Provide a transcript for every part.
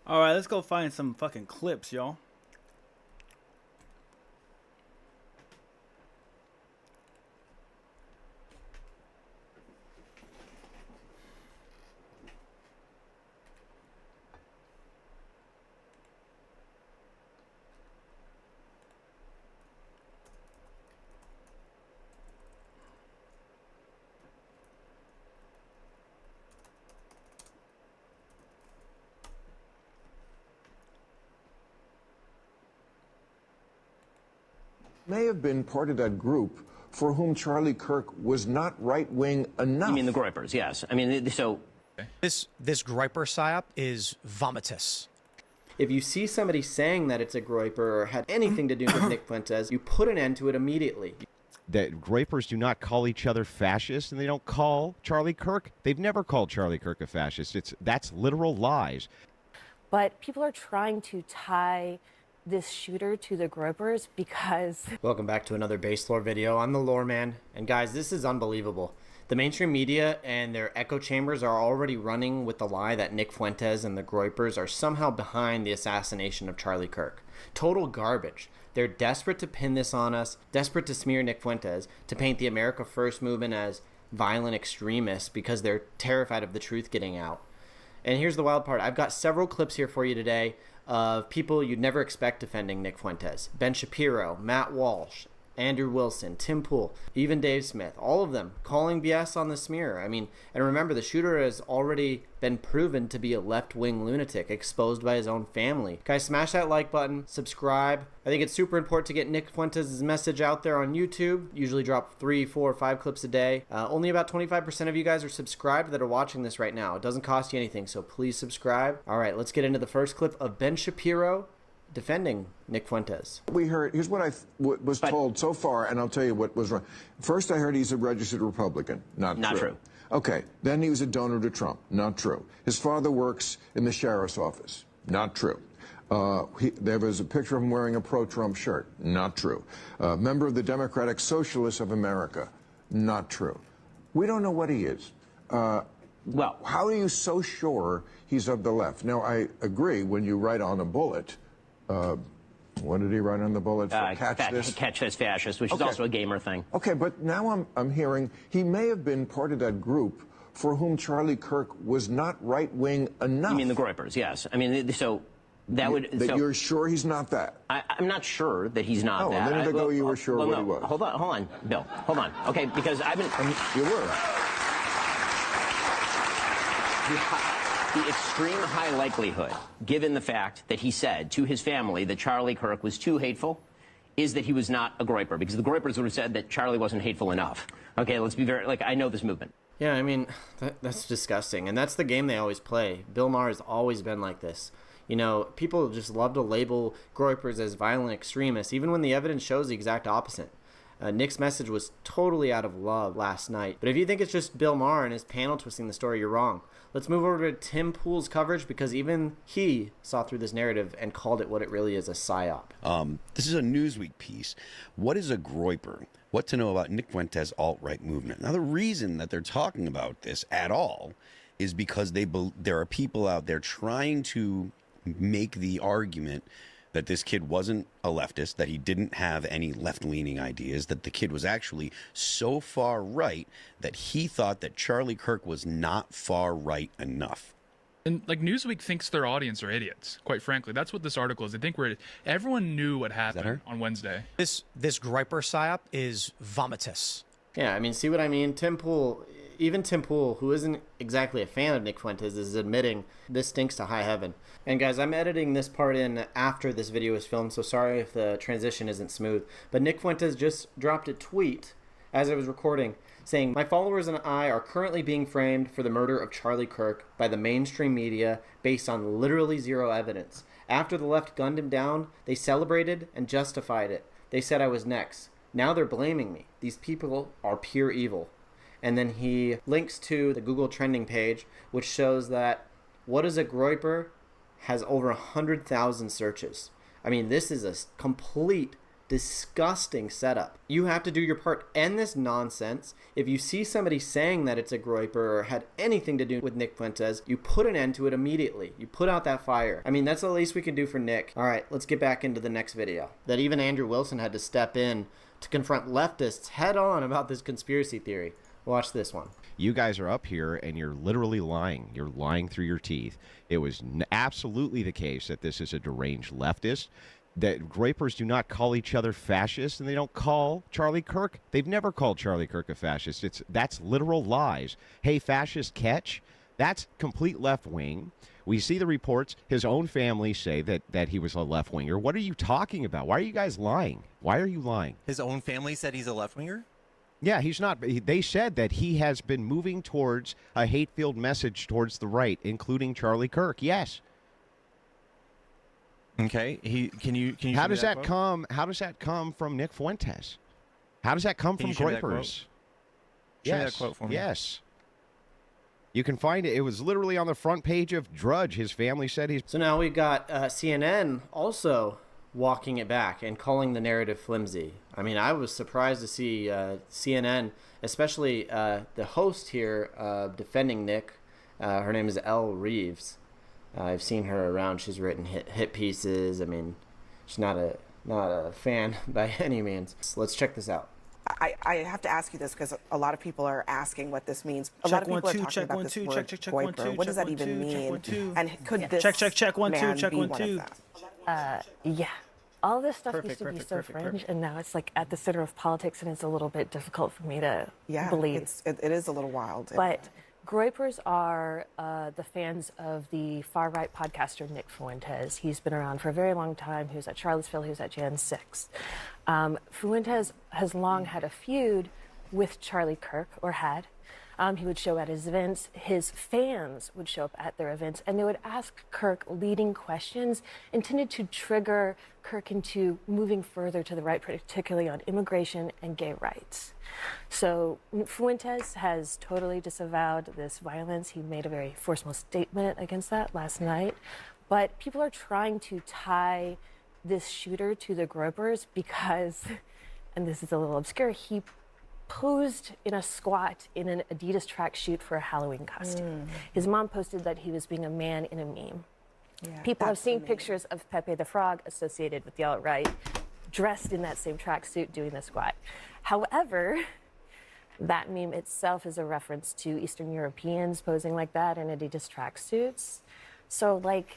All right, let's go find some fucking clips, y'all. May have been part of that group for whom Charlie Kirk was not right-wing enough. You mean the Groypers? Yes. I mean, so This Groyper psyop is vomitous. If you see somebody saying that it's a Groyper or had anything to do with Nick Fuentes, you put an end to it immediately. That Groypers do not call each other fascists, and they don't call Charlie Kirk. They've never called Charlie Kirk a fascist. That's literal lies. But people are trying to tie this shooter to the Groypers because... Welcome back to another Base Lore video. I'm the Lore Man, and guys, this is unbelievable. The mainstream media and their echo chambers are already running with the lie that Nick Fuentes and the Groypers are somehow behind the assassination of Charlie Kirk. Total garbage. They're desperate to pin this on us, desperate to smear Nick Fuentes, to paint the America First movement as violent extremists because they're terrified of the truth getting out. And here's the wild part. I've got several clips here for you today of people you'd never expect defending Nick Fuentes. Ben Shapiro, Matt Walsh, Andrew Wilson, Tim Pool, even Dave Smith, all of them calling BS on the smear. I mean, and remember, the shooter has already been proven to be a left-wing lunatic, exposed by his own family. Guys, smash that like button, subscribe. I think it's super important to get Nick Fuentes' message out there on YouTube. Usually drop 3, 4, 5 clips a day. Only about 25% of you guys are subscribed that are watching this right now. It doesn't cost you anything, so please subscribe. All right, let's get into the first clip of Ben Shapiro defending Nick Fuentes. We heard, here's what I was told so far, and I'll tell you what was wrong. First, I heard he's a registered Republican. Not true. Okay, then he was a donor to Trump. Not true. His father works in the sheriff's office. Not true. There was a picture of him wearing a pro-Trump shirt. Not true. Member of the Democratic Socialists of America. Not true. We don't know what he is. well, How are you so sure he's of the left? Now, I agree when you write on a bullet, what did he write on the bullet? catch this fascist, which is also a gamer thing. Okay, but now I'm hearing he may have been part of that group for whom Charlie Kirk was not right-wing enough. You mean the Groypers? Yes. I mean, so that would. That you're sure he's not that? I'm not sure that he's not that. A minute ago you were sure what he was. Hold on, Bill. Hold on. Okay, because I've been. You were. The extreme high likelihood, given the fact that he said to his family that Charlie Kirk was too hateful, is that he was not a Groyper, because the Groypers would have said that Charlie wasn't hateful enough. Okay, let's be very, I know this movement. Yeah, I mean, that's disgusting. And that's the game they always play. Bill Maher has always been like this. You know, people just love to label Groypers as violent extremists, even when the evidence shows the exact opposite. Nick's message was totally out of love last night. But if you think it's just Bill Maher and his panel twisting the story, you're wrong. Let's move over to Tim Pool's coverage, because even he saw through this narrative and called it what it really is, a psyop. This is a Newsweek piece. What is a Groyper? What to know about Nick Fuentes' alt-right movement? Now, the reason that they're talking about this at all is because there are people out there trying to make the argument that this kid wasn't a leftist, that he didn't have any left-leaning ideas, that the kid was actually so far right that he thought that Charlie Kirk was not far right enough. And like Newsweek thinks their audience are idiots. Quite frankly, that's what this article is. They think everyone knew what happened on Wednesday. This Groyper psyop is vomitous. Yeah, I mean, see what I mean? Tim Pool, even Tim Pool, who isn't exactly a fan of Nick Fuentes, is admitting this stinks to high heaven. And guys, I'm editing this part in after this video is filmed, so sorry if the transition isn't smooth. But Nick Fuentes just dropped a tweet as I was recording saying, "My followers and I are currently being framed for the murder of Charlie Kirk by the mainstream media based on literally zero evidence. After the left gunned him down, they celebrated and justified it. They said I was next. Now they're blaming me. These people are pure evil." And then he links to the Google trending page, which shows that what is a Groyper has over 100,000 searches. I mean, this is a complete Disgusting setup. You have to do your part. End this nonsense. If you see somebody saying that it's a groiper or had anything to do with Nick Fuentes, you put an end to it immediately. You put out that fire. I mean, that's the least we can do for Nick. All right, let's get back into the next video. That even Andrew Wilson had to step in to confront leftists head on about this conspiracy theory. Watch this one. You guys are up here and you're literally lying. You're lying through your teeth. It was absolutely the case that this is a deranged leftist, that groypers do not call each other fascists, and they don't call Charlie Kirk. They've never called Charlie Kirk a fascist. That's literal lies. Hey, fascist catch? That's complete left wing. We see the reports. His own family say that he was a left winger. What are you talking about? Why are you guys lying? Why are you lying? His own family said he's a left winger? Yeah, he's not. They said that he has been moving towards a hate-filled message towards the right, including Charlie Kirk. Yes. Okay. Can you How does that come? How does that come from Nick Fuentes? How does that come from groypers? Show that quote for me. Yes. You can find it. It was literally on the front page of Drudge. His family said he's. So now we've got CNN also walking it back and calling the narrative flimsy. I mean, I was surprised to see CNN, especially the host here, defending Nick. Her name is Elle Reeves. I've seen her around. She's written hit pieces. I mean, she's not a fan by any means. So let's check this out. I have to ask you this because a lot of people are asking what this means. A lot of people are talking about this word groiper. What does that even mean? And could this check 1 2 check be 1 one 2. of them? Yeah. All this stuff used to be so fringe, and now it's like at the center of politics, and it's a little bit difficult for me to believe. It is a little wild. But groypers are the fans of the far-right podcaster Nick Fuentes. He's been around for a very long time. He was at Charlottesville. He was at Jan 6. Fuentes has long had a feud with Charlie Kirk, or had. He would show at his events. His fans would show up at their events, and they would ask Kirk leading questions intended to trigger Kirk into moving further to the right, particularly on immigration and gay rights. So Fuentes has totally disavowed this violence. He made a very forceful statement against that last night. But people are trying to tie this shooter to the groypers because, and this is a little obscure, he posed in a squat in an Adidas tracksuit for a Halloween costume. His mom posted that he was being a man in a meme. Yeah, people have seen pictures of Pepe the Frog associated with the alt-right, dressed in that same tracksuit doing the squat. However, that meme itself is a reference to Eastern Europeans posing like that in Adidas tracksuits. So, like,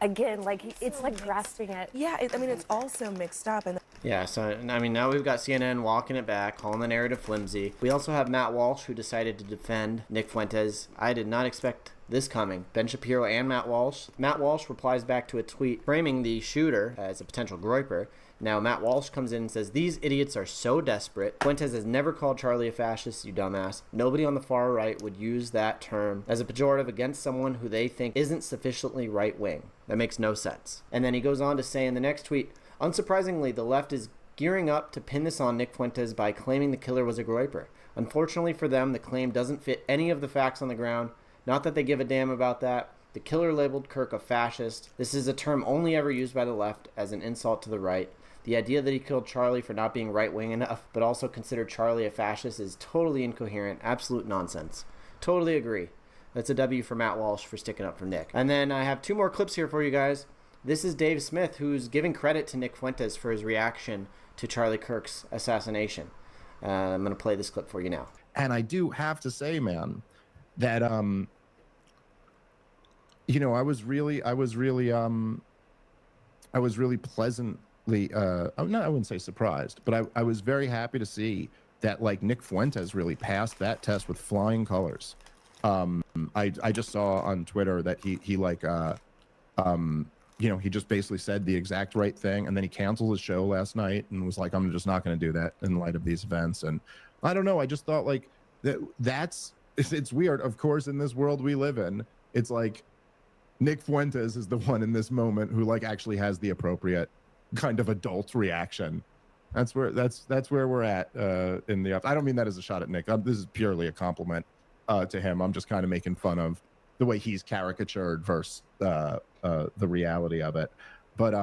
again, like, it's like grasping at... Yeah, I mean, it's all so mixed up. And Yeah, so, I mean, now we've got CNN walking it back, calling the narrative flimsy. We also have Matt Walsh, who decided to defend Nick Fuentes. I did not expect this coming. Ben Shapiro and Matt Walsh. Matt Walsh replies back to a tweet framing the shooter as a potential groyper. Now, Matt Walsh comes in and says, "These idiots are so desperate. Fuentes has never called Charlie a fascist, you dumbass. Nobody on the far right would use that term as a pejorative against someone who they think isn't sufficiently right-wing. That makes no sense." And then he goes on to say in the next tweet, "Unsurprisingly, the left is gearing up to pin this on Nick Fuentes by claiming the killer was a groyper. Unfortunately for them, the claim doesn't fit any of the facts on the ground. Not that they give a damn about that. The killer labeled Kirk a fascist. This is a term only ever used by the left as an insult to the right. The idea that he killed Charlie for not being right-wing enough, but also considered Charlie a fascist is totally incoherent, absolute nonsense." Totally agree. That's a W for Matt Walsh for sticking up for Nick. And then I have two more clips here for you guys. This is Dave Smith, who's giving credit to Nick Fuentes for his reaction to Charlie Kirk's assassination. I'm going to play this clip for you now. And I do have to say, man, that you know, I was really pleasantly I wouldn't say surprised, but I was very happy to see that, like, Nick Fuentes really passed that test with flying colors. I just saw on Twitter that he like you know, he just basically said the exact right thing, and then he canceled his show last night and was like, "I'm just not going to do that in light of these events." And I don't know, I just thought, like, it's weird. Of course, in this world we live in, it's like Nick Fuentes is the one in this moment who, like, actually has the appropriate kind of adult reaction. That's where we're at in the. I don't mean that as a shot at Nick. This is purely a compliment to him. I'm just kind of making fun of the way he's caricatured versus the reality of it. But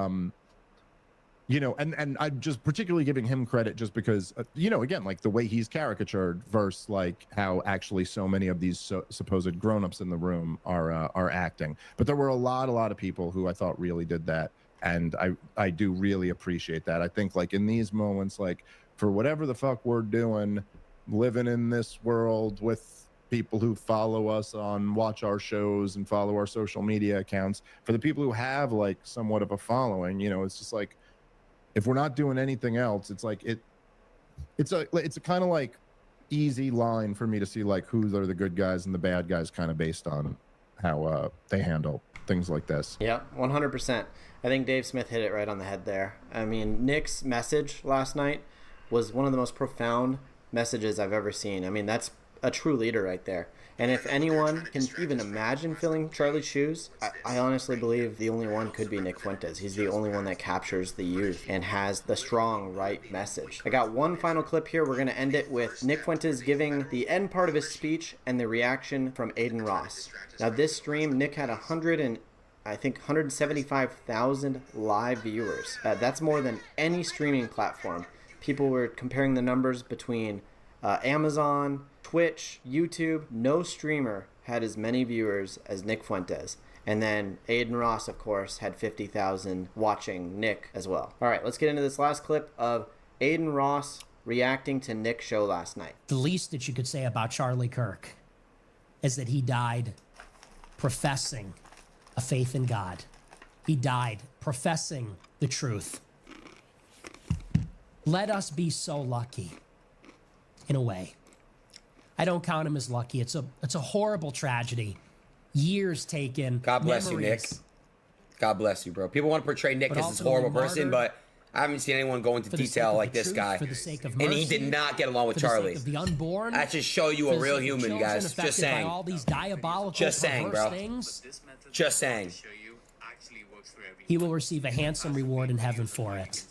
you know, and I'm just particularly giving him credit just because, you know, again, like the way he's caricatured versus like how actually so many of these supposed grown-ups in the room are acting. But there were a lot of people who I thought really did that. And I do really appreciate that. I think like in these moments, like for whatever the fuck we're doing, living in this world with people who follow us watch our shows and follow our social media accounts, for the people who have like somewhat of a following, you know, it's just like, if we're not doing anything else, it's like it's a kind of like easy line for me to see like who are the good guys and the bad guys, kind of based on how they handle things like this. Yeah, 100%. I think Dave Smith hit it right on the head there. I mean, Nick's message last night was one of the most profound messages I've ever seen. I mean, that's a true leader right there. And if anyone can even imagine filling Charlie's shoes, I honestly believe the only one could be Nick Fuentes. He's the only one that captures the youth and has the strong right message. I got one final clip here. We're going to end it with Nick Fuentes giving the end part of his speech and the reaction from Aiden Ross. Now this stream, Nick had 175,000 live viewers. That's more than any streaming platform. People were comparing the numbers between Amazon, Twitch, YouTube. No streamer had as many viewers as Nick Fuentes. And then Aiden Ross, of course, had 50,000 watching Nick as well. All right, let's get into this last clip of Aiden Ross reacting to Nick's show last night. The least that you could say about Charlie Kirk is that he died professing a faith in God. He died professing the truth. Let us be so lucky, in a way. I don't count him as lucky. It's a horrible tragedy. Years taken. God bless you, Nick. God bless you, bro. People want to portray Nick as this horrible person, but I haven't seen anyone go into detail like this guy. And he did not get along with Charlie. The unborn. That just show you a real human, guys. Just saying. All these diabolical, just saying, bro. Things. Just saying. He will receive a handsome reward in heaven for it.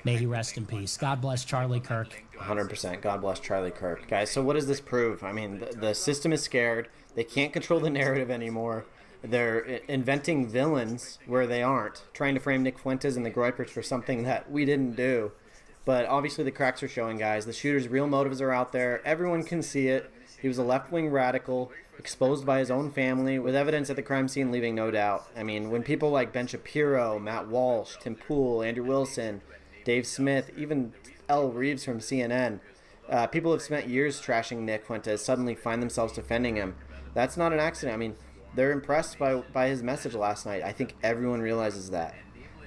May he rest in peace. God bless Charlie Kirk. 100%. God bless Charlie Kirk. Guys, so what does this prove? I mean, the system is scared. They can't control the narrative anymore. They're inventing villains where they aren't, trying to frame Nick Fuentes and the Groypers for something that we didn't do. But obviously the cracks are showing, guys. The shooter's real motives are out there. Everyone can see it. He was a left-wing radical, exposed by his own family, with evidence at the crime scene leaving no doubt. I mean, when people like Ben Shapiro, Matt Walsh, Tim Pool, Andrew Wilson, Dave Smith, even L. Reeves from CNN, people have spent years trashing Nick Fuentes, suddenly find themselves defending him. That's not an accident. I mean, they're impressed by his message last night. I think everyone realizes that.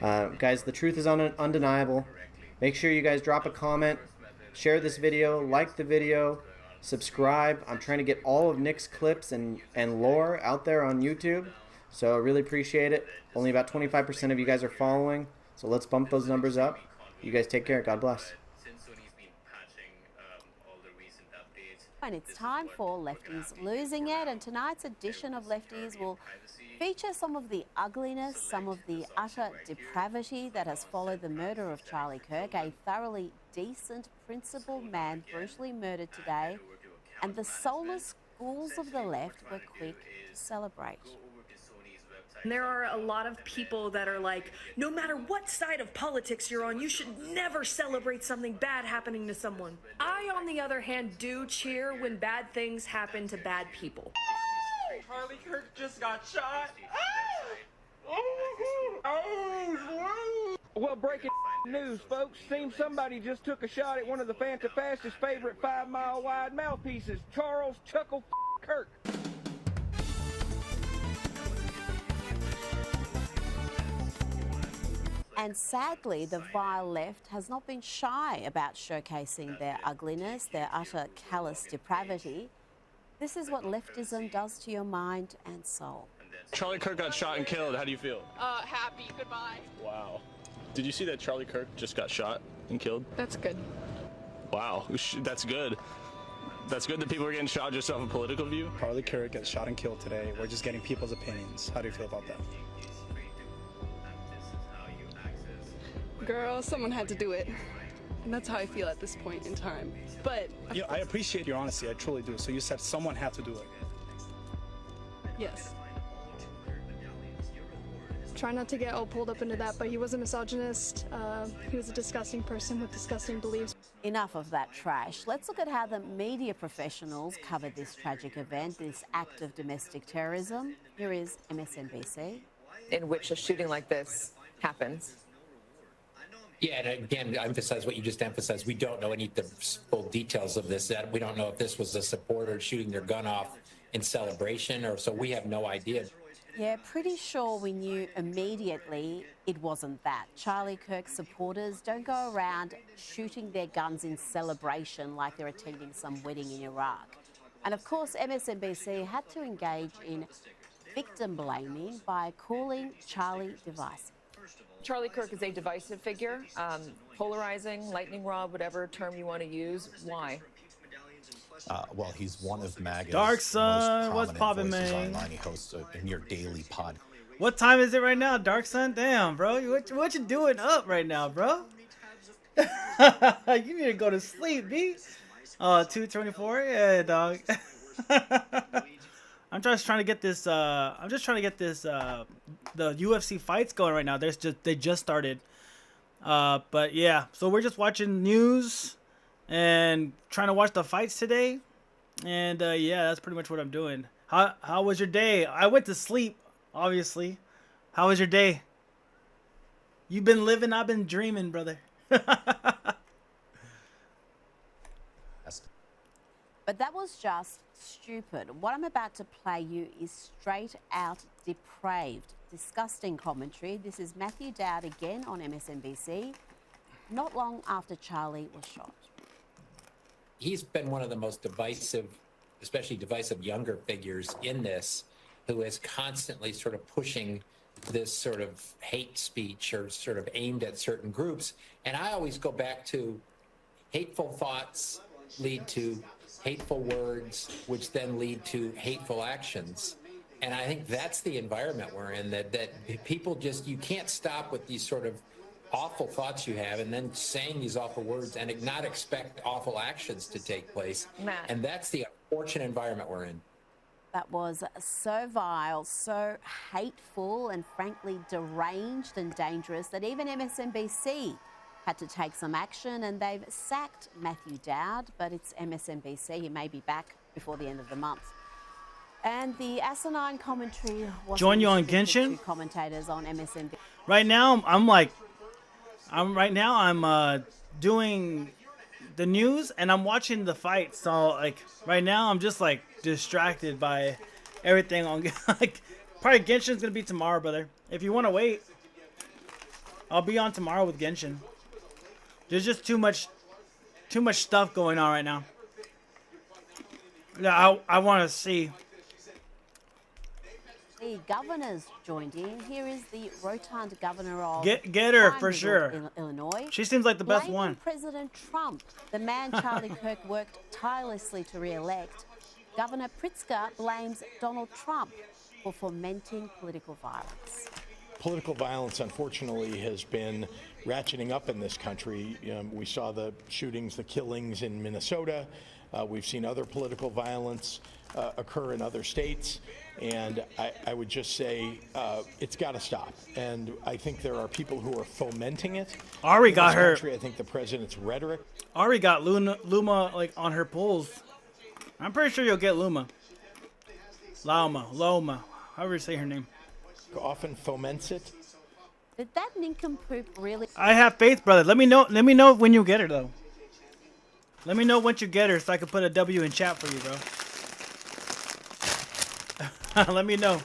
Guys, the truth is undeniable. Make sure you guys drop a comment, share this video, like the video, subscribe. I'm trying to get all of Nick's clips and lore out there on YouTube, so I really appreciate it. Only about 25% of you guys are following, so let's bump those numbers up. You guys take care. God bless. And it's time for Lefties Losing It, and tonight's edition of Lefties will feature some of the ugliness, some of the utter depravity that has followed the murder of Charlie Kirk, a thoroughly decent, principled man brutally murdered today, and the soulless ghouls of the left were quick to celebrate. There are a lot of people that are like, no matter what side of politics you're on, you should never celebrate something bad happening to someone. I, on the other hand, do cheer when bad things happen to bad people. Charlie Kirk just got shot. Well, breaking news, folks. Seems somebody just took a shot at one of the Fantafast's favorite 5-mile-wide mouthpieces, Charles Chuckle Kirk. And sadly, the vile left has not been shy about showcasing their ugliness, their utter callous depravity. This is what leftism does to your mind and soul. Charlie Kirk got shot and killed. How do you feel? Happy. Goodbye. Wow. Did you see that Charlie Kirk just got shot and killed? That's good. Wow. That's good. That's good that people are getting shot just off a political view? Charlie Kirk gets shot and killed today. We're just getting people's opinions. How do you feel about that? Girl, someone had to do it. And that's how I feel at this point in time. But I appreciate your honesty. I truly do. So you said someone had to do it. Yes. try not to get all pulled up into that, but he was a misogynist. He was a disgusting person with disgusting beliefs. Enough of that trash. Let's look at how the media professionals covered this tragic event, this act of domestic terrorism. Here is MSNBC. In which a shooting like this happens. Yeah, and again, I emphasize what you just emphasized. We don't know any of the full details of this. We don't know if this was a supporter shooting their gun off in celebration, or so we have no idea. Yeah, pretty sure we knew immediately it wasn't that. Charlie Kirk supporters don't go around shooting their guns in celebration like they're attending some wedding in Iraq. And of course, MSNBC had to engage in victim blaming by calling Charlie divisive. Charlie Kirk is a divisive figure, polarizing, lightning rod, whatever term you want to use. Why? Well, he's one of MAGA's Dark Sun, most what's poppin', voices man? online. He hosts a near daily pod. What time is it right now, Dark Sun? Damn, bro. What you doing up right now, bro? You need to go to sleep, B. 2:24? Yeah, dog. I'm just trying to get this the UFC fights going right now. They just started. But yeah, so we're just watching news and trying to watch the fights today. And yeah, that's pretty much what I'm doing. How was your day? I went to sleep, obviously. How was your day? You've been living, I've been dreaming, brother. But that was just stupid. What I'm about to play you is straight out depraved, disgusting commentary. This is Matthew Dowd again on MSNBC, not long after Charlie was shot. He's been one of the most divisive, especially divisive younger figures in this, who is constantly sort of pushing this sort of hate speech or sort of aimed at certain groups. And I always go back to hateful thoughts lead to hateful words, which then lead to hateful actions. And I think that's the environment we're in, that people just, you can't stop with these sort of awful thoughts you have and then saying these awful words and not expect awful actions to take place. Matt. And that's the unfortunate environment we're in. That was so vile, so hateful, and frankly deranged and dangerous that even MSNBC had to take some action, and they've sacked Matthew Dowd, but it's MSNBC. He may be back before the end of the month. And the asinine commentary was Join you on Genshin? Commentators on MSNBC. Right now, I'm doing the news and I'm watching the fight. So like right now, I'm just like distracted by everything on. Like probably Genshin's gonna be tomorrow, brother. If you want to wait, I'll be on tomorrow with Genshin. There's just too much stuff going on right now. Yeah, I want to see. The governors joined in. Here is the rotund governor of Get her for sure. Illinois. She seems like the best Blaming one. President Trump, the man Charlie Kirk worked tirelessly to re-elect. Governor Pritzker blames Donald Trump for fomenting political violence. Political violence, unfortunately, has been ratcheting up in this country. We saw the shootings, the killings in Minnesota. We've seen other political violence occur in other states. And I would just say it's got to stop. And I think there are people who are fomenting it. Ari got her. I think the president's rhetoric. Ari got Luma like on her polls. I'm pretty sure you'll get Luma, however you say her name. Often foments it. Did that nincompoop really? I have faith, brother. Let me know when you get her, though. Let me know once you get her, so I can put a W in chat for you, bro. Let me know.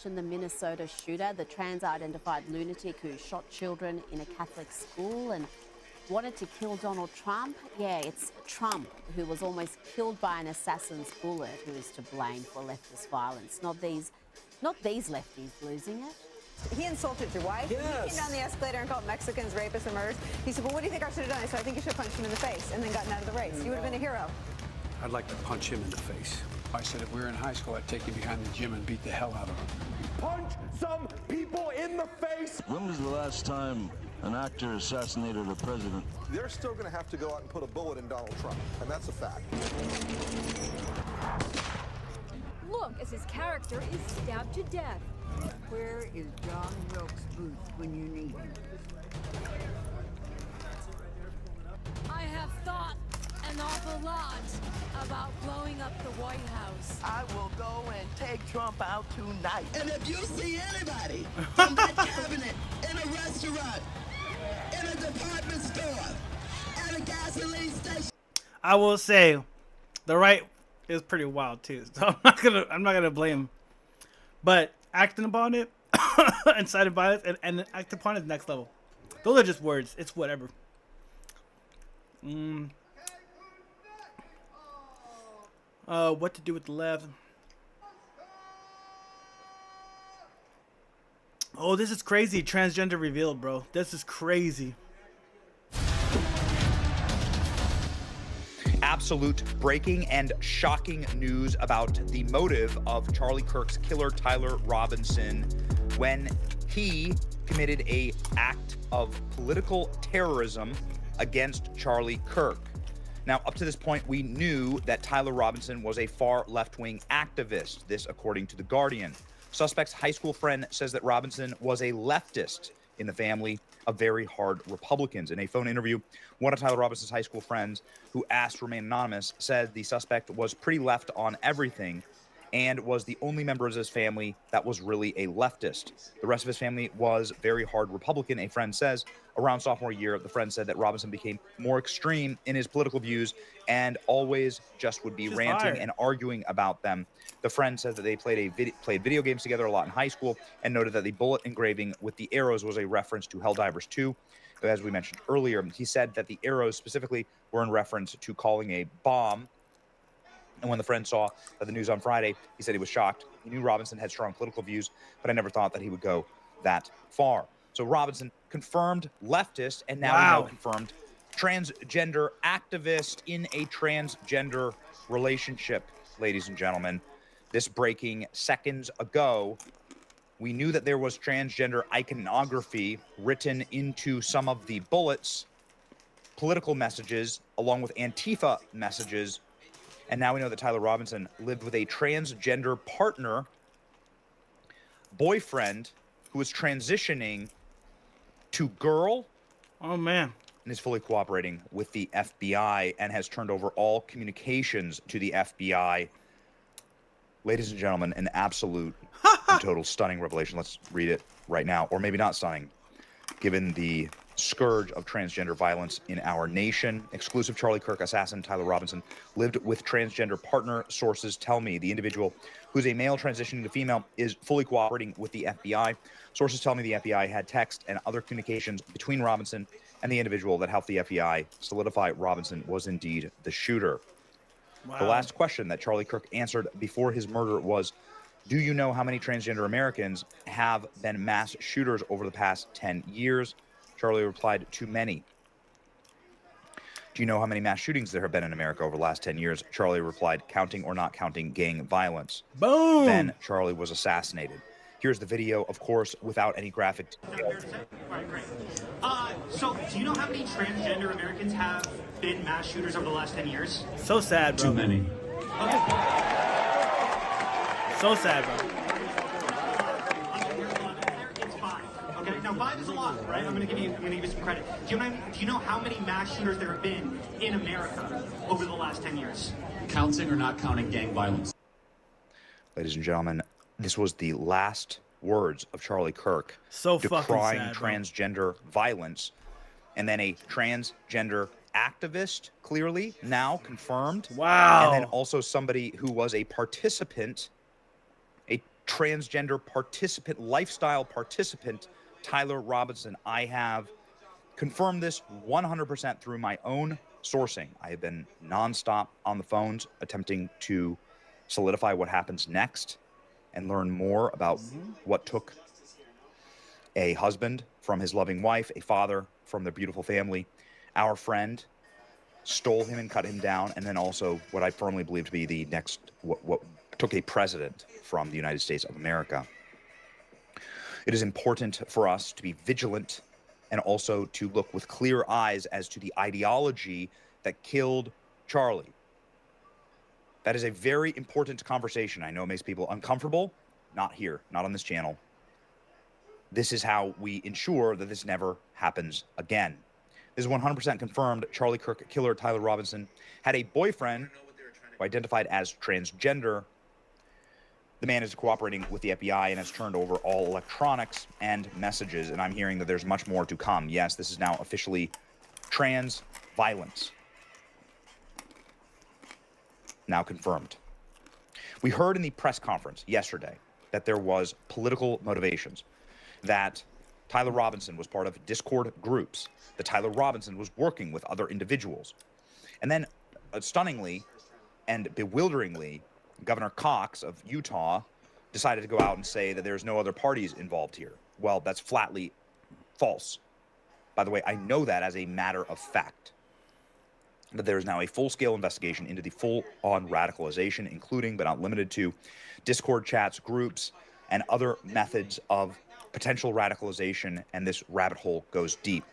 In the Minnesota shooter, the trans-identified lunatic who shot children in a Catholic school and wanted to kill Donald Trump. Yeah, it's Trump who was almost killed by an assassin's bullet who is to blame for leftist violence. Not these lefties losing it. He insulted your wife. Yes. He came down the escalator and called Mexicans rapists and murderers. He said, well, what do you think I should have done? I said, I think you should have punched him in the face and then gotten out of the race. You would have been a hero. I'd like to punch him in the face. I said if we were in high school, I'd take you behind the gym and beat the hell out of him. Punch some people in the face. When was the last time an actor assassinated a president? They're still going to have to go out and put a bullet in Donald Trump, and that's a fact. Look, as his character is stabbed to death. Where is John Wilkes Booth when you need him? I have thought an awful lot about blowing up the White House. I will go and take Trump out tonight. And if you see anybody from that cabinet in a restaurant, in a department store, at a gasoline station, I will say, the right is pretty wild too. So I'm not gonna blame him, but acting upon it, incited violence, and acting upon it is next level. Those are just words. It's whatever. What to do with the left? Oh, this is crazy. Transgender revealed, bro. This is crazy. Absolute breaking and shocking news about the motive of Charlie Kirk's killer, Tyler Robinson, when he committed an act of political terrorism against Charlie Kirk. Now, up to this point, we knew that Tyler Robinson was a far left-wing activist, this according to The Guardian. Suspect's high school friend says that Robinson was a leftist in the family of very hard Republicans. In a phone interview, one of Tyler Robinson's high school friends, who asked to remain anonymous, said the suspect was pretty left on everything and was the only member of his family that was really a leftist. The rest of his family was very hard Republican, a friend says. Around sophomore year, the friend said that Robinson became more extreme in his political views and always just would be ranting and arguing about them. The friend says that they played video games together a lot in high school and noted that the bullet engraving with the arrows was a reference to Helldivers 2. As we mentioned earlier, he said that the arrows specifically were in reference to calling a bomb. And when the friend saw the news on Friday, he said he was shocked. He knew Robinson had strong political views, but I never thought that he would go that far. So Robinson, confirmed leftist, and now we know confirmed transgender activist in a transgender relationship, ladies and gentlemen. This breaking seconds ago. We knew that there was transgender iconography written into some of the bullets, political messages, along with Antifa messages. And now we know that Tyler Robinson lived with a transgender partner, boyfriend, who is transitioning to girl. Oh, man. And is fully cooperating with the FBI and has turned over all communications to the FBI. Ladies and gentlemen, an absolute and total stunning revelation. Let's read it right now. Or maybe not stunning, given the scourge of transgender violence in our nation. Exclusive Charlie Kirk assassin Tyler Robinson lived with transgender partner. Sources tell me the individual, who's a male transitioning to female, is fully cooperating with the FBI. Sources tell me the FBI had text and other communications between Robinson and the individual that helped the FBI solidify Robinson was indeed the shooter. Wow. The last question that Charlie Kirk answered before his murder was, do you know how many transgender Americans have been mass shooters over the past 10 years? Charlie replied, too many. Do you know how many mass shootings there have been in America over the last 10 years? Charlie replied, counting or not counting gang violence. Boom! Then Charlie was assassinated. Here's the video, of course, without any graphic details. So, do you know how many transgender Americans have been mass shooters over the last 10 years? So sad, bro. Too many. Okay. So sad, bro. It's 5. Okay, now 5 is a lot, right? I'm gonna give you some credit. Do you know how many mass shooters there have been in America over the last 10 years? Counting or not counting gang violence? Ladies and gentlemen, this was the last words of Charlie Kirk, decrying transgender violence, and then a transgender activist, clearly now confirmed. Wow. And then also somebody who was a participant, a transgender participant, lifestyle participant, Tyler Robinson. I have confirmed this 100% through my own sourcing. I have been nonstop on the phones attempting to solidify what happens next and learn more about what took a husband from his loving wife, a father from their beautiful family. Our friend stole him and cut him down, and then also what I firmly believe to be the next, what took a president from the United States of America. It is important for us to be vigilant and also to look with clear eyes as to the ideology that killed Charlie. That is a very important conversation. I know it makes people uncomfortable. Not here, not on this channel. This is how we ensure that this never happens again. This is 100% confirmed. Charlie Kirk killer Tyler Robinson had a boyfriend who identified as transgender. The man is cooperating with the FBI and has turned over all electronics and messages, and I'm hearing that there's much more to come. Yes, this is now officially trans violence. Now confirmed. We heard in the press conference yesterday that there was political motivations, that Tyler Robinson was part of Discord groups, that Tyler Robinson was working with other individuals. And then, stunningly and bewilderingly, Governor Cox of Utah decided to go out and say that there's no other parties involved here. Well, that's flatly false. By the way, I know that as a matter of fact, that there is now a full-scale investigation into the full-on radicalization, including but not limited to Discord chats, groups, and other methods of potential radicalization, and this rabbit hole goes deep.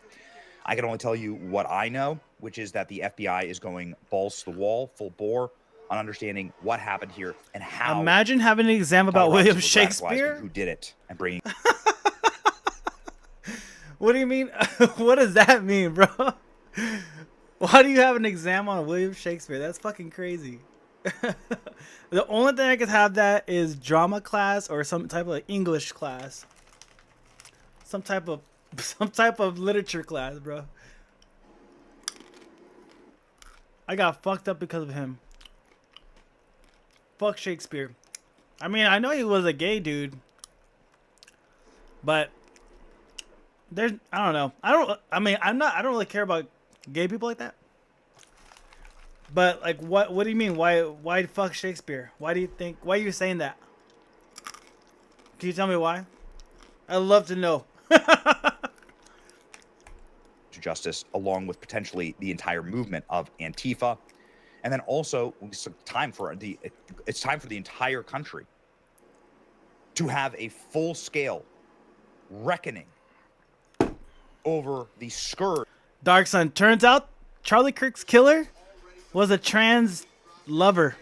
I can only tell you what I know, which is that the FBI is going balls to the wall, full bore, on understanding what happened here and how. Imagine having an exam about William Shakespeare. Who did it and bringing. What do you mean? What does that mean, bro? Why do you have an exam on William Shakespeare? That's fucking crazy. The only thing I could have that is drama class or some type of English class. Some type of literature class, bro. I got fucked up because of him. Fuck Shakespeare. I mean, I know he was a gay dude, but there's, I don't know. I don't really care about gay people like that. But like, what do you mean? Why fuck Shakespeare? Why are you saying that? Can you tell me why? I'd love to know. To justice, along with potentially the entire movement of Antifa. And then also, it's time for the entire country to have a full-scale reckoning over the scourge. Dark Sun, turns out Charlie Kirk's killer was a trans lover.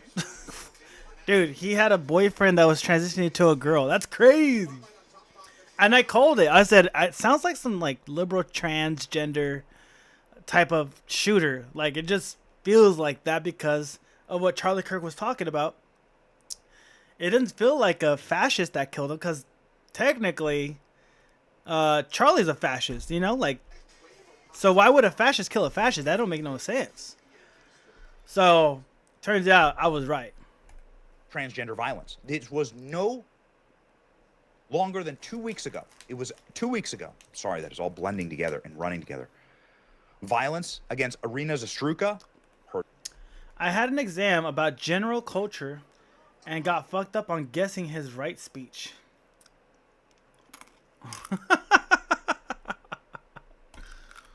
Dude, he had a boyfriend that was transitioning to a girl. That's crazy. And I called it. I said, it sounds like some like liberal transgender type of shooter. Like, it just feels like that because of what Charlie Kirk was talking about. It didn't feel like a fascist that killed him because technically Charlie's a fascist, you know? Like, so why would a fascist kill a fascist? That don't make no sense. So, turns out I was right. Transgender violence. It was no longer than 2 weeks ago. It was 2 weeks ago. Sorry, that is all blending together and running together. Violence against Irina Zastruka. I had an exam about general culture and got fucked up on guessing his right speech.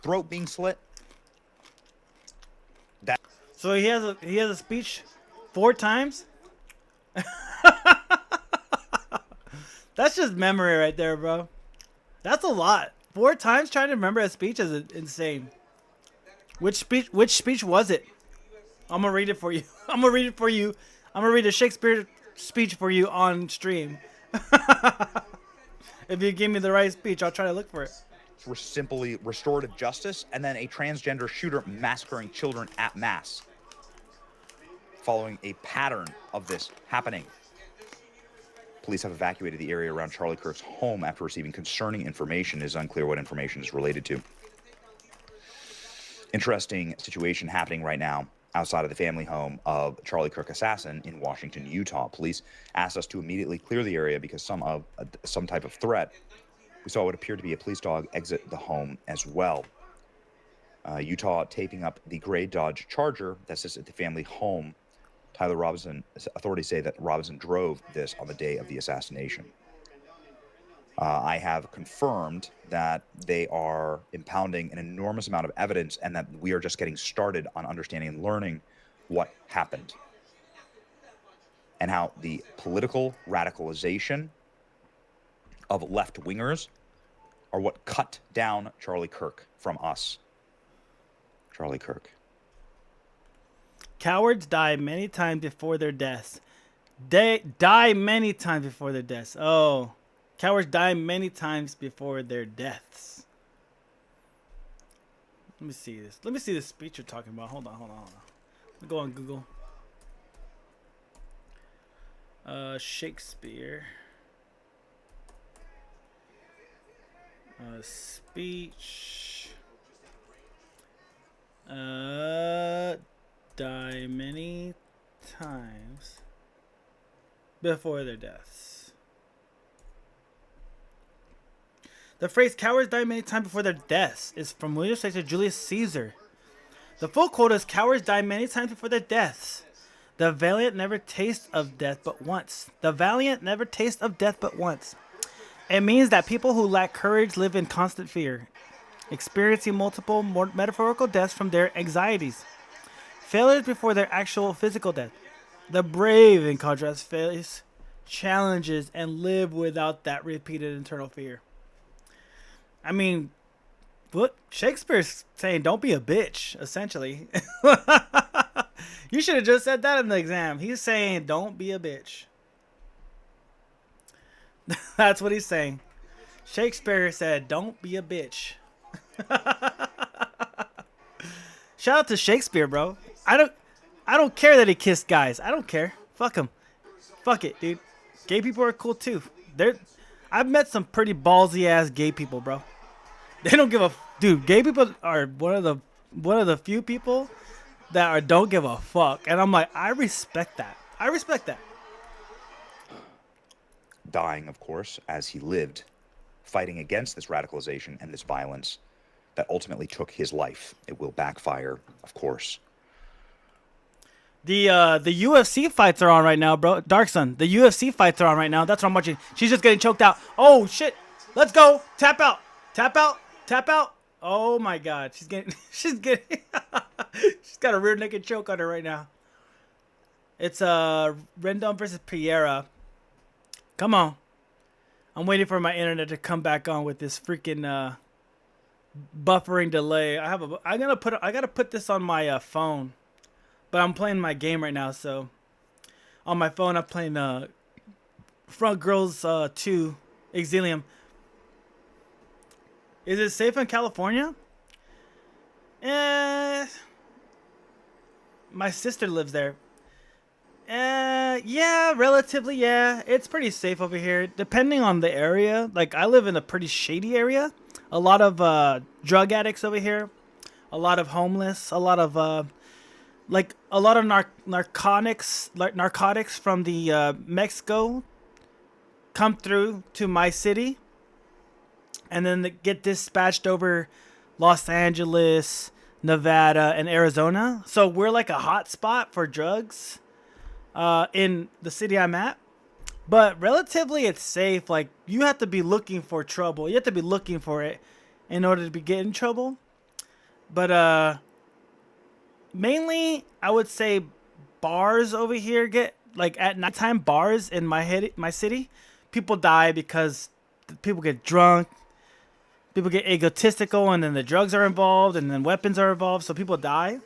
Throat being slit. So he has a speech 4 times? That's just memory right there, bro. That's a lot. 4 times trying to remember a speech is insane. Which speech was it? I'm gonna read it for you. I'm gonna read a Shakespeare speech for you on stream. If you give me the right speech, I'll try to look for it. For simply restorative justice, and then a transgender shooter massacring children at mass. Following a pattern of this happening. Police have evacuated the area around Charlie Kirk's home after receiving concerning information. It is unclear what information is related to. Interesting situation happening right now outside of the family home of Charlie Kirk assassin in Washington, Utah. Police asked us to immediately clear the area because some type of threat. We saw what appeared to be a police dog exit the home as well. Utah taping up the gray Dodge Charger that sits at the family home. Tyler Robinson, authorities say that Robinson drove this on the day of the assassination. I have confirmed that they are impounding an enormous amount of evidence and that we are just getting started on understanding and learning what happened and how the political radicalization of left-wingers are what cut down Charlie Kirk from us. Charlie Kirk. Cowards die many times before their deaths. They die many times before their deaths. Oh, cowards die many times before their deaths. Let me see this. Let me see this speech you're talking about. Hold on. Let me go on Google. Shakespeare. Speech. Die many times before their deaths. The phrase cowards die many times before their deaths is from William Shakespeare, Julius Caesar. The full quote is cowards die many times before their deaths. The valiant never taste of death but once. The valiant never taste of death but once. It means that people who lack courage live in constant fear, experiencing multiple metaphorical deaths from their anxieties. Failures before their actual physical death. The brave, in contrast, face challenges and live without that repeated internal fear. I mean, what Shakespeare's saying, don't be a bitch, essentially. You should have just said that in the exam. He's saying, don't be a bitch. That's what he's saying. Shakespeare said, don't be a bitch. Shout out to Shakespeare, bro. I don't care that he kissed guys. I don't care. Fuck him. Fuck it, dude. Gay people are cool too. I've met some pretty ballsy ass gay people, bro. They don't give a dude. Gay people are one of the few people that don't give a fuck, and I'm like, I respect that. I respect that. Dying, of course, as he lived, fighting against this radicalization and this violence that ultimately took his life. It will backfire, of course. The UFC fights are on right now, bro. Dark Sun. The UFC fights are on right now. That's what I'm watching. She's just getting choked out. Oh shit. Let's go. Tap out. Tap out. Tap out. Oh my god. She's getting she's got a rear naked choke on her right now. It's Rendon versus Pereira. Come on. I'm waiting for my internet to come back on with this freaking buffering delay. I gotta put this on my phone. But I'm playing my game right now, so on my phone I'm playing Front Girls 2 Exilium. Is it safe in California? My sister lives there. Yeah, relatively, yeah. It's pretty safe over here, depending on the area. Like, I live in a pretty shady area. A lot of drug addicts over here. A lot of homeless. A lot of narcotics from the Mexico come through to my city, and then they get dispatched over Los Angeles, Nevada, and Arizona. So we're like a hot spot for drugs in the city I'm at. But relatively, it's safe. Like, you have to be looking for trouble. You have to be looking for it in order to be getting trouble. But mainly, I would say bars over here get, like, at nighttime, bars in my city, people die because people get drunk, people get egotistical, and then the drugs are involved, and then weapons are involved, so people die.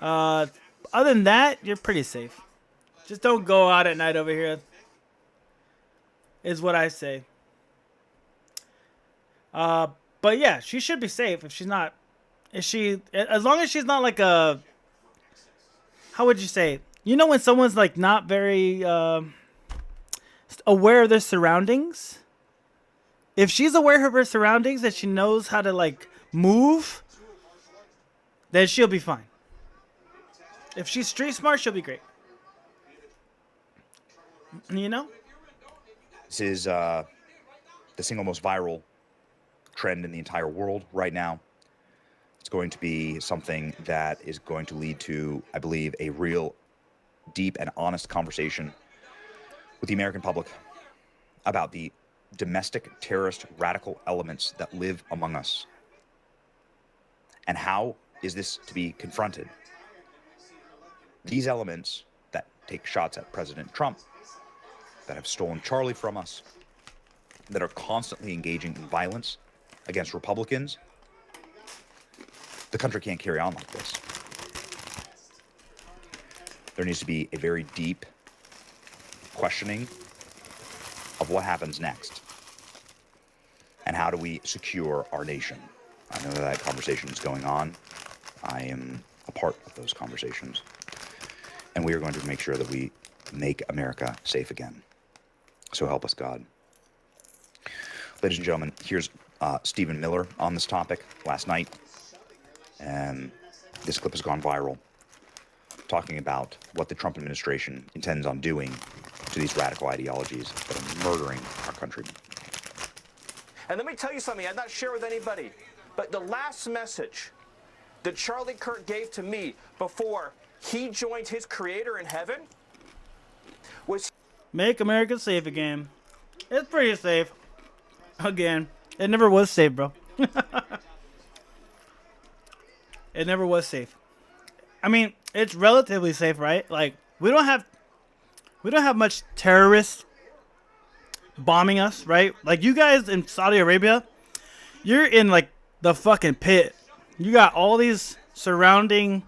Other than that, you're pretty safe. Just don't go out at night over here, is what I say. But yeah, she should be safe if she's not. As long as she's not like a, how would you say it? You know when someone's like not very aware of their surroundings? If she's aware of her surroundings and she knows how to like move, then she'll be fine. If she's street smart, she'll be great. You know? This is the single most viral trend in the entire world right now. It's going to be something that is going to lead to, I believe, a real deep and honest conversation with the American public about the domestic terrorist radical elements that live among us. And how is this to be confronted? These elements that take shots at President Trump, that have stolen Charlie from us, that are constantly engaging in violence against Republicans, the country can't carry on like this. There needs to be a very deep questioning of what happens next and how do we secure our nation. I know that conversation is going on. I am a part of those conversations. And we are going to make sure that we make America safe again. So help us God. Ladies and gentlemen, here's Stephen Miller on this topic last night. And this clip has gone viral, talking about what the Trump administration intends on doing to these radical ideologies that are murdering our country. And let me tell you something I'd not share with anybody, but the last message that Charlie Kirk gave to me before he joined his creator in heaven was... Make America safe again. It's pretty safe. Again. It never was safe, bro. It never was safe. I mean, it's relatively safe, right? Like, we don't have much terrorists bombing us, right? Like, you guys in Saudi Arabia, you're in like the fucking pit. You got all these surrounding,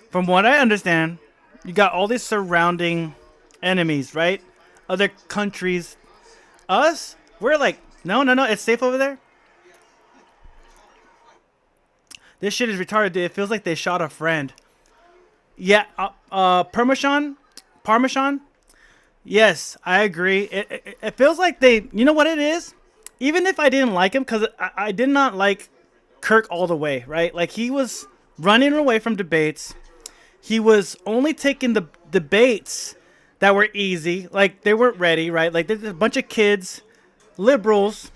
from what I understand, you got all these surrounding enemies, right? Other countries. Us, we're like, no, it's safe over there. This shit is retarded, dude. It feels like they shot a friend. Yeah, Parmesan? Yes, I agree. It feels like they, you know what it is? Even if I didn't like him, because I did not like Kirk all the way, right? Like, he was running away from debates. He was only taking the debates that were easy. Like, they weren't ready, right? Like, there's a bunch of kids, liberals,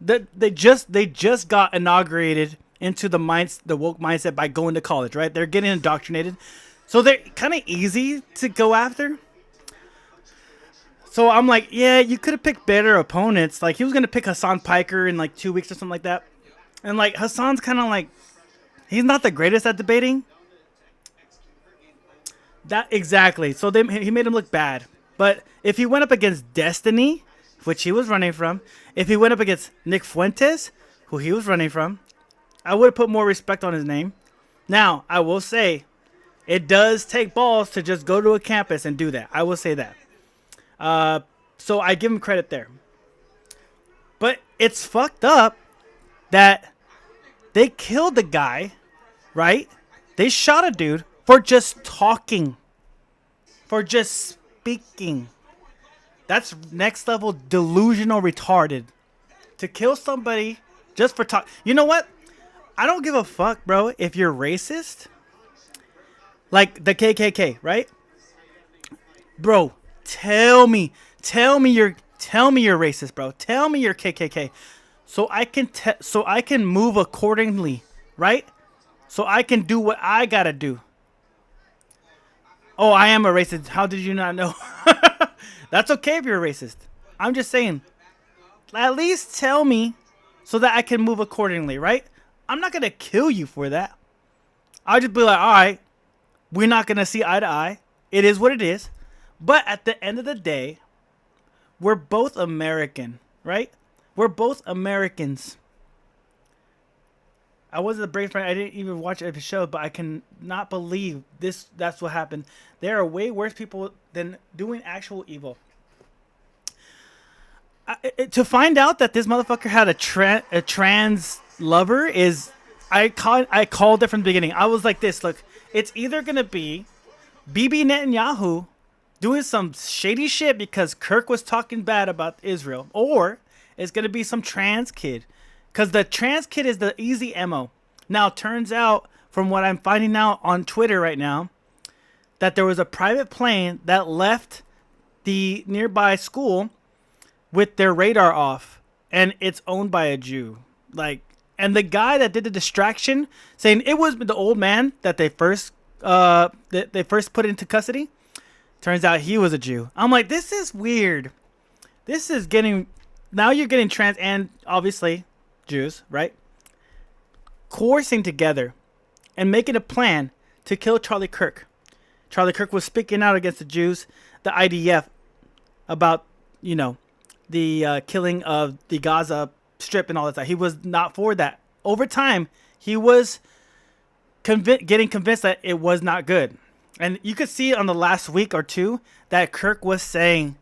that they just got inaugurated into the woke mindset by going to college, right? They're getting indoctrinated. So they're kind of easy to go after. So I'm like, yeah, you could have picked better opponents. Like, he was going to pick Hassan Piker in like 2 weeks or something like that. And like, Hassan's kind of like, he's not the greatest at debating. That exactly. So he made him look bad. But if he went up against Destiny, which he was running from, if he went up against Nick Fuentes, who he was running from, I would have put more respect on his name. Now, I will say, it does take balls to just go to a campus and do that. I will say that. So I give him credit there. But it's fucked up that they killed the guy, right? They shot a dude for just talking. For just speaking. That's next level delusional retarded. To kill somebody just for talk. You know what? I don't give a fuck, bro, if you're racist. Like the KKK, right? Bro, tell me you're racist, bro. Tell me you're KKK. So I can move accordingly, right? So I can do what I got to do. Oh, I am a racist. How did you not know? That's okay if you're a racist. I'm just saying, at least tell me so that I can move accordingly, right? I'm not going to kill you for that. I'll just be like, all right, we're not going to see eye to eye. It is what it is. But at the end of the day, we're both American, right? We're both Americans. I wasn't a brave friend. I didn't even watch the show, but I cannot believe that's what happened. There are way worse people than doing actual evil. To find out that this motherfucker had a trans lover is, I called it from the beginning. I was like this, look, it's either going to be Bibi Netanyahu doing some shady shit because Kirk was talking bad about Israel, or it's going to be some trans kid. Because the trans kid is the easy MO. Now, turns out, from what I'm finding out on Twitter right now, that there was a private plane that left the nearby school with their radar off. And it's owned by a Jew. Like, and the guy that did the distraction, saying it was the old man that they first put into custody, turns out he was a Jew. I'm like, this is weird. This is getting... Now you're getting trans and, obviously... Jews, right? Coercing together and making a plan to kill Charlie Kirk. Charlie Kirk was speaking out against the Jews, the IDF, about, the killing of the Gaza Strip and all that stuff. He was not for that. Over time, he was getting convinced that it was not good. And you could see on the last week or two that Kirk was saying,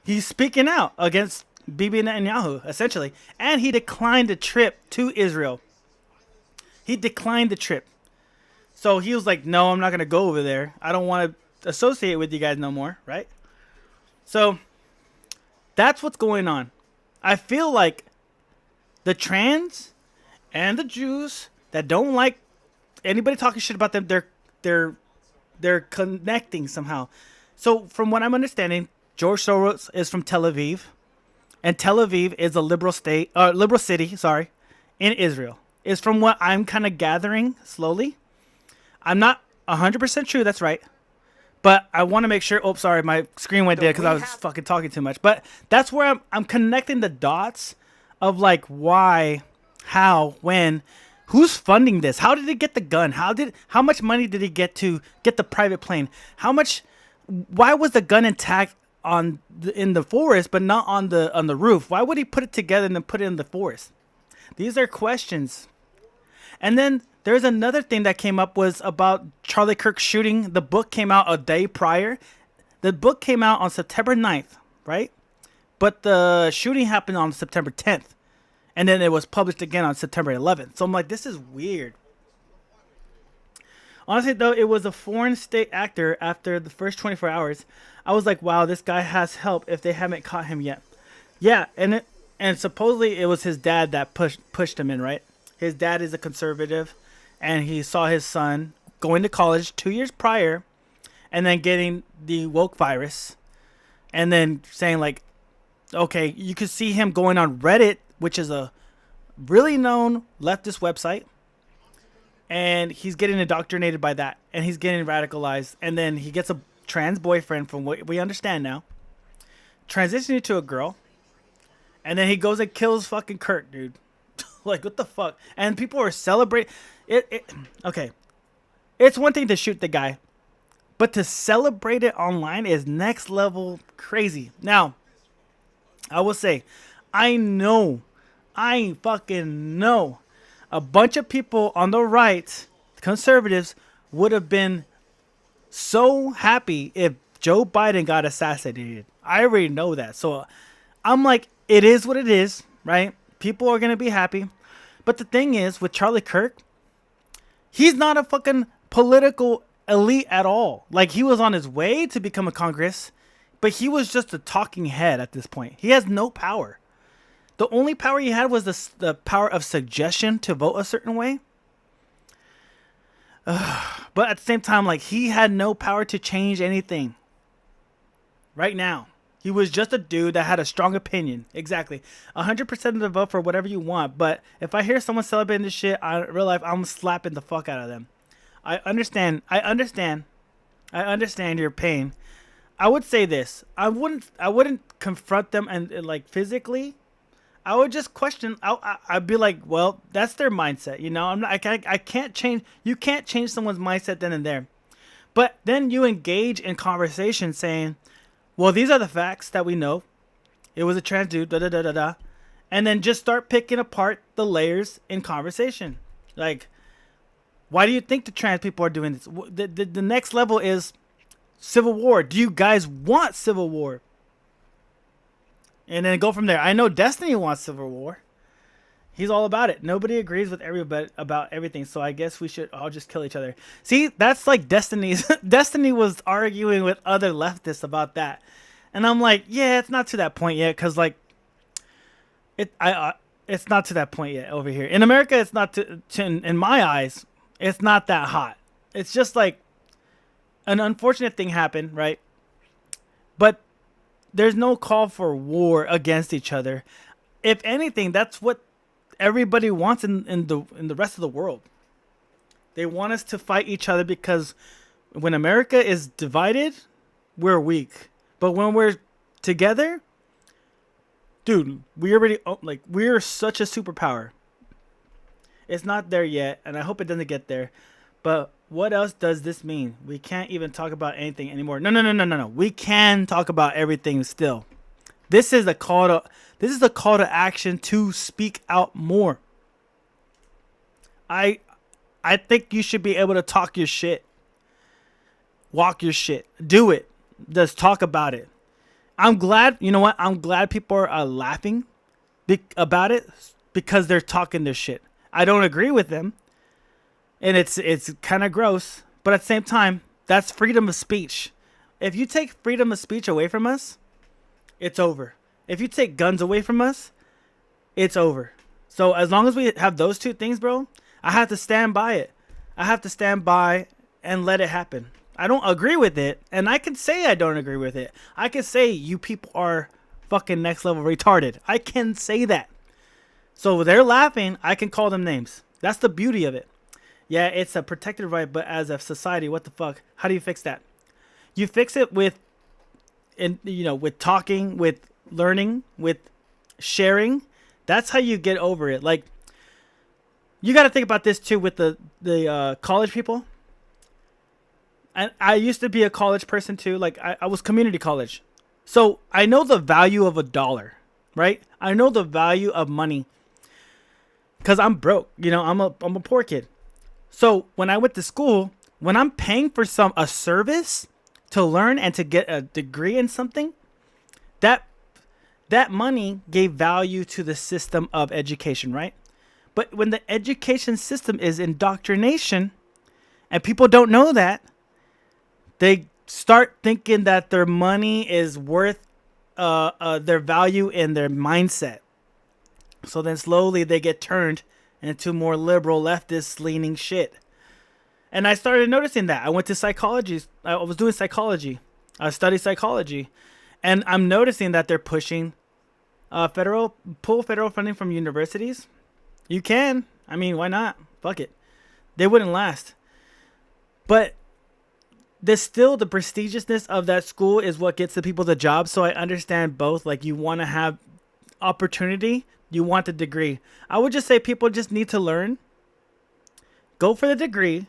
he's speaking out against Bibi Netanyahu, essentially. And he declined the trip to Israel. He declined the trip. So he was like, no, I'm not going to go over there. I don't want to associate with you guys no more, right? So that's what's going on. I feel like the trans and the Jews that don't like anybody talking shit about them, they're connecting somehow. So from what I'm understanding, George Soros is from Tel Aviv, and Tel Aviv is a liberal city, in Israel. Is from what I'm kind of gathering slowly. I'm not 100% true. That's right. But I want to make sure. Oh, sorry, my screen went dead because I was fucking talking too much. But that's where I'm connecting the dots of like why, how, when, who's funding this? How did he get the gun? How much money did he get to get the private plane? Why was the gun intact in the forest but not on the roof? Why would he put it together and then put it in the forest? These are questions. And then there's another thing that came up was about Charlie Kirk shooting. The book came out a day prior. The book came out on September 9th, right? But the shooting happened on September 10th. And then it was published again on September 11th. So I'm like, this is weird. Honestly, though, it was a foreign state actor after the first 24 hours. I was like, wow, this guy has help if they haven't caught him yet. Yeah, and supposedly it was his dad that pushed him in, right? His dad is a conservative, and he saw his son going to college 2 years prior and then getting the woke virus and then saying like, okay, you could see him going on Reddit, which is a really known leftist website, and he's getting indoctrinated by that, and he's getting radicalized, and then he gets a trans boyfriend from what we understand now, transitioning to a girl, and then he goes and kills fucking Kirk, dude. Like, what the fuck? And people are celebrating it. Okay, it's one thing to shoot the guy, but to celebrate it online is next level crazy. Now, I will say, I fucking know a bunch of people on the right, conservatives, would have been so happy if Joe Biden got assassinated. I already know that. So I'm like, it is what it is, right? People are going to be happy. But the thing is, with Charlie Kirk, he's not a fucking political elite at all. Like, he was on his way to become a Congress, but he was just a talking head at this point. He has no power. The only power he had was the power of suggestion to vote a certain way. But at the same time, like, he had no power to change anything. Right now. He was just a dude that had a strong opinion. Exactly. 100% of the vote for whatever you want. But if I hear someone celebrating this shit, in real life, I'm slapping the fuck out of them. I understand your pain. I would say this. I wouldn't confront them and like physically. I would just question. I'd be like, well, that's their mindset. You know, I can't change. You can't change someone's mindset then and there. But then you engage in conversation saying, well, these are the facts that we know. It was a trans dude, da-da-da-da-da. And then just start picking apart the layers in conversation. Like, why do you think the trans people are doing this? The next level is civil war. Do you guys want civil war? And then go from there. I know Destiny wants civil war. He's all about it. Nobody agrees with everybody about everything, so I guess we should all just kill each other. See, that's like Destiny's. Destiny was arguing with other leftists about that, and I'm like, yeah, it's not to that point yet, because like, it's not to that point yet over here in America. It's not in my eyes, it's not that hot. It's just like an unfortunate thing happened, right? But there's no call for war against each other. If anything, that's what everybody wants in the rest of the world. They want us to fight each other because when America is divided, we're weak. But when we're together, dude, we're such a superpower. It's not there yet, and I hope it doesn't get there. But what else does this mean? We can't even talk about anything anymore. No. We can talk about everything still. This is the call to action to speak out more. I think you should be able to talk your shit. Walk your shit. Do it. Just talk about it. I'm glad, you know what? I'm glad people are laughing about it because they're talking their shit. I don't agree with them. And it's kind of gross. But at the same time, that's freedom of speech. If you take freedom of speech away from us, it's over. If you take guns away from us, it's over. So as long as we have those two things, bro, I have to stand by it. I have to stand by and let it happen. I don't agree with it, and I can say I don't agree with it. I can say you people are fucking next level retarded. I can say that. So they're laughing, I can call them names. That's the beauty of it. Yeah, it's a protected right, but as a society, what the fuck? How do you fix that? You fix it with, with talking, with learning, with sharing. That's how you get over it. Like, you got to think about this too with the college people. And I used to be a college person too. Like I was community college. So I know the value of $1, right? I know the value of money because I'm broke. I'm a poor kid. So when I went to school, when I'm paying for a service to learn and to get a degree in something, that money gave value to the system of education, right? But when the education system is indoctrination and people don't know that, they start thinking that their money is worth their value in their mindset. So then slowly they get turned into more liberal, leftist leaning shit. And I started noticing that. I went to psychology. I was doing psychology. I studied psychology. And I'm noticing that they're pushing federal funding from universities. You can. I mean, why not? Fuck it. They wouldn't last. But there's still the prestigiousness of that school is what gets the people the job. So I understand both. Like, you want to have opportunity. You want the degree. I would just say people just need to learn. Go for the degree.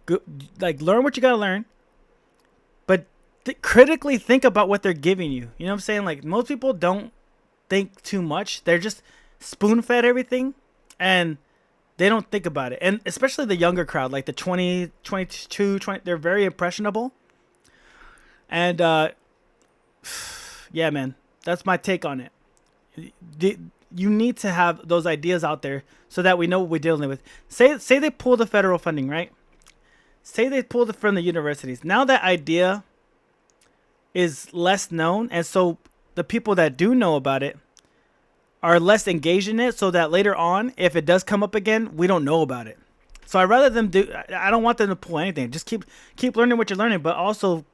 Go, learn what you got to learn. But critically think about what they're giving you. You know what I'm saying? Like, most people don't think too much. They're just spoon-fed everything. And they don't think about it. And especially the younger crowd, like the 20, 22, 20, they're very impressionable. And, yeah, man, that's my take on it. You need to have those ideas out there so that we know what we're dealing with. Say they pull the federal funding, right? Say they pulled it from the universities. Now that idea is less known. And so the people that do know about it are less engaged in it, so that later on, if it does come up again, we don't know about it. So I'd rather them I don't want them to pull anything. Just keep learning what you're learning, but also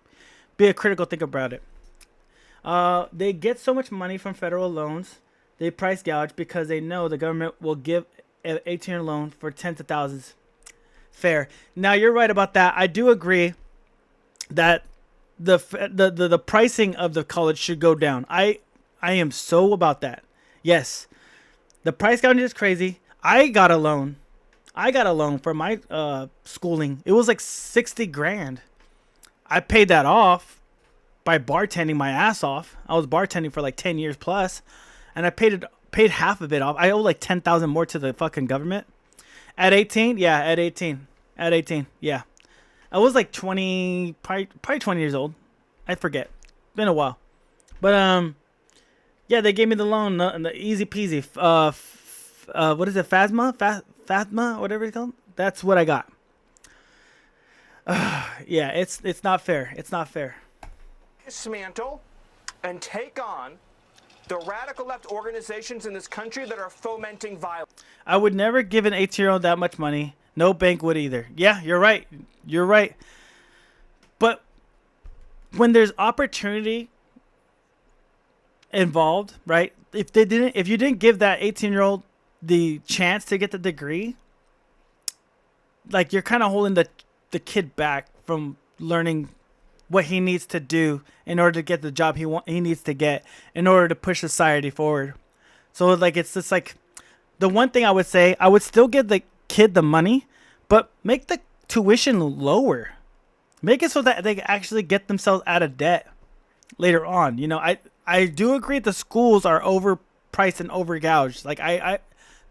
be a critical thinker about it. They get so much money from federal loans, they price gouge because they know the government will give an 18-year loan for tens of thousands. Fair. Now, you're right about that. I do agree that the pricing of the college should go down. I am so about that. Yes, the price gouging is crazy. I got a loan for my schooling. It was like $60,000. I paid that off by bartending my ass off. I was bartending for like 10 years plus, and I paid half of it off. I owe like $10,000 more to the fucking government. At 18, yeah, at 18, yeah. I was like 20, probably 20 years old. I forget. Been a while, but yeah, they gave me the loan, the easy peasy. What is it, FAFSA, whatever it's called. That's what I got. Yeah, it's not fair. It's not fair. Dismantle and take on the radical left organizations in this country that are fomenting violence. I would never give an 18-year-old that much money. No bank would either. Yeah, you're right. You're right. But when there's opportunity involved, right? If you didn't give that 18-year-old the chance to get the degree, like, you're kind of holding the kid back from learning what he needs to do in order to get the job he needs to get in order to push society forward. So, like, it's just like, the one thing I would say, I would still give the kid the money, but make the tuition lower. Make it so that they actually get themselves out of debt later on. I do agree the schools are overpriced and overgouged. Like I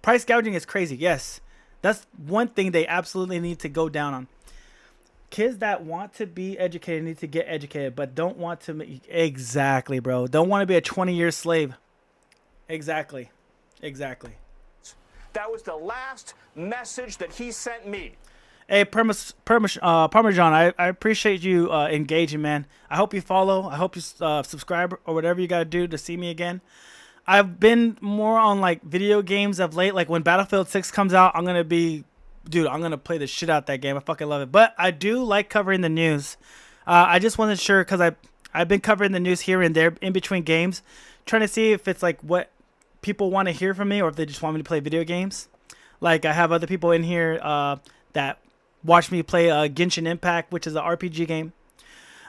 price gouging is crazy. Yes, that's one thing they absolutely need to go down on. Kids that want to be educated need to get educated, but don't want to exactly, bro. Don't want to be a 20-year slave. Exactly. That was the last message that he sent me. Hey, Parmesan, I appreciate you engaging, man. I hope you follow. I hope you subscribe or whatever you got to do to see me again. I've been more on like video games of late. Like when Battlefield 6 comes out, I'm going to play the shit out that game. I fucking love it. But I do like covering the news. I just wasn't sure because I've been covering the news here and there in between games, trying to see if it's like what people want to hear from me or if they just want me to play video games. Like I have other people in here that watch me play Genshin Impact, which is an RPG game.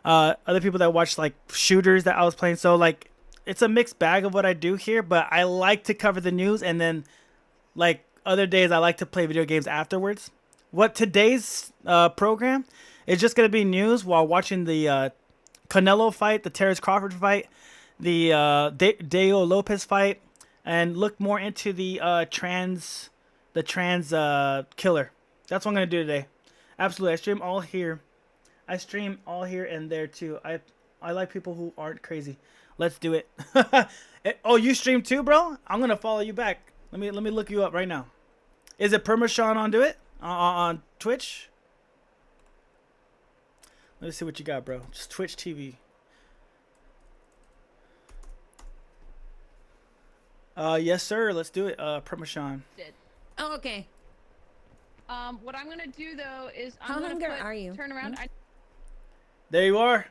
Other people that watch like shooters that I was playing. So like it's a mixed bag of what I do here, but I like to cover the news, and then like other days I like to play video games afterwards. What today's program is just going to be news while watching the Canelo fight, the Terrence Crawford fight, the Deo Lopez fight, and look more into the trans killer. That's what I'm going to do today. Absolutely. I stream all here and there too. I like people who aren't crazy. Let's do it. Oh, you stream too, bro? I'm going to follow you back. Let me look you up right now. Is it Permashawn on Do It? On Twitch? Let me see what you got, bro. Just Twitch TV. Yes, sir. Let's do it. Permashawn. Oh, okay. What I'm gonna do though is How hungry are you? Turn around. There you are.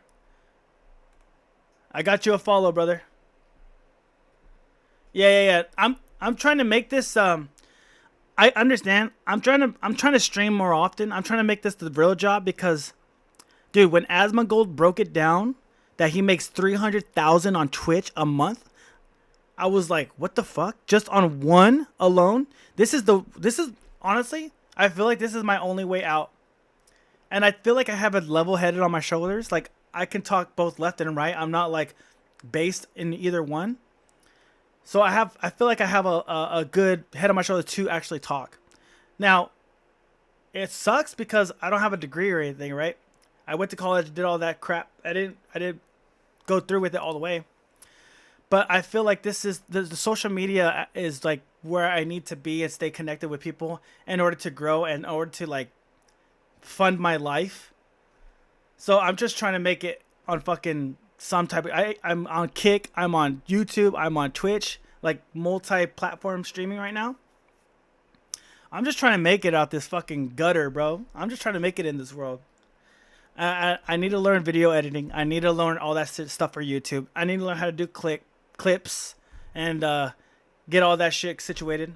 I got you a follow, brother. Yeah. I'm trying to make this. I understand. I'm trying to stream more often. I'm trying to make this the real job because, dude, when Asmongold broke it down that he makes 300,000 on Twitch a month, I was like, what the fuck? Just on one alone? This is honestly, I feel like this is my only way out. And I feel like I have a level headed on my shoulders. Like I can talk both left and right. I'm not like based in either one. So I feel like I have a good head on my shoulders to actually talk. Now, it sucks because I don't have a degree or anything, right? I went to college, did all that crap. I didn't go through with it all the way. But I feel like this is the social media is like where I need to be and stay connected with people in order to grow and in order to like fund my life. So I'm just trying to make it on fucking some type of I'm on Kick, I'm on YouTube, I'm on Twitch, like multi-platform streaming right now. I'm just trying to make it out this fucking gutter, bro. I'm just trying to make it in this world. I need to learn video editing. I need to learn all that stuff for YouTube. I need to learn how to do clips and get all that shit situated.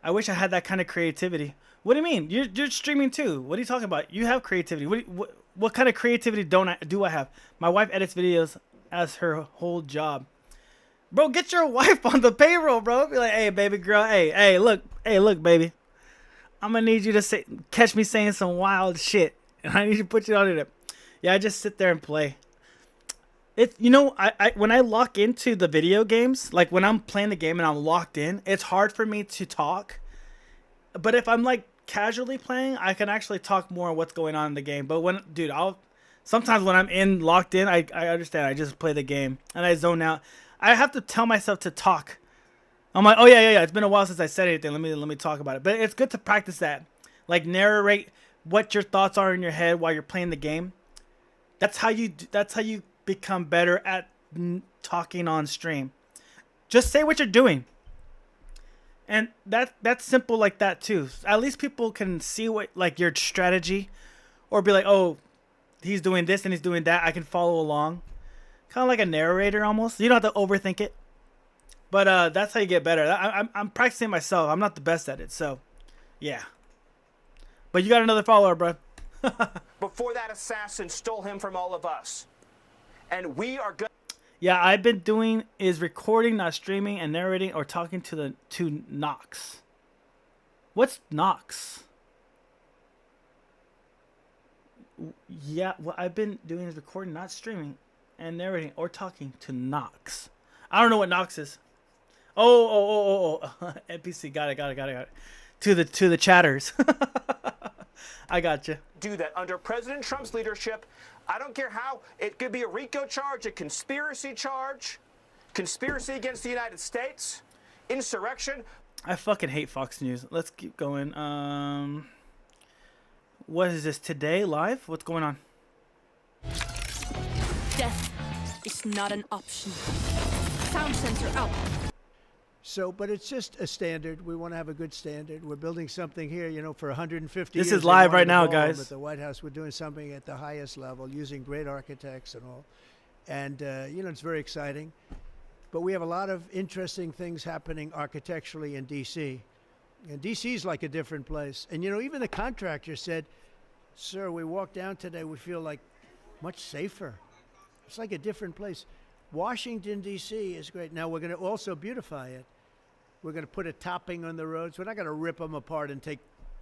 I wish I had that kind of creativity. What do you mean? You're streaming too. What are you talking about? You have creativity. What kind of creativity do I have? My wife edits videos as her whole job. Bro, get your wife on the payroll, bro. Be like, hey, baby girl. Hey, look, baby. I'm gonna need you to catch me saying some wild shit, and I need you to put it on it. Yeah, I just sit there and play. I when I lock into the video games, like when I'm playing the game and I'm locked in, it's hard for me to talk. But if I'm like casually playing, I can actually talk more on what's going on in the game. But sometimes when I'm locked in, I understand. I just play the game and I zone out. I have to tell myself to talk. I'm like, oh yeah. It's been a while since I said anything. Let me talk about it. But it's good to practice that. Like narrate what your thoughts are in your head while you're playing the game. That's how you become better at talking on stream. Just say what you're doing. And that's simple like that too. At least people can see what like your strategy, or be like, oh, he's doing this and he's doing that. I can follow along, kind of like a narrator almost. You don't have to overthink it, but that's how you get better. I'm practicing myself. I'm not the best at it, so yeah. But you got another follower, bro. Before that assassin stole him from all of us, and we are good. Yeah, I've been doing is recording, not streaming, and narrating or talking to Nox. What's Nox? Yeah, what I've been doing is recording, not streaming, and narrating or talking to Nox. I don't know what Knox is. Oh. NPC. Got it. To the chatters. I got you. Do that under President Trump's leadership. I don't care how. It could be a RICO charge, a conspiracy charge, conspiracy against the United States, insurrection. I fucking hate Fox News. Let's keep going. What is this, Today Live? What's going on? Death is not an option. Sound sensor out. So, but it's just a standard. We want to have a good standard. We're building something here, you know, for 150 This years. is live They right wanted now, to ball guys. At the White House, we're doing something at the highest level, using great architects and all. And, you know, it's very exciting. But we have a lot of interesting things happening architecturally in D.C. And D.C. is like a different place. And, you know, even the contractor said, sir, we walked down today, we feel like much safer. It's like a different place. Washington, D.C. is great. Now, we're going to also beautify it. We're going to put a topping on the roads. We're not going to rip them apart and take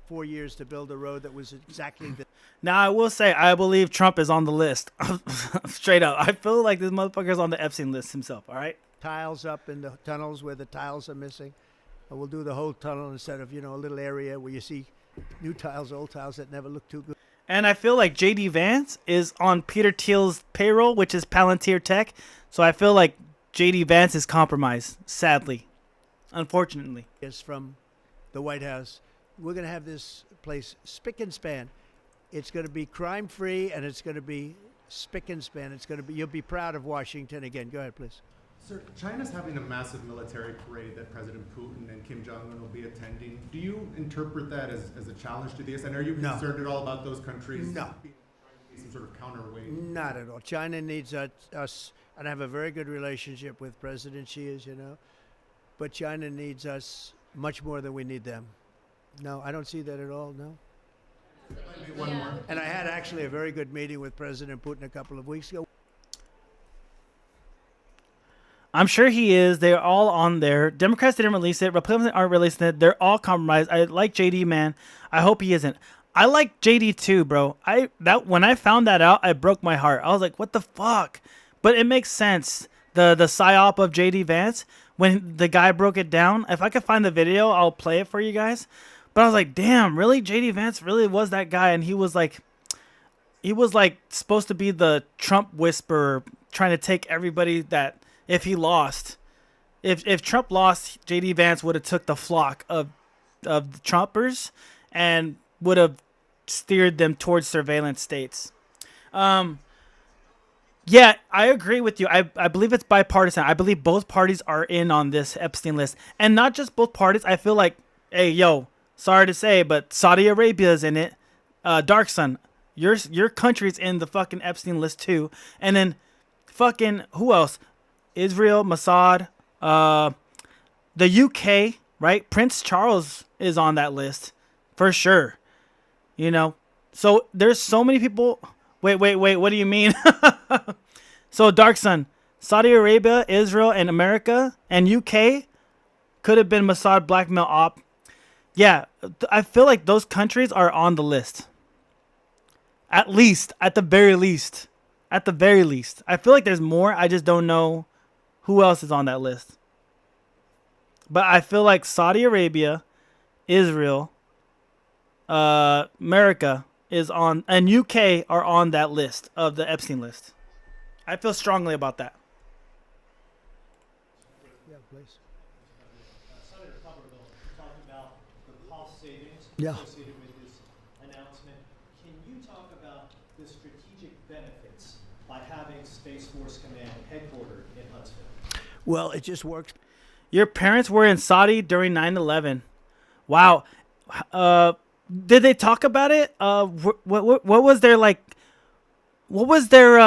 4 years to build a road that was exactly the... Now, I will say, I believe Trump is on the list. Straight up. I feel like this motherfucker's on the Epstein list himself, all right? Tiles up in the tunnels where the tiles are missing. We'll do the whole tunnel instead of, you know, a little area where you see new tiles, old tiles that never look too good. And I feel like J.D. Vance is on Peter Thiel's payroll, which is Palantir Tech. So I feel like J.D. Vance is compromised, sadly. Unfortunately. Is from the White House. We're going to have this place spick and span. It's going to be crime-free, and it's going to be spick and span. It's going to be, you'll be proud of Washington again. Go ahead, please. Sir, China's having a massive military parade that President Putin and Kim Jong-un will be attending. Do you interpret that as a challenge to this? And are you concerned at all about those countries? No. Some sort of counterweight? Not at all. China needs us, and I have a very good relationship with President Xi, as you know. But China needs us much more than we need them. No, I don't see that at all, no. One more. And I had actually a very good meeting with President Putin a couple of weeks ago. I'm sure he is. They're all on there. Democrats didn't release it. Republicans aren't releasing it. They're all compromised. I like JD, man. I hope he isn't. I like JD too, bro. When I found that out, I broke my heart. I was like, what the fuck? But it makes sense. The psyop of JD Vance, when the guy broke it down. If I could find the video, I'll play it for you guys. But I was like, damn, really? JD Vance really was that guy, and he was like supposed to be the Trump whisperer, trying to take everybody that. If he lost, if Trump lost, J.D. Vance would have took the flock of the Trumpers and would have steered them towards surveillance states. Yeah, I agree with you. I believe it's bipartisan. I believe both parties are in on this Epstein list. And not just both parties. I feel like, hey, yo, sorry to say, but Saudi Arabia is in it. Dark Sun, your country's in the fucking Epstein list too. And then fucking, who else? Israel, Mossad, the UK, right? Prince Charles is on that list for sure. You know, so there's so many people. Wait. What do you mean? So Dark Sun, Saudi Arabia, Israel, and America and UK could have been Mossad blackmail op. Yeah, I feel like those countries are on the list. At the very least. I feel like there's more. I just don't know who else is on that list. But I feel like Saudi Arabia, Israel, America is on, and UK are on that list of the Epstein list. I feel strongly about that. Yeah, please. Senator Tuberville talked about the cost savings Yeah. associated with this announcement. Can you talk about the strategic benefits by having Space Force Command headquartered in Huntsville? Well, it just works. Your parents were in Saudi during 9/11. Wow. Did they talk about it? What was their like? What was their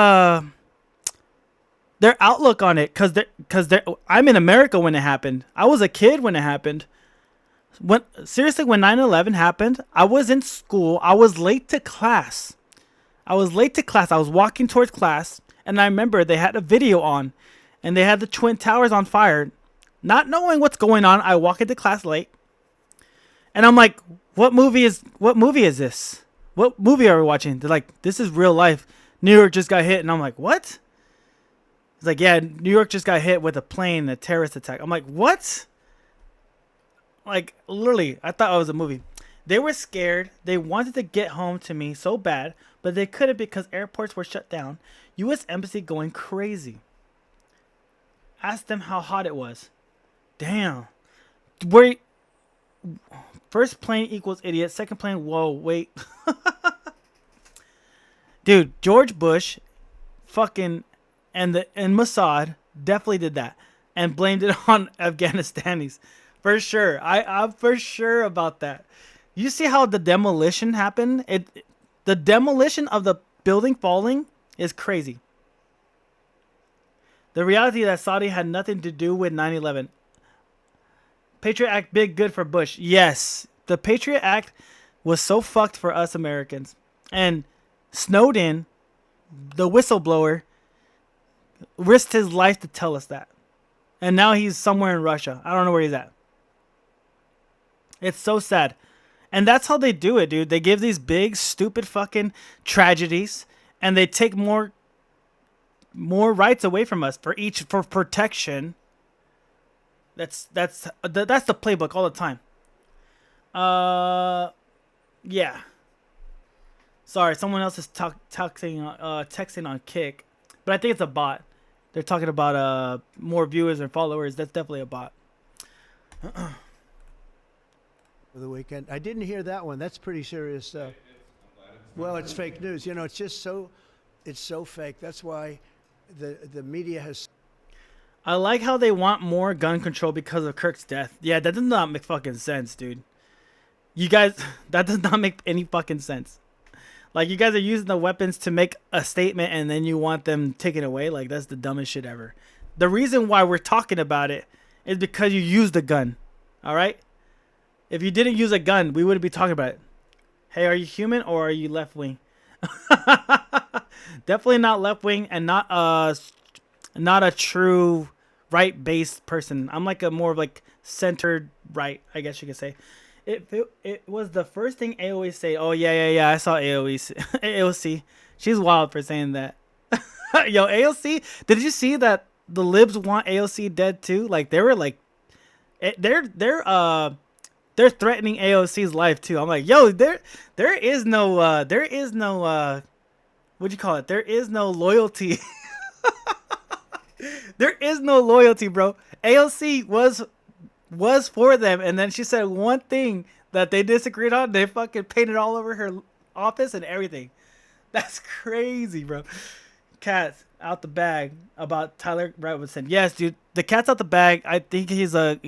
outlook on it? Cause I'm in America when it happened. I was a kid when it happened. When 9/11 happened, I was in school. I was late to class. I was walking towards class, and I remember they had a video on, and they had the Twin Towers on fire. Not knowing what's going on, I walk into class late, and I'm like, what movie is this? What movie are we watching? They're like, this is real life. New York just got hit, and I'm like, what? He's like, yeah, New York just got hit with a plane, a terrorist attack. I'm like, what? Like, literally, I thought it was a movie. They were scared. They wanted to get home to me so bad, but they couldn't because airports were shut down. U.S. Embassy going crazy. Asked them how hot it was. Damn. Wait. First plane equals idiot. Second plane, whoa, wait. Dude, George Bush, fucking, and Mossad definitely did that and blamed it on Afghanistanis. For sure. I'm for sure about that. You see how the demolition happened? The demolition of the building falling is crazy. The reality that Saudi had nothing to do with 9/11. Patriot Act, big good for Bush. Yes, the Patriot Act was so fucked for us Americans. And Snowden, the whistleblower, risked his life to tell us that. And now he's somewhere in Russia. I don't know where he's at. It's so sad. And that's how they do it, dude. They give these big, stupid fucking tragedies, and they take more rights away from us for protection. That's the playbook all the time. Yeah. Sorry, someone else is texting on Kick, but I think it's a bot. They're talking about more viewers and followers. That's definitely a bot. For the weekend, I didn't hear that one. That's pretty serious stuff. Well, it's fake news. You know, it's just it's so fake. That's why the media has. I like how they want more gun control because of Kirk's death. Yeah, that does not make fucking sense, dude. You guys, that does not make any fucking sense. Like, you guys are using the weapons to make a statement and then you want them taken away. Like, that's the dumbest shit ever. The reason why we're talking about it is because you used the gun. All right? If you didn't use a gun, we wouldn't be talking about it. Hey, are you human or are you left wing? Definitely not left wing and not a true right based person. I'm like a more of like centered right, I guess you could say. It was the first thing AOC say. Oh yeah. I saw AOC. She's wild for saying that. Yo, AOC. Did you see that the libs want AOC dead too? Like they were like, they're threatening AOC's life too. I'm like, yo, there is no what'd you call it? There is no loyalty. There is no loyalty, bro. AOC was for them, and then she said one thing that they disagreed on. They fucking painted all over her office and everything. That's crazy, bro. Cat's out the bag about Tyler Robinson. Yes, dude, the cat's out the bag. I think he's a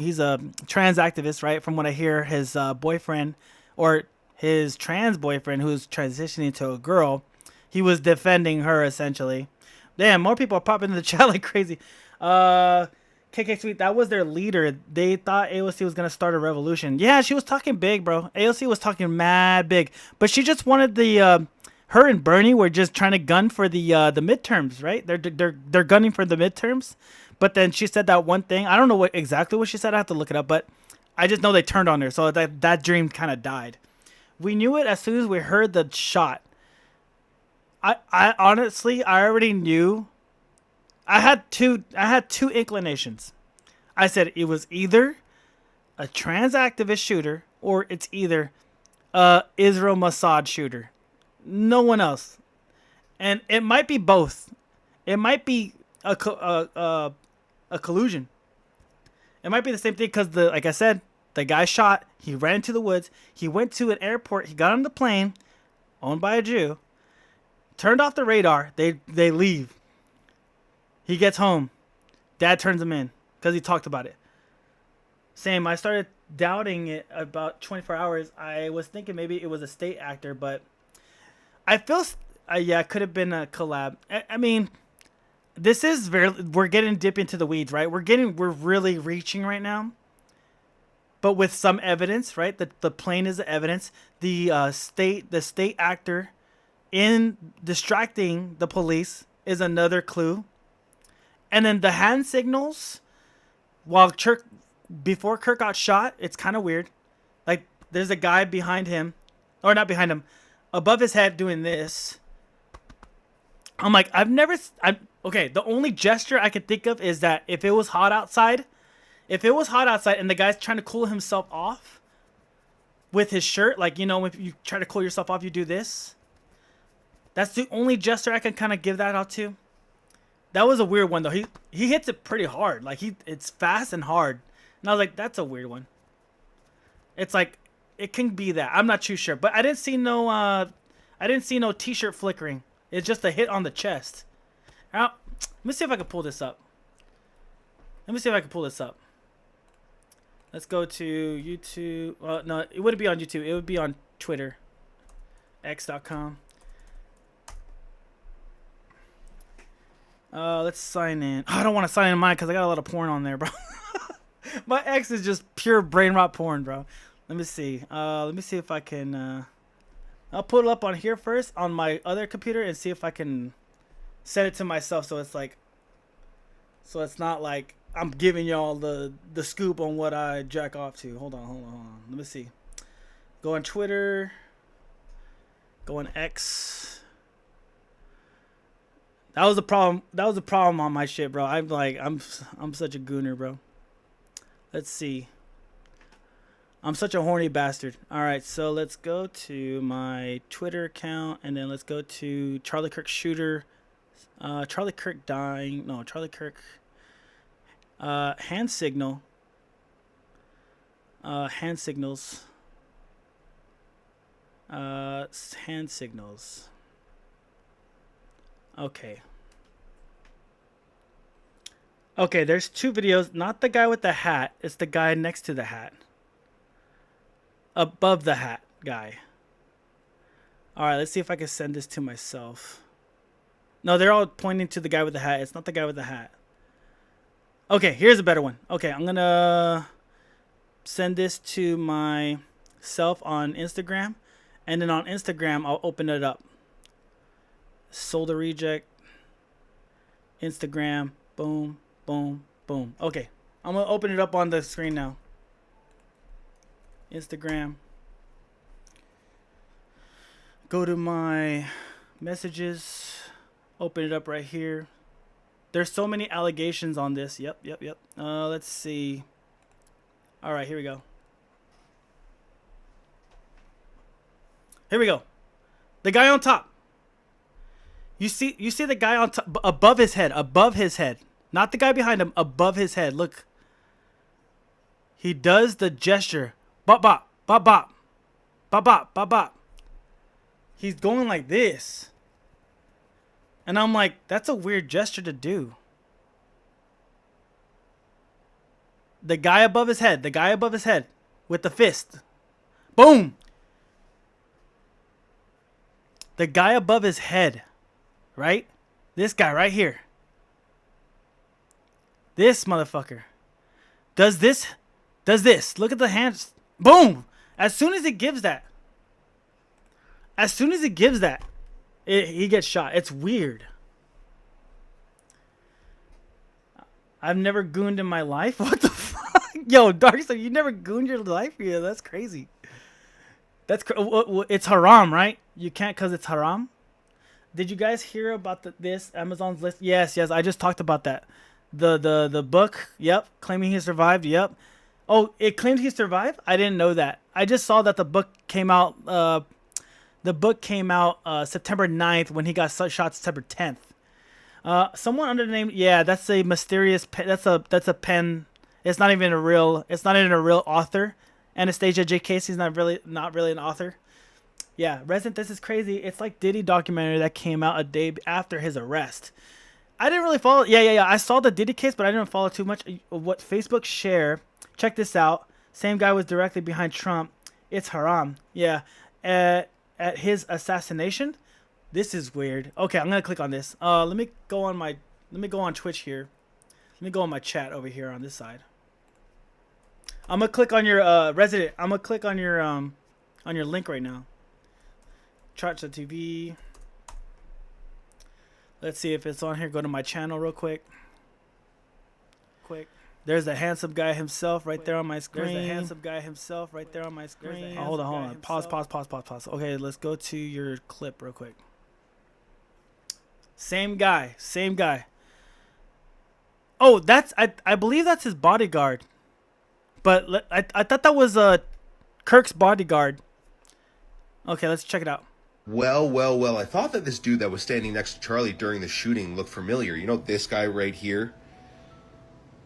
trans activist, right? From what I hear, his boyfriend or his trans boyfriend who's transitioning to a girl, he was defending her essentially. Damn, more people are popping in the chat like crazy. KK Sweet, that was their leader. They thought AOC was gonna start a revolution. Yeah, she was talking big, bro. AOC was talking mad big, but she just wanted the. Her and Bernie were just trying to gun for the midterms, right? They're gunning for the midterms, but then she said that one thing. I don't know exactly what she said. I have to look it up, but I just know they turned on her, so that dream kind of died. We knew it as soon as we heard the shot. I honestly, I already knew. I had two inclinations. I said it was either a trans activist shooter or it's either Israel Mossad shooter. No one else. And it might be both. It might be a collusion. It might be the same thing because, like I said, the guy shot. He ran to the woods. He went to an airport. He got on the plane, owned by a Jew. Turned off the radar. They leave. He gets home. Dad turns him in because he talked about it. Same. I started doubting it about 24 hours. I was thinking maybe it was a state actor, but I feel, yeah, it could have been a collab. I mean, this is we're getting deep into the weeds, right? We're really reaching right now. But with some evidence, right? The plane is the evidence. The state actor in distracting the police is another clue. And then the hand signals before Kirk got shot, it's kind of weird. Like there's a guy behind him, or not behind him, above his head doing this. I'm like, okay, the only gesture I could think of is that if it was hot outside and the guy's trying to cool himself off with his shirt, like, you know, if you try to cool yourself off, you do this. That's the only gesture I can kind of give that out to. That was a weird one, though. He hits it pretty hard. Like, it's fast and hard. And I was like, that's a weird one. It's like, it can be that. I'm not too sure. But I didn't see no t-shirt flickering. It's just a hit on the chest. Now, let me see if I can pull this up. Let's go to YouTube. Well, no, it wouldn't be on YouTube. It would be on Twitter. X.com. Let's sign in. Oh, I don't want to sign in mine because I got a lot of porn on there, bro. My X is just pure brain rot porn, bro. Let me see. Let me see if I can. I'll put it up on here first on my other computer and see if I can set it to myself so it's like, so it's not like I'm giving y'all the scoop on what I jack off to. Hold on. Let me see. Go on Twitter. Go on X. That was the problem. That was the problem on my shit, bro. I'm such a gooner, bro. Let's see. I'm such a horny bastard. All right, so let's go to my Twitter account and then let's go to Charlie Kirk shooter. Charlie Kirk dying. No, Charlie Kirk. Hand signal. Hand signals. Hand signals. Okay. Okay, there's two videos. Not the guy with the hat. It's the guy next to the hat. Above the hat guy. Alright, let's see if I can send this to myself. No, they're all pointing to the guy with the hat. It's not the guy with the hat. Okay, here's a better one. Okay, I'm gonna send this to myself on Instagram. And then on Instagram, I'll open it up. Solder reject. Instagram. Boom, boom, boom. Okay, I'm gonna open it up on the screen now. Instagram. Go to my messages. Open it up right here. There's so many allegations on this. Yep. Let's see. All right, here we go. Here we go. The guy on top. You see the guy on top, above his head, not the guy behind him, above his head. Look. He does the gesture. Bop, bop, bop, bop. Bop, bop, bop, bop. He's going like this. And I'm like, that's a weird gesture to do. The guy above his head. With the fist. Boom. The guy above his head. Right? This guy right here. This motherfucker. Does this. Look at the hands. Boom. As soon as it gives that. He gets shot. It's weird. I've never gooned in my life. What the fuck? Yo, Darkside, you never gooned your life? Yeah, that's crazy. It's haram, right? You can't because it's haram. Did you guys hear about this Amazon's list? Yes. I just talked about that. The book. Yep. Claiming he survived. Yep. Oh, it claimed he survived? I didn't know that. I just saw that the book came out. September 9th when he got shot September 10th. Someone under the name. Yeah, that's a mysterious. That's a pen. It's not even a real author. Anastasia J. Casey's not really an author. Yeah, Resident, this is crazy. It's like Diddy documentary that came out a day after his arrest. I didn't really follow. Yeah. I saw the Diddy case, but I didn't follow too much. What Facebook share. Check this out. Same guy was directly behind Trump. It's haram. Yeah. At his assassination. This is weird. Okay, I'm gonna click on this. Let me go on Twitch here. Let me go on my chat over here on this side. I'm gonna click on your Resident. I'm gonna click on your link right now. Twitch.tv. Let's see if it's on here. Go to my channel real quick. There's the handsome guy himself right there on my screen. Oh, hold on. Pause. Okay, let's go to your clip real quick. Same guy. Same guy. Oh, I believe that's his bodyguard. But I thought that was Kirk's bodyguard. Okay, let's check it out. Well, I thought that this dude that was standing next to Charlie during the shooting looked familiar. You know, this guy right here?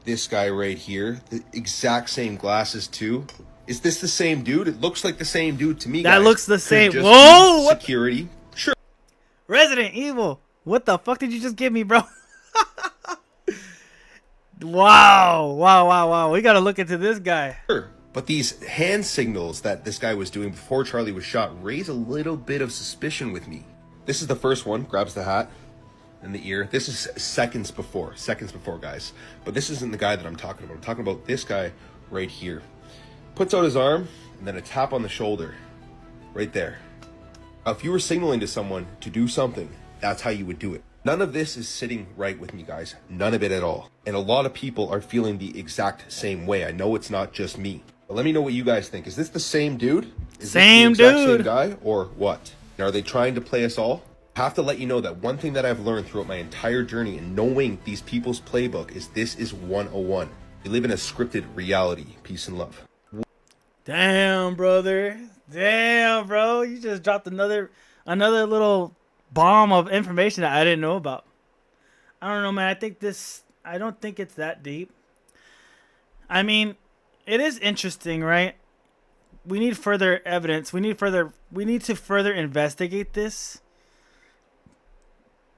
This guy right here? The exact same glasses, too. Is this the same dude? It looks like the same dude to me, That guys. looks the Could same. just Whoa! be What? Security. Sure. Resident Evil. What the fuck did you just give me, bro? Wow. We gotta look into this guy. Sure. But these hand signals that this guy was doing before Charlie was shot raise a little bit of suspicion with me. This is the first one. Grabs the hat and the ear. This is seconds before, guys. But this isn't the guy that I'm talking about. I'm talking about this guy right here. Puts out his arm and then a tap on the shoulder. Right there. Now, if you were signaling to someone to do something, that's how you would do it. None of this is sitting right with me, guys. None of it at all. And a lot of people are feeling the exact same way. I know it's not just me. But let me know what you guys think. Is this the same dude? Is Same this the exact dude. same guy or what? Are they trying to play us all? I have to let you know that one thing that I've learned throughout my entire journey in knowing these people's playbook is this is 101. We live in a scripted reality. Peace and love. Damn, brother. Damn, bro. You just dropped another little bomb of information that I didn't know about. I don't know, man. I don't think it's that deep. I mean, it is interesting, right? We need further evidence. We need to further investigate this.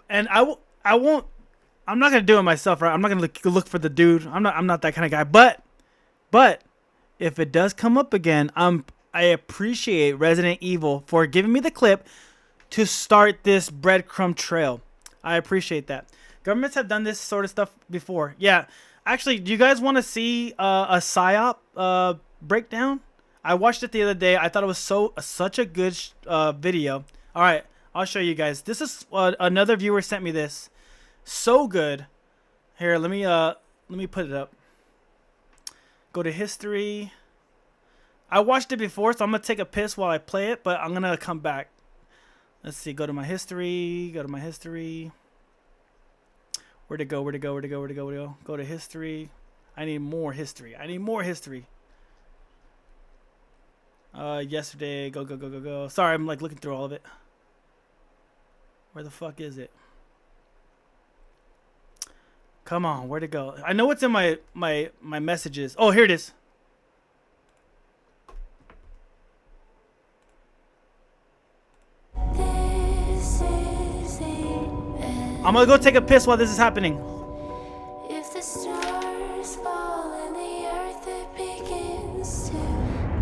And I'm not gonna do it myself, right? I'm not gonna look for the dude. I'm not that kind of guy. But if it does come up again, I appreciate Resident Evil for giving me the clip to start this breadcrumb trail. I appreciate that. Governments have done this sort of stuff before. Yeah. Actually, do you guys want to see a PSYOP breakdown? I watched it the other day. I thought it was such a good video. All right, I'll show you guys. This is another viewer sent me this. So good. Here, let me put it up. Go to history. I watched it before, so I'm gonna take a piss while I play it, but I'm gonna come back. Let's see. Go to my history. Go to my history. Where'd it go? Go to history. I need more history. Yesterday. Go. Sorry, I'm like looking through all of it. Where the fuck is it? Come on, where'd it go? I know it's in my messages. Oh, here it is. I'm gonna go take a piss while this is happening. If the stars fall and the earth it begins to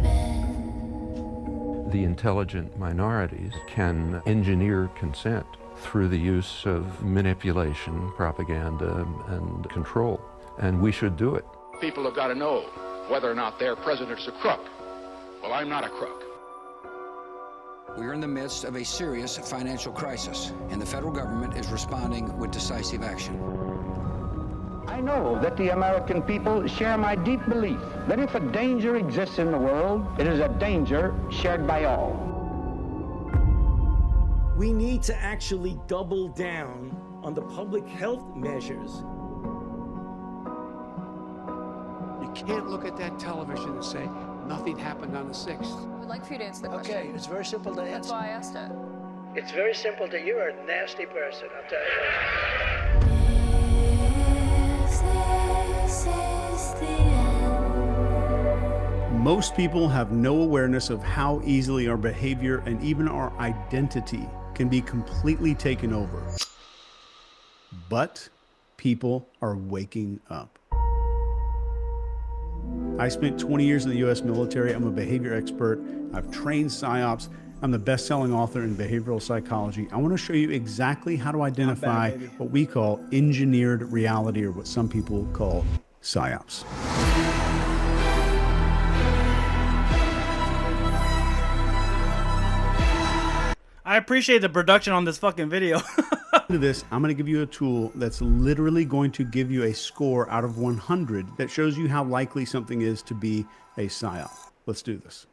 bend. The intelligent minorities can engineer consent through the use of manipulation, propaganda, and control. And we should do it. People have got to know whether or not their president's a crook. Well, I'm not a crook. We are in the midst of a serious financial crisis, and the federal government is responding with decisive action. I know that the American people share my deep belief that if a danger exists in the world, it is a danger shared by all. We need to actually double down on the public health measures. You can't look at that television and say, nothing happened on the 6th. I'd like for you to answer the question. Okay, it's very simple to answer. That's why I asked it. It's very simple to you. You're a nasty person, I'll tell you. Most people have no awareness of how easily our behavior and even our identity can be completely taken over. But people are waking up. I spent 20 years in the U.S. military. I'm a behavior expert. I've trained PSYOPs. I'm the best-selling author in behavioral psychology. I want to show you exactly how to identify what we call engineered reality, or what some people call PSYOPs. I appreciate the production on this fucking video. To this, I'm going to give you a tool that's literally going to give you a score out of 100 that shows you how likely something is to be a PSYOP. Let's do this.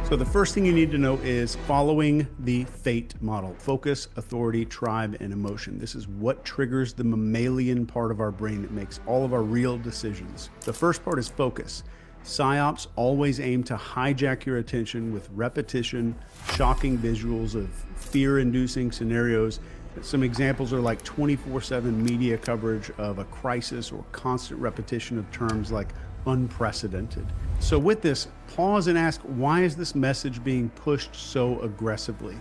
So So the first thing you need to know is following the FATE model: focus, authority, tribe, and emotion. This is what triggers the mammalian part of our brain that makes all of our real decisions. The first part is focus. PSYOPs always aim to hijack your attention with repetition, shocking visuals of fear-inducing scenarios. Some examples are like 24/7 media coverage of a crisis or constant repetition of terms like unprecedented. So with this, pause and ask, why is this message being pushed so aggressively?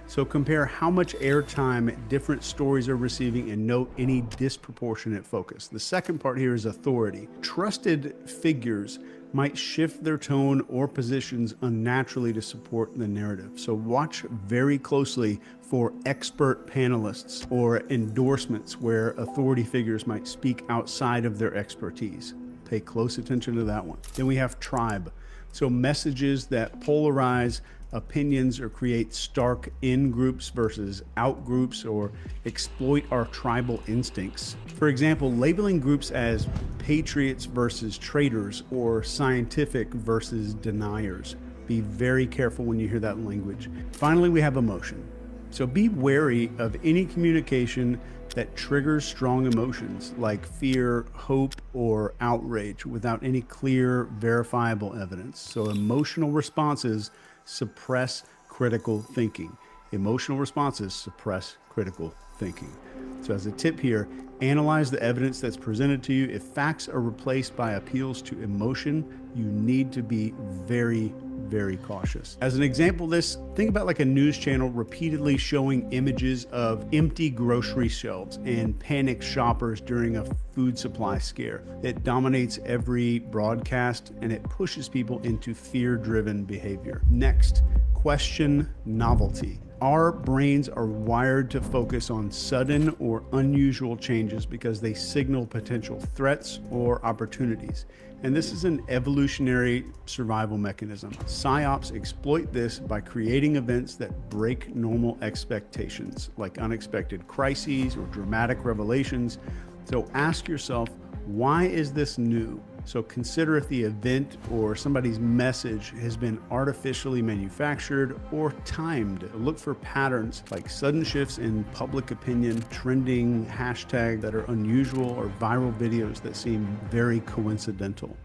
So compare how much airtime different stories are receiving and note any disproportionate focus. The second part here is authority. Trusted figures might shift their tone or positions unnaturally to support the narrative. So watch very closely for expert panelists or endorsements where authority figures might speak outside of their expertise. Pay close attention to that one. Then we have tribe. So messages that polarize opinions or create stark in-groups versus out-groups or exploit our tribal instincts. For example, labeling groups as patriots versus traitors or scientific versus deniers. Be very careful when you hear that language. Finally, we have emotion. So be wary of any communication that triggers strong emotions like fear, hope, or outrage without any clear, verifiable evidence. So emotional responses suppress critical thinking. Emotional responses suppress critical thinking. So as a tip here, analyze the evidence that's presented to you. If facts are replaced by appeals to emotion, you need to be very, very cautious. As an example of this, think about like a news channel repeatedly showing images of empty grocery shelves and panicked shoppers during a food supply scare. It dominates every broadcast and it pushes people into fear-driven behavior. Next, question novelty. Our brains are wired to focus on sudden or unusual changes because they signal potential threats or opportunities. And this is an evolutionary survival mechanism. PSYOPs exploit this by creating events that break normal expectations, like unexpected crises or dramatic revelations. So ask yourself, why is this new? So consider if the event or somebody's message has been artificially manufactured or timed. Look for patterns like sudden shifts in public opinion, trending hashtags that are unusual, or viral videos that seem very coincidental.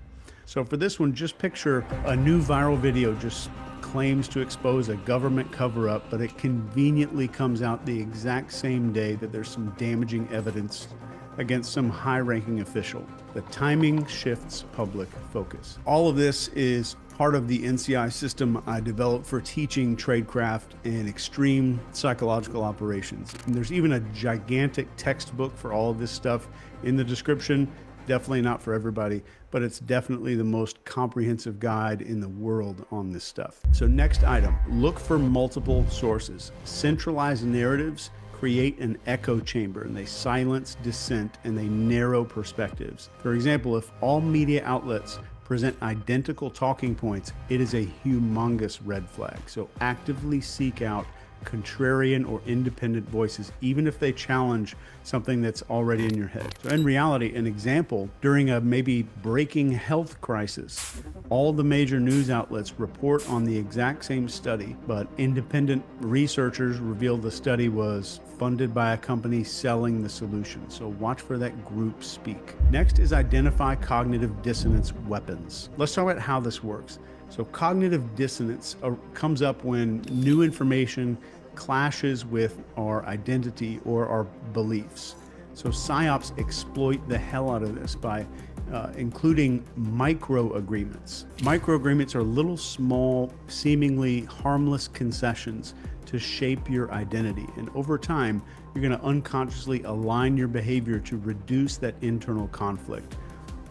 So for this one, just picture a new viral video just claims to expose a government cover-up, but it conveniently comes out the exact same day that there's some damaging evidence against some high-ranking official. The timing shifts public focus. All of this is part of the NCI system I developed for teaching tradecraft and extreme psychological operations. And there's even a gigantic textbook for all of this stuff in the description. Definitely not for everybody, but it's definitely the most comprehensive guide in the world on this stuff. So next item, look for multiple sources. Centralized narratives create an echo chamber, and they silence dissent and they narrow perspectives. For example, if all media outlets present identical talking points, it is a humongous red flag. So actively seek out contrarian or independent voices, even if they challenge something that's already in your head. So in reality, an example, during a maybe breaking health crisis, all the major news outlets report on the exact same study, but independent researchers revealed the study was funded by a company selling the solution. So watch for that group speak. Next is identify cognitive dissonance weapons. Let's talk about how this works. So cognitive dissonance comes up when new information clashes with our identity or our beliefs. So PSYOPs exploit the hell out of this by including micro-agreements. Micro-agreements are little, small, seemingly harmless concessions to shape your identity. And over time, you're going to unconsciously align your behavior to reduce that internal conflict.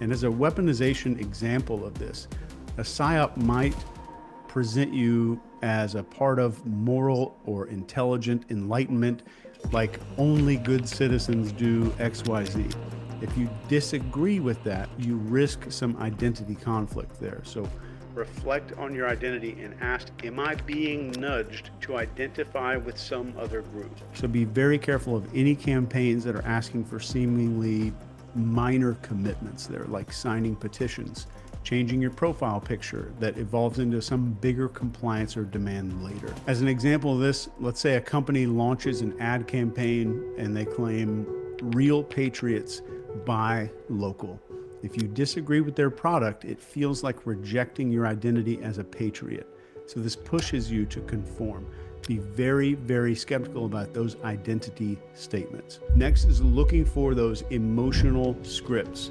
And as a weaponization example of this, a PSYOP might present you as a part of moral or intelligent enlightenment, like only good citizens do XYZ. If you disagree with that, you risk some identity conflict there. So reflect on your identity and ask, am I being nudged to identify with some other group? So be very careful of any campaigns that are asking for seemingly minor commitments there, like signing petitions. changing your profile picture that evolves into some bigger compliance or demand later. As an example of this, let's say a company launches an ad campaign and they claim real patriots buy local. If you disagree with their product, it feels like rejecting your identity as a patriot. So this pushes you to conform. Be very, very skeptical about those identity statements. Next is looking for those emotional scripts.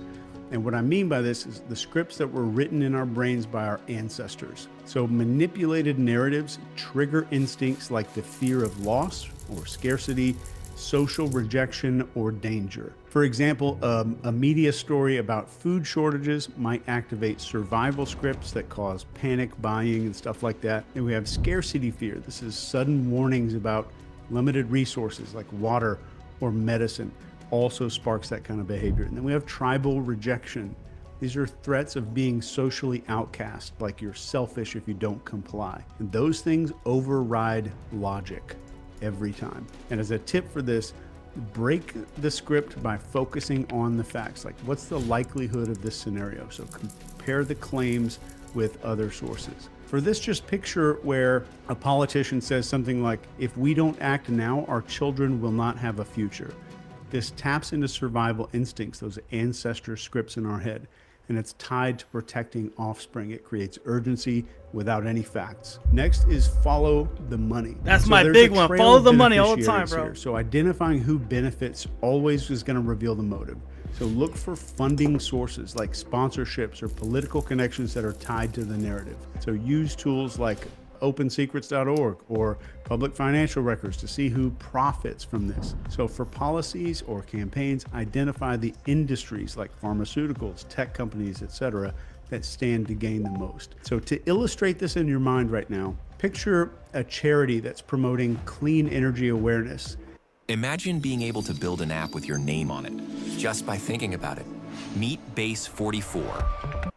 And what I mean by this is the scripts that were written in our brains by our ancestors. So manipulated narratives trigger instincts like the fear of loss or scarcity, social rejection, or danger. For example, a media story about food shortages might activate survival scripts that cause panic buying and stuff like that. And we have scarcity fear. This is sudden warnings about limited resources like water or medicine. Also sparks that kind of behavior. And then we have tribal rejection. These are threats of being socially outcast, like you're selfish if you don't comply. And those things override logic every time. And as a tip for this, break the script by focusing on the facts. Like, what's the likelihood of this scenario? So compare the claims with other sources. For this, just picture where a politician says something like, if we don't act now, our children will not have a future. This taps into survival instincts, those ancestor scripts in our head, and it's tied to protecting offspring. It creates urgency without any facts. Next is follow the money. That's my big one. Follow the money all the time, bro. So identifying who benefits always is going to reveal the motive. So look for funding sources like sponsorships or political connections that are tied to the narrative. So use tools like OpenSecrets.org or public financial records to see who profits from this. So for policies or campaigns, identify the industries like pharmaceuticals, tech companies, etc., that stand to gain the most. So to illustrate this in your mind right now, picture a charity that's promoting clean energy awareness. Imagine being able to build an app with your name on it, just by thinking about it. Meet Base 44.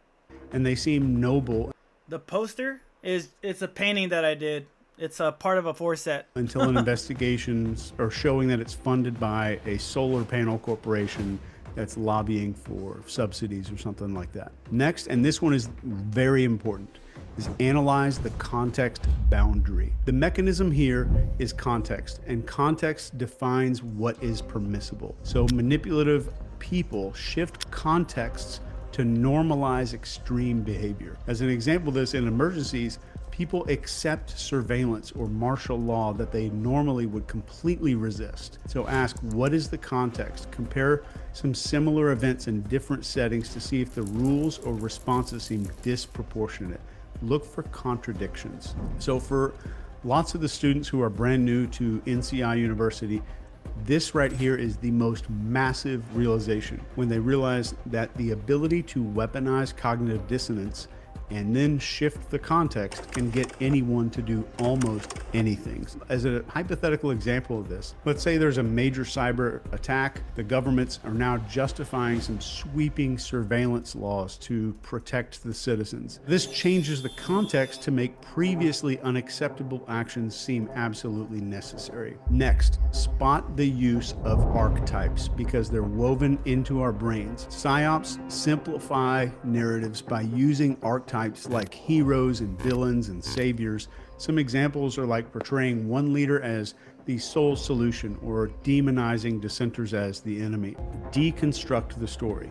And they seem noble. The poster it's a painting that I did. It's a part of a 4-set. Until an investigations are showing that it's funded by a solar panel corporation that's lobbying for subsidies or something like that. Next, and this one is very important, is analyze the context boundary. The mechanism here is context, and context defines what is permissible. So manipulative people shift contexts to normalize extreme behavior. As an example of this, in emergencies, people accept surveillance or martial law that they normally would completely resist. So ask, what is the context? Compare some similar events in different settings to see if the rules or responses seem disproportionate. Look for contradictions. So for lots of the students who are brand new to NCI University, this right here is the most massive realization when they realize that the ability to weaponize cognitive dissonance and then shift the context can get anyone to do almost anything. As a hypothetical example of this, let's say there's a major cyber attack. The governments are now justifying some sweeping surveillance laws to protect the citizens. This changes the context to make previously unacceptable actions seem absolutely necessary. Next, spot the use of archetypes because they're woven into our brains. PsyOps simplify narratives by using archetypes like heroes and villains and saviors. Some examples are like portraying one leader as the sole solution or demonizing dissenters as the enemy. Deconstruct the story.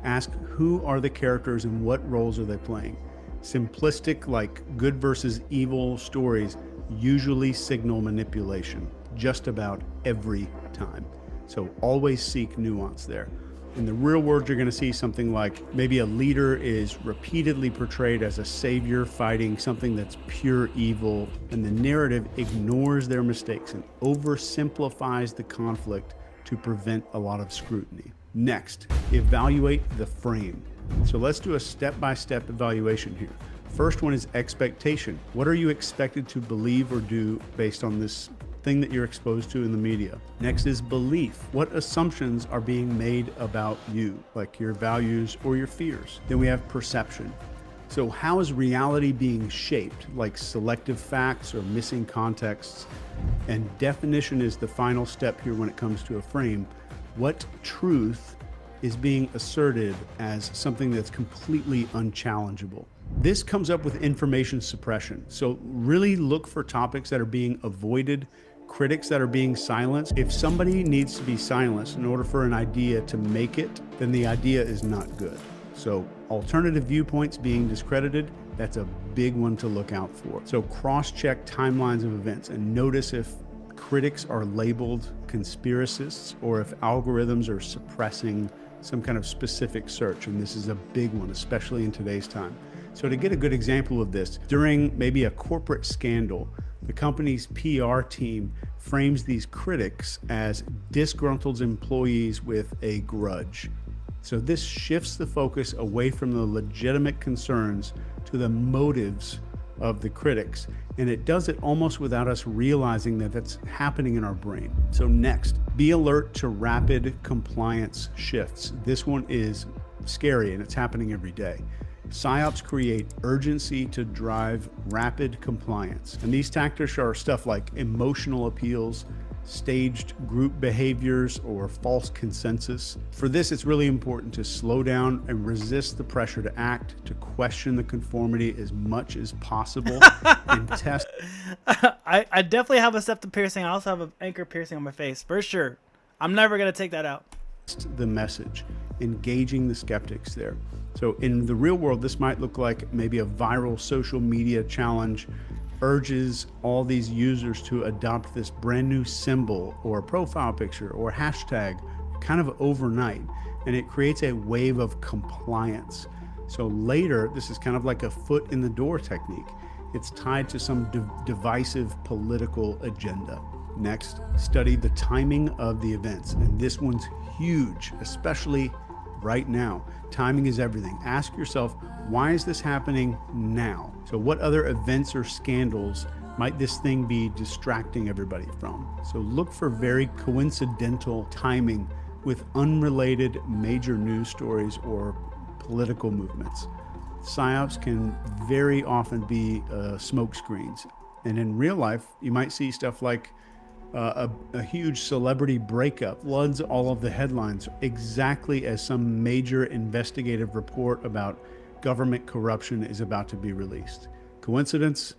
Ask, who are the characters and what roles are they playing? Simplistic, like good versus evil stories usually signal manipulation just about every time. So always seek nuance there. In the real world, you're going to see something like maybe a leader is repeatedly portrayed as a savior fighting something that's pure evil, and the narrative ignores their mistakes and oversimplifies the conflict to prevent a lot of scrutiny. Next, evaluate the frame. So let's do a step-by-step evaluation here. First one is expectation. What are you expected to believe or do based on this thing that you're exposed to in the media? Next is belief. What assumptions are being made about you, like your values or your fears? Then we have perception. So how is reality being shaped, like selective facts or missing contexts? And definition is the final step here when it comes to a frame. What truth is being asserted as something that's completely unchallengeable. This comes up with information suppression. So really look for topics that are being avoided, critics that are being silenced. If somebody needs to be silenced in order for an idea to make it, then the idea is not good. So alternative viewpoints being discredited, that's a big one to look out for. So cross-check timelines of events and notice if critics are labeled conspiracists or if algorithms are suppressing some kind of specific search. And this is a big one, especially in today's time. So to get a good example of this, during maybe a corporate scandal, the company's PR team frames these critics as disgruntled employees with a grudge. So this shifts the focus away from the legitimate concerns to the motives of the critics. And it does it almost without us realizing that that's happening in our brain. So next, be alert to rapid compliance shifts. This one is scary and it's happening every day. PSYOPs create urgency to drive rapid compliance. And these tactics are stuff like emotional appeals, staged group behaviors, or false consensus. For this, it's really important to slow down and resist the pressure to act, to question the conformity as much as possible, and test. I definitely have a septum piercing. I also have an anchor piercing on my face, for sure. I'm never going to take that out. The message, engaging the skeptics there. So in the real world, this might look like maybe a viral social media challenge urges all these users to adopt this brand new symbol or profile picture or hashtag kind of overnight, and it creates a wave of compliance. So later, this is kind of like a foot in the door technique. It's tied to some divisive political agenda. Next, study the timing of the events, and this one's huge, especially right now. Timing is everything. Ask yourself, why is this happening now? So what other events or scandals might this thing be distracting everybody from? So look for very coincidental timing with unrelated major news stories or political movements. PSYOPs can very often be smoke screens. And in real life, you might see stuff like a huge celebrity breakup floods all of the headlines exactly as some major investigative report about government corruption is about to be released. Coincidence?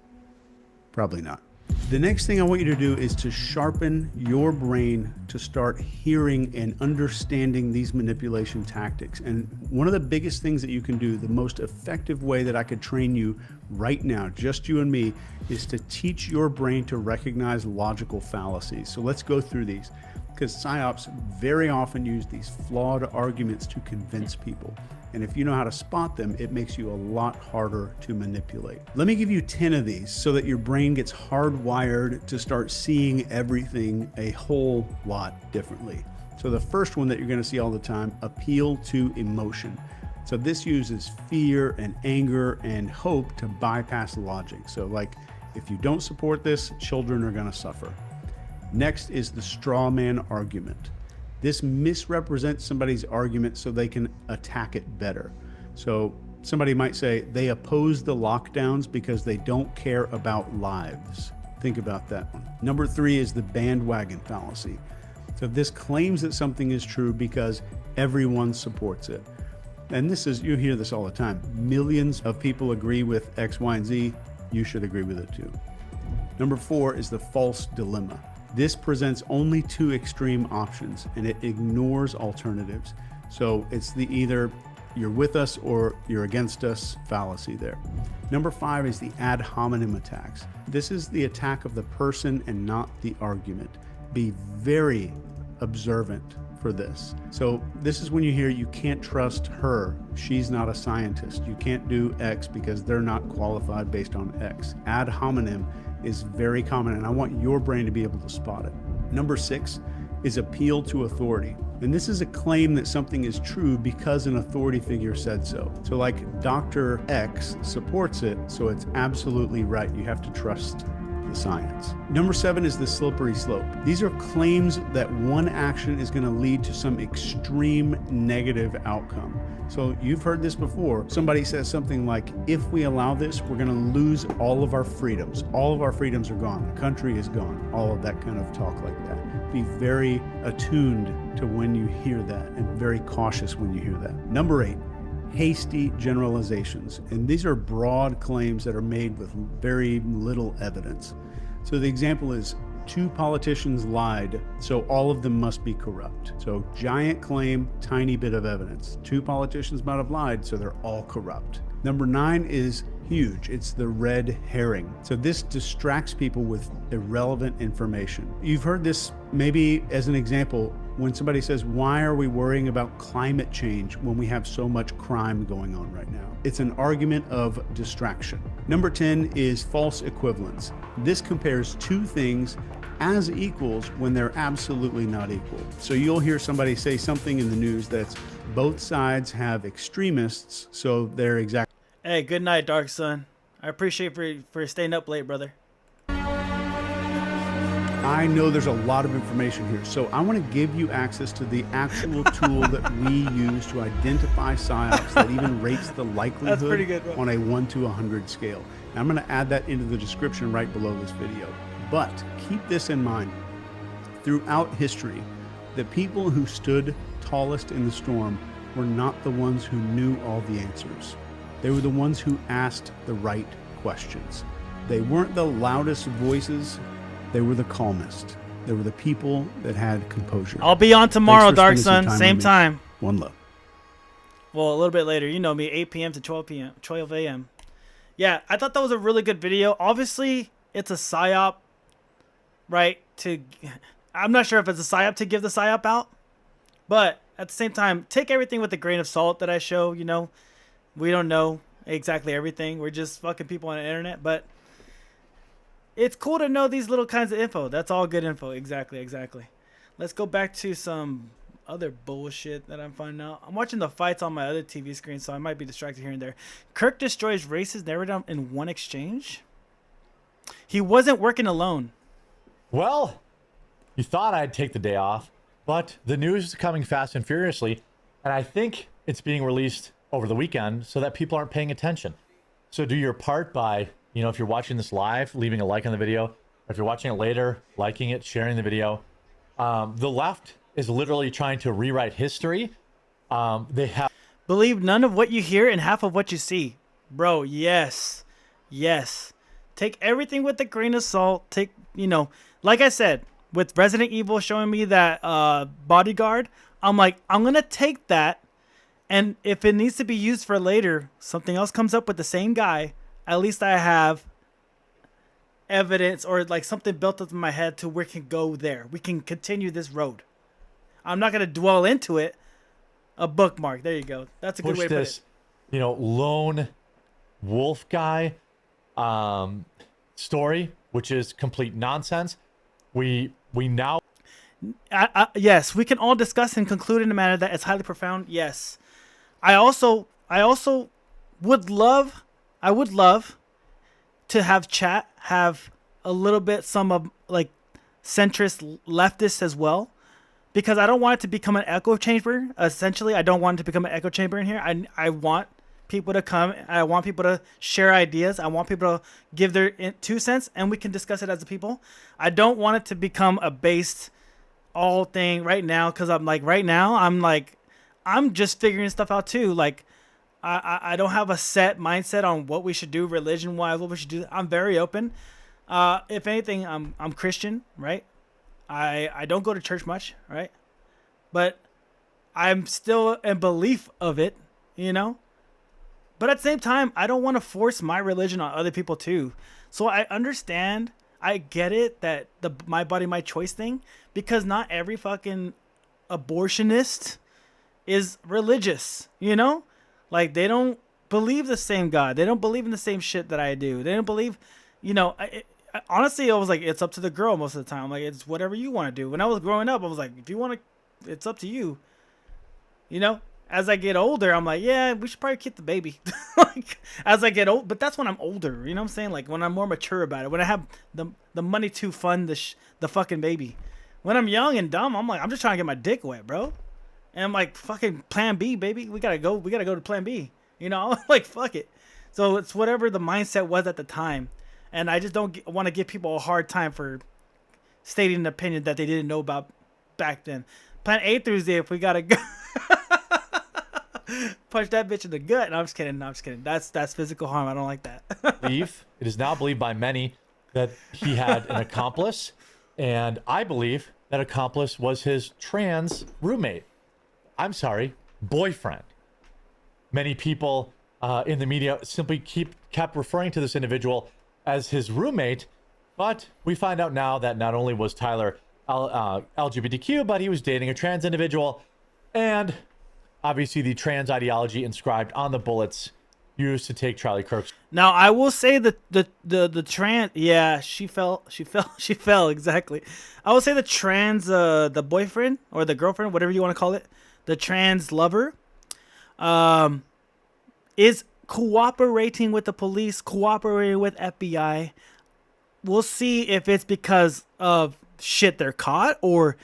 Probably not. The next thing I want you to do is to sharpen your brain to start hearing and understanding these manipulation tactics. And one of the biggest things that you can do, the most effective way that I could train you right now, just you and me, is to teach your brain to recognize logical fallacies. So let's go through these, because PSYOPs very often use these flawed arguments to convince people. And if you know how to spot them, it makes you a lot harder to manipulate. Let me give you 10 of these so that your brain gets hardwired to start seeing everything a whole lot differently. So the first one that you're going to see all the time, appeal to emotion. So this uses fear and anger and hope to bypass logic. So like, if you don't support this, children are going to suffer. Next is the straw man argument. This misrepresents somebody's argument so they can attack it better. So somebody might say they oppose the lockdowns because they don't care about lives. Think about that one. Number 3 is the bandwagon fallacy. So this claims that something is true because everyone supports it. And this is, you hear this all the time. Millions of people agree with X, Y, and Z. You should agree with it too. Number 4 is the false dilemma. This presents only 2 extreme options and it ignores alternatives. So it's the either you're with us or you're against us fallacy there. Number 5 is the ad hominem attacks. This is the attack of the person and not the argument. Be very observant for this. So this is when you hear you can't trust her, she's not a scientist. You can't do X because they're not qualified based on X. Ad hominem is very common, and I want your brain to be able to spot it. Number 6 is appeal to authority. And this is a claim that something is true because an authority figure said so. So like Dr. X supports it, so it's absolutely right. You have to trust the science. Number 7 is the slippery slope. These are claims that one action is going to lead to some extreme negative outcome. So you've heard this before. Somebody says something like, if we allow this, we're going to lose all of our freedoms. All of our freedoms are gone. The country is gone. All of that kind of talk like that. Be very attuned to when you hear that and very cautious when you hear that. Number 8, hasty generalizations. And these are broad claims that are made with very little evidence. So the example is, 2 politicians lied, so all of them must be corrupt. So giant claim, tiny bit of evidence. 2 politicians might have lied, so they're all corrupt. Number 9 is huge. It's the red herring. So this distracts people with irrelevant information. You've heard this maybe as an example when somebody says, why are we worrying about climate change when we have so much crime going on right now? It's an argument of distraction. Number 10 is false equivalence. This compares 2 things as equals when they're absolutely not equal. So you'll hear somebody say something in the news that's both sides have extremists, so they're exactly. Hey, good night, Dark Sun. I appreciate for staying up late, brother. I know there's a lot of information here, so I want to give you access to the actual tool that we use to identify psyops that even rates the likelihood That's pretty good, bro. on a 1 to 100 scale. And I'm going to add that into the description right below this video. But keep this in mind. Throughout history, the people who stood tallest in the storm were not the ones who knew all the answers. They were the ones who asked the right questions. They weren't the loudest voices. They were the calmest. They were the people that had composure. I'll be on tomorrow, Dark Sun. Same time. One love. Well, a little bit later. You know me, 8 p.m. to 12 a.m. Yeah, I thought that was a really good video. Obviously, it's a psyop, right? I'm not sure if it's a psyop to give the psyop out, but at the same time, take everything with a grain of salt that I show. You know, we don't know exactly everything. We're just fucking people on the internet, but it's cool to know these little kinds of info. That's all good info. Exactly. Let's go back to some other bullshit that I'm finding out. I'm watching the fights on my other TV screen, so I might be distracted here and there. Kirk destroys racist narrative in one exchange. He wasn't working alone. Well, you thought I'd take the day off, but the news is coming fast and furiously, and I think it's being released over the weekend so that people aren't paying attention. So do your part by, you know, if you're watching this live, leaving a like on the video. Or if you're watching it later, liking it, sharing the video. The left is literally trying to rewrite history. They have believe none of what you hear and half of what you see, bro. Yes. Take everything with a grain of salt. Take, you know, like I said, with Resident Evil showing me that bodyguard, I'm like, I'm gonna take that, and if it needs to be used for later, something else comes up with the same guy. At least I have evidence or like something built up in my head to where we can go there. We can continue this road. I'm not going to dwell into it. A bookmark. There you go. That's a good way to put it. You know, lone wolf guy story, which is complete nonsense. We now... yes, we can all discuss and conclude in a manner that is highly profound. Yes. I also would love... I would love to have chat have a little bit some of like centrist leftists as well, because I don't want it to become an echo chamber. Essentially, I don't want it to become an echo chamber in here. I want people to come. I want people to share ideas. I want people to give their 2 cents, and we can discuss it as a people. I don't want it to become a based all thing right now, because I'm just figuring stuff out too. Like, I don't have a set mindset on what we should do religion-wise, what we should do. I'm very open. If anything, I'm Christian, right? I don't go to church much, right? But I'm still in belief of it, you know? But at the same time, I don't want to force my religion on other people too. So I understand, I get it, that the my body, my choice thing, because not every fucking abortionist is religious, you know? Like, they don't believe the same God. They don't believe in the same shit that I do. They don't believe, you know, honestly, I was like, it's up to the girl most of the time. Like, it's whatever you want to do. When I was growing up, I was like, if you want to, it's up to you. You know, as I get older, I'm like, yeah, we should probably keep the baby. Like, as I get old, but that's when I'm older. You know what I'm saying? Like, when I'm more mature about it, when I have the money to fund the fucking baby. When I'm young and dumb, I'm like, I'm just trying to get my dick wet, bro. And I'm like, fucking plan B, baby. We gotta go to plan B. You know, like, fuck it. So it's whatever the mindset was at the time. And I just don't want to give people a hard time for stating an opinion that they didn't know about back then. Plan A through Z, if we gotta go. Punch that bitch in the gut. No, I'm just kidding. No, I'm just kidding. That's physical harm. I don't like that. It is now believed by many that he had an accomplice. And I believe that accomplice was his trans roommate. I'm sorry, boyfriend. Many people in the media simply kept referring to this individual as his roommate, but we find out now that not only was Tyler LGBTQ, but he was dating a trans individual, and obviously the trans ideology inscribed on the bullets used to take Charlie Kirk's. Now I will say that the trans, yeah, she fell exactly. I will say the trans the boyfriend or the girlfriend, whatever you want to call it, the trans lover, is cooperating with the police, cooperating with FBI. We'll see if it's because of shit they're caught or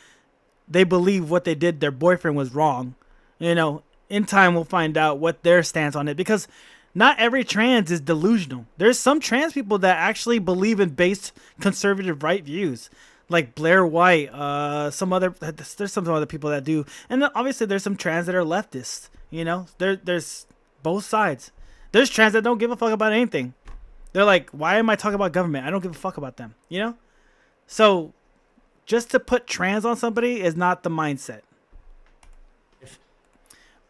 they believe what they did, their boyfriend was wrong. You know, in time we'll find out what their stance on it, because not every trans is delusional. There's some trans people that actually believe in based conservative right views, like Blair White. There's some other people that do, and then obviously there's some trans that are leftists. You know, there's both sides. There's trans that don't give a fuck about anything. They're like, why am I talking about government? I don't give a fuck about them. You know, so just to put trans on somebody is not the mindset.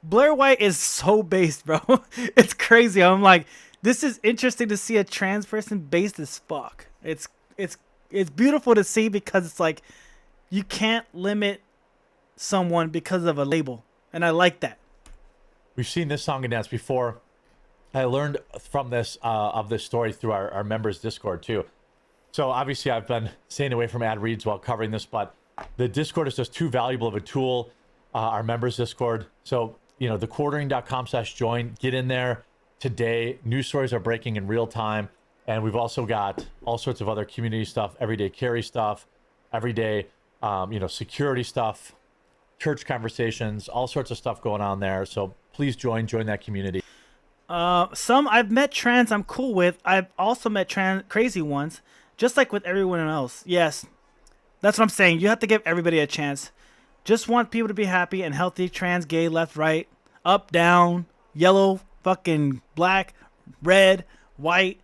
Blair White is so based, bro. It's crazy. I'm like, this is interesting to see a trans person based as fuck. It's beautiful to see, because it's like you can't limit someone because of a label, and I like that. We've seen this song and dance before. I learned from this of this story through our members Discord too. So obviously I've been staying away from ad reads while covering this, but the Discord is just too valuable of a tool. Our members Discord. So, you know, thequartering.com/join. Get in there today. News stories are breaking in real time. And we've also got all sorts of other community stuff, everyday carry stuff, everyday, security stuff, church conversations, all sorts of stuff going on there. So please join that community. Some I've met trans I'm cool with. I've also met trans crazy ones, just like with everyone else. Yes, that's what I'm saying. You have to give everybody a chance. Just want people to be happy and healthy. Trans, gay, left, right, up, down, yellow, fucking black, red, white,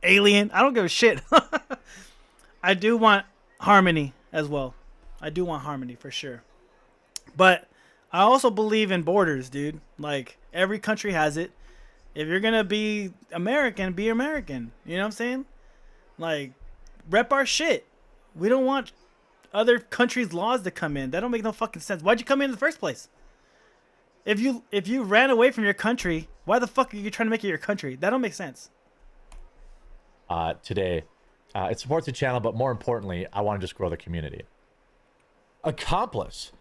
alien. I don't give a shit. I do want harmony as well. I do want harmony for sure. But I also believe in borders, dude. Like, every country has it. If you're going to be American, be American. You know what I'm saying? Like, rep our shit. We don't want other countries' laws to come in. That don't make no fucking sense. Why'd you come in the first place? If you ran away from your country, why the fuck are you trying to make it your country? That don't make sense. Today, it supports the channel, but more importantly, I want to just grow the community. Accomplice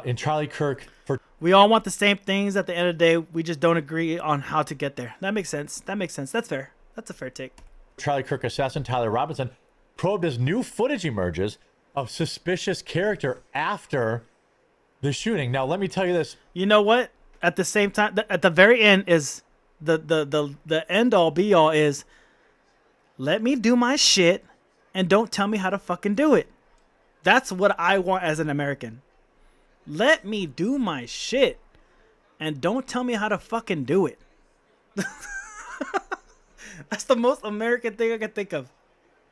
in Charlie Kirk for. We all want the same things. At the end of the day, we just don't agree on how to get there. That makes sense. That's fair. That's a fair take. Charlie Kirk assassin Tyler Robinson probed as new footage emerges of suspicious character after the shooting. Now, let me tell you this. You know what? At the same time, at the very end is the end all be all is, let me do my shit and don't tell me how to fucking do it. That's what I want as an American. Let me do my shit and don't tell me how to fucking do it. That's the most American thing I can think of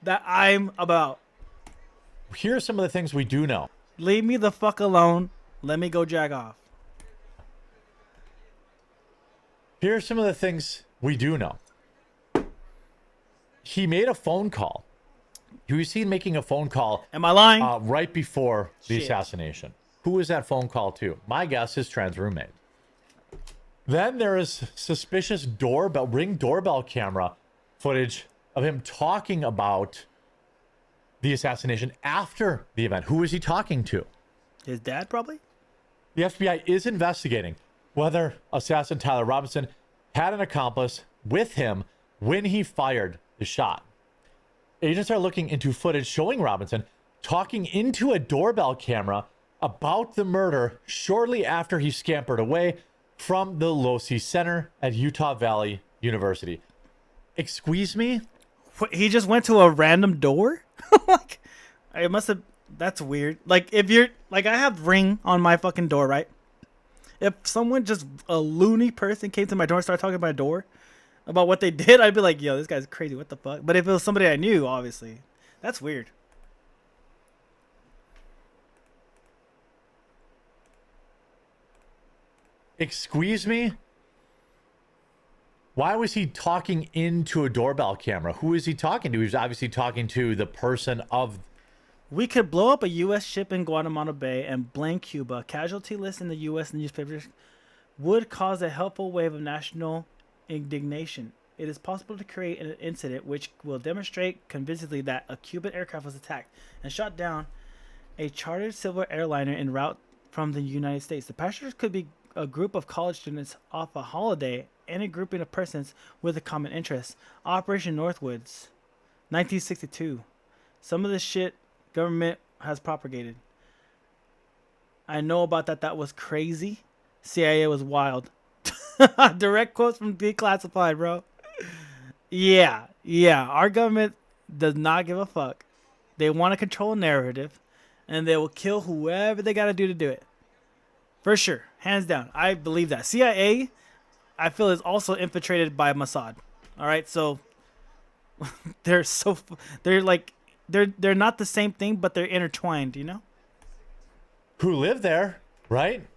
that I'm about. Here are some of the things we do know. Leave me the fuck alone. Let me go jack off. Here are some of the things we do know. He made a phone call. You was seen making a phone call. Am I lying? Right before the assassination. Who was that phone call to? My guess is trans roommate. Then there is suspicious ring doorbell camera footage of him talking about the assassination after the event. Who was he talking to? His dad, probably? The FBI is investigating whether assassin Tyler Robinson had an accomplice with him when he fired the shot. Agents are looking into footage showing Robinson talking into a doorbell camera about the murder shortly after he scampered away from the Losey Center at Utah Valley University. Excuse me? What, he just went to a random door? Like, it must have... That's weird. Like, if you're... Like, I have Ring on my fucking door, right? If someone just... A loony person came to my door and started talking about my door about what they did, I'd be like, yo, this guy's crazy. What the fuck? But if it was somebody I knew, obviously. That's weird. Excuse me? Why was he talking into a doorbell camera? Who is he talking to? He was obviously talking to the person of... We could blow up a U.S. ship in Guantanamo Bay and blame Cuba. Casualty list in the U.S. newspapers would cause a helpful wave of national indignation. It is possible to create an incident which will demonstrate convincingly that a Cuban aircraft was attacked and shot down a chartered civil airliner en route from the United States. The passengers could be a group of college students off a holiday and a grouping of persons with a common interest. Operation Northwoods, 1962. Some of the shit government has propagated. I know about that. That was crazy. CIA was wild. Direct quotes from Declassified, bro. Yeah. Our government does not give a fuck. They want to control a narrative, and they will kill whoever they got to do it. For sure. Hands down. I believe that. CIA, I feel, is also infiltrated by Mossad. All right? So they're not the same thing, but they're intertwined, you know? Who lived there, right?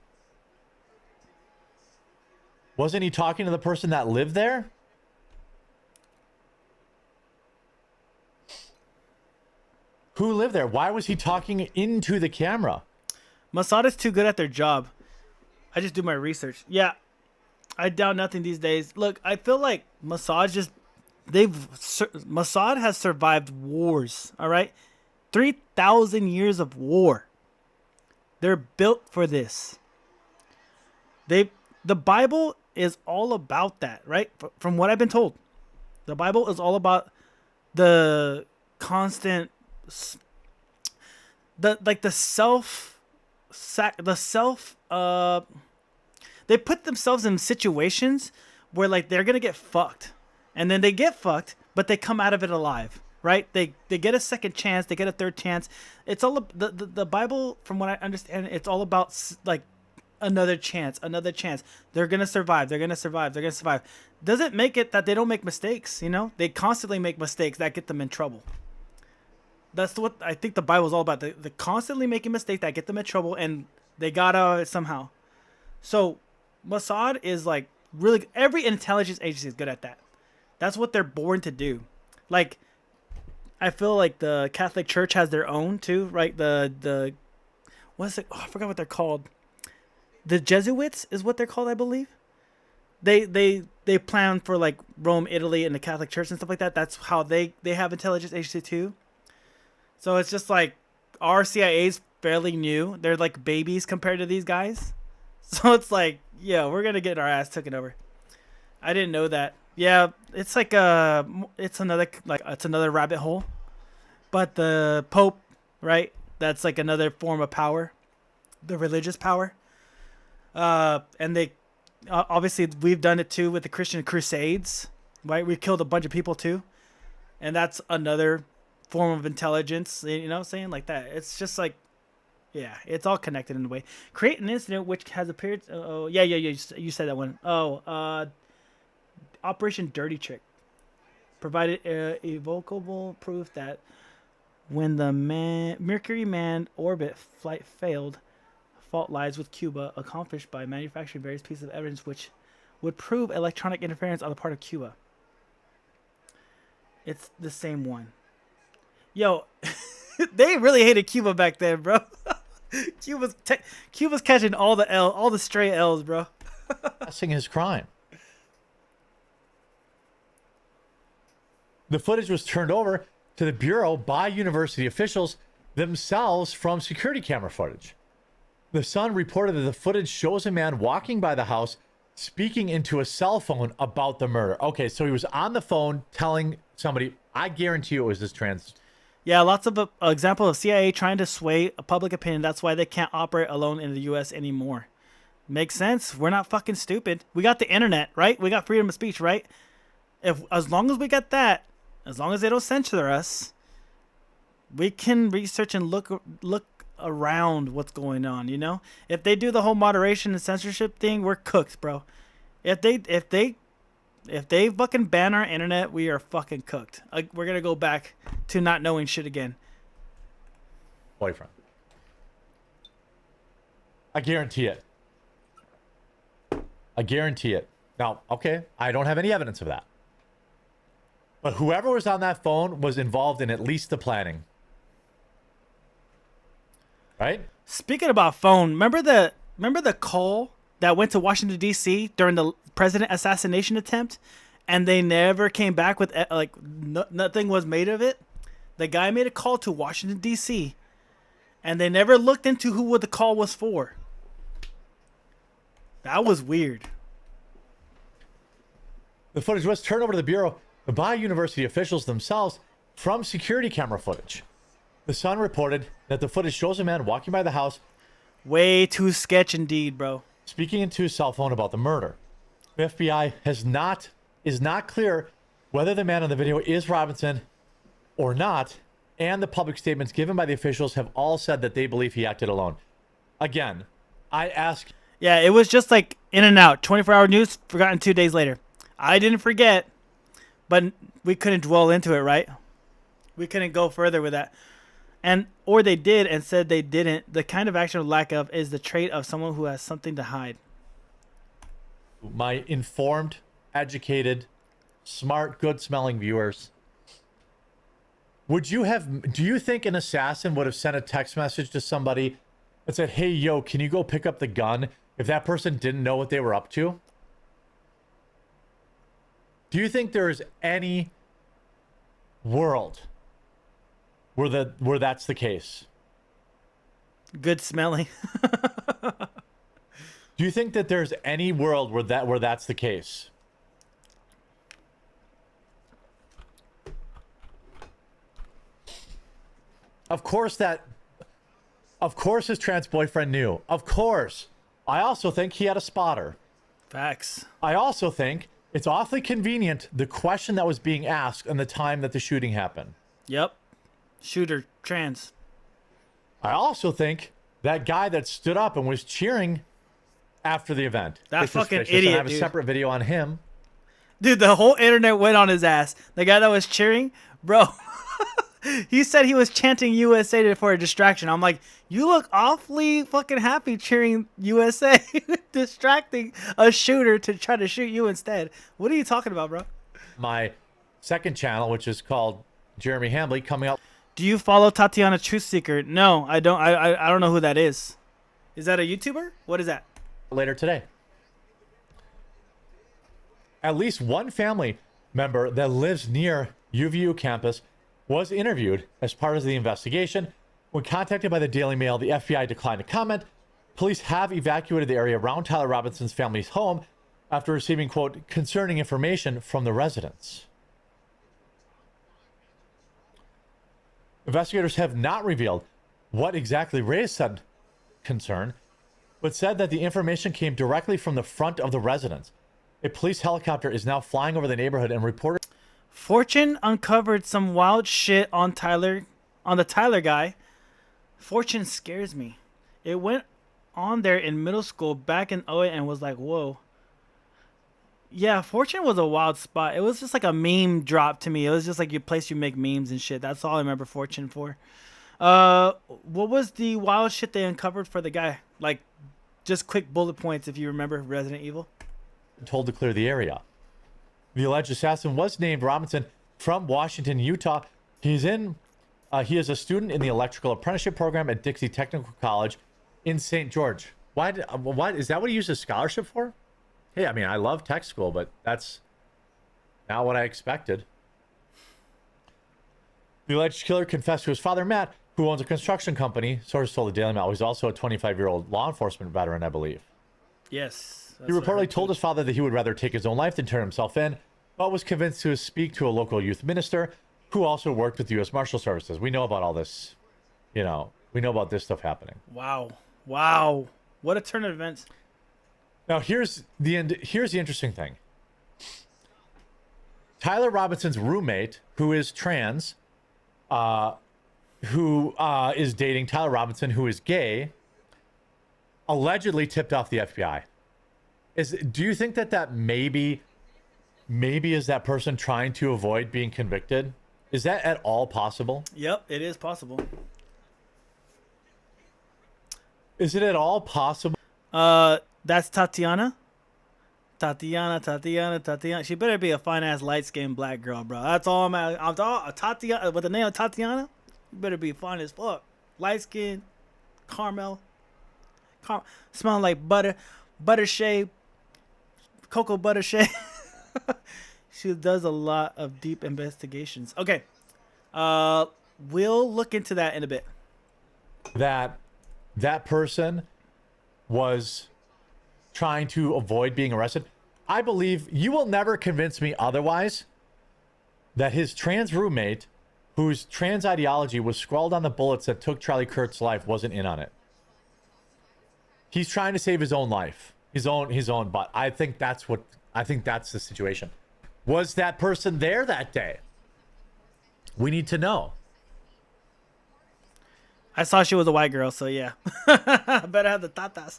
Wasn't he talking to the person that lived there? Who lived there? Why was he talking into the camera? Mossad is too good at their job. I just do my research. Yeah, I doubt nothing these days. Look, I feel like Mossad has survived wars, all right? 3,000 years of war. They're built for this. The Bible is all about that, right? From what I've been told. The Bible is all about the constant they put themselves in situations where like they're gonna get fucked, and then they get fucked, but they come out of it alive, right? They get a second chance, they get a third chance. It's all the Bible, from what I understand, it's all about like another chance. They're gonna survive. Doesn't make it that they don't make mistakes, you know? They constantly make mistakes that get them in trouble. That's what I think the Bible's all about. They're constantly making mistakes that get them in trouble, and they got out of it somehow. So Mossad is like really, every intelligence agency is good at that. That's what they're born to do. Like, I feel like the Catholic Church has their own too, right? The what's it? Oh, I forgot what they're called. The Jesuits is what they're called, I believe. They plan for like Rome, Italy, and the Catholic Church and stuff like that. That's how they have intelligence agency too. So it's just like our CIA's fairly new. They're like babies compared to these guys. So it's like, yeah, we're gonna get our ass taken over. I didn't know that. Yeah, it's like it's another rabbit hole. But the Pope, right? That's like another form of power, the religious power. And they obviously we've done it too with the Christian Crusades, right? We killed a bunch of people too, and that's another form of intelligence. You know what I'm saying? Like that. It's just like, yeah, it's all connected in a way. Create an incident which has appeared. Oh yeah. You said that one. Oh, Operation Dirty Trick provided evocable proof that when the Mercury manned orbit flight failed, fault lies with Cuba, accomplished by manufacturing various pieces of evidence which would prove electronic interference on the part of Cuba. It's the same one. Yo, they really hated Cuba back then, bro. Cuba's catching all the stray L's, bro. Passing his crime. The footage was turned over to the Bureau by university officials themselves from security camera footage. The Sun reported that the footage shows a man walking by the house speaking into a cell phone about the murder. Okay, so he was on the phone telling somebody, I guarantee you it was this Yeah, lots of example of CIA trying to sway a public opinion. That's why they can't operate alone in the U.S. anymore. Makes sense. We're not fucking stupid. We got the internet, right? We got freedom of speech, right? As long as we got that, as long as they don't censor us, we can research and look around what's going on. You know, if they do the whole moderation and censorship thing, we're cooked, bro. If they fucking ban our internet, we are fucking cooked. We're gonna go back to not knowing shit again. Boyfriend. I guarantee it. I guarantee it. Now, okay, I don't have any evidence of that. But whoever was on that phone was involved in at least the planning. Right? Speaking about phone, remember the call that went to Washington, D.C. during the president assassination attempt, and they never came back with, nothing was made of it? The guy made a call to Washington, D.C., and they never looked into who the call was for. That was weird. The footage was turned over to the Bureau by university officials themselves from security camera footage. The Sun reported that the footage shows a man walking by the house. Way too sketch indeed, bro. Speaking into his cell phone about the murder. The FBI is not clear whether the man on the video is Robinson or not, and the public statements given by the officials have all said that they believe he acted alone. Again, I ask... Yeah, it was just like in and out. 24-hour news, forgotten 2 days later. I didn't forget, but we couldn't dwell into it, right? We couldn't go further with that. Or they did and said they didn't. The kind of action of lack of is the trait of someone who has something to hide. My informed, educated, smart, good-smelling viewers, do you think an assassin would have sent a text message to somebody that said, hey, yo, can you go pick up the gun, if that person didn't know what they were up to? Do you think there is any world where that's the case? Good smelling. Do you think that there's any world where that's the case? Of course his trans boyfriend knew. Of course. I also think he had a spotter. Facts. I also think it's awfully convenient the question that was being asked and the time that the shooting happened. Yep. Shooter, trans. I also think that guy that stood up and was cheering after the event. That is fucking suspicious, and idiot, I have a dude. separate video on him. Dude, the whole internet went on his ass. The guy that was cheering, bro. He said he was chanting USA for a distraction. I'm like, you look awfully fucking happy cheering USA, distracting a shooter to try to shoot you instead. What are you talking about, bro? My second channel, which is called Jeremy Hambley, coming up. Do you follow Tatiana Truthseeker? No, I don't. I don't know who that is. Is that a YouTuber? What is that? Later today. At least one family member that lives near UVU campus was interviewed as part of the investigation. When contacted by the Daily Mail, the FBI declined to comment. Police have evacuated the area around Tyler Robinson's family's home after receiving, quote, concerning information from the residents. Investigators have not revealed what exactly raised said concern, but said that the information came directly from the front of the residence. A police helicopter is now flying over the neighborhood and reported. Fortune uncovered some wild shit on the Tyler guy. Fortune scares me. It went on there in middle school back in 08 and was like, whoa. Yeah, Fortune was a wild spot. It was just like a meme drop to me. It was just like your place you make memes and shit. That's all I remember Fortune for. What was the wild shit they uncovered for the guy? Like, just quick bullet points if you remember Resident Evil. Told to clear the area. The alleged assassin was named Robinson from Washington, Utah. He is a student in the electrical apprenticeship program at Dixie Technical College in St. George. Why is that what he used a scholarship for? Hey, I mean, I love tech school, but that's not what I expected. The alleged killer confessed to his father, Matt, who owns a construction company. Sources told the Daily Mail he's also a 25-year-old law enforcement veteran, I believe. Yes. He reportedly told his father that he would rather take his own life than turn himself in, but was convinced to speak to a local youth minister. who also worked with the U.S. Marshal Services. We know about all this, we know about this stuff happening. Wow. Wow. What a turn of events. Now, here's the interesting thing. Tyler Robinson's roommate, who is trans, who is dating Tyler Robinson, who is gay, allegedly tipped off the FBI. Do you think that maybe is that person trying to avoid being convicted? Is that at all possible? Yep, it is possible. Is it at all possible? That's Tatiana. Tatiana. She better be a fine ass light skinned black girl, bro. That's all I'm at. Tatiana with the name of Tatiana. You better be fine as fuck. Light skin, caramel, smelling like butter shave, cocoa butter shave. She does a lot of deep investigations. Okay. We'll look into that in a bit. That person was trying to avoid being arrested. I believe you will never convince me otherwise that his trans roommate, whose trans ideology was scrawled on the bullets that took Charlie Kirk's life, wasn't in on it. He's trying to save his own life, his own butt. I think that's the situation. Was that person there that day? We need to know. I saw she was a white girl, so yeah. Better have the tatas.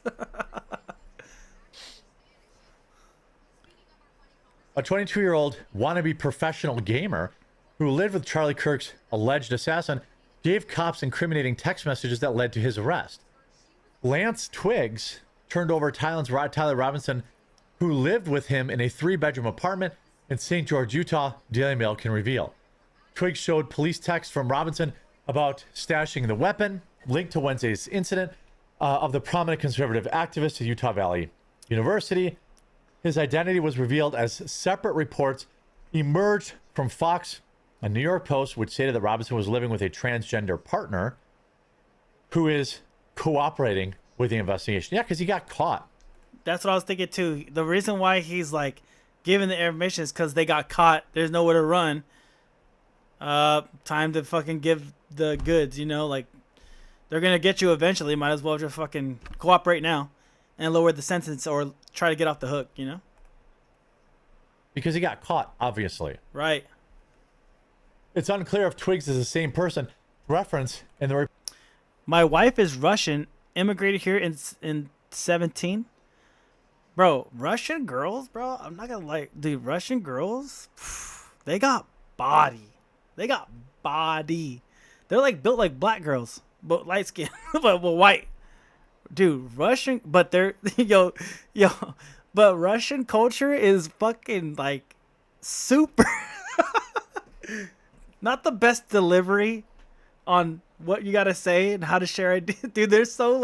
A 22-year-old wannabe professional gamer who lived with Charlie Kirk's alleged assassin gave cops incriminating text messages that led to his arrest. Lance Twiggs turned over Tyler Robinson, who lived with him in a 3-bedroom apartment in St. George, Utah, Daily Mail can reveal. Twiggs showed police texts from Robinson about stashing the weapon linked to Wednesday's incident of the prominent conservative activist at Utah Valley University. His identity was revealed as separate reports emerged from Fox and New York Post, which stated that Robinson was living with a transgender partner who is cooperating with the investigation. Yeah, because he got caught. That's what I was thinking too. The reason why he's like giving the information is because they got caught. There's nowhere to run. Time to fucking give the goods, like they're gonna get you eventually. Might as well just fucking cooperate now and lower the sentence or try to get off the hook, Because he got caught, obviously. Right. It's unclear if Twiggs is the same person referenced in the. My wife is Russian, immigrated here in 17. Bro, Russian girls, bro. I'm not gonna lie, dude. Russian girls, they got body. They got body. They're like built like black girls, but light skin, but white. Dude, Russian, but they're but Russian culture is fucking like super. Not the best delivery on what you gotta say and how to share ideas. Dude, they're so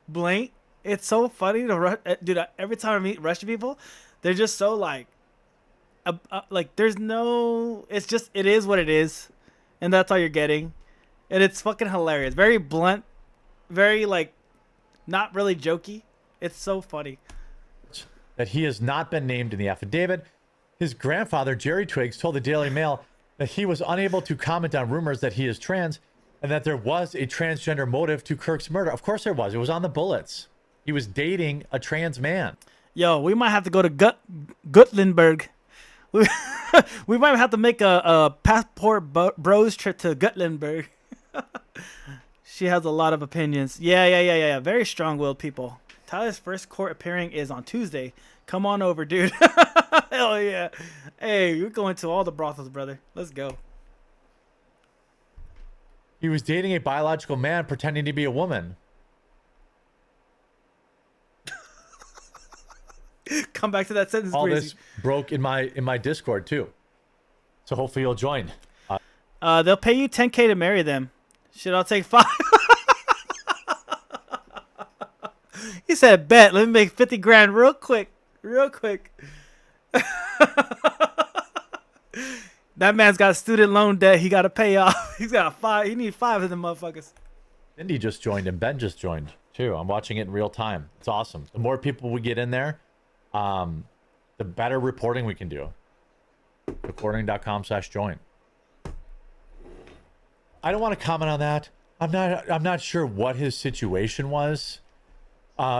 blank. It's so funny to dude. Every time I meet Russian people, they're just so like there's no. It's just it is what it is, and that's all you're getting, and it's fucking hilarious. Very blunt, very like, not really jokey. It's so funny. That he has not been named in the affidavit. His grandfather, Jerry Twiggs, told the Daily Mail that he was unable to comment on rumors that he is trans and that there was a transgender motive to Kirk's murder. Of course there was. It was on the bullets. He was dating a trans man. Yo, we might have to go to Guttenberg. We might have to make a passport bros trip to Guttenberg. She has a lot of opinions. Yeah. Very strong-willed people. Tyler's first court appearing is on Tuesday. Come on over, dude. Hell yeah. Hey, you're going to all the brothels, brother. Let's go. He was dating a biological man pretending to be a woman. Come back to that sentence. All Breezy. this broke in my Discord too. So hopefully you'll join. They'll pay you $10K to marry them. Shit, I'll take 5. He said, bet. Let me make 50 grand real quick. That man's got student loan debt he got to pay off. He's got 5. He needs 5 of them motherfuckers. Cindy just joined and Ben just joined too. I'm watching it in real time. It's awesome. The more people we get in there, the better reporting we can do. According.com/join. I don't want to comment on that. I'm not sure what his situation was.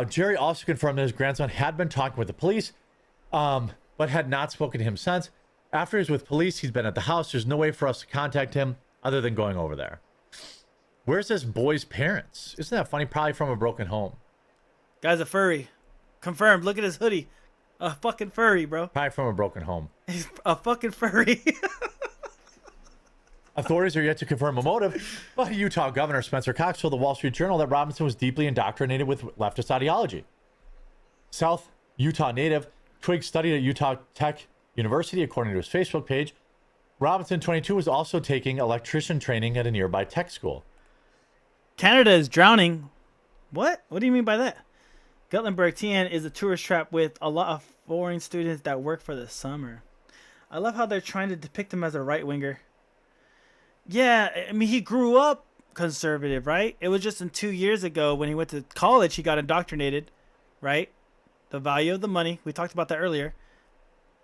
Jerry also confirmed that his grandson had been talking with the police, but had not spoken to him since. After he was with police, he's been at the house. There's no way for us to contact him other than going over there. Where's this boy's parents? Isn't that funny? Probably from a broken home. Guy's a furry. Confirmed. Look at his hoodie. A fucking furry, bro. Probably from a broken home. He's a fucking furry. Authorities are yet to confirm a motive, but Utah Governor Spencer Cox told the Wall Street Journal that Robinson was deeply indoctrinated with leftist ideology. South Utah native Twig studied at Utah Tech University, according to his Facebook page. Robinson, 22, was also taking electrician training at a nearby tech school. Canada is drowning. What? What do you mean by that? Guttenberg TN is a tourist trap with a lot of foreign students that work for the summer. I love how they're trying to depict him as a right-winger. Yeah, I mean, he grew up conservative, right? It was just in 2 years ago when he went to college, he got indoctrinated, right? The value of the money. We talked about that earlier.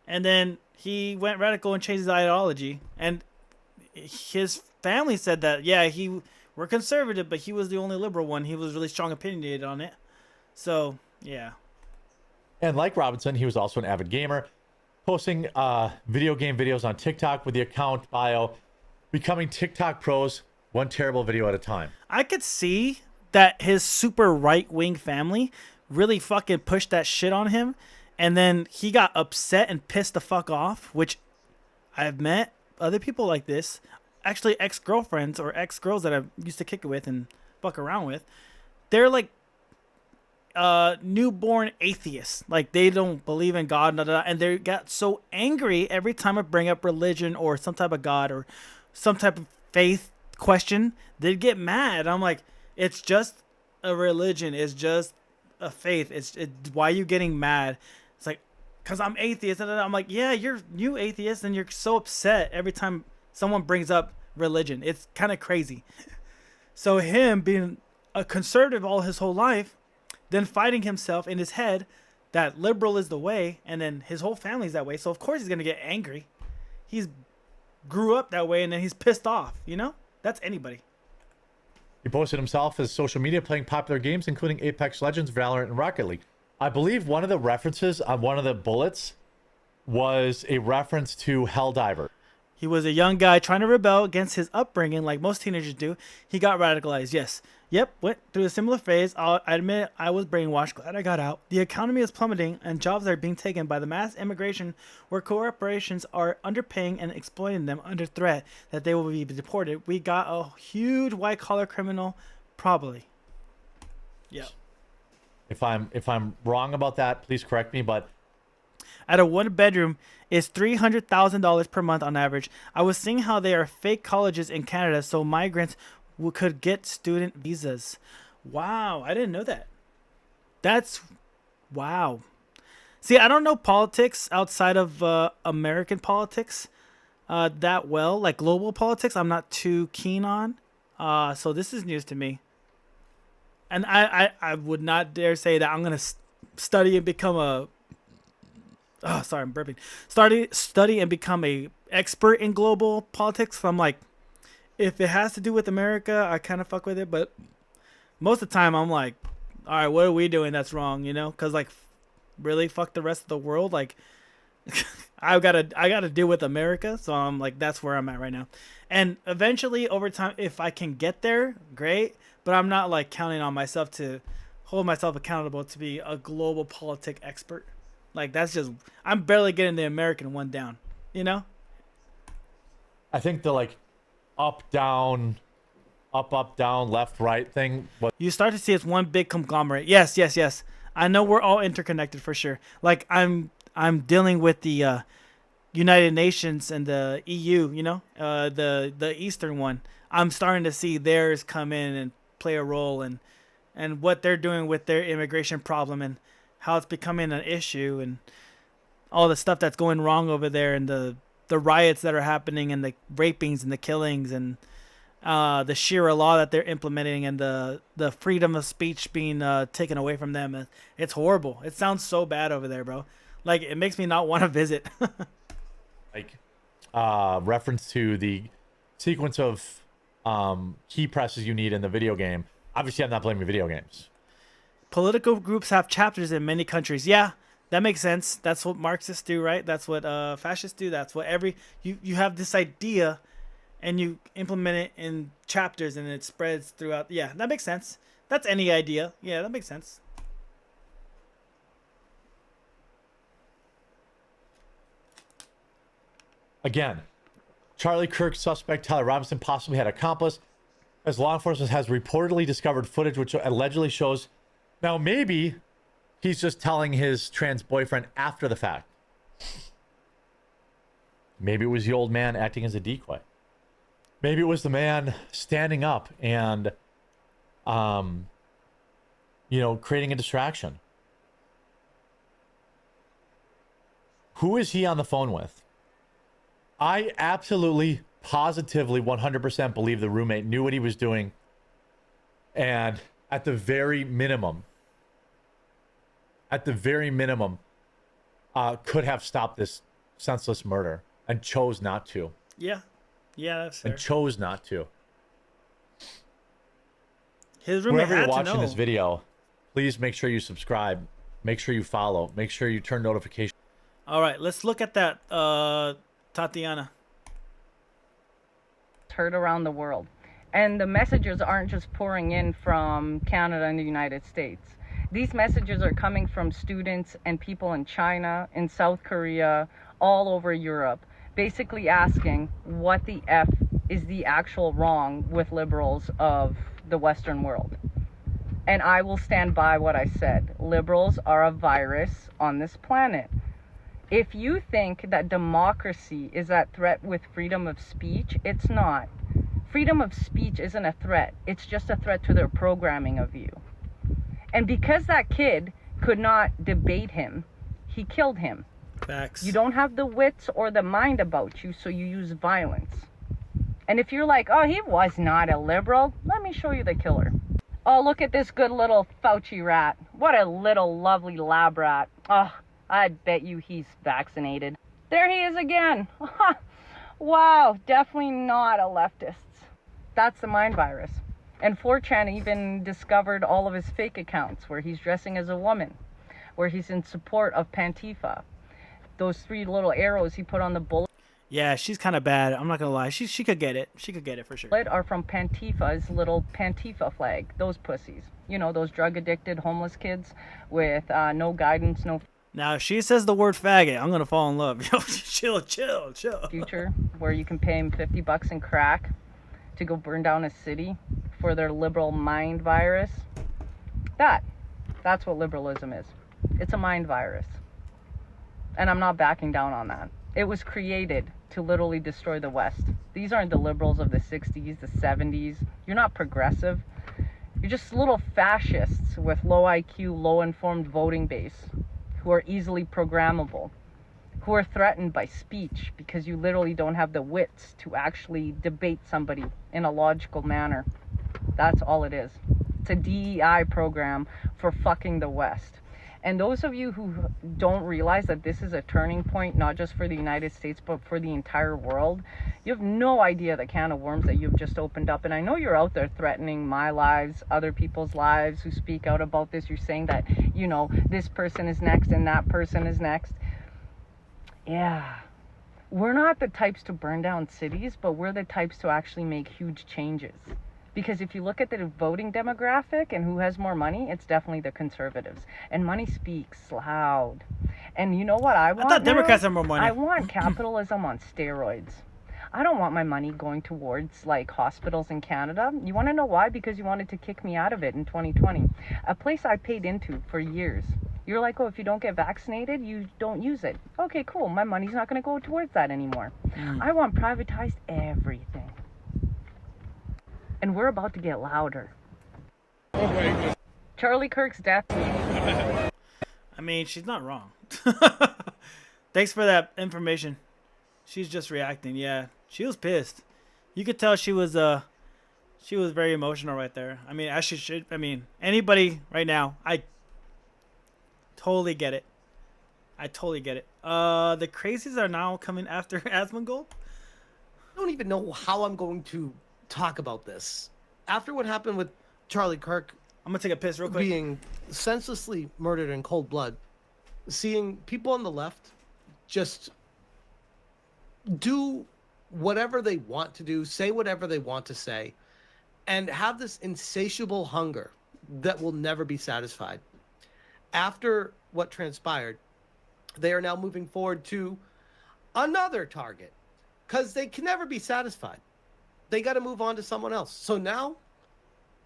And then he went radical and changed his ideology. And his family said that, yeah, we're conservative, but he was the only liberal one. He was really strong opinionated on it. So, yeah. And like Robinson, he was also an avid gamer, posting video game videos on TikTok with the account bio, becoming TikTok pros one terrible video at a time. I could see that his super right-wing family really fucking pushed that shit on him, and then he got upset and pissed the fuck off, which I've met other people like this, actually ex-girlfriends or ex-girls that I used to kick it with and fuck around with. They're like newborn atheists. Like, they don't believe in God, and they got so angry every time I bring up religion or some type of God or some type of faith question. They'd get mad. I'm like, it's just a religion. It's just a faith. Why are you getting mad? It's like, because I'm atheist. I'm like, yeah, you're new atheist, and you're so upset every time someone brings up religion. It's kind of crazy. So him being a conservative all his whole life, then fighting himself in his head that liberal is the way, and then his whole family's that way. So of course he's gonna get angry. He's grew up that way, and then he's pissed off. You know, that's anybody. He posted himself as social media playing popular games, including Apex Legends, Valorant, and Rocket League. I believe one of the references on one of the bullets was a reference to Helldiver. He was a young guy trying to rebel against his upbringing, like most teenagers do. He got radicalized, yes. Yep, went through a similar phase. I admit I was brainwashed. Glad I got out. The economy is plummeting, and jobs are being taken by the mass immigration, where corporations are underpaying and exploiting them under threat that they will be deported. We got a huge white-collar criminal, probably. Yep. If I'm wrong about that, please correct me, but at a one-bedroom is $300,000 per month on average. I was seeing how they are fake colleges in Canada, so migrants could get student visas. Wow, I didn't know that. That's wow. See, I don't know politics outside of American politics that well. Like global politics, I'm not too keen on. So this is news to me. And I would not dare say that I'm gonna study and become a. Oh, sorry, I'm burping. Study and become a expert in global politics. So I'm like, if it has to do with America, I kind of fuck with it. But most of the time, I'm like, all right, what are we doing that's wrong? You know, because like, really, fuck the rest of the world. Like, I gotta deal with America. So I'm like, that's where I'm at right now. And eventually, over time, if I can get there, great. But I'm not like counting on myself to hold myself accountable to be a global politic expert. Like, that's just, I'm barely getting the American one down, you know? I think the like up, down, left, right thing. You start to see it's one big conglomerate. Yes. I know we're all interconnected for sure. Like, I'm dealing with the United Nations and the EU, you know, the Eastern one. I'm starting to see theirs come in and play a role, and what they're doing with their immigration problem and how it's becoming an issue, and all the stuff that's going wrong over there, and the riots that are happening, and the rapings and the killings, and the Shira law that they're implementing, and the freedom of speech being taken away from them. It's horrible. It sounds so bad over there, bro. Like, it makes me not want to visit. Like, reference to the sequence of key presses you need in the video game. Obviously, I'm not blaming video games. Political groups have chapters in many countries. Yeah, that makes sense. That's what Marxists do, right? That's what fascists do. That's what you have this idea, and you implement it in chapters, and it spreads throughout. Yeah, that makes sense. That's any idea. Yeah, that makes sense. Again, Charlie Kirk suspect Tyler Robinson possibly had accomplice, as law enforcement has reportedly discovered footage which allegedly shows. Now, maybe he's just telling his trans boyfriend after the fact. Maybe it was the old man acting as a decoy. Maybe it was the man standing up and, creating a distraction. Who is he on the phone with? I absolutely, positively, 100% believe the roommate knew what he was doing. And at the very minimum, could have stopped this senseless murder and chose not to. Yeah. Yeah, that's fair. And chose not to. His roommate Whenever had you're to watching know. this video, please make sure you subscribe. Make sure you follow. Make sure you turn notifications. All right, let's look at that, Tatiana. Heard around the world. And the messages aren't just pouring in from Canada and the United States. These messages are coming from students and people in China, in South Korea, all over Europe, basically asking what the F is the actual wrong with liberals of the Western world. And I will stand by what I said. Liberals are a virus on this planet. If you think that democracy is at threat with freedom of speech, it's not. Freedom of speech isn't a threat. It's just a threat to their programming of you. And because that kid could not debate him, he killed him. Facts. You don't have the wits or the mind about you, so you use violence. And if you're like, oh, he was not a liberal, let me show you the killer. Oh, look at this good little Fauci rat. What a little lovely lab rat. Oh, I bet you he's vaccinated. There he is again. Wow, definitely not a leftist. That's the mind virus. And 4chan even discovered all of his fake accounts where he's dressing as a woman, where he's in support of Pantifa. Those 3 little arrows he put on the bullet. Yeah, she's kind of bad. I'm not going to lie. She could get it. She could get it for sure. Are from Pantifa's little Pantifa flag. Those pussies. You know, those drug-addicted homeless kids with no guidance, no... Now, if she says the word faggot, I'm going to fall in love. Yo, chill. Future, where you can pay him $50 in crack to go burn down a city for their liberal mind virus. That's what liberalism is. It's a mind virus. And I'm not backing down on that. It was created to literally destroy the West. These aren't the liberals of the 60s, the 70s. You're not progressive. You're just little fascists with low IQ, low informed voting base who are easily programmable, who are threatened by speech because you literally don't have the wits to actually debate somebody in a logical manner. That's all it is. It's a DEI program for fucking the West. And those of you who don't realize that this is a turning point, not just for the United States, but for the entire world, you have no idea the can of worms that you've just opened up. And I know you're out there threatening my lives, other people's lives who speak out about this. You're saying that, you know, this person is next and that person is next. Yeah. We're not the types to burn down cities, but we're the types to actually make huge changes. Because if you look at the voting demographic and who has more money, it's definitely the conservatives. And money speaks loud. And you know what I want? I thought Democrats have more money. I want capitalism on steroids. I don't want my money going towards like hospitals in Canada. You want to know why? Because you wanted to kick me out of it in 2020. A place I paid into for years. You're like, oh, if you don't get vaccinated, you don't use it. Okay, cool. My money's not going to go towards that anymore. I want privatized everything. And we're about to get louder. Charlie Kirk's death. I mean, she's not wrong. Thanks for that information. She's just reacting. Yeah, she was pissed. You could tell she was very emotional right there. I mean, as she should. I mean, anybody right now, I totally get it. The crazies are now coming after Asmongold. don't even know how I'm going to talk about this. After what happened with Charlie Kirk, I'm gonna take a piss real quick. Being senselessly murdered in cold blood, seeing people on the left just do whatever they want to do, say whatever they want to say, and have this insatiable hunger that will never be satisfied. After what transpired, they are now moving forward to another target because they can never be satisfied. They got to move on to someone else. So now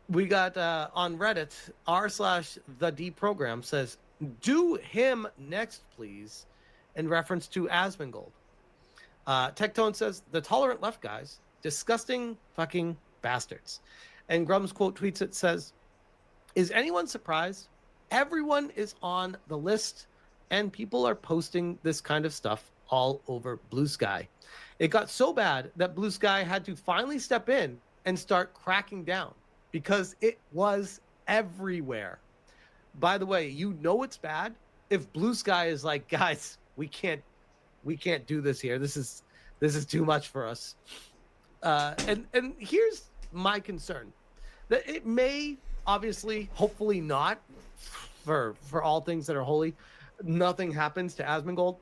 we got on Reddit, r/TheDprogram says, do him next, please, in reference to Asmongold. Tectone says, the tolerant left guys, disgusting fucking bastards. And Grum's quote tweets it, says, is anyone surprised? Everyone is on the list, and people are posting this kind of stuff all over Blue Sky. It got so bad that Blue Sky had to finally step in and start cracking down because it was everywhere. By the way, you know it's bad if Blue Sky is like, guys, we can't do this here. This is too much for us. And here's my concern, that it may, obviously, hopefully not, for all things that are holy, nothing happens to Asmongold.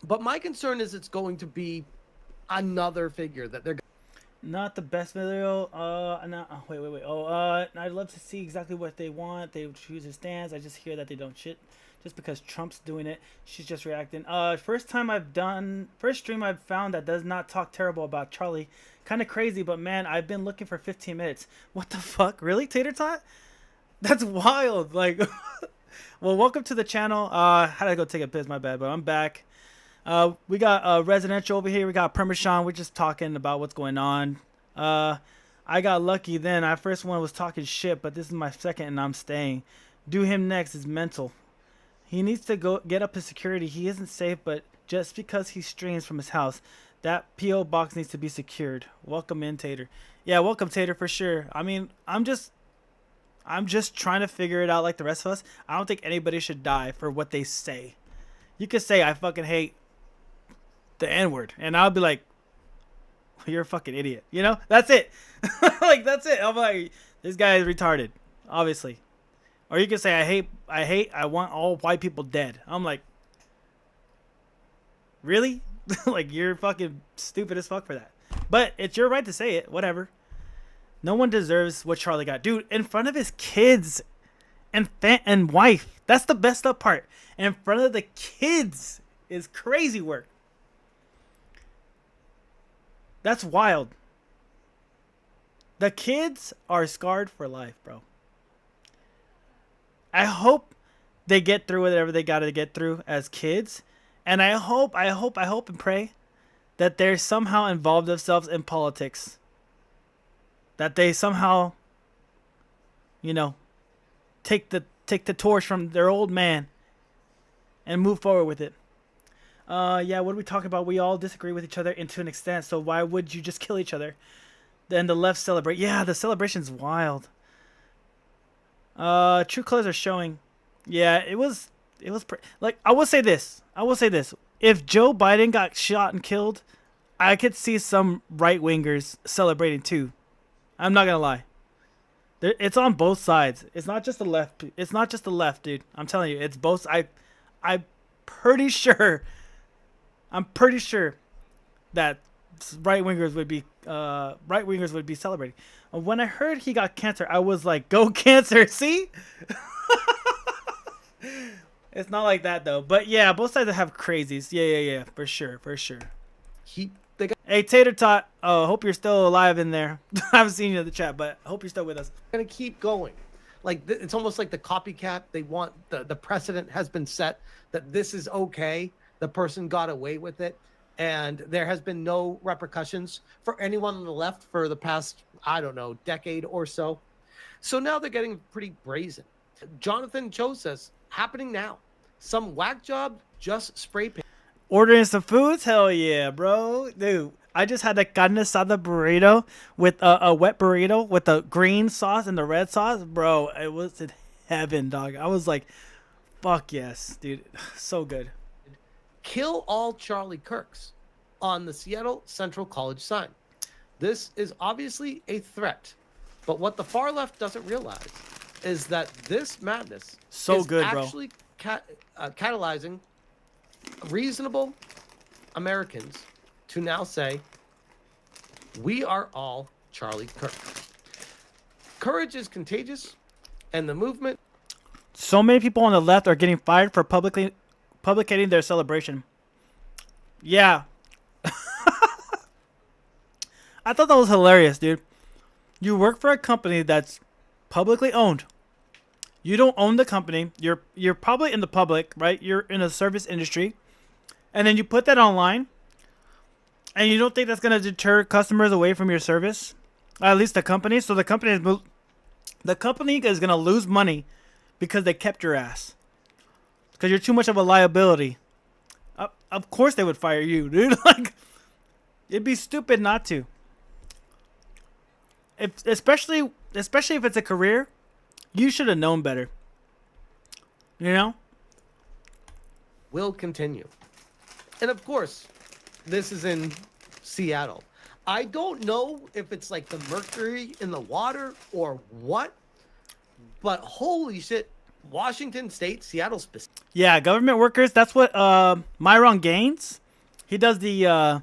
But my concern is it's going to be another figure that they're not the best video. Wait. I'd love to see exactly what they want. They choose a stance. I just hear that they don't shit just because Trump's doing it. She's just reacting. First stream I've found that does not talk terrible about Charlie. Kind of crazy, but man, I've been looking for 15 minutes. What the fuck? Really, Tater Tot? That's wild. Like, well, welcome to the channel. Had to go take a piss, my bad, but I'm back. We got Residential over here. We got Permashon. We're just talking about what's going on. I got lucky then. I first one was talking shit, but this is my second and I'm staying. Do him next is mental. He needs to go get up his security. He isn't safe, but just because he streams from his house, that P.O. box needs to be secured. Welcome in, Tater. Yeah, welcome, Tater, for sure. I mean, I'm just trying to figure it out like the rest of us. I don't think anybody should die for what they say. You could say, I fucking hate the N-word, and I'll be like, you're a fucking idiot. You know? That's it. Like, that's it. I'm like, this guy is retarded, obviously. Or you could say, I want all white people dead. I'm like, really? Like, you're fucking stupid as fuck for that. But it's your right to say it. Whatever. No one deserves what Charlie got. Dude, in front of his kids and wife. That's the best up part. In front of the kids is crazy work. That's wild. The kids are scarred for life, bro. I hope they get through whatever they got to get through as kids. And I hope and pray that they're somehow involved themselves in politics. That they somehow, you know, take the torch from their old man and move forward with it. Yeah, what are we talking about? We all disagree with each other to an extent, so why would you just kill each other? Then the left celebrate. Yeah, the celebration's wild. True colors are showing. Yeah, it was like, I will say this. If Joe Biden got shot and killed, I could see some right-wingers celebrating too. I'm not gonna lie. It's on both sides. It's not just the left. It's not just the left, dude. I'm telling you, it's both. I'm pretty sure that right wingers would be celebrating. When I heard he got cancer, I was like, "Go cancer!" See, it's not like that though. But yeah, both sides have crazies. Yeah, for sure. Hey, Tater Tot. Oh, hope you're still alive in there. I haven't seen you in the chat, but I hope you're still with us. Gonna keep going. Like, it's almost like the copycat. They want the precedent has been set that this is okay. The person got away with it, and there has been no repercussions for anyone on the left for the past, I don't know, decade or so. So now they're getting pretty brazen. Jonathan Cho says, happening now. Some whack job just spray paint. Ordering some foods? Hell yeah, bro. Dude, I just had a carne asada burrito with a wet burrito with the green sauce and the red sauce. Bro, it was in heaven, dog. I was like, fuck yes, dude. So good. Kill all Charlie Kirks. on the Seattle Central College sign. This is obviously a threat, but what the far left doesn't realize is that this madness is actually catalyzing reasonable Americans to now say, we are all Charlie Kirk. Courage is contagious, and the movement... So many people on the left are getting fired for publicating their celebration. Yeah. I thought that was hilarious, dude. You work for a company that's publicly owned. You don't own the company. You're probably in the public, right? You're in a service industry. And then you put that online. And you don't think that's going to deter customers away from your service? At least the company. So the company is going to lose money because they kept your ass. Because you're too much of a liability. Of course they would fire you, dude. Like, it'd be stupid not to. Especially if it's a career, you should have known better. You know? Will continue. And of course, this is in Seattle. I don't know if it's like the mercury in the water or what, but holy shit, Washington State, Seattle specific. Yeah, government workers. That's what Myron Gaines, he does the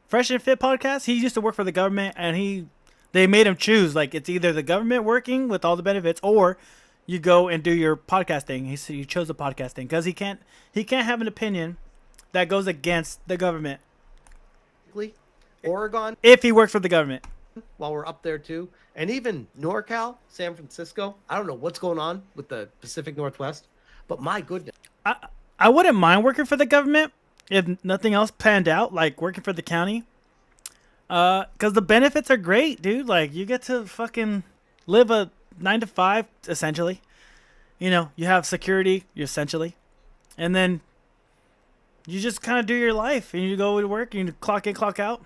Fresh and Fit podcast. He used to work for the government, and they made him choose. Like, it's either the government working with all the benefits, or you go and do your podcasting. He said you chose the podcasting because he can't have an opinion that goes against the government. Oregon. If he works for the government. While we're up there too. And even NorCal, San Francisco. I don't know what's going on with the Pacific Northwest, but my goodness. I wouldn't mind working for the government if nothing else panned out, like working for the county. Because the benefits are great, dude. Like, you get to fucking live a 9 to 5, essentially. You know, you have security, essentially. And then you just kind of do your life. And you go to work, and you clock in, clock out.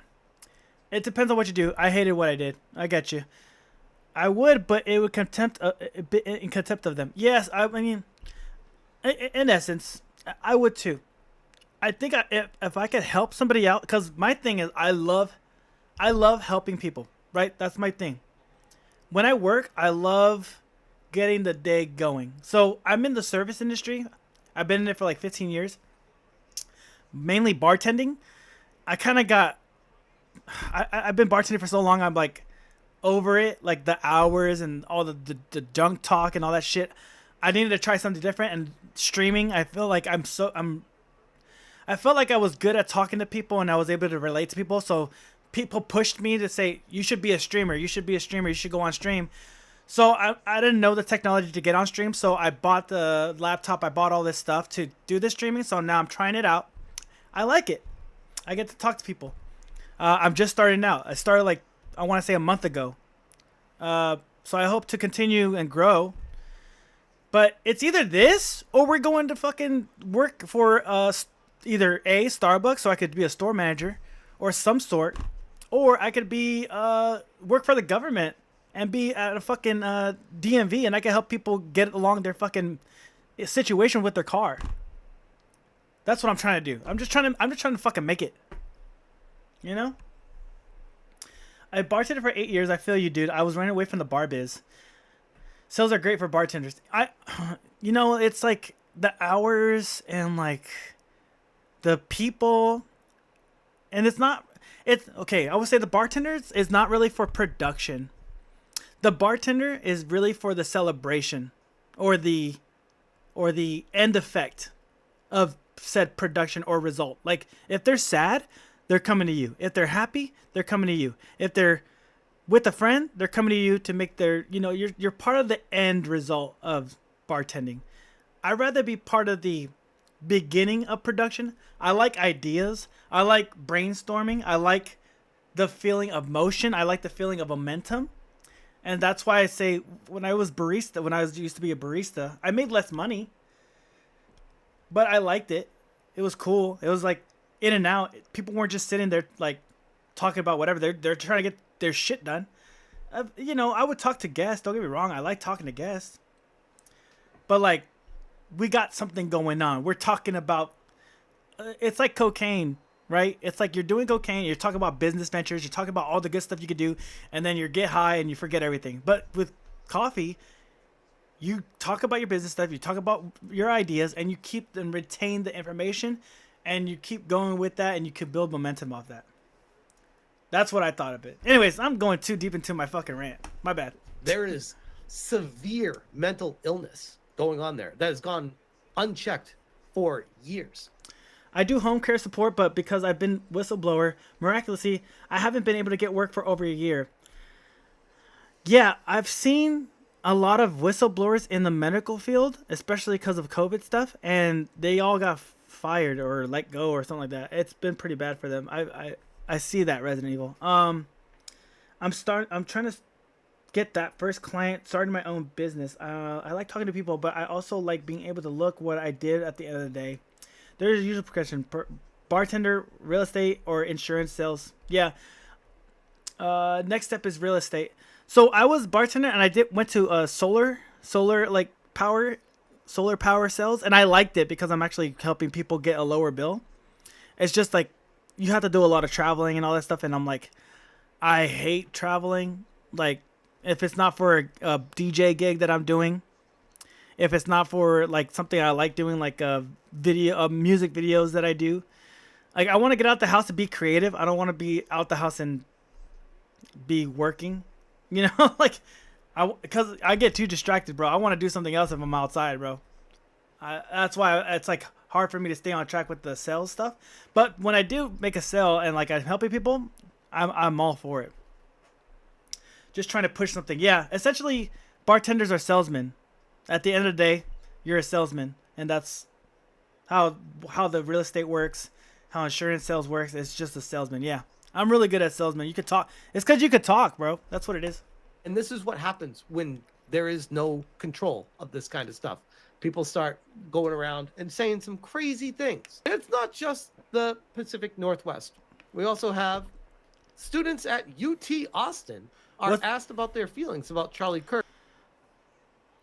It depends on what you do. I hated what I did. I get you. I would, but it would in contempt of them. Yes, I mean, in essence, I would too. I think if I could help somebody out, because my thing is I love helping people, right? That's my thing. When I work, I love getting the day going. So I'm in the service industry. I've been in it for like 15 years. Mainly bartending. I kind of got... I've been bartending for so long, I'm like over it, like the hours and all the junk talk and all that shit. I needed to try something different, and streaming, I feel like I felt like I was good at talking to people and I was able to relate to people. So people pushed me to say, you should be a streamer. You should be a streamer. You should go on stream. So I didn't know the technology to get on stream. So I bought the laptop. I bought all this stuff to do the streaming. So now I'm trying it out. I like it. I get to talk to people. I'm just starting out. I started like, I want to say a month ago. So I hope to continue and grow. But it's either this or we're going to fucking work for either A, Starbucks, so I could be a store manager or some sort. Or I could be work for the government and be at a fucking DMV, and I can help people get along their fucking situation with their car. That's what I'm trying to do. I'm just trying to fucking make it. You know? I bartended for 8 years. I feel you, dude. I was running away from the bar biz. Sales are great for bartenders. You know, it's like the hours and like the people, and it's okay. I would say the bartenders is not really for production. The bartender is really for the celebration or the end effect of said production or result. Like, if they're sad, they're coming to you. If they're happy, they're coming to you. If they're with a friend, they're coming to you to make their, you know, you're part of the end result of bartending. I'd rather be part of the beginning of production. I like ideas. I like brainstorming. I like the feeling of motion. I like the feeling of momentum. And that's why I say when I used to be a barista, I made less money, but I liked it. It was cool. It was like in and out. People weren't just sitting there like talking about whatever. They're trying to get their shit done. You know, I would talk to guests. Don't get me wrong. I like talking to guests. But like, we got something going on. We're talking about, it's like cocaine right? It's like you're doing cocaine, you're talking about business ventures, you're talking about all the good stuff you could do, and then you get high and you forget everything. But with coffee, you talk about your business stuff, you talk about your ideas, and you keep and retain the information, and you keep going with that, and you can build momentum off that. That's what I thought of it. Anyways, I'm going too deep into my fucking rant. My bad. There is severe mental illness going on there that has gone unchecked for years. I do home care support, but because I've been whistleblower, miraculously, I haven't been able to get work for over a year. Yeah, I've seen a lot of whistleblowers in the medical field, especially because of COVID stuff, and they all got fired or let go or something like that. It's been pretty bad for them. I see that, Resident Evil. I'm trying to get that first client, starting my own business. I like talking to people, but I also like being able to look what I did at the end of the day. There's a usual progression: bartender, real estate, or insurance sales. Yeah. Next step is real estate. So I was bartender, and I went to solar power sales, and I liked it because I'm actually helping people get a lower bill. It's just like you have to do a lot of traveling and all that stuff, and I'm like, I hate traveling. Like, if it's not for a DJ gig that I'm doing, if it's not for like something I like doing, like music videos that I do, like I want to get out the house to be creative. I don't want to be out the house and be working, you know, like because I get too distracted, bro. I want to do something else if I'm outside, bro. That's why it's like hard for me to stay on track with the sales stuff. But when I do make a sale and like I'm helping people, I'm all for it. Just trying to push something. Yeah, essentially, bartenders are salesmen. At the end of the day, you're a salesman, and that's how the real estate works, how insurance sales works. It's just a salesman. Yeah, I'm really good at salesman. You could talk. It's because you could talk, bro. That's what it is. And this is what happens when there is no control of this kind of stuff. People start going around and saying some crazy things. And it's not just the Pacific Northwest. We also have students at UT Austin are asked about their feelings about Charlie Kirk.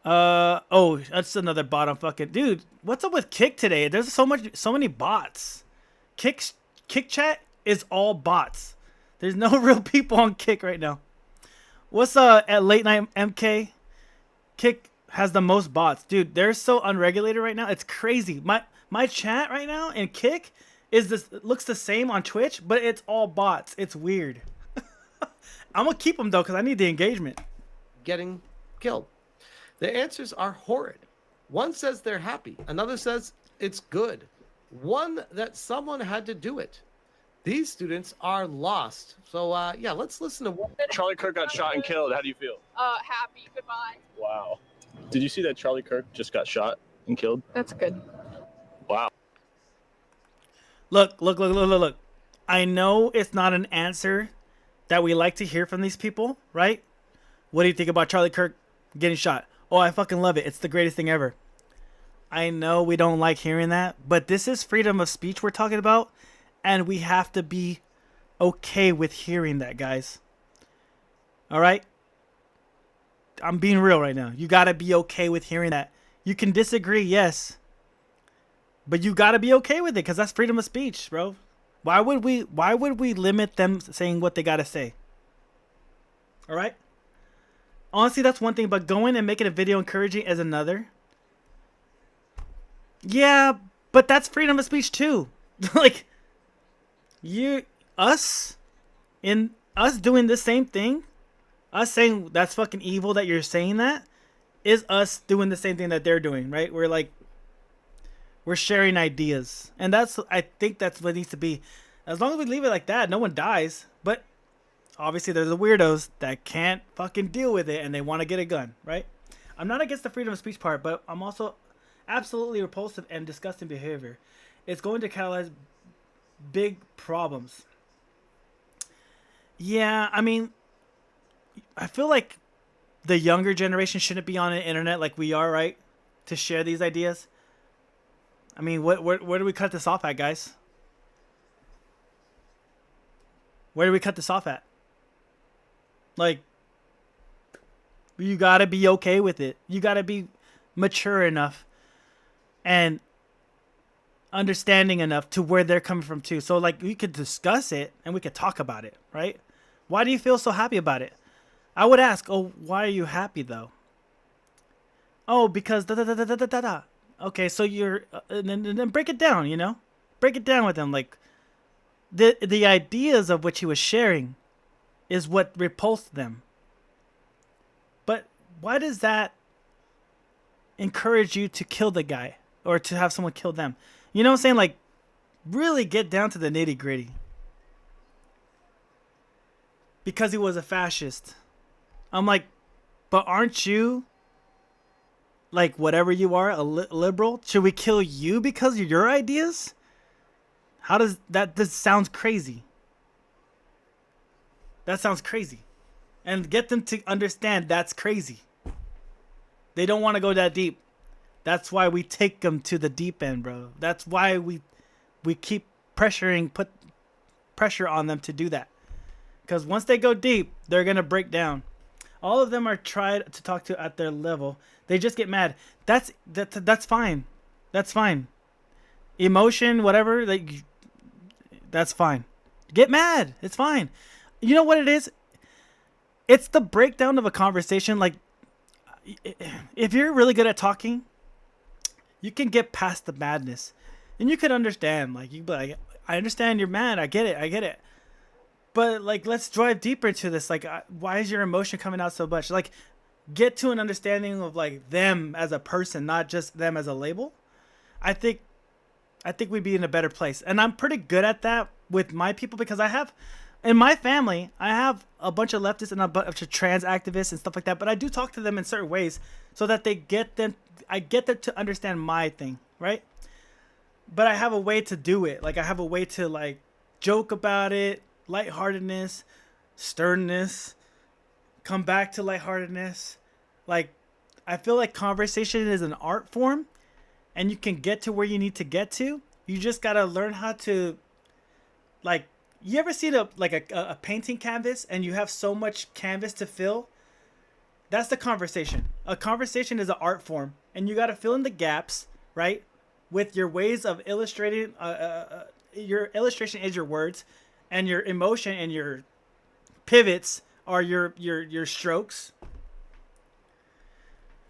Oh, that's another bot. I'm fucking dude. What's up with Kick today? There's so many bots. Kick chat is all bots. There's no real people on Kick right now. What's at late night MK? Kick has the most bots, dude. They're so unregulated right now. It's crazy. My chat right now in Kick looks the same on Twitch, but it's all bots. It's weird. I'm gonna keep them though because I need the engagement. Getting killed. The answers are horrid. One says they're happy. Another says it's good. One that someone had to do it. These students are lost. So yeah, let's listen to what Charlie Kirk got shot and killed. How do you feel? Happy. Goodbye. Wow. Did you see that Charlie Kirk just got shot and killed? That's good. Wow. Look. I know it's not an answer that we like to hear from these people, right? What do you think about Charlie Kirk getting shot? Oh, I fucking love it. It's the greatest thing ever. I know we don't like hearing that, but this is freedom of speech we're talking about, and we have to be okay with hearing that, guys. All right? I'm being real right now. You got to be okay with hearing that. You can disagree, yes, but you got to be okay with it because that's freedom of speech, bro. Why would we limit them saying what they got to say? All right? Honestly, that's one thing, but going and making a video encouraging is another. Yeah, but that's freedom of speech too. Like, us doing the same thing, us saying that's fucking evil that you're saying that, is us doing the same thing that they're doing, right? We're sharing ideas. And I think that's what needs to be. As long as we leave it like that, no one dies. But obviously there's the weirdos that can't fucking deal with it and they want to get a gun, right? I'm not against the freedom of speech part, but I'm also absolutely repulsive and disgusting behavior. It's going to catalyze big problems. Yeah, I mean, I feel like the younger generation shouldn't be on the internet like we are, right? To share these ideas. I mean, where do we cut this off at, guys? Where do we cut this off at? Like, you gotta be okay with it. You gotta be mature enough and understanding enough to where they're coming from too. So like we could discuss it and we could talk about it, right? Why do you feel so happy about it? I would ask, oh, why are you happy though? Oh, because da da da da da da da. Okay, so you're and then break it down, you know, break it down with them. Like the ideas of which he was sharing is what repulsed them. But why does that encourage you to kill the guy or to have someone kill them? You know what I'm saying? Like, really get down to the nitty gritty. Because he was a fascist. I'm like, but aren't you, like, whatever you are, a liberal? Should we kill you because of your ideas? How does that, this sounds crazy. That sounds crazy. And get them to understand that's crazy. They don't want to go that deep. That's why we take them to the deep end, bro. That's why we keep put pressure on them to do that. Because once they go deep, they're going to break down. All of them are tried to talk to at their level. They just get mad. That's fine. That's fine. Emotion, whatever, that's fine. Get mad. It's fine. You know what it is? It's the breakdown of a conversation. Like, if you're really good at talking, you can get past the madness. And you can understand. Like, you be like, I understand you're mad. I get it. But, like, let's drive deeper into this. Like, why is your emotion coming out so much? Like, get to an understanding of, like, them as a person, not just them as a label. I think we'd be in a better place. And I'm pretty good at that with my people because I have, in my family, I have a bunch of leftists and a bunch of trans activists and stuff like that. But I do talk to them in certain ways so that I get them to understand my thing, right? But I have a way to do it. Like, I have a way to, like, joke about it, lightheartedness, sternness, come back to lightheartedness. Like, I feel like conversation is an art form, and you can get to where you need to get to. You just gotta learn how to, like, you ever see a painting canvas and you have so much canvas to fill? That's the conversation. A conversation is an art form, and you gotta fill in the gaps, right? With your ways of illustrating. Your illustration is your words, and your emotion and your pivots are your strokes.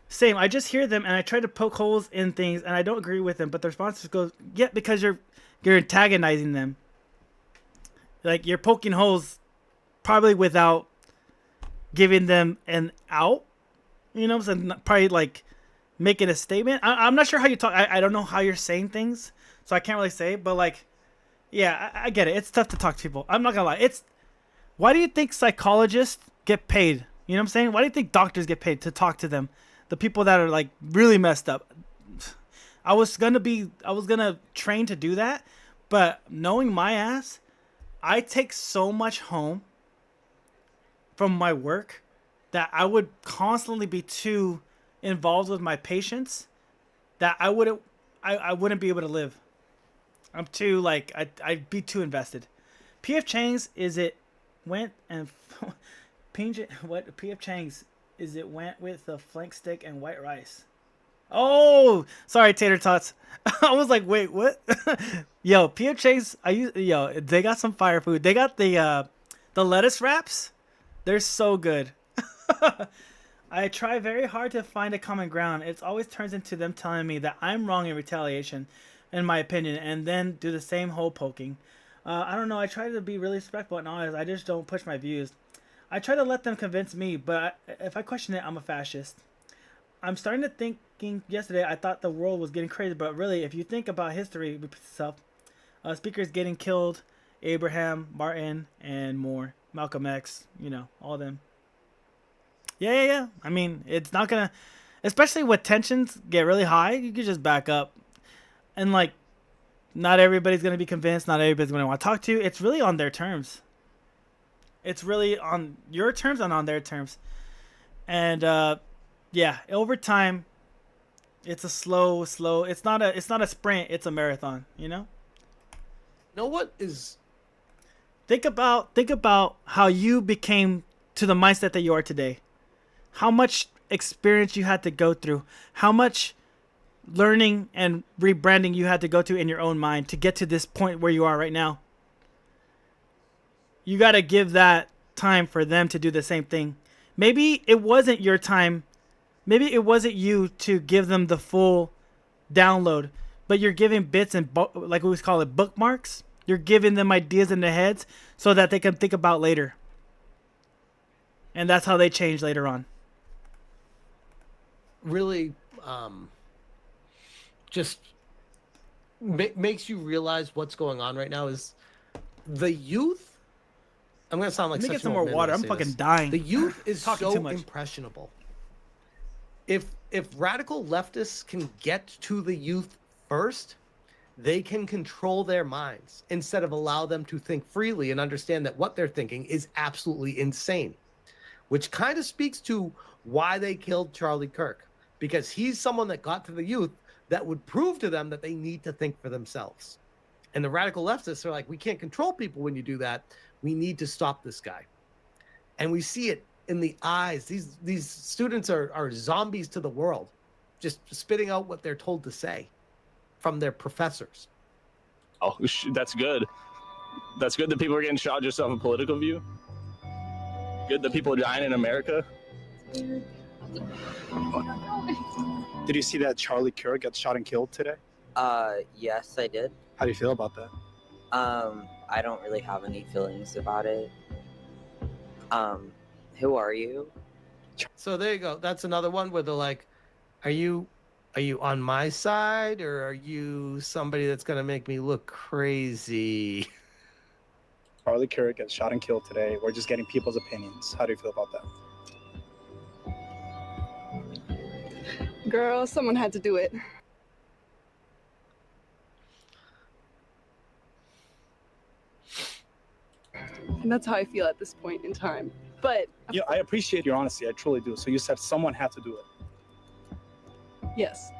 Same. I just hear them and I try to poke holes in things and I don't agree with them, but the response goes, yeah, because you're antagonizing them. Like, you're poking holes probably without giving them an out. You know what I'm saying? Probably like making a statement. I'm not sure how you talk. I don't know how you're saying things, so I can't really say, but like, yeah, I get it. It's tough to talk to people. I'm not gonna lie. Why do you think psychologists get paid? You know what I'm saying? Why do you think doctors get paid to talk to them? The people that are like really messed up. I was gonna train to do that, but knowing my ass, I take so much home from my work that I would constantly be too involved with my patients that I wouldn't be able to live. I'm too, like, I'd be too invested. P.F. Chang's went with the flank steak and white rice. Oh, sorry, tater tots. I was like, wait, what? Yo, P.F. Chang's, they got some fire food. They got the lettuce wraps. They're so good. I try very hard to find a common ground. It always turns into them telling me that I'm wrong in retaliation, in my opinion, and then do the same hole poking. I don't know. I try to be really respectful and honest. I just don't push my views. I try to let them convince me, but if I question it, I'm a fascist. I'm starting to thinking yesterday I thought the world was getting crazy, but really, if you think about history itself, speakers getting killed, Abraham, Martin, and more, Malcolm X, all of them. Yeah. I mean, it's not gonna, especially with tensions get really high, you can just back up. And like, not everybody's gonna be convinced, not everybody's gonna want to talk to you. It's really on their terms. It's really on your terms and on their terms. And yeah, over time, it's a slow. It's not a sprint. It's a marathon. Know what is? Think about how you became to the mindset that you are today. How much experience you had to go through. How much learning and rebranding you had to go to in your own mind to get to this point where you are right now. You got to give that time for them to do the same thing. Maybe it wasn't your time. Maybe it wasn't you to give them the full download, but you're giving bits and like we call it bookmarks. You're giving them ideas in their heads so that they can think about later. And that's how they change later on. Really just makes you realize what's going on right now is the youth. I'm going to sound like Let me such get some an more old man water. when I I'm say fucking this. dying. The youth is Talking so too much. impressionable. If radical leftists can get to the youth first, they can control their minds instead of allow them to think freely and understand that what they're thinking is absolutely insane, which kind of speaks to why they killed Charlie Kirk, because he's someone that got to the youth that would prove to them that they need to think for themselves. And the radical leftists are like, we can't control people when you do that. We need to stop this guy. And we see it in the eyes. These students are zombies to the world, just spitting out what they're told to say from their professors. Oh, that's good. That's good that people are getting shot just off a political view. Good that people are dying in America. Did you see that Charlie Kirk got shot and killed today? Yes, I did. How do you feel about that? I don't really have any feelings about it. Who are you? So there you go. That's another one where they're like, are you on my side, or are you somebody that's going to make me look crazy? Charlie Kirk got shot and killed today. We're just getting people's opinions. How do you feel about that? Girl, someone had to do it. And that's how I feel at this point in time. But Yeah, I appreciate your honesty. I truly do. So you said someone had to do it. yes.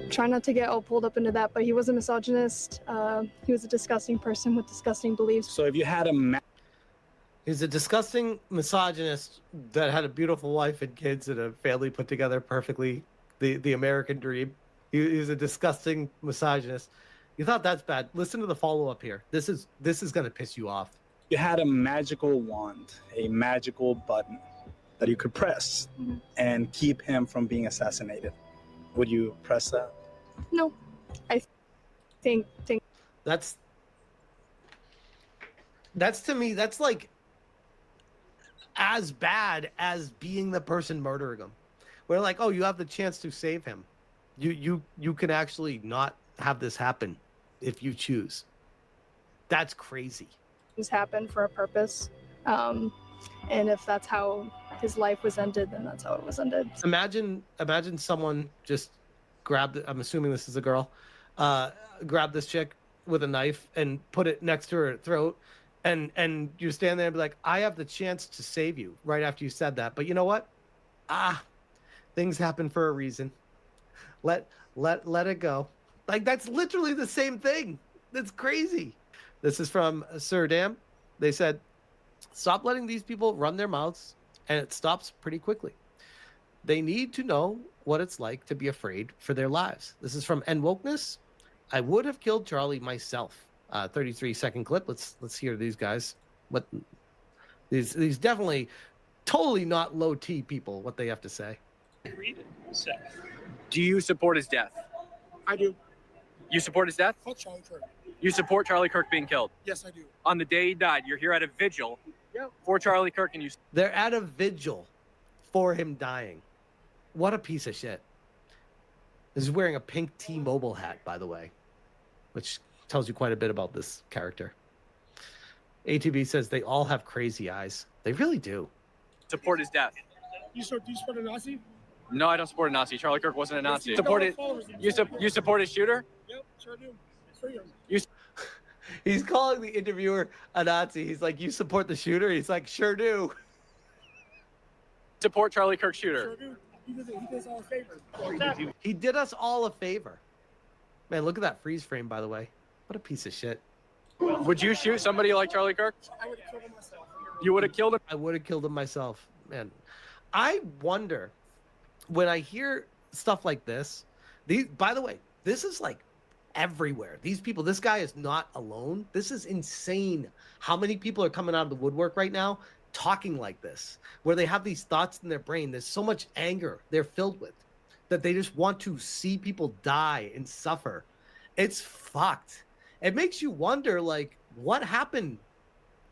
Try not to get all pulled up into that, but he was a misogynist. He was a disgusting person with disgusting beliefs. So if you had a He's a disgusting misogynist that had a beautiful wife and kids and a family put together perfectly. The American dream. He's a disgusting misogynist. You thought that's bad. Listen to the follow-up here. This is going to piss you off. you had a magical wand, a magical button that you could press and keep him from being assassinated, would you press that? No, I think that's to me, that's like as bad as being the person murdering him. We're like, oh, you have the chance to save him. You can actually not have this happen if you choose. That's crazy. things happen for a purpose, and if that's how his life was ended, then that's how it was ended. Imagine someone just grabbed, I'm assuming this is a girl, grab this chick with a knife and put it next to her throat, and you stand there and be like, I have the chance to save you right after you said that, but you know what? Things happen for a reason. Let it go. Like, that's literally the same thing. That's crazy. This is from Sir Dam. They said, stop letting these people run their mouths, and it stops pretty quickly. They need to know what it's like to be afraid for their lives. This is from End Wokeness. I would have killed Charlie myself. 33-second clip. Let's hear these guys. What these definitely totally not low T people, what they have to say. Read it. Do you support his death? I do. You support his death? Fuck Charlie Kirk. You support Charlie Kirk being killed? Yes, I do. On the day he died, you're here at a vigil for Charlie Kirk, and you... They're at a vigil for him dying. What a piece of shit. He's wearing a pink T-Mobile hat, by the way, which tells you quite a bit about this character. ATB says they all have crazy eyes. They really do. Support his death. Do you support a Nazi? No, I don't support a Nazi. Charlie Kirk wasn't a Nazi. Yes, You support his shooter? Yep, sure do. Free him. He's calling the interviewer a Nazi. He's like, you support the shooter? He's like, sure do. Support Charlie Kirk's shooter. Sure do. He did us all a favor. He did us all a favor. Man, look at that freeze frame, by the way. What a piece of shit. Would you shoot somebody like Charlie Kirk? I would have killed him myself. You would have killed him? I would have killed him myself. Man, I wonder, when I hear stuff like this. By the way, this is like everywhere. These people, this guy is not alone. This is insane how many people are coming out of the woodwork right now talking like this, where they have these thoughts in their brain. There's so much anger they're filled with that they just want to see people die and suffer. It's fucked. It makes you wonder, like, what happened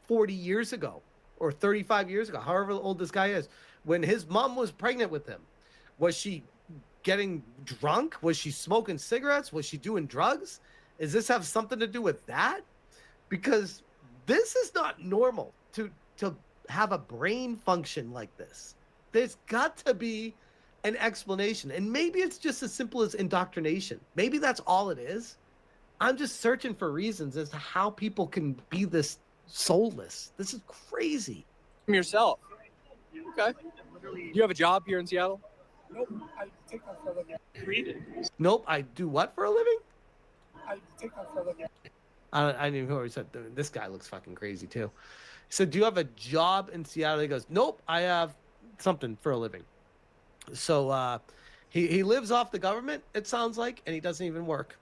40 years ago or 35 years ago, however old this guy is, when his mom was pregnant with him? Was she getting drunk? Was she smoking cigarettes? Was she doing drugs? Does this have something to do with that? Because this is not normal to have a brain function like this. There's got to be an explanation. And maybe it's just as simple as indoctrination. Maybe that's all it is. I'm just searching for reasons as to how people can be this soulless. This is crazy. Yourself. Okay. Do you have a job here in Seattle? Nope, I take that for a living. Nope, I do what for a living? I take that for a living. I didn't even know what he said. This guy looks fucking crazy too. He said, do you have a job in Seattle? He goes, nope, I have something for a living. So he lives off the government, it sounds like, and he doesn't even work.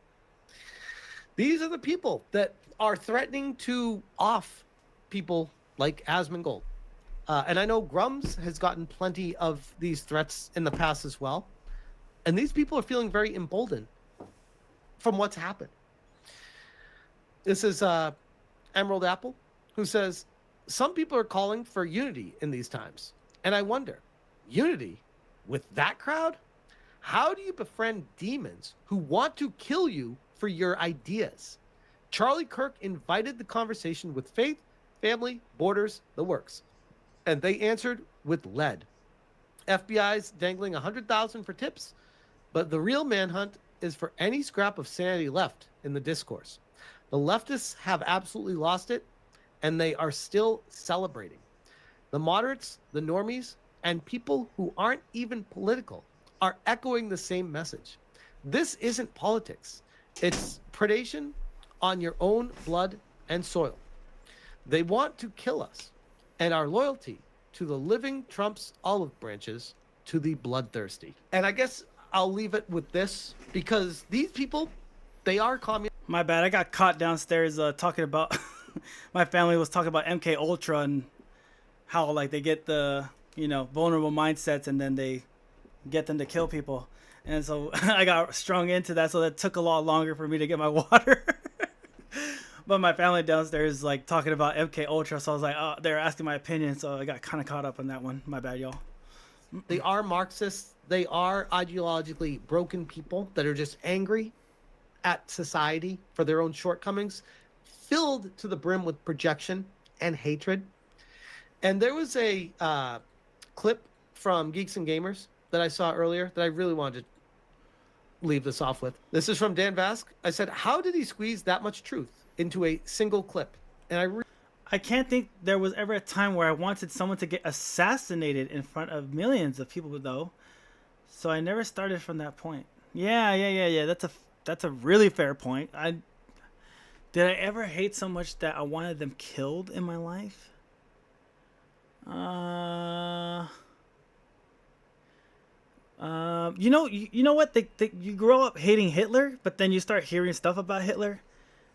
These are the people that are threatening to off people like Asmongold. And I know Grums has gotten plenty of these threats in the past as well. And these people are feeling very emboldened from what's happened. This is Emerald Apple, who says, some people are calling for unity in these times. And I wonder, unity with that crowd? How do you befriend demons who want to kill you for your ideas? Charlie Kirk invited the conversation with faith, family, borders, the works. And they answered with lead. FBI's dangling $100,000 for tips, but the real manhunt is for any scrap of sanity left in the discourse. The leftists have absolutely lost it, and they are still celebrating. The moderates, the normies, and people who aren't even political are echoing the same message. This isn't politics. It's predation on your own blood and soil. They want to kill us, and our loyalty to the living trumps olive branches to the bloodthirsty. And I guess I'll leave it with this, because these people, they are communist. My bad. I got caught downstairs talking about my family was talking about MK Ultra and how like they get the, you know, vulnerable mindsets and then they get them to kill people. And so I got strung into that, so that took a lot longer for me to get my water. But my family downstairs is like talking about MK Ultra, so I was like, oh, they're asking my opinion, so I got kind of caught up on that one. My bad, y'all. They are Marxists. They are ideologically broken people that are just angry at society for their own shortcomings, filled to the brim with projection and hatred. And there was a clip from Geeks and Gamers that I saw earlier that I really wanted to leave this off with. This is from Dan Vask. I said, how did he squeeze that much truth into a single clip? And I can't think there was ever a time where I wanted someone to get assassinated in front of millions of people, though. So I never started from that point. Yeah. That's a really fair point. Did I ever hate so much that I wanted them killed in my life? You know what? You grow up hating Hitler, but then you start hearing stuff about Hitler,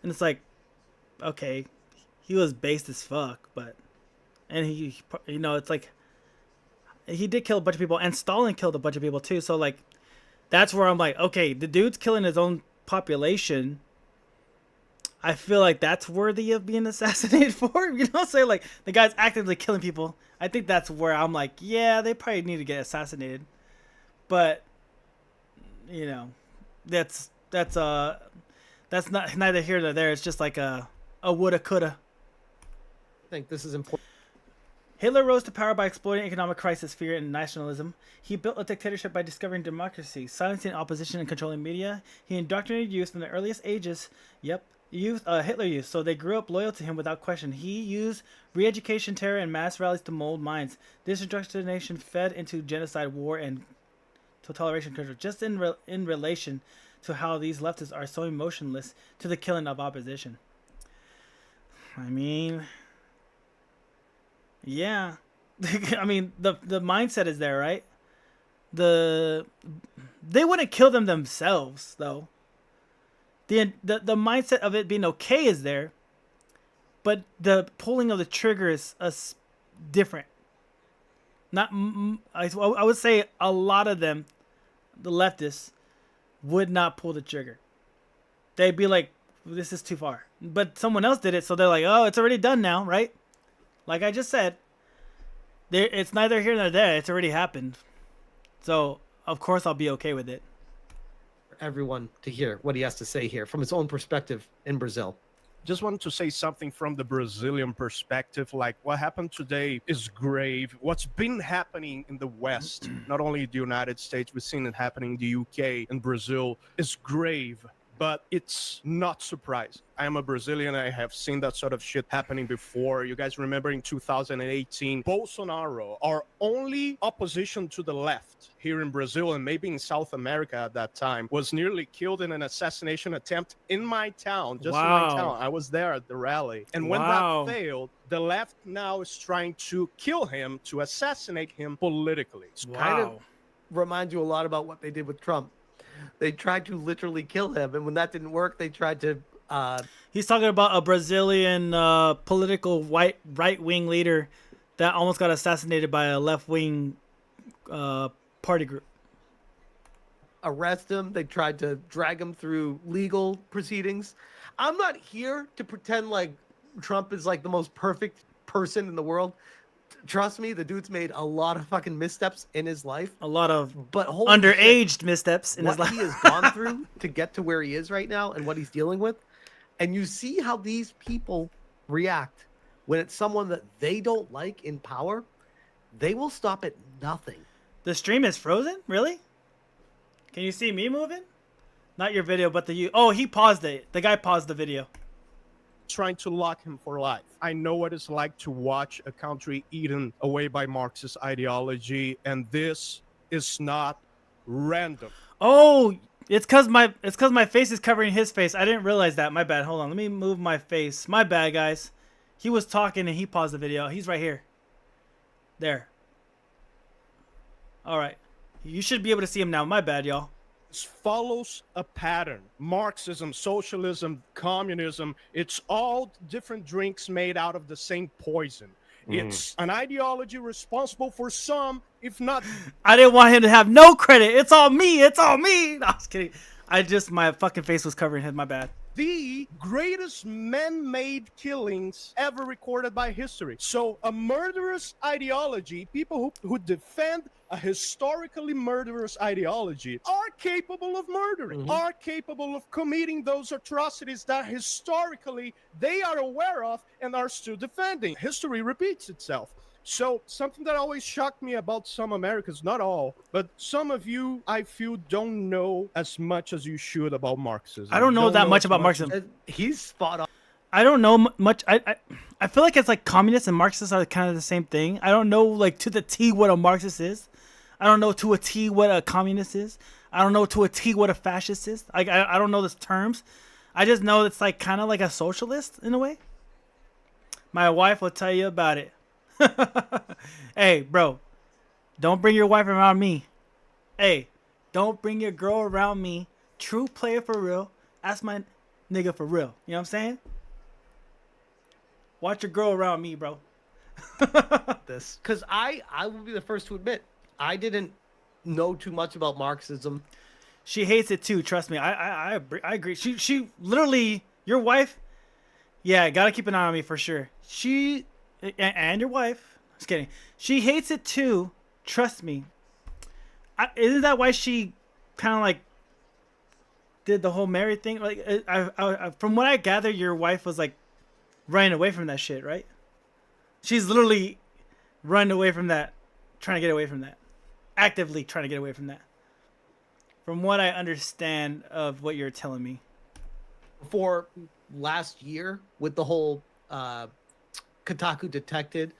and it's like, okay, he was based as fuck, and he, you know, it's like, he did kill a bunch of people, and Stalin killed a bunch of people too. So like, that's where I'm like, okay, the dude's killing his own population. I feel like that's worthy of being assassinated for. You know, say like the guy's actively killing people. I think that's where I'm like, yeah, they probably need to get assassinated. But you know, that's not neither here nor there. It's just like a woulda coulda. I think this is important. Hitler rose to power by exploiting economic crisis, fear, and nationalism. He built a dictatorship by discovering democracy, silencing opposition, and controlling media. He indoctrinated youth from the earliest ages. Hitler youth, so they grew up loyal to him without question. He used re-education, terror, and mass rallies to mold minds. This indoctrination fed into genocide, war, and totalitarism control, just in relation to how these leftists are so emotionless to the killing of opposition. I mean, yeah. I mean, the mindset is there, right? they wouldn't kill them themselves though. The mindset of it being okay is there, but the pulling of the trigger is different. Not I would say a lot of them, the leftists, would not pull the trigger. They'd be like, this is too far. But someone else did it, so they're like, oh, it's already done now, right? Like I just said, it's neither here nor there. It's already happened. So, of course, I'll be okay with it. Everyone to hear what he has to say here from his own perspective in Brazil. Just wanted to say something from the Brazilian perspective. Like, what happened today is grave. What's been happening in the West, not only the United States, we've seen it happening in the UK and Brazil, is grave. But it's not surprising. I am a Brazilian. I have seen that sort of shit happening before. You guys remember in 2018, Bolsonaro, our only opposition to the left here in Brazil and maybe in South America at that time, was nearly killed in an assassination attempt in my town, just in my town. I was there at the rally. And when that failed, the left now is trying to kill him, to assassinate him politically. It's kind of reminds you a lot about what they did with Trump. They tried to literally kill him, and when that didn't work, they tried to. He's talking about a Brazilian political right-wing leader that almost got assassinated by a left-wing party group. Arrest him. They tried to drag him through legal proceedings. I'm not here to pretend like Trump is like the most perfect person in the world. Trust me, the dude's made a lot of fucking missteps in his life. A lot of underaged missteps in his life. What he has gone through to get to where he is right now and what he's dealing with. And you see how these people react when it's someone that they don't like in power. They will stop at nothing. The stream is frozen? Really? Can you see me moving? Not your video, but the you. Oh, he paused it. The guy paused the video. Trying to lock him for life. I know what it's like to watch a country eaten away by Marxist ideology, and this is not random. Oh, it's cause my face is covering his face. I didn't realize that. My bad. Hold on. Let me move my face. My bad, guys. He was talking and he paused the video. He's right here. There. All right. You should be able to see him now. My bad, y'all. Follows a pattern. Marxism, socialism, communism, it's all different drinks made out of the same poison. It's an ideology responsible for some, if not... I didn't want him to have no credit. It's all me. It's all me. No, I was kidding. My fucking face was covering his. My bad. The greatest man-made killings ever recorded by history. So a murderous ideology, people who defend a historically murderous ideology are capable of murdering, are capable of committing those atrocities that historically they are aware of and are still defending. History repeats itself. So something that always shocked me about some Americans, not all, but some of you, I feel, don't know as much as you should about Marxism. I don't know that much about Marxism. He's spot on. I don't know much. I feel like it's like communists and Marxists are kind of the same thing. I don't know like to the T what a Marxist is. I don't know to a T what a communist is. I don't know to a T what a fascist is. I don't know those terms. I just know it's like kind of like a socialist in a way. My wife will tell you about it. Hey, bro, don't bring your wife around me. Hey, don't bring your girl around me. True player for real. Ask my nigga for real. You know what I'm saying? Watch your girl around me, bro. This because I will be the first to admit I didn't know too much about Marxism. She hates it too. Trust me. I agree. She literally, your wife. Yeah, gotta keep an eye on me for sure. She and your wife. Just kidding. She hates it too. Trust me. Isn't that why she kind of like did the whole married thing? Like, I from what I gather, your wife was like running away from that shit, right? She's literally running away from that, trying to get away from that, actively trying to get away from that. From what I understand of what you're telling me. For last year, with the whole Kotaku detected,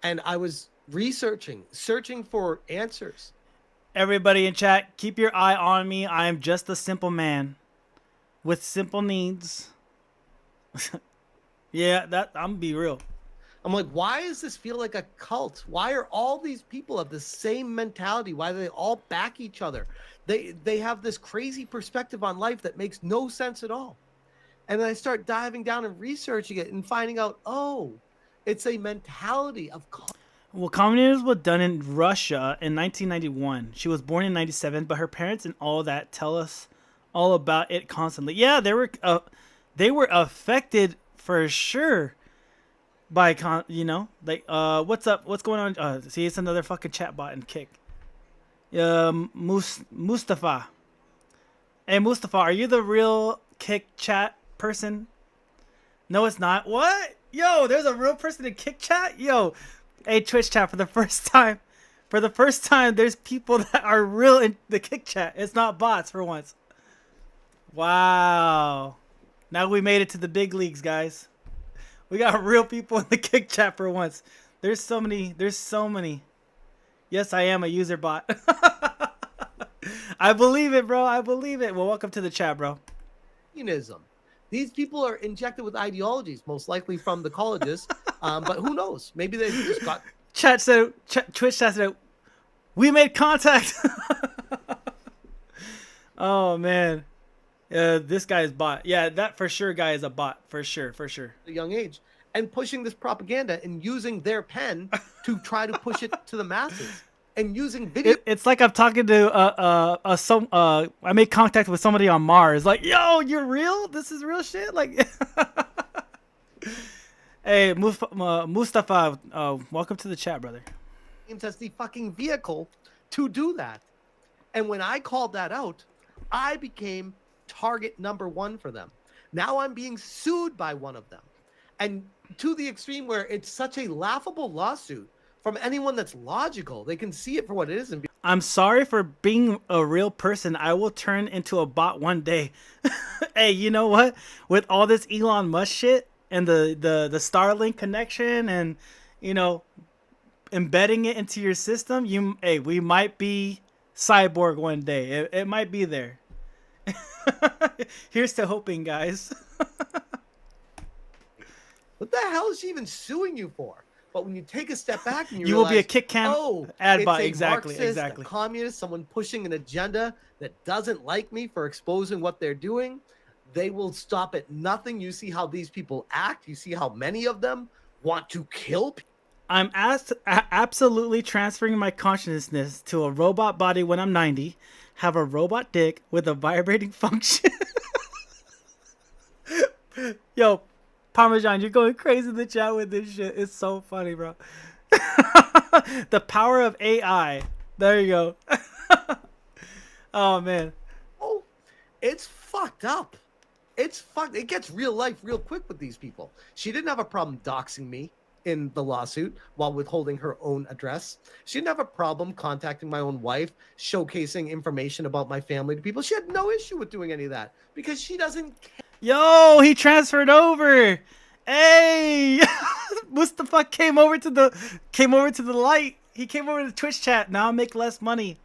and I was searching for answers. Everybody in chat, keep your eye on me. I am just a simple man with simple needs. Yeah, I'm gonna be real. I'm like, why does this feel like a cult? Why are all these people of the same mentality? Why do they all back each other? They have this crazy perspective on life that makes no sense at all. And then I start diving down and researching it and finding out, oh, it's a mentality of Well, communism was done in Russia in 1991. She was born in 97, but her parents and all that tell us all about it constantly. Yeah, they were affected for sure by what's up? What's going on? See, it's another fucking chatbot and Kick. Mustafa. Hey, Mustafa, are you the real Kick chat person? No, it's not. What? Yo, there's a real person in Kick chat? Yo, hey, Twitch chat, for the first time, there's people that are real in the Kick chat. It's not bots for once. Wow. Now we made it to the big leagues, guys. We got real people in the Kick chat for once. There's so many. Yes, I am a user bot. I believe it, bro. I believe it. Well, welcome to the chat, bro. communism. These people are injected with ideologies, most likely from the colleges, but who knows? Maybe they just got. Twitch chat said, we made contact. Oh man, this guy is bot. Yeah, that for sure guy is a bot for sure. A young age, and pushing this propaganda and using their pen to try to push it to the masses. And using video. It's like I'm talking to I made contact with somebody on Mars. Like, yo, you're real? This is real shit? Like, hey, Mustafa, welcome to the chat, brother. As the fucking vehicle to do that. And when I called that out, I became target number one for them. Now I'm being sued by one of them. And to the extreme where it's such a laughable lawsuit. From anyone that's logical, they can see it for what it is. And I'm sorry for being a real person. I will turn into a bot one day. Hey, you know what? With all this Elon Musk shit and the Starlink connection and, you know, embedding it into your system, we might be cyborg one day. It might be there. Here's to hoping, guys. What the hell is she even suing you for? But when you take a step back and you realize, will be a kick cam ad bot. It's a Exactly. Marxist, a communist, someone pushing an agenda that doesn't like me for exposing what they're doing, they will stop at nothing. You see how these people act. You see how many of them want to kill people. I'm absolutely transferring my consciousness to a robot body when I'm 90, have a robot dick with a vibrating function. Yo, Parmesan, you're going crazy in the chat with this shit. It's so funny, bro. The power of AI. There you go. Oh, man. Oh, it's fucked up. It's fucked. It gets real life real quick with these people. She didn't have a problem doxing me in the lawsuit while withholding her own address. She didn't have a problem contacting my own wife, showcasing information about my family to people. She had no issue with doing any of that because she doesn't care. Yo, he transferred over. Hey, Mustafa came over to the light. He came over to the Twitch chat. Now I make less money.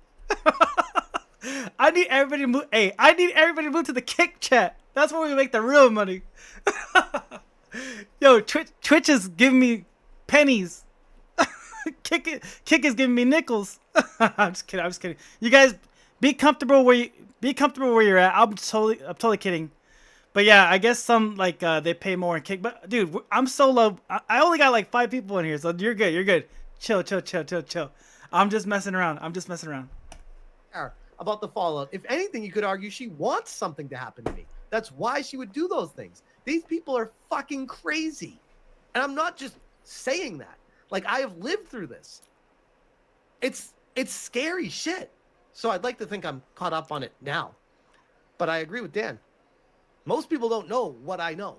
I need everybody to move. Hey, I need everybody to move to the Kick chat. That's where we make the real money. Yo, Twitch is giving me pennies. Kick is giving me nickels. I'm just kidding. You guys be comfortable where you're at. I'm totally kidding. But yeah, I guess some they pay more in Kick. But dude, I'm so low. I only got like 5 people in here, so you're good. Chill. I'm just messing around. About the fallout. If anything, you could argue she wants something to happen to me. That's why she would do those things. These people are fucking crazy. And I'm not just saying that. Like, I have lived through this. It's scary shit. So I'd like to think I'm caught up on it now. But I agree with Dan. Most people don't know what I know.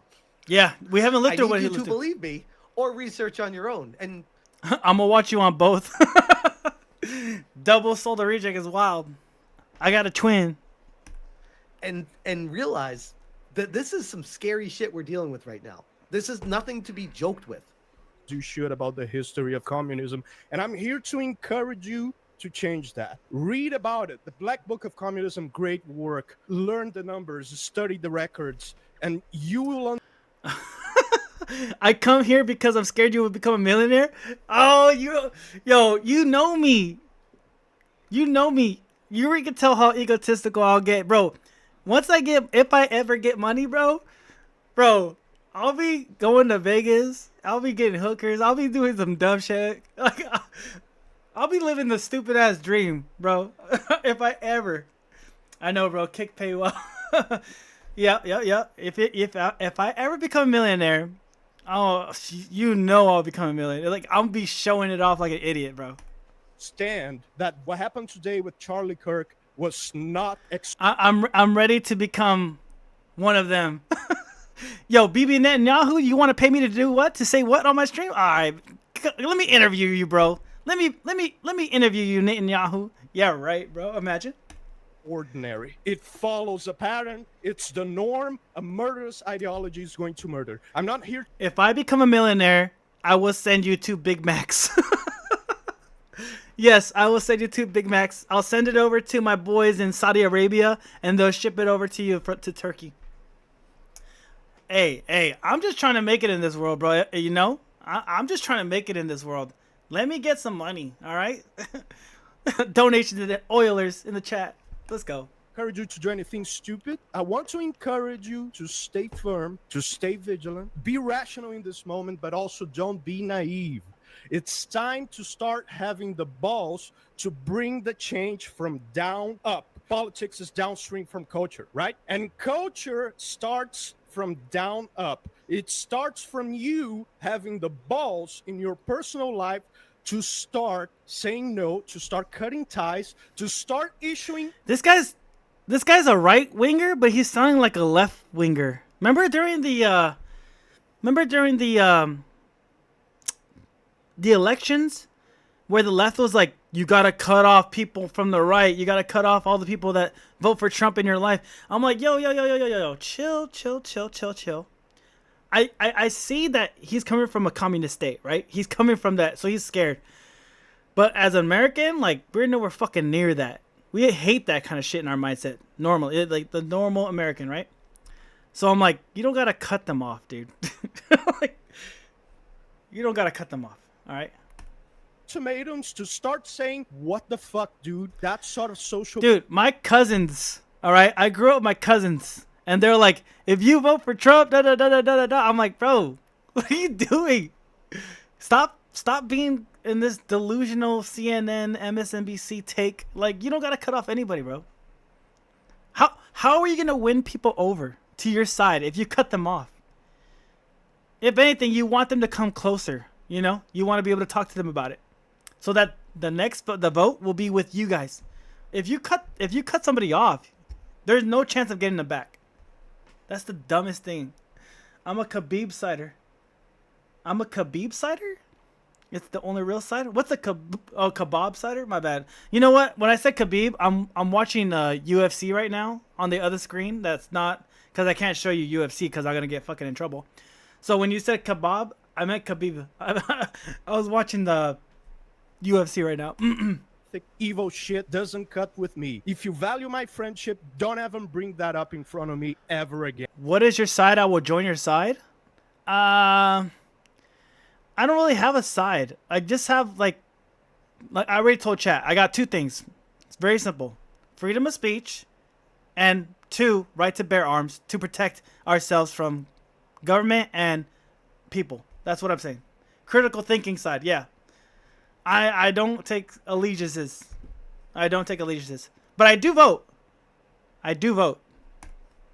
Yeah, we haven't lived through what he lived through. through. Believe me or research on your own. And I'm gonna watch you on both. Double Solar Reject is wild. I got a twin. And realize that this is some scary shit we're dealing with right now. This is nothing to be joked with. You should about the history of communism, and I'm here to encourage you to change that. Read about it. The Black Book of Communism, great work. Learn the numbers, study the records, and you will I come here because I'm scared you will become a millionaire. Oh, you know me. You know me. You already can tell how egotistical I'll get, bro. If I ever get money, bro, I'll be going to Vegas. I'll be getting hookers. I'll be doing some dumb shit. Like, I'll be living the stupid ass dream, bro. If I ever, I know, bro. Kick pay well. Yeah. If I ever become a millionaire, I'll become a millionaire. Like, I'll be showing it off like an idiot, bro. Stand that what happened today with Charlie Kirk was not. I'm ready to become one of them. Yo, Bibi Netanyahu, you want to pay me to do what? To say what on my stream? All right, let me interview you, bro. Let me interview you, Netanyahu. Yeah, right, bro. Imagine. Ordinary. It follows a pattern. It's the norm. A murderous ideology is going to murder. I'm not here. If I become a millionaire, I will send you 2 Big Macs. Yes, I will send you 2 Big Macs. I'll send it over to my boys in Saudi Arabia, and they'll ship it over to you to Turkey. Hey, I'm just trying to make it in this world, bro. You know, I'm just trying to make it in this world. Let me get some money, all right? Donation to the Oilers in the chat. Let's go. Encourage you to do anything stupid. I want to encourage you to stay firm, to stay vigilant, be rational in this moment, but also don't be naive. It's time to start having the balls to bring the change from down up. Politics is downstream from culture, right? And culture starts from down up. It starts from you having the balls in your personal life to start saying no, to start cutting ties, to start issuing. This guy's a right winger, but he's sounding like a left winger. Remember during the elections where the left was like, you gotta cut off people from the right, you gotta cut off all the people that vote for Trump in your life. I'm like, yo, chill. I see that he's coming from a communist state, right? He's coming from that, so he's scared. But as an American, like, we're nowhere fucking near that. We hate that kind of shit in our mindset. Normally, like the normal American, right? So I'm like, you don't gotta cut them off, dude. Like, you don't gotta cut them off, all right? Ultimatums to start saying, what the fuck, dude? That sort of social. Dude, my cousins, all right? I grew up with my cousins, and they're like, if you vote for Trump, da da da da da da. I'm like, bro, what are you doing? Stop being in this delusional CNN, MSNBC take. Like, you don't gotta cut off anybody, bro. How are you gonna win people over to your side if you cut them off? If anything, you want them to come closer. You know, you want to be able to talk to them about it, so that the vote will be with you guys. If you cut somebody off, there's no chance of getting them back. That's the dumbest thing. I'm a Khabib cider. It's the only real cider. What's a kebab cider? My bad. You know what? When I said Khabib, I'm watching UFC right now on the other screen. That's not because I can't show you UFC because I'm gonna get fucking in trouble. So when you said kebab, I meant Khabib. I was watching the UFC right now. The evil shit doesn't cut with me. If you value my friendship, don't ever bring that up in front of me ever again. What is your side? I will join your side. I don't really have a side. I just have like I already told chat. I got 2 things. It's very simple: freedom of speech, and 2, right to bear arms to protect ourselves from government and people. That's what I'm saying. Critical thinking side, yeah. I don't take allegiances. But I do vote.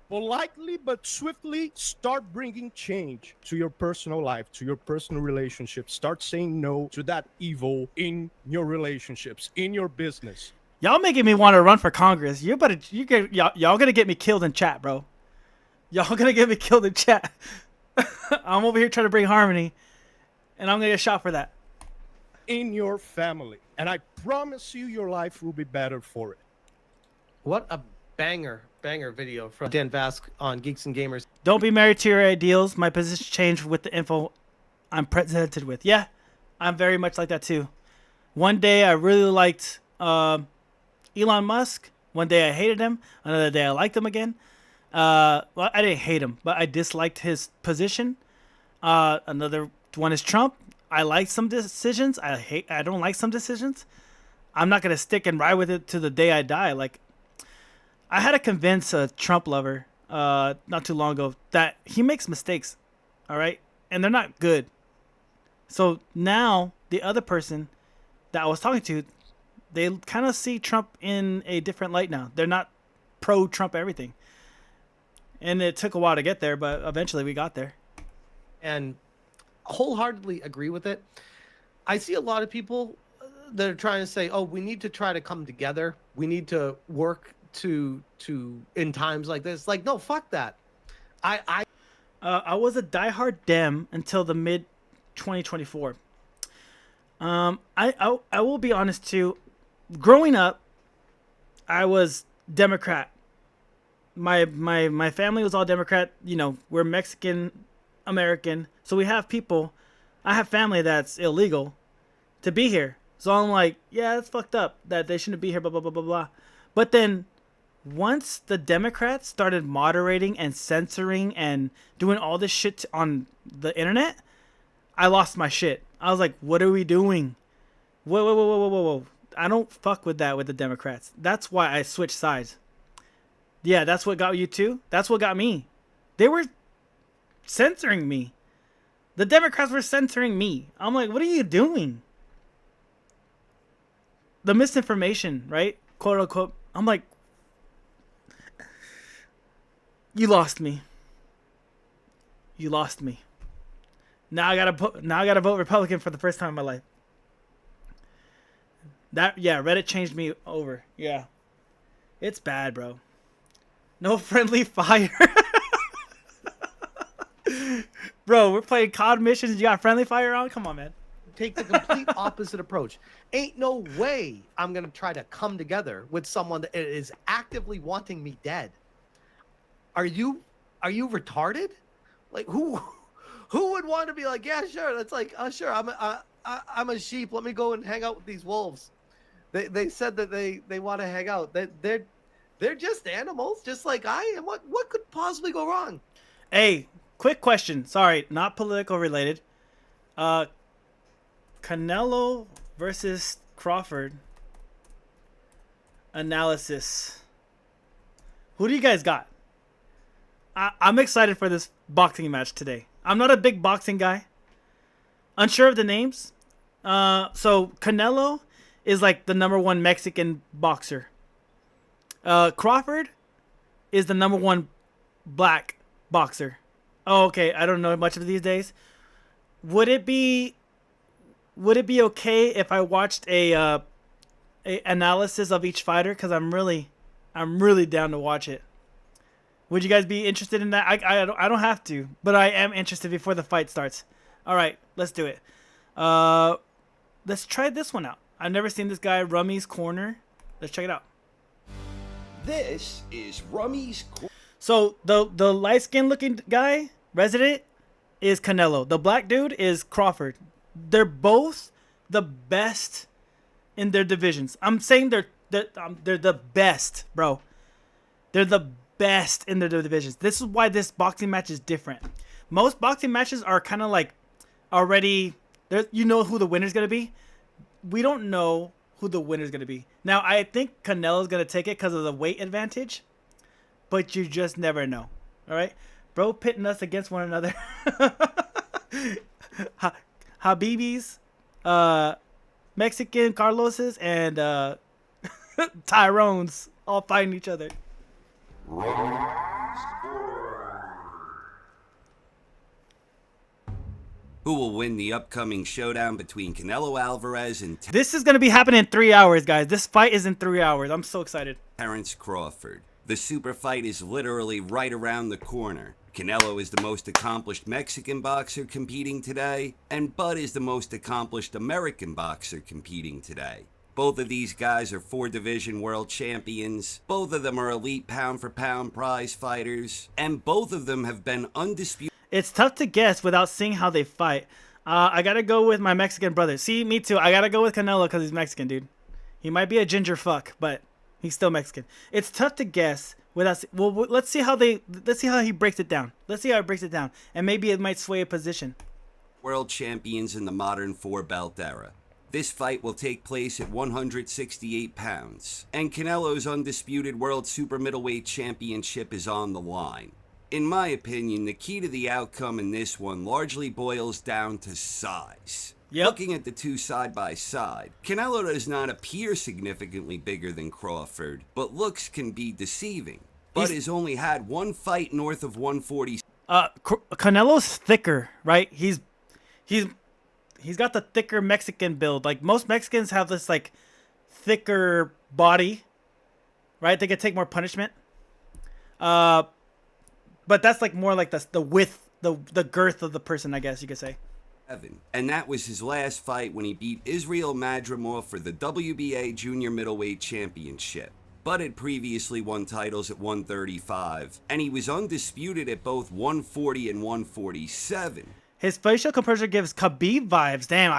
Politely but swiftly start bringing change to your personal life, to your personal relationships. Start saying no to that evil in your relationships, in your business. Y'all making me want to run for Congress. Y'all gonna get me killed in chat, bro. Y'all gonna get me killed in chat. I'm over here trying to bring harmony, and I'm gonna get shot for that. In your family. And I promise you your life will be better for it. What a banger video from Dan Vasc on Geeks and Gamers. Don't be married to your ideals. My position changed with the info I'm presented with. Yeah, I'm very much like that too. One day I really liked Elon Musk. One day I hated him. Another day I liked him again. Well, I didn't hate him, but I disliked his position. Another one is Trump. I like some decisions. I don't like some decisions. I'm not gonna stick and ride with it to the day I die. Like, I had to convince a Trump lover not too long ago that he makes mistakes, all right, and they're not good. So now the other person that I was talking to, they kind of see Trump in a different light now. They're not pro-Trump everything. And it took a while to get there, but eventually we got there. And wholeheartedly agree with it. I see a lot of people that are trying to say, oh, we need to try to come together. We need to work to in times like this. Like, no, fuck that. I was a diehard Dem until the mid 2024. I will be honest too. Growing up, I was Democrat. My family was all Democrat. You know, we're Mexican American, so we have people. I have family that's illegal to be here. So I'm like, yeah, that's fucked up that they shouldn't be here. Blah blah blah blah blah. But then, once the Democrats started moderating and censoring and doing all this shit on the internet, I lost my shit. I was like, what are we doing? Whoa. I don't fuck with that with the Democrats. That's why I switched sides. Yeah, that's what got you too? That's what got me. They were censoring me. The Democrats were censoring me. I'm like, what are you doing? The misinformation, right? Quote unquote. I'm like, you lost me. You lost me. Now I gotta vote Republican for the first time in my life. Reddit changed me over. Yeah. It's bad, bro. No friendly fire. Bro, we're playing COD missions. You got friendly fire on? Come on, man. Take the complete opposite approach. Ain't no way I'm gonna try to come together with someone that is actively wanting me dead. Are you retarded? Like, who would want to be like, yeah, sure. That's like, sure. I'm a sheep. Let me go and hang out with these wolves. They said that they want to hang out. They're just animals, just like I am. What could possibly go wrong? Hey, quick question. Sorry, not political related. Canelo versus Crawford analysis. Who do you guys got? I'm excited for this boxing match today. I'm not a big boxing guy. Unsure of the names. So Canelo is like the #1 Mexican boxer. Crawford is the #1 black boxer. Oh, okay. I don't know much of these days. Would it be okay if I watched a analysis of each fighter? Because I'm really down to watch it. Would you guys be interested in that? I don't have to, but I am interested before the fight starts. All right, let's do it. Let's try this one out. I've never seen this guy, Rummy's Corner. Let's check it out. This is Rummy's Corner. So the light skinned looking guy, Resident, is Canelo. The black dude is Crawford. They're both the best in their divisions. I'm saying they're the best, bro. They're the best in their divisions. This is why this boxing match is different. Most boxing matches are kind of like already, you know who the winner's gonna be. We don't know who the winner's gonna be. Now I think Canelo's gonna take it because of the weight advantage, but you just never know. All right, bro, pitting us against one another. Habibis, Mexican Carloses, and Tyrones all fighting each other. Who will win the upcoming showdown between Canelo Alvarez and This is going to be happening in 3 hours, guys. This fight is in 3 hours. I'm so excited. Terrence Crawford? The super fight is literally right around the corner. Canelo is the most accomplished Mexican boxer competing today, and Bud is the most accomplished American boxer competing today. Both of these guys are 4-division world champions. Both of them are elite pound-for-pound prize fighters, and both of them have been undisputed. It's tough to guess without seeing how they fight. I gotta go with my Mexican brother. See, me too. I gotta go with Canelo because he's Mexican, dude. He might be a ginger fuck, but he's still Mexican. It's tough to guess without. Well, let's see how he breaks it down. Let's see how he breaks it down, and maybe it might sway a position. World champions in the modern 4-belt era. This fight will take place at 168 pounds, and Canelo's undisputed World Super Middleweight Championship is on the line. In my opinion, the key to the outcome in this one largely boils down to size. Looking at the two side by side, Canelo does not appear significantly bigger than Crawford, but looks can be deceiving. Bud has only had one fight north of 140. Canelo's thicker, right? He's got the thicker Mexican build. Like most Mexicans have this like thicker body, right? They could take more punishment. But that's like more like the width, the girth of the person, I guess you could say. And that was his last fight when he beat Israel Madrimov for the WBA Junior Middleweight Championship. Bud had previously won titles at 135, and he was undisputed at both 140 and 147. His facial composure gives Khabib vibes. Damn,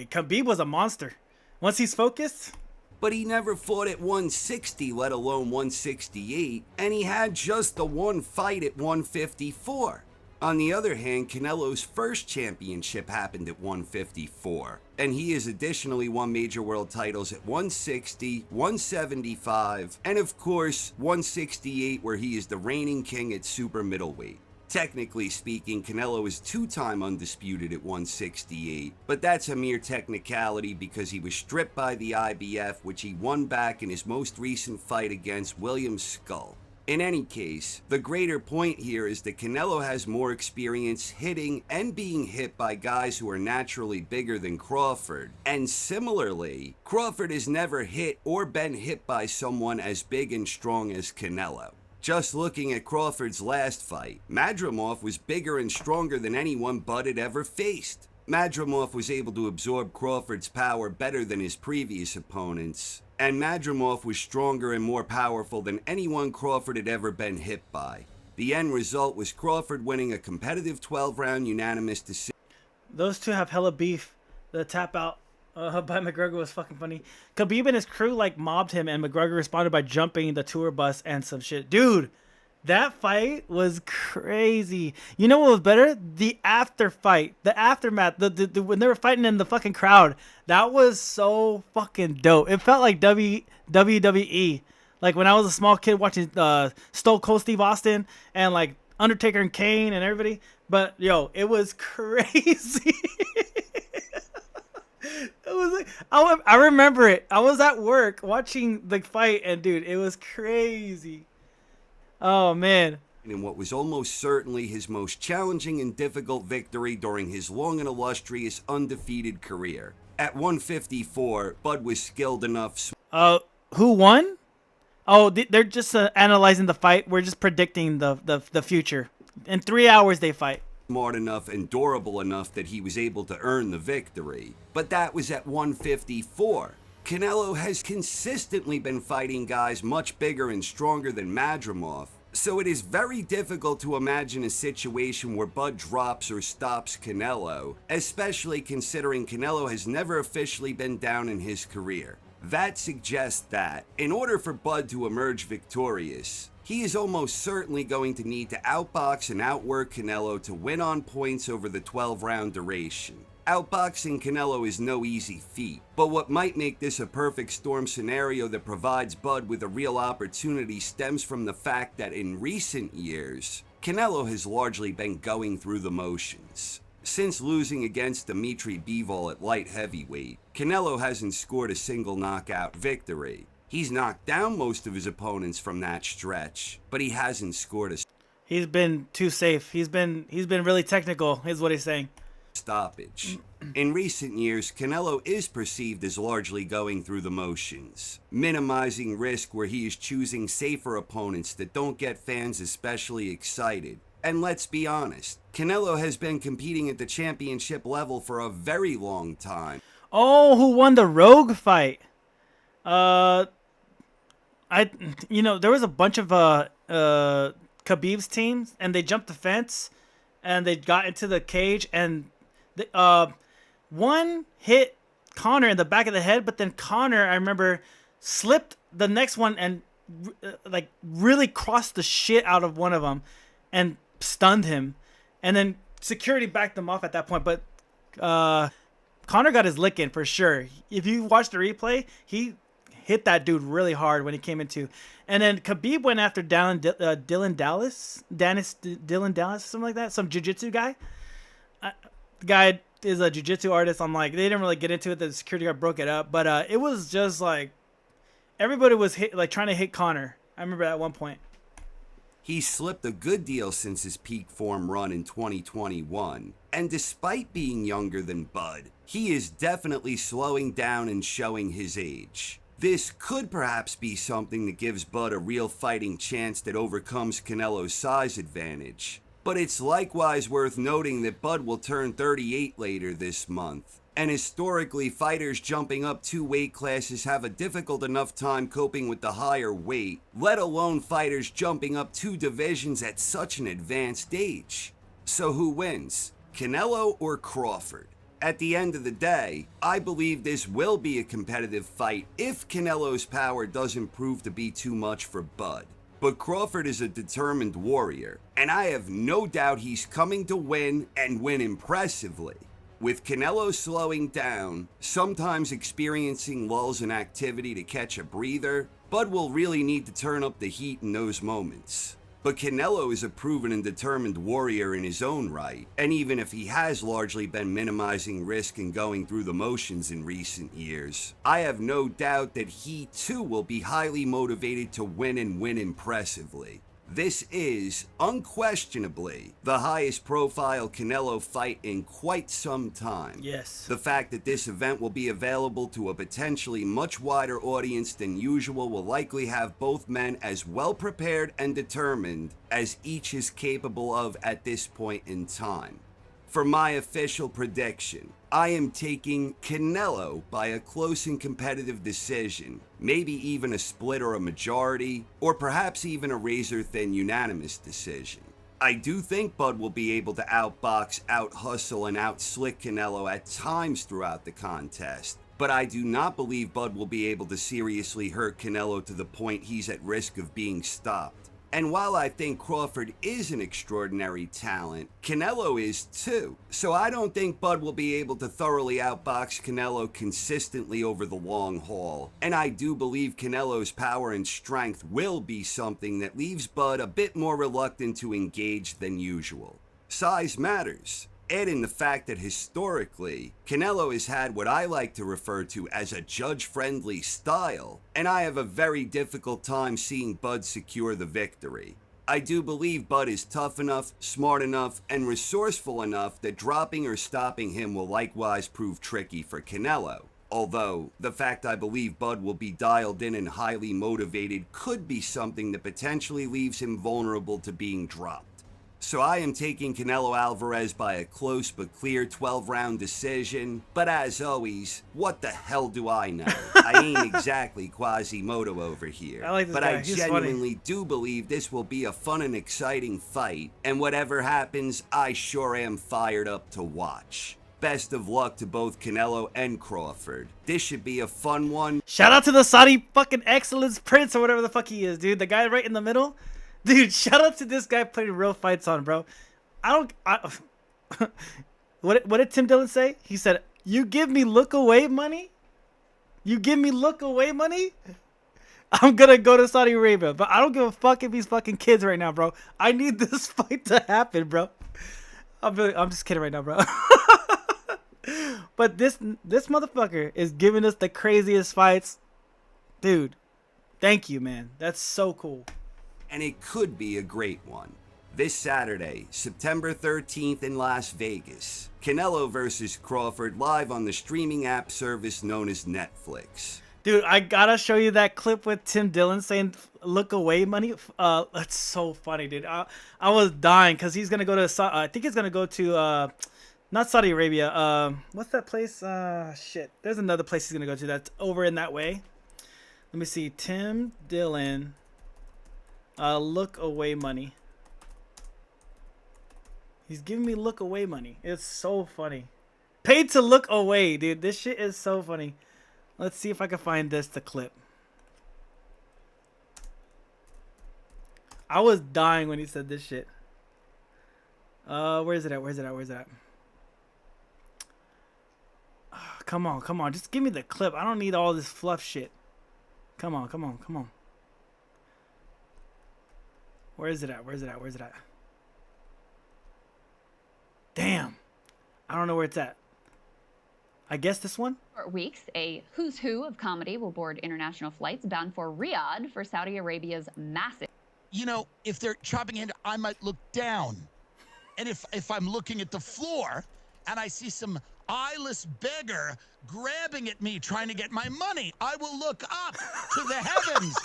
Khabib was a monster. Once he's focused. But he never fought at 160, let alone 168, and he had just the one fight at 154. On the other hand, Canelo's first championship happened at 154, and he has additionally won major world titles at 160, 175, and of course 168, where he is the reigning king at super middleweight. Technically speaking, Canelo is two-time undisputed at 168, but that's a mere technicality because he was stripped by the IBF, which he won back in his most recent fight against William Skull. In any case, the greater point here is that Canelo has more experience hitting and being hit by guys who are naturally bigger than Crawford. And similarly, Crawford has never hit or been hit by someone as big and strong as Canelo. Just looking at Crawford's last fight, Madrimov was bigger and stronger than anyone Bud had ever faced. Madrimov was able to absorb Crawford's power better than his previous opponents, and Madrimov was stronger and more powerful than anyone Crawford had ever been hit by. The end result was Crawford winning a competitive 12-round unanimous decision. Those two have hella beef. The tap out by McGregor was fucking funny. Khabib and his crew like mobbed him, and McGregor responded by jumping the tour bus and some shit. Dude, that fight was crazy. You know what was better? The after fight, the aftermath, the when they were fighting in the fucking crowd. That was so fucking dope. It felt like WWE. Like when I was a small kid watching Stone Cold Steve Austin and like Undertaker and Kane and everybody. But yo, it was crazy. It was like I remember it. I was at work watching the fight, and dude, it was crazy. Oh man. In what was almost certainly his most challenging and difficult victory during his long and illustrious undefeated career. At 154, Bud was skilled enough. Who won? Oh, they're just analyzing the fight. We're just predicting the future. In 3 hours they fight. Smart enough and durable enough that he was able to earn the victory. But that was at 154. Canelo has consistently been fighting guys much bigger and stronger than Madrimov, so it is very difficult to imagine a situation where Bud drops or stops Canelo, especially considering Canelo has never officially been down in his career. That suggests that, in order for Bud to emerge victorious, he is almost certainly going to need to outbox and outwork Canelo to win on points over the 12-round duration. Outboxing Canelo is no easy feat, but what might make this a perfect storm scenario that provides Bud with a real opportunity stems from the fact that in recent years, Canelo has largely been going through the motions. Since losing against Dimitri Bivol at light heavyweight, Canelo hasn't scored a single knockout victory. He's knocked down most of his opponents from that stretch, but he hasn't scored a... He's been too safe. He's been really technical, is what he's saying. Stoppage. In recent years, Canelo is perceived as largely going through the motions, minimizing risk where he is choosing safer opponents that don't get fans especially excited. And let's be honest, Canelo has been competing at the championship level for a very long time. Oh, who won the Rogue fight? There was a bunch of Khabib's teams, and they jumped the fence, and they got into the cage, and one hit Conor in the back of the head, but then Conor, I remember, slipped the next one and like really crossed the shit out of one of them and stunned him, and then security backed him off at that point. But Conor got his lick in for sure. If you watch the replay, he hit that dude really hard when he came into. And then Khabib went after Dylan Dallas, something like that, some jiu-jitsu guy. The guy is a jiu-jitsu artist. I'm like, they didn't really get into it. The security guard broke it up, but it was just like everybody was trying to hit Conor. I remember at one point. He slipped a good deal since his peak form run in 2021, and despite being younger than Bud, he is definitely slowing down and showing his age. This could perhaps be something that gives Bud a real fighting chance that overcomes Canelo's size advantage. But it's likewise worth noting that Bud will turn 38 later this month. And historically, fighters jumping up 2 weight classes have a difficult enough time coping with the higher weight, let alone fighters jumping up 2 divisions at such an advanced age. So who wins, Canelo or Crawford? At the end of the day, I believe this will be a competitive fight if Canelo's power doesn't prove to be too much for Bud. But Crawford is a determined warrior, and I have no doubt he's coming to win and win impressively. With Canelo slowing down, sometimes experiencing lulls in activity to catch a breather, Bud will really need to turn up the heat in those moments. But Canelo is a proven and determined warrior in his own right, and even if he has largely been minimizing risk and going through the motions in recent years, I have no doubt that he too will be highly motivated to win and win impressively. This is, unquestionably, the highest profile Canelo fight in quite some time. Yes. The fact that this event will be available to a potentially much wider audience than usual will likely have both men as well prepared and determined as each is capable of at this point in time. For my official prediction, I am taking Canelo by a close and competitive decision, maybe even a split or a majority, or perhaps even a razor-thin unanimous decision. I do think Bud will be able to outbox, out-hustle, and out-slick Canelo at times throughout the contest, but I do not believe Bud will be able to seriously hurt Canelo to the point he's at risk of being stopped. And while I think Crawford is an extraordinary talent, Canelo is too. So I don't think Bud will be able to thoroughly outbox Canelo consistently over the long haul. And I do believe Canelo's power and strength will be something that leaves Bud a bit more reluctant to engage than usual. Size matters. Add in the fact that historically, Canelo has had what I like to refer to as a judge-friendly style, and I have a very difficult time seeing Bud secure the victory. I do believe Bud is tough enough, smart enough, and resourceful enough that dropping or stopping him will likewise prove tricky for Canelo. Although, the fact I believe Bud will be dialed in and highly motivated could be something that potentially leaves him vulnerable to being dropped. So I am taking Canelo Alvarez by a close but clear 12-round decision. But as always, what the hell do I know? I ain't exactly Quasimodo over here. I like this but guy. I He's genuinely funny. do believe this will be a fun and exciting fight. And whatever happens, I sure am fired up to watch. Best of luck to both Canelo and Crawford. This should be a fun one. Shout out to the Saudi fucking excellence prince or whatever the fuck he is, dude. The guy right in the middle. Dude, shout out to this guy putting real fights on, bro. What did Tim Dillon say? He said, "You give me look away money? You give me look away money? I'm gonna go to Saudi Arabia." But I don't give a fuck if he's fucking kids right now, bro. I need this fight to happen, bro. I'm just kidding right now, bro. But this motherfucker is giving us the craziest fights. Dude, thank you, man. That's so cool. And it could be a great one. This Saturday, September 13th in Las Vegas, Canelo versus Crawford live on the streaming app service known as Netflix. Dude, I gotta show you that clip with Tim Dillon saying "look away, money." That's so funny, dude. I was dying because he's gonna go to. I think he's gonna go to not Saudi Arabia. What's that place? Shit. There's another place he's gonna go to that's over in that way. Let me see. Tim Dillon. Look away money. He's giving me look away money. It's so funny. Paid to look away, dude. This shit is so funny. Let's see if I can find the clip. I was dying when he said this shit. Where is it at? Where's it at? Come on. Just give me the clip. I don't need all this fluff shit. Come on. Where is it at? Damn. I don't know where it's at. I guess this one? For weeks, a who's who of comedy will board international flights bound for Riyadh for Saudi Arabia's massive. You know, if they're chopping it, I might look down. And if I'm looking at the floor and I see some eyeless beggar grabbing at me trying to get my money, I will look up to the heavens.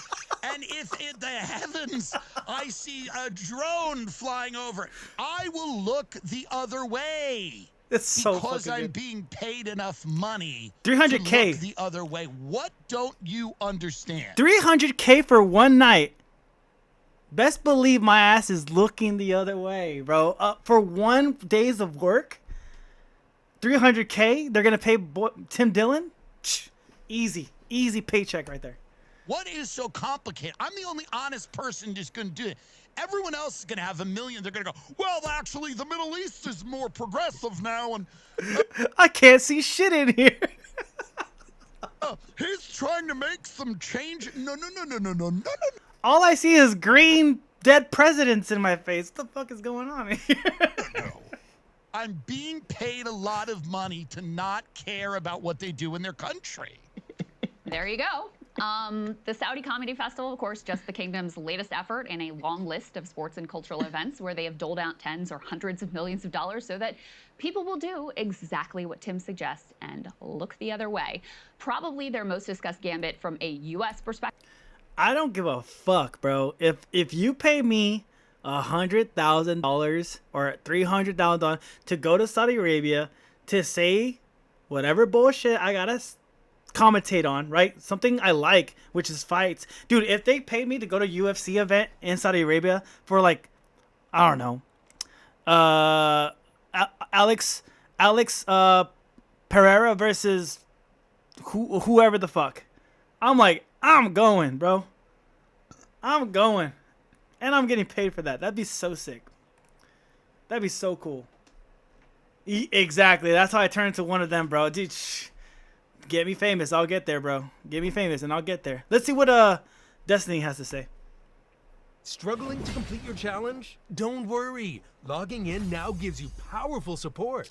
And if in the heavens I see a drone flying over, I will look the other way. It's so because fucking I'm good. being paid enough money 300K. to look the other way. What don't you understand? 300K for one night. Best believe my ass is looking the other way, bro. For 1 days of work, 300K. They're gonna pay Tim Dillon. Easy paycheck right there. What is so complicated? I'm the only honest person just going to do it. Everyone else is going to have $1 million. They're going to go, well, actually, the Middle East is more progressive now. And I can't see shit in here. He's trying to make some change. No. All I see is green dead presidents in my face. What the fuck is going on here? I'm being paid a lot of money to not care about what they do in their country. There you go. The Saudi Comedy Festival, of course, just the kingdom's latest effort in a long list of sports and cultural events where they have doled out tens or hundreds of millions of dollars so that people will do exactly what Tim suggests and look the other way. Probably their most discussed gambit from a U.S. perspective. I don't give a fuck, bro. If you pay me $100,000 or $300,000 to go to Saudi Arabia to say whatever bullshit I gotta commentate on, right? Something I like, which is fights. Dude, if they paid me to go to UFC event in Saudi Arabia for like, I don't know, Alex Pereira versus whoever the fuck, I'm like, I'm going, bro. I'm going. And I'm getting paid for that. That'd be so sick. That'd be so cool. Exactly. That's how I turn into one of them, bro. Dude, get me famous. I'll get there, bro. Get me famous and I'll get there. Let's see what Destiny has to say. Struggling to complete your challenge? Don't worry. Logging in now gives you powerful support.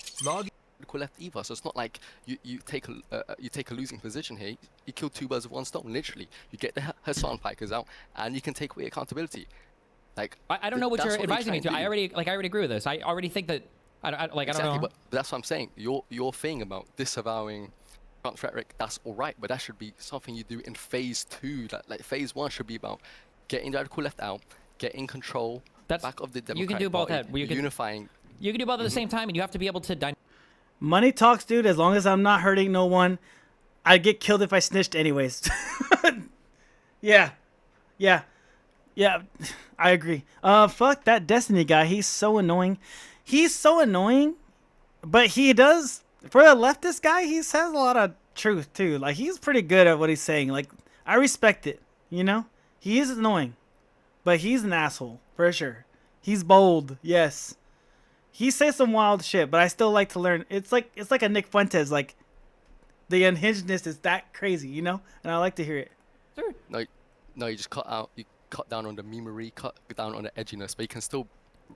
Left either, so it's not like you take a losing position here. You kill two birds with one stone. Literally, you get the Hassan pikers out, and you can take away accountability. Like I don't know what you're advising me to. I already agree with this. I already think that I don't know. But that's what I'm saying. Your thing about disavowing Trump rhetoric, that's all right, but that should be something you do in phase 2. Like phase 1 should be about getting the radical left out, getting control back of the Democratic you can do both Party, unifying. You can do both at the same time, and you have to be able to. Money talks, dude. As long as I'm not hurting no one, I'd get killed if I snitched anyways. Yeah. I agree. Fuck that Destiny guy. He's so annoying. But he does, for a leftist guy, he says a lot of truth too. Like, he's pretty good at what he's saying. Like, I respect it, you know? He is annoying, but he's an asshole for sure. He's bold, yes. He says some wild shit, but I still like to learn. It's like a Nick Fuentes. Like, the unhingedness is that crazy, you know? And I like to hear it. Sure. No, you just cut down on the memery, cut down on the edginess, but you can still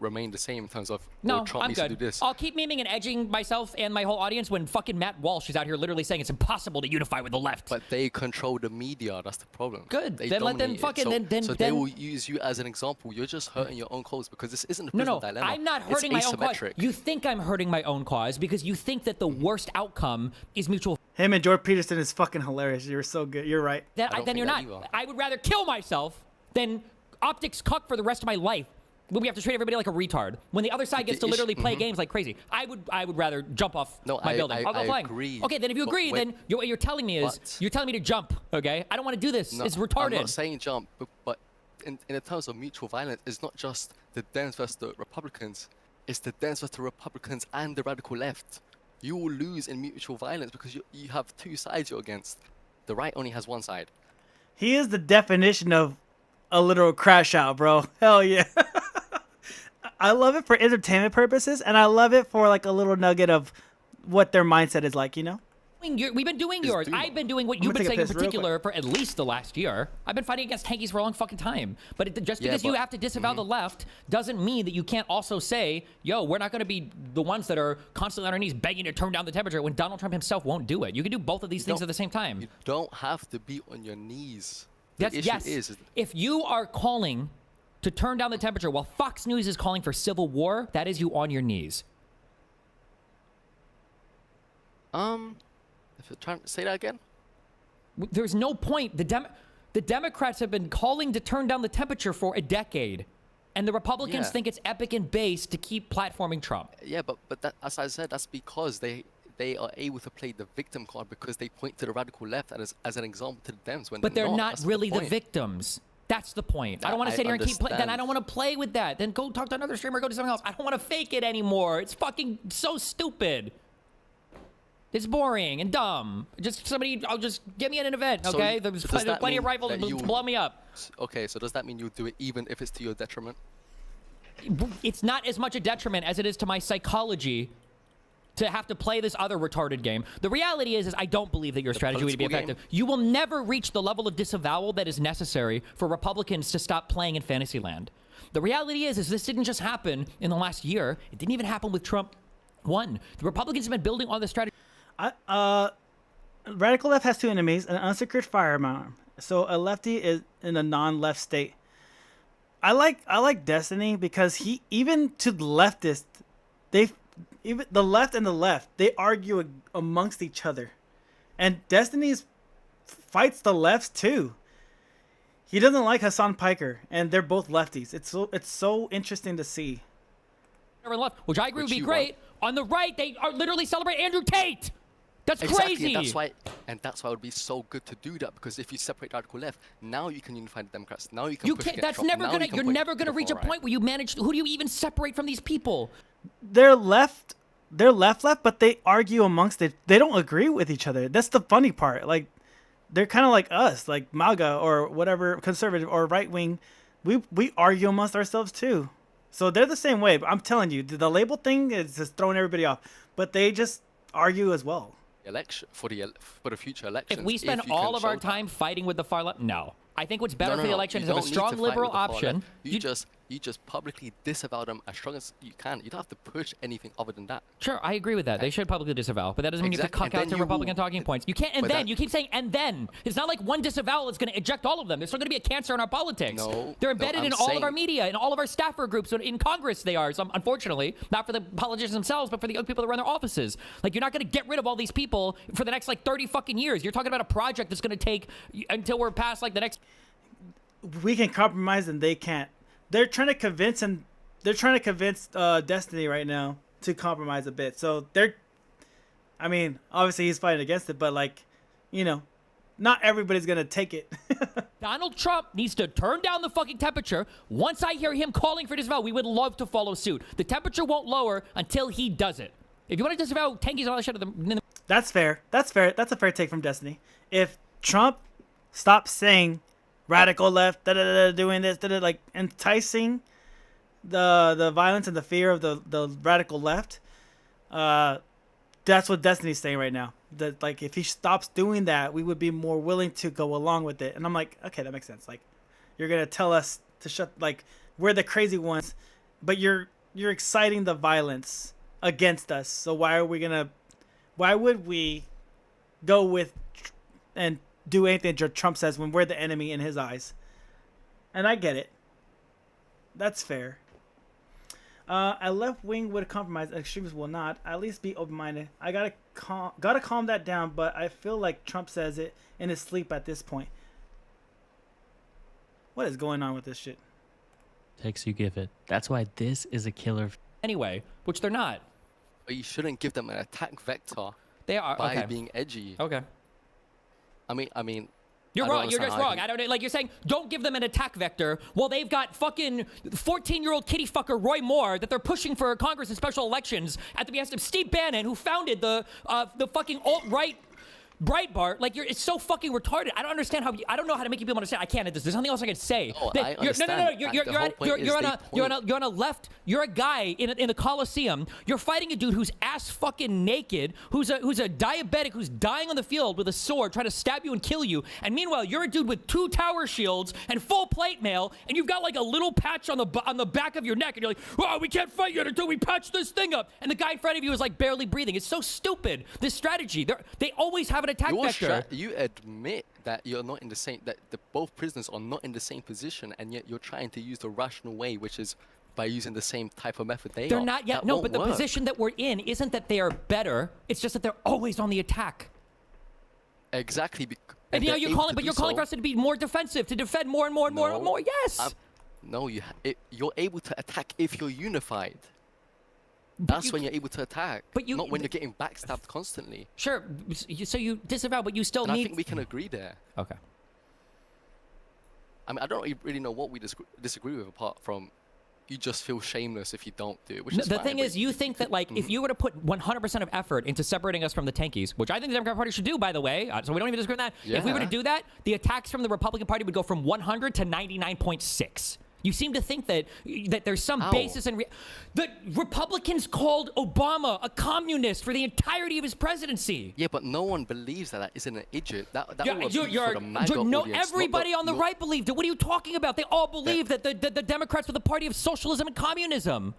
remain the same in terms of Trump I'm needs to good. do this. I'll keep memeing and edging myself and my whole audience when fucking Matt Walsh is out here literally saying it's impossible to unify with the left. But they control the media. That's the problem. Good. They Then let them dominate it. fucking So they will use you as an example. You're just hurting your own cause because this isn't a prison dilemma. I'm not hurting it's my own cause. asymmetric. You think I'm hurting my own cause because you think that the worst outcome is mutual. Him and Jordan Peterson is fucking hilarious. You're so good. You're right. Then you're not. I would rather kill myself than optics cuck for the rest of my life. When we have to treat everybody like a retard. When the other side gets to literally play games like crazy. I would rather jump off my building. I'll go flying. Agree. Okay, then if you agree, then what you're telling me is you're telling me to jump. Okay, I don't want to do this. No, it's retarded. I'm not saying jump, but in terms of mutual violence, it's not just the Dems versus the Republicans. It's the Dems versus the Republicans and the radical left. You will lose in mutual violence because you have two sides you're against. The right only has one side. He is the definition of a literal crash out, bro. Hell yeah. I love it for entertainment purposes, and I love it for like a little nugget of what their mindset is like, you know? We've been doing yours. I've been doing what you've been saying in particular for at least the last year. I've been fighting against tankies for a long fucking time. But just because you have to disavow the left doesn't mean that you can't also say, yo, we're not going to be the ones that are constantly on our knees begging to turn down the temperature when Donald Trump himself won't do it. You can do both of these things at the same time. You don't have to be on your knees. Yes. If you are calling to turn down the temperature while Fox News is calling for civil war, that is you on your knees. If you're trying to say that again? There's no point. The Democrats have been calling to turn down the temperature for a decade. And the Republicans think it's epic and base to keep platforming Trump. Yeah, but that, as I said, that's because they are able to play the victim card because they point to the radical left as an example to the Dems when but they're not really the victims. That's the point. I don't want to sit here and keep playing. Then I don't want to play with that. Then go talk to another streamer, go do something else. I don't want to fake it anymore. It's fucking so stupid. It's boring and dumb. Just get me at an event, okay? There's plenty of rifles to blow me up. Okay, so does that mean you do it even if it's to your detriment? It's not as much a detriment as it is to my psychology to have to play this other retarded game. The reality is I don't believe that your strategy would be effective. You will never reach the level of disavowal that is necessary for Republicans to stop playing in Fantasyland. The reality is this didn't just happen in the last year. It didn't even happen with Trump 1. The Republicans have been building on this strategy. Radical left has two enemies: an unsecured firearm. So a lefty is in a non-left state. I like Destiny because even to the leftist, even the left and the left, they argue amongst each other, and Destiny fights the lefts too. He doesn't like Hassan Piker, and they're both lefties. It's so interesting to see. Left, which I agree would be great. On the right, they are literally celebrate Andrew Tate. That's crazy. And that's why it would be so good to do that, because if you separate radical left, now you can unify the Democrats. Now you can push against Trump. You're never gonna reach a point where you manage. Who do you even separate from these people? They're left, but they argue amongst it. They don't agree with each other. That's the funny part. Like, they're kind of like us, like MAGA or whatever, conservative or right wing. We argue amongst ourselves too. So they're the same way. But I'm telling you, the label thing is just throwing everybody off. But they just argue as well. Election for the future elections. If we spend all of our time fighting with the far left, no. I think what's better for the election is have a strong liberal option. You just publicly disavow them as strong as you can. You don't have to push anything other than that. Sure, I agree with that. They should publicly disavow, but that doesn't mean you have to cuck out their Republican talking points. You can't. And then you keep saying and then. It's not like one disavowal is going to eject all of them. There's still going to be a cancer in our politics. No, they're embedded in all of our media, in all of our staffer groups, in Congress. They are. So unfortunately, not for the politicians themselves, but for the other people that run their offices. Like, you're not going to get rid of all these people for the next 30 fucking years. You're talking about a project that's going to take until we're past the next. We can compromise and they can't. They're trying to convince Destiny right now to compromise a bit. So obviously he's fighting against it, but not everybody's gonna take it. Donald Trump needs to turn down the fucking temperature. Once I hear him calling for disavow, we would love to follow suit. The temperature won't lower until he does it. If you want to disavow tankies and all that shit, that's fair. That's fair. That's a fair take from Destiny. If Trump stops saying radical left, doing this, like enticing the violence and the fear of the radical left, that's what Destiny's saying right now. That if he stops doing that, we would be more willing to go along with it. And I'm like, okay, that makes sense. Like, you're gonna tell us to shut, we're the crazy ones, but you're exciting the violence against us. So why would we go with and do anything Trump says when we're the enemy in his eyes? And I get it. That's fair. A left wing would compromise. Extremists will not. At least be open-minded. I gotta calm that down, but I feel like Trump says it in his sleep at this point. What is going on with this shit? Takes you give it. That's why this is a killer. Anyway, which they're not. But you shouldn't give them an attack vector. They are by being edgy. Okay. I mean, you're wrong. You're just wrong. I don't you're saying don't give them an attack vector. Well, they've got fucking 14-year-old kitty fucker Roy Moore that they're pushing for Congress in special elections at the behest of Steve Bannon, who founded the fucking alt-right Breitbart, like it's so fucking retarded. I don't understand I don't know how to make you people understand. I can't at this. There's nothing else I can say. No, I understand. You're on a left. You're a guy in the Coliseum. You're fighting a dude who's ass fucking naked, who's a diabetic, who's dying on the field with a sword, trying to stab you and kill you. And meanwhile, you're a dude with 2 tower shields and full plate mail, and you've got like a little patch on the back of your neck, and you're like, oh, we can't fight yet until we patch this thing up. And the guy in front of you is like barely breathing. It's so stupid. This strategy. They always have an attack vector. You admit that you're not in the same, that both prisoners are not in the same position, and yet you're trying to use the rational way, which is by using the same type of method They're not yet. No, but the position that we're in isn't that they are better. It's just that they're always on the attack. Exactly. And now you're calling for us to be more defensive, to defend more and more and more and more. Yes. No, you're able to attack if you're unified. That's when you're able to attack, not when you're getting backstabbed constantly. Sure, so you disavow, but you still need... I think we can agree there. Okay. I mean, I don't really know what we disagree with, apart from you just feel shameless if you don't do it, which is the fine, thing is, you think that, like, if you were to put 100% of effort into separating us from the tankies, which I think the Democratic Party should do, by the way, so we don't even disagree on that. Yeah. If we were to do that, the attacks from the Republican Party would go from 100 to 99.6. You seem to think that there's some basis in... The Republicans called Obama a communist for the entirety of his presidency. Yeah, but no one believes that isn't an idiot. That everybody on the right believed it. What are you talking about? They all believe that the Democrats were the party of socialism and communism.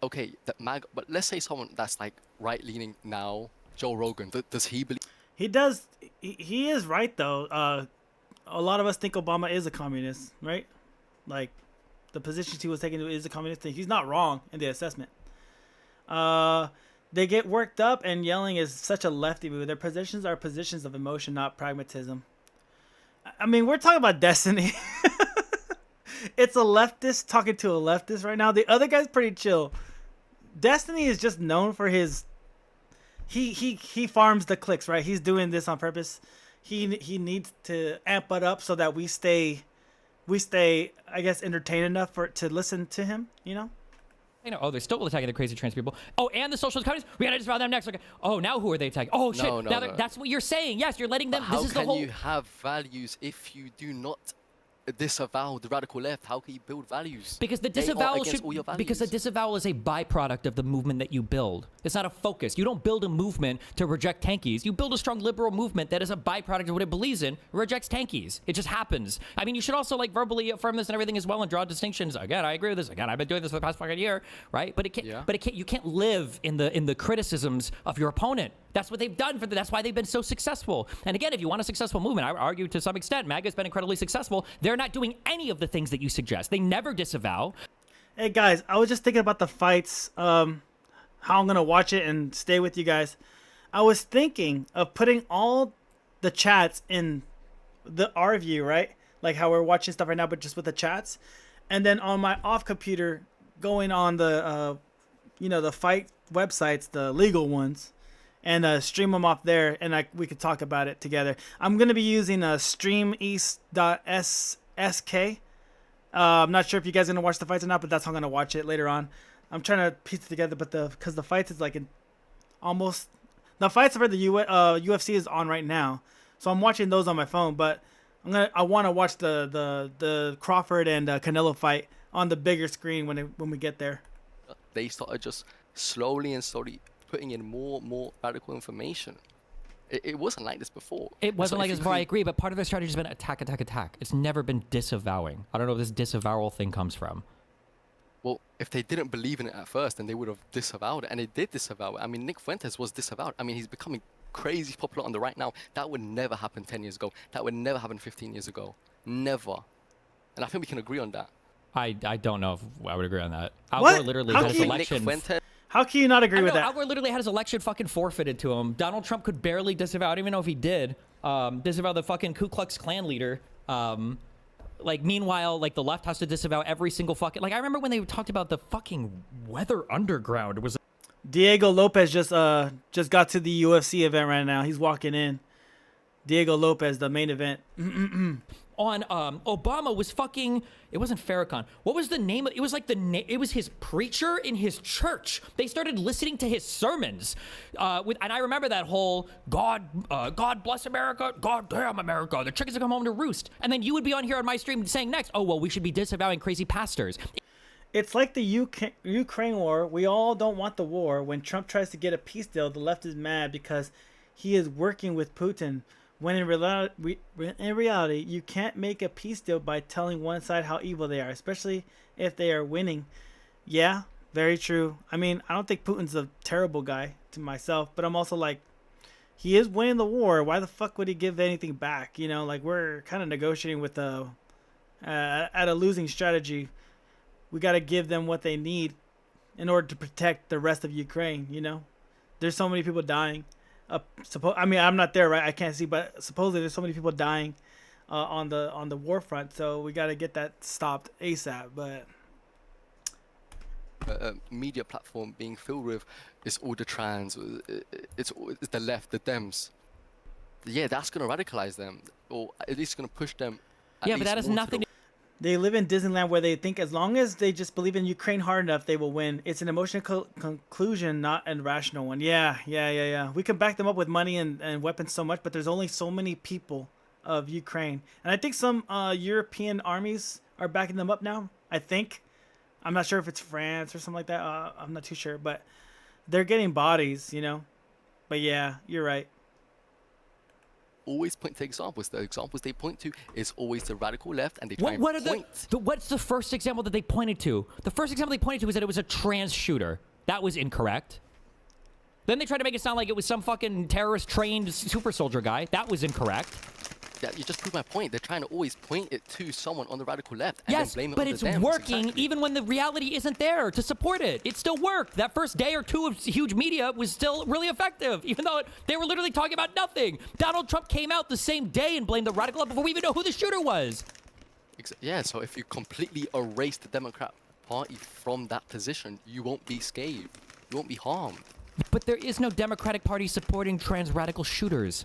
Okay, but let's say someone that's like right-leaning now, Joe Rogan, does he believe... He does. He is right, though. A lot of us think Obama is a communist, right? Like, the positions he was taking is a communist thing. He's not wrong in the assessment. They get worked up, and yelling is such a lefty move. Their positions are positions of emotion, not pragmatism. I mean, we're talking about Destiny. It's a leftist talking to a leftist right now. The other guy's pretty chill. Destiny is just known for his... He farms the clicks, right? He's doing this on purpose. He needs to amp it up so that we stay, I guess, entertained enough to listen to him, you know? You know, they're still attacking the crazy trans people. Oh, and the socialist communists? We gotta disavow them next. Okay. Oh, now who are they attacking? Oh, shit. No. That's what you're saying. Yes, you're letting them... How can you have values if you do not disavow the radical left? How can you build values? Because the disavowal because the disavowal is a byproduct of the movement that you build. It's not a focus. You don't build a movement to reject tankies. You build a strong liberal movement that is a byproduct of what it believes in, rejects tankies. It just happens. I mean, you should also like verbally affirm this and everything as well and draw distinctions. Again, I agree with this. Again, I've been doing this for the past fucking year, right? But it can't. Yeah. But it can't. You can't live in the criticisms of your opponent. That's what they've done that's why they've been so successful. And again, if you want a successful movement, I would argue to some extent, MAGA's been incredibly successful. They're not doing any of the things that you suggest. They never disavow. Hey guys, I was just thinking about the fights, how I'm gonna watch it and stay with you guys. I was thinking of putting all the chats in our view, right? Like how we're watching stuff right now, but just with the chats. And then on my off computer, going on the, the fight websites, the legal ones, and stream them off there, and we could talk about it together. I'm going to be using streameast.sk. I'm not sure if you guys are going to watch the fights or not, but that's how I'm going to watch it later on. I'm trying to piece it together, but because the fights is like the fights for the UFC is on right now, so I'm watching those on my phone. But I want to watch the Crawford and Canelo fight on the bigger screen when we get there. They started just slowly putting in more radical information. It wasn't like this before. It wasn't like this before, I agree, but part of their strategy has been attack. It's never been disavowing. I don't know where this disavowal thing comes from. Well, if they didn't believe in it at first, then they would have disavowed it, and they did disavow it. I mean, Nick Fuentes was disavowed. I mean, he's becoming crazy popular on the right now. That would never happen 10 years ago. That would never happen 15 years ago. Never. And I think we can agree on that. I don't know if I would agree on that. Al Gore literally had his election... How can you not agree with that? Al Gore literally had his election fucking forfeited to him. Donald Trump could barely disavow. I don't even know if he did. Disavow the fucking Ku Klux Klan leader. Meanwhile, the left has to disavow every single fucking... I remember when they talked about the fucking Weather Underground. It was... Diego Lopez just got to the UFC event right now. He's walking in. Diego Lopez, the main event. On Obama was fucking, it wasn't Farrakhan. What was the name of it? Was like it was his preacher in his church. They started listening to his sermons. And I remember that whole God bless America, God damn America, the chickens have come home to roost. And then you would be on here on my stream saying next, oh well, we should be disavowing crazy pastors. It's like the Ukraine war. We all don't want the war. When Trump tries to get a peace deal, the left is mad because he is working with Putin. When in reality, you can't make a peace deal by telling one side how evil they are, especially if they are winning. Yeah, very true. I mean, I don't think Putin's a terrible guy to myself, but I'm also like, he is winning the war. Why the fuck would he give anything back? You know, like we're kind of negotiating with at a losing strategy. We got to give them what they need in order to protect the rest of Ukraine. You know, there's so many people dying. I mean, I'm not there, right? I can't see, but supposedly there's so many people dying on the war front, so we got to get that stopped ASAP. But a media platform being filled with it's all the trans, it's the left, the Dems. Yeah, that's gonna radicalize them, or at least gonna push them. Yeah, but that has nothing. They live in Disneyland where they think as long as they just believe in Ukraine hard enough, they will win. It's an emotional conclusion, not a rational one. Yeah. We can back them up with money and weapons so much, but there's only so many people of Ukraine. And I think some European armies are backing them up now, I think. I'm not sure if it's France or something like that. I'm not too sure, but they're getting bodies, you know. But yeah, you're right. Always point to examples. The examples they point to is always the radical left, and they try What and are point. what's the first example that they pointed to? The first example they pointed to was that it was a trans shooter. That was incorrect. Then they tried to make it sound like it was some fucking terrorist-trained super soldier guy. That was incorrect. Yeah, you just proved my point. They're trying to always point it to someone on the radical left and Yes, then blame it but on it's the Dems. working Exactly. even when the reality isn't there to support it. It still worked. That first day or two of huge media was still really effective, even though they were literally talking about nothing. Donald Trump came out the same day and blamed the radical left before we even know who the shooter was. Yeah, so if you completely erase the Democrat Party from that position, you won't be scathed. You won't be harmed. But there is no Democratic Party supporting trans radical shooters.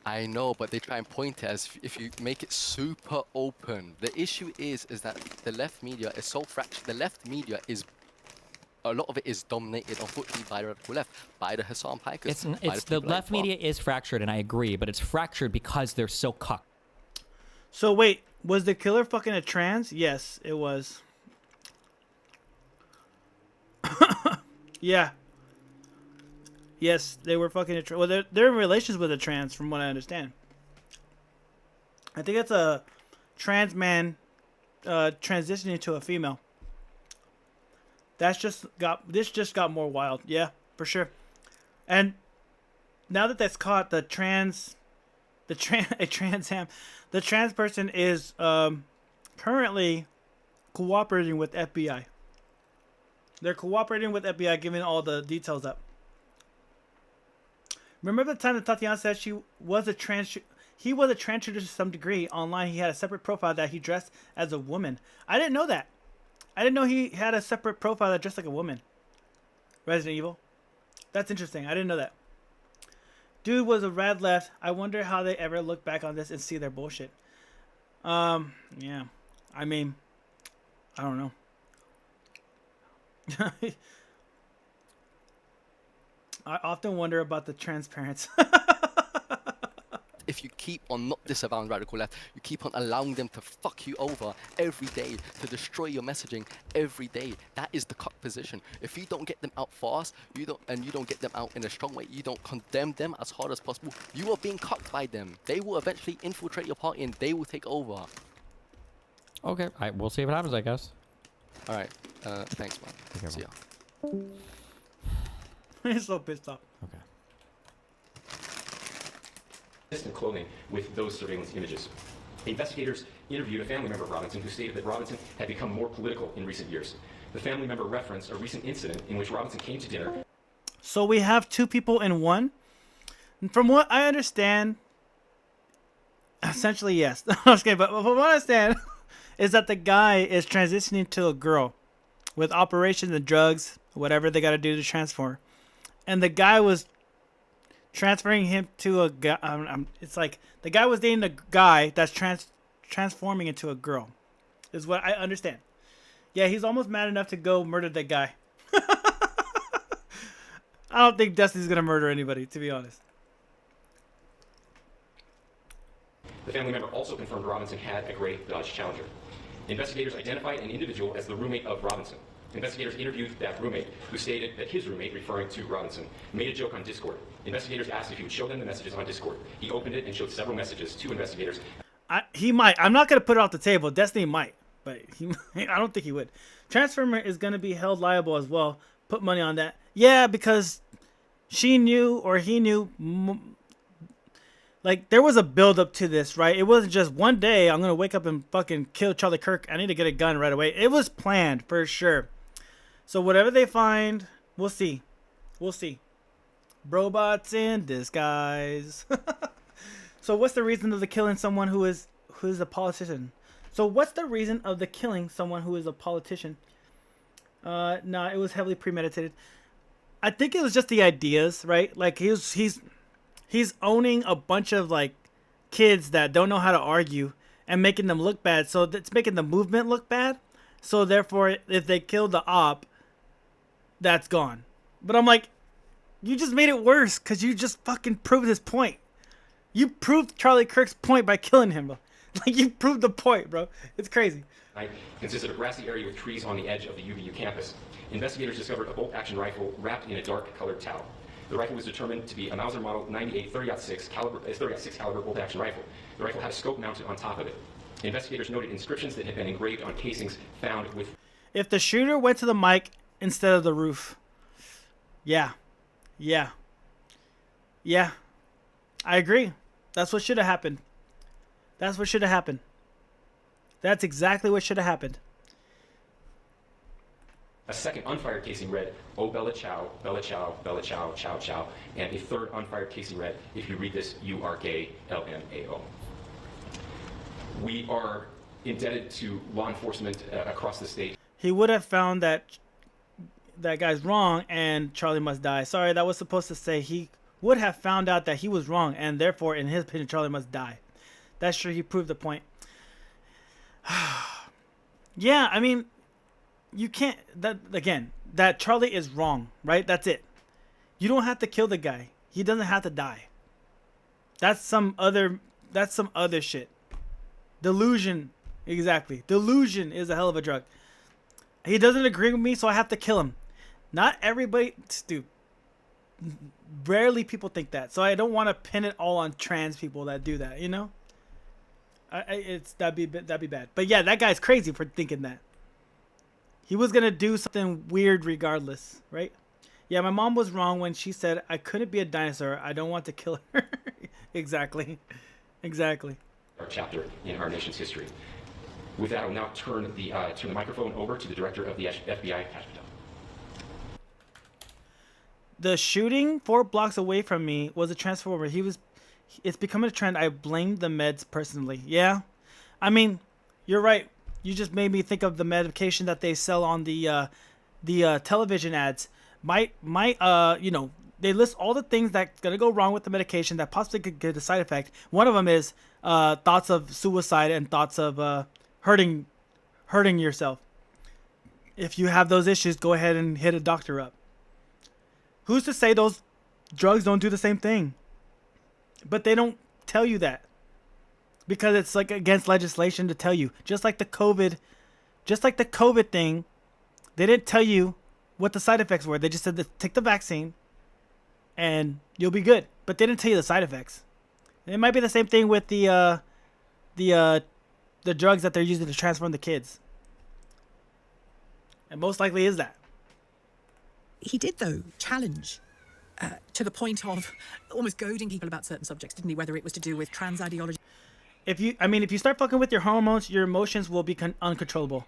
I know, but they try and point it as if you make it super open. The issue is that the left media is so fractured. The left media is, a lot of it is dominated, unfortunately, by the radical left, by the Hassan Pikers. It's the left media is fractured, and I agree, but it's fractured because they're so cucked. So wait, was the killer fucking a trans? Yes, it was. Yeah. Yes, they were fucking a trans. Well, they're in relations with a trans, from what I understand. I think it's a trans man transitioning to a female. This just got more wild. Yeah, for sure. And now that that's caught, the trans person is currently cooperating with FBI. They're cooperating with FBI, giving all the details up. Remember the time that Tatiana said he was a transgender to some degree online? He had a separate profile that he dressed as a woman. I didn't know that. I didn't know he had a separate profile that dressed like a woman. Resident Evil. That's interesting. I didn't know that. Dude was a rad left. I wonder how they ever look back on this and see their bullshit. Yeah. I mean, I don't know. I often wonder about the transparents. If you keep on not disavowing radical left, you keep on allowing them to fuck you over every day, to destroy your messaging every day. That is the cock position. If you don't get them out fast, you don't get them out in a strong way, you don't condemn them as hard as possible, you are being cocked by them. They will eventually infiltrate your party and they will take over. Okay, we'll see what happens, I guess. All right, thanks, man. See ya. He's so pissed off. Okay. And clothing with those surveillance images. Investigators interviewed a family member of Robinson who stated that Robinson had become more political in recent years. The family member referenced a recent incident in which Robinson came to dinner. So we have two people in one. From what I understand, essentially yes. I'm just kidding, but from what I understand, is that the guy is transitioning to a girl with operations and drugs, whatever they got to do to transform. And the guy was transferring him to a guy. It's like the guy was dating a guy that's transforming into a girl, is what I understand. Yeah, he's almost mad enough to go murder that guy. I don't think Destiny's gonna murder anybody, to be honest. The family member also confirmed Robinson had a gray Dodge Challenger. Investigators identified an individual as the roommate of Robinson. Investigators interviewed that roommate, who stated that his roommate, referring to Robinson, made a joke on Discord. Investigators asked if he would show them the messages on Discord. He opened it and showed several messages to investigators. He might. I'm not gonna put it off the table. Destiny might, but he might. I don't think he would. Transformer is gonna be held liable as well. Put money on that. Yeah, because she knew or he knew. Like, there was a build up to this, right? It wasn't just one day I'm gonna wake up and fucking kill Charlie Kirk. I need to get a gun right away. It was planned for sure. So whatever they find, we'll see. We'll see. Robots in disguise. So what's the reason of the killing someone who is a politician? So what's the reason of the killing someone who is a politician? No, it was heavily premeditated. I think it was just the ideas, right? Like he's owning a bunch of like kids that don't know how to argue and making them look bad. So it's making the movement look bad. So therefore, if they kill the op, that's gone. But I'm like, you just made it worse because you just fucking proved his point. You proved Charlie Kirk's point by killing him, bro. Like, you proved the point, bro. It's crazy. Consisted of a grassy area with trees on the edge of the UVU campus. Investigators discovered a bolt-action rifle wrapped in a dark-colored towel. The rifle was determined to be a Mauser Model 98 30-06 caliber bolt-action rifle. The rifle had a scope mounted on top of it. Investigators noted inscriptions that had been engraved on casings found with... If the shooter went to the mic instead of the roof. Yeah. Yeah. Yeah. I agree. That's what should have happened. That's what should have happened. That's exactly what should have happened. A second unfired casing read, "Oh, Bella Chow, Bella Chow, Bella Chow, Chow Chow." And a third unfired casing read, "If you read this, you are gay, LMAO." We are indebted to law enforcement across the state. He would have found that guy's wrong and Charlie must die. Sorry, that was supposed to say he would have found out that he was wrong and therefore, in his opinion, Charlie must die. That's true. He proved the point. Yeah, I mean, you can't. That Charlie is wrong, right? That's it. You don't have to kill the guy. He doesn't have to die. That's some other shit. Delusion, exactly. Delusion is a hell of a drug. He doesn't agree with me, so I have to kill him. Not everybody, dude. Rarely people think that, so I don't want to pin it all on trans people that do that. You know, that'd be bad. But yeah, that guy's crazy for thinking that. He was gonna do something weird regardless, right? Yeah, my mom was wrong when she said I couldn't be a dinosaur. I don't want to kill her. Exactly. Our chapter in our nation's history. With that, I'll now turn the microphone over to the director of the FBI, Kash Patel. The shooting 4 blocks away from me was a transformer. It's becoming a trend. I blame the meds personally. Yeah, I mean, you're right. You just made me think of the medication that they sell on the television ads. They list all the things that's gonna go wrong with the medication that possibly could get a side effect. One of them is thoughts of suicide and thoughts of hurting yourself. If you have those issues, go ahead and hit a doctor up. Who's to say those drugs don't do the same thing? But they don't tell you that. Because it's like against legislation to tell you. Just like the COVID thing, they didn't tell you what the side effects were. They just said take the vaccine and you'll be good. But they didn't tell you the side effects. It might be the same thing with the drugs that they're using to transform the kids. And most likely is that. He did, though, challenge to the point of almost goading people about certain subjects, didn't he? Whether it was to do with trans ideology. If you start fucking with your hormones, your emotions will be uncontrollable.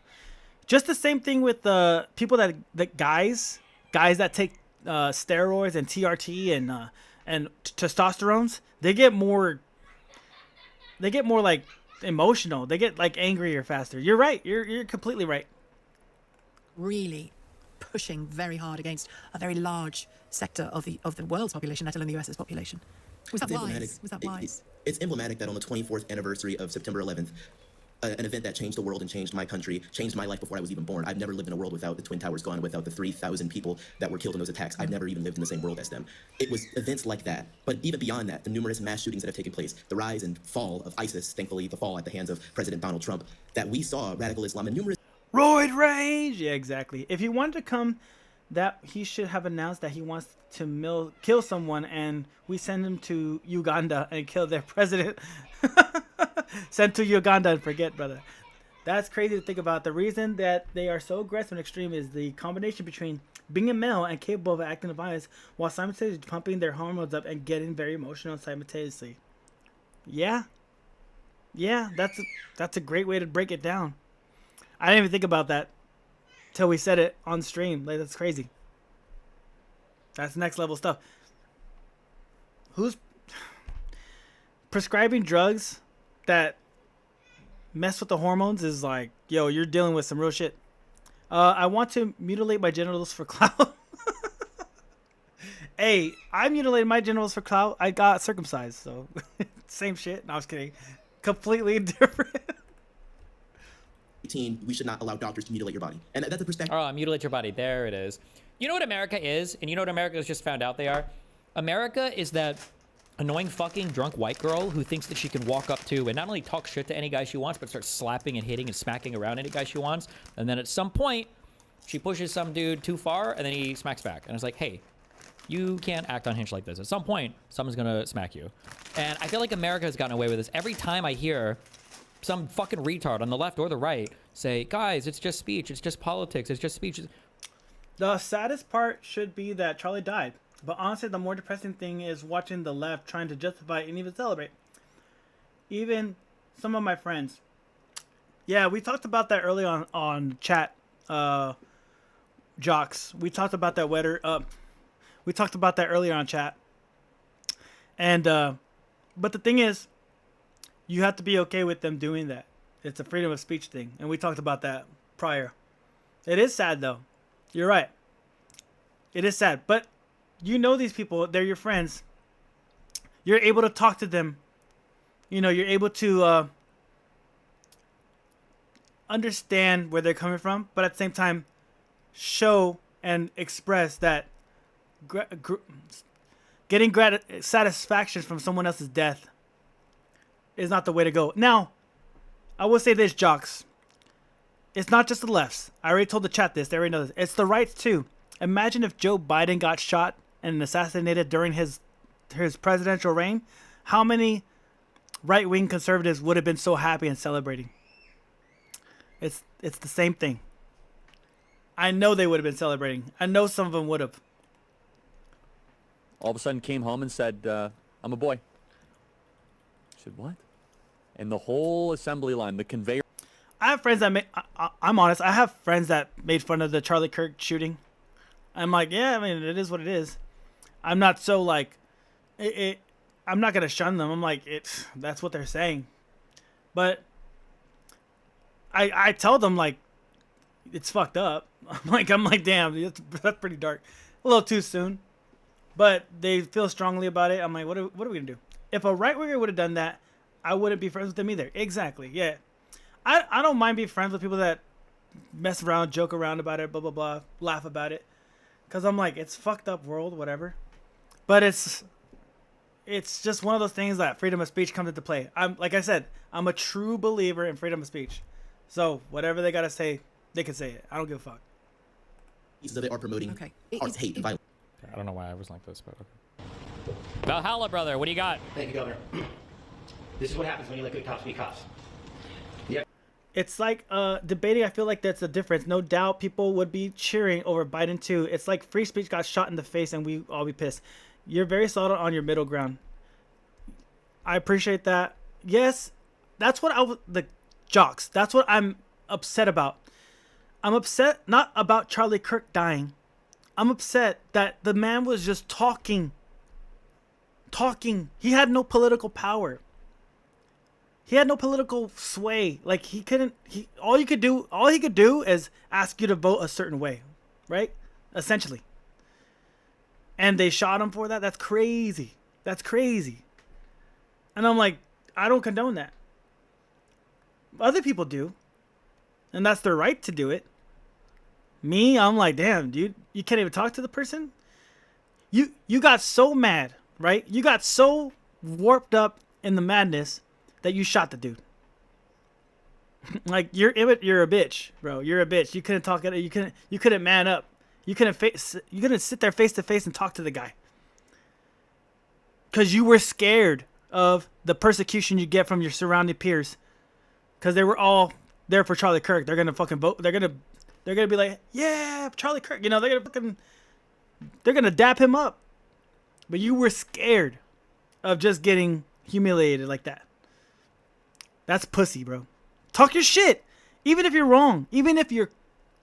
Just the same thing with the people that guys that take steroids and TRT and testosterones. They get more like emotional. They get like angrier faster. You're right. You're completely right. Really pushing very hard against a very large sector of the world's population, let alone the US's population. Was that wise? Was that wise? It's emblematic that on the 24th anniversary of September 11th, an event that changed the world and changed my country, changed my life before I was even born. I've never lived in a world without the Twin Towers gone, without the 3,000 people that were killed in those attacks. I've never even lived in the same world as them. It was events like that. But even beyond that, the numerous mass shootings that have taken place, the rise and fall of ISIS, thankfully the fall at the hands of President Donald Trump, that we saw radical Islam and numerous... Roid rage! Yeah, exactly. If he wanted to come, that he should have announced that he wants to kill someone, and we send him to Uganda and kill their president. Send to Uganda and forget, brother. That's crazy to think about. The reason that they are so aggressive and extreme is the combination between being a male and capable of acting of violence while simultaneously pumping their hormones up and getting very emotional simultaneously. Yeah. Yeah, that's a great way to break it down. I didn't even think about that till we said it on stream. Like, that's crazy. That's next level stuff. Who's prescribing drugs that mess with the hormones is like, yo, you're dealing with some real shit. I want to mutilate my genitals for clout. Hey, I mutilated my genitals for clout. I got circumcised, so same shit. No, I was kidding. Completely different. We should not allow doctors to mutilate your body. And that's a perspective. Oh, mutilate your body. There it is. You know what America is? And you know what America has just found out they are? America is that annoying fucking drunk white girl who thinks that she can walk up to and not only talk shit to any guy she wants, but start slapping and hitting and smacking around any guy she wants. And then at some point, she pushes some dude too far and then he smacks back. And it's like, hey, you can't act unhinged like this. At some point, someone's gonna smack you. And I feel like America has gotten away with this. Every time I hear some fucking retard on the left or the right say, guys, it's just speech, it's just politics, it's just speech. The saddest part should be that Charlie died. But honestly, the more depressing thing is watching the left trying to justify and even celebrate. Even some of my friends. Yeah, we talked about that early on chat, Jocks. We talked about that we talked about that earlier on chat. And, but the thing is, you have to be okay with them doing that. It's a freedom of speech thing. And we talked about that prior. It is sad, though. You're right. It is sad. But you know these people. They're your friends. You're able to talk to them. You know, you're able to understand where they're coming from. But at the same time, show and express that getting satisfaction from someone else's death is not the way to go. Now, I will say this, Jocks. It's not just the lefts. I already told the chat this. They already know this. It's the rights, too. Imagine if Joe Biden got shot and assassinated during his presidential reign. How many right-wing conservatives would have been so happy and celebrating? It's the same thing. I know they would have been celebrating. I know some of them would have. All of a sudden came home and said, I'm a boy. I said, what? And the whole assembly line, the conveyor. I have friends that I'm honest. I have friends that made fun of the Charlie Kirk shooting. I'm like, yeah, I mean, it is what it is. I'm not so like, I'm not gonna shun them. I'm like, that's what they're saying. But I tell them like, it's fucked up. I'm like, damn, that's pretty dark. A little too soon. But they feel strongly about it. I'm like, what are we gonna do? If a right winger would have done that, I wouldn't be friends with them either. Exactly. Yeah. I don't mind being friends with people that mess around, joke around about it, blah, blah, blah, laugh about it. Because I'm like, it's fucked up world, whatever. But it's just one of those things that freedom of speech comes into play. Like I said, I'm a true believer in freedom of speech. So whatever they got to say, they can say it. I don't give a fuck. Pieces of it are promoting hate and violence. I don't know why I was like this, but okay. Valhalla, brother, what do you got? Thank you, Governor. This is what happens when you let good cops be cops. It's like debating. I feel like that's the difference. No doubt people would be cheering over Biden too. It's like free speech got shot in the face and we all be pissed. You're very solid on your middle ground. I appreciate that. Yes, that's what the Jocks. That's what I'm upset about. I'm upset not about Charlie Kirk dying. I'm upset that the man was just talking. He had no political power. He had no political sway. Like all he could do is ask you to vote a certain way. right? Essentially. And they shot him for that? That's crazy. That's crazy. And I'm like, I don't condone that. Other people do. And that's their right to do it. Me, I'm like, damn, dude, you can't even talk to the person? You got so mad, right? You got so warped up in the madness that you shot the dude. Like, you're a bitch, bro. You're a bitch. You couldn't talk. You couldn't man up. You couldn't sit there face to face and talk to the guy. Cause you were scared of the persecution you get from your surrounding peers. Cause they were all there for Charlie Kirk. They're gonna fucking vote. They're gonna be like, yeah, Charlie Kirk. You know, they're gonna dap him up. But you were scared of just getting humiliated like that. That's pussy, bro. Talk your shit. Even if you're wrong. Even if you're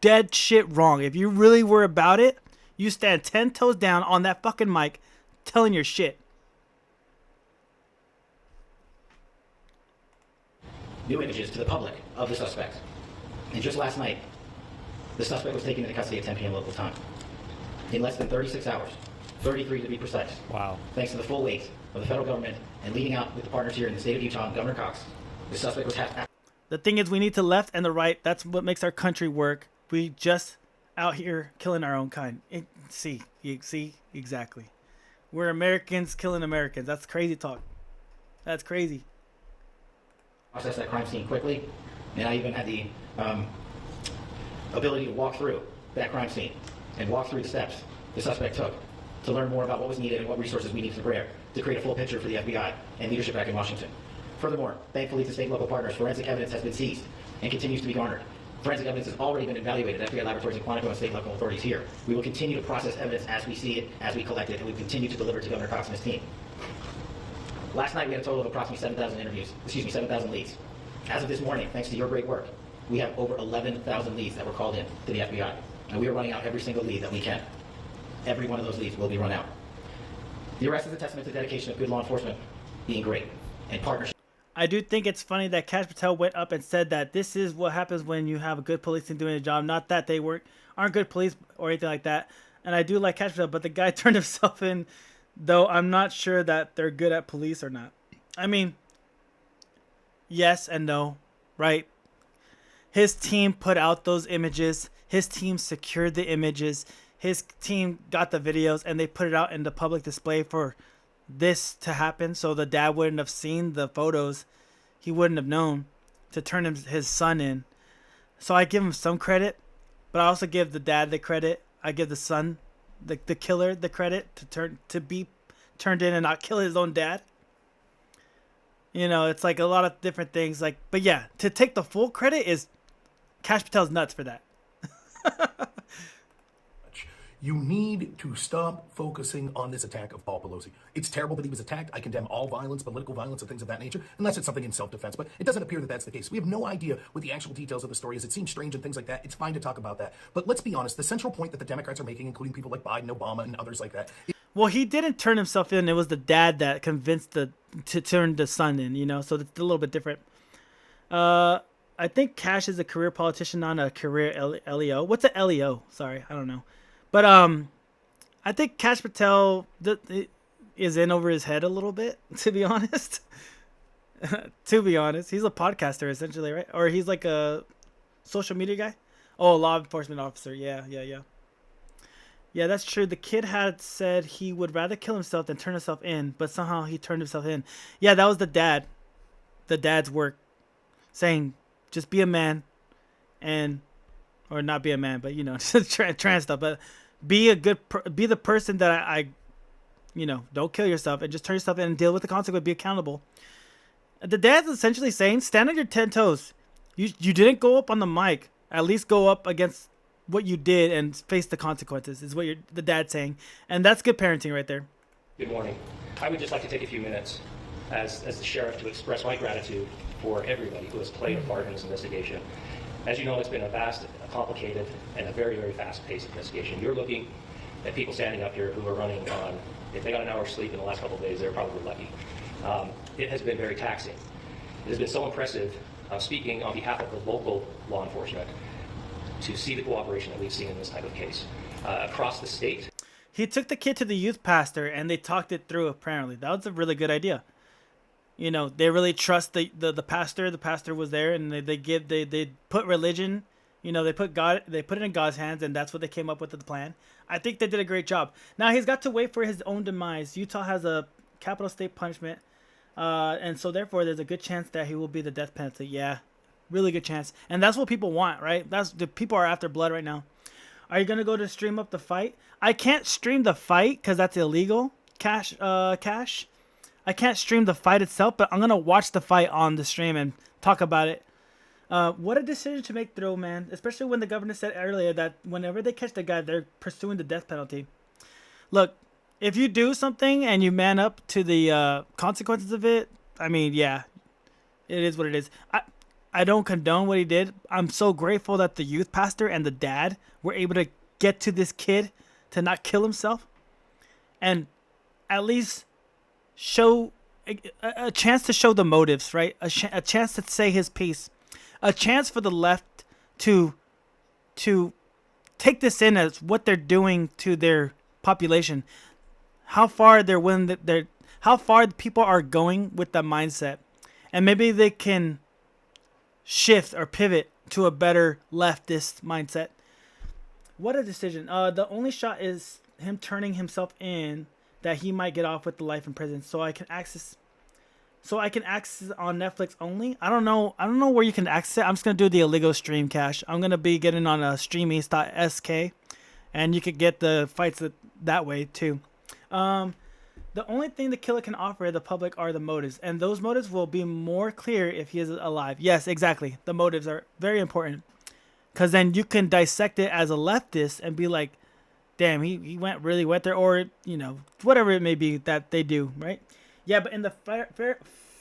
dead shit wrong. If you really were about it, you stand 10 toes down on that fucking mic telling your shit. New images to the public of the suspect. And just last night, the suspect was taken into custody at 10 p.m. local time. In less than 36 hours, 33 to be precise. Wow. Thanks to the full weight of the federal government and leading out with the partners here in the state of Utah and Governor Cox, the suspect was The thing is, we need the left and the right. That's what makes our country work. We just out here killing our own kind. See, exactly. We're Americans killing Americans. That's crazy talk. That's crazy. Process that crime scene quickly, and I even had the ability to walk through that crime scene and walk through the steps the suspect took to learn more about what was needed and what resources we needed to prepare to create a full picture for the FBI and leadership back in Washington. Furthermore, thankfully to state and local partners, forensic evidence has been seized and continues to be garnered. Forensic evidence has already been evaluated at FBI laboratories in Quantico and state and local authorities here. We will continue to process evidence as we see it, as we collect it, and we will continue to deliver to Governor Cox and his team. Last night we had a total of approximately 7,000 leads. As of this morning, thanks to your great work, we have over 11,000 leads that were called in to the FBI. And we are running out every single lead that we can. Every one of those leads will be run out. The arrest is a testament to the dedication of good law enforcement being great and partnership. I do think it's funny that Kash Patel went up and said that this is what happens when you have a good policing doing a job. Not that they aren't good police or anything like that. And I do like Kash Patel, but the guy turned himself in, though I'm not sure that they're good at police or not. I mean, yes and no, right? His team put out those images. His team secured the images. His team got the videos, and they put it out in the public display for this to happen. So the dad wouldn't have seen the photos. He wouldn't have known to turn his son in. So I give him some credit, but I also give the dad the credit. I give the son, the killer, the credit to be turned in and not kill his own dad. You know, it's like a lot of different things. Like, but yeah, to take the full credit is Kash Patel's nuts for that. You need to stop focusing on this attack of Paul Pelosi. It's terrible that he was attacked. I condemn all violence, political violence, and things of that nature, unless it's something in self-defense. But it doesn't appear that that's the case. We have no idea what the actual details of the story is. It seems strange and things like that. It's fine to talk about that. But let's be honest. The central point that the Democrats are making, including people like Biden, Obama, and others like that. Well, he didn't turn himself in. It was the dad that convinced to turn the son in, you know, so it's a little bit different. I think Kash is a career politician, not a career LEO. What's a LEO? Sorry, I don't know. But I think Kash Patel is in over his head a little bit, to be honest. To be honest, he's a podcaster essentially, right? Or he's like a social media guy. Oh, law enforcement officer. Yeah, that's true. The kid had said he would rather kill himself than turn himself in, but somehow he turned himself in. Yeah, that was the dad. The dad's work, saying just be a man, or not be a man, but you know, trans stuff. But be the person that I don't kill yourself and just turn yourself in and deal with the consequence. Be accountable. The dad's essentially saying, stand on your 10 toes. You didn't go up on the mic. At least go up against what you did and face the consequences. Is what the dad's saying, and that's good parenting right there. Good morning. I would just like to take a few minutes as the sheriff to express my gratitude for everybody who has played a part in this investigation. As you know, it's been a vast, complicated, and a very, very fast-paced investigation. You're looking at people standing up here who are running on, if they got an hour's sleep in the last couple of days, they're probably lucky. It has been very taxing. It has been so impressive, speaking on behalf of the local law enforcement, to see the cooperation that we've seen in this type of case. Across the state, He took the kid to the youth pastor and they talked it through. Apparently, that was a really good idea. You know, they really trust the pastor. The pastor was there, and they put religion. You know, they put it in God's hands, and that's what they came up with the plan. I think they did a great job. Now he's got to wait for his own demise. Utah has a capital state punishment, and so therefore there's a good chance that he will be the death penalty. Yeah, really good chance, and that's what people want, right? That's the people are after blood right now. Are you gonna go to stream up the fight? I can't stream the fight because that's illegal. Cash. I can't stream the fight itself, but I'm gonna watch the fight on the stream and talk about it. What a decision to make, though, man. Especially when the governor said earlier that whenever they catch the guy, they're pursuing the death penalty. Look, if you do something and you man up to the consequences of it, I mean, yeah, it is what it is. I don't condone what he did. I'm so grateful that the youth pastor and the dad were able to get to this kid to not kill himself and at least show a chance to show the motives, right? A chance to say his piece. A chance for the left to take this in as what they're doing to their population. How far how far people are going with that mindset. And maybe they can shift or pivot to a better leftist mindset. What a decision. The only shot is him turning himself in that he might get off with the life in prison. So I can access on Netflix only. I don't know where you can access it. I'm just gonna do the illegal stream, Cash. I'm gonna be getting on a streameast.sk, and you could get the fights that way too. The only thing the killer can offer the public are the motives, and those motives will be more clear if he is alive. Yes, exactly. The motives are very important, because then you can dissect it as a leftist and be like, damn, he really went there, or you know, whatever it may be that they do, right? Yeah, but in the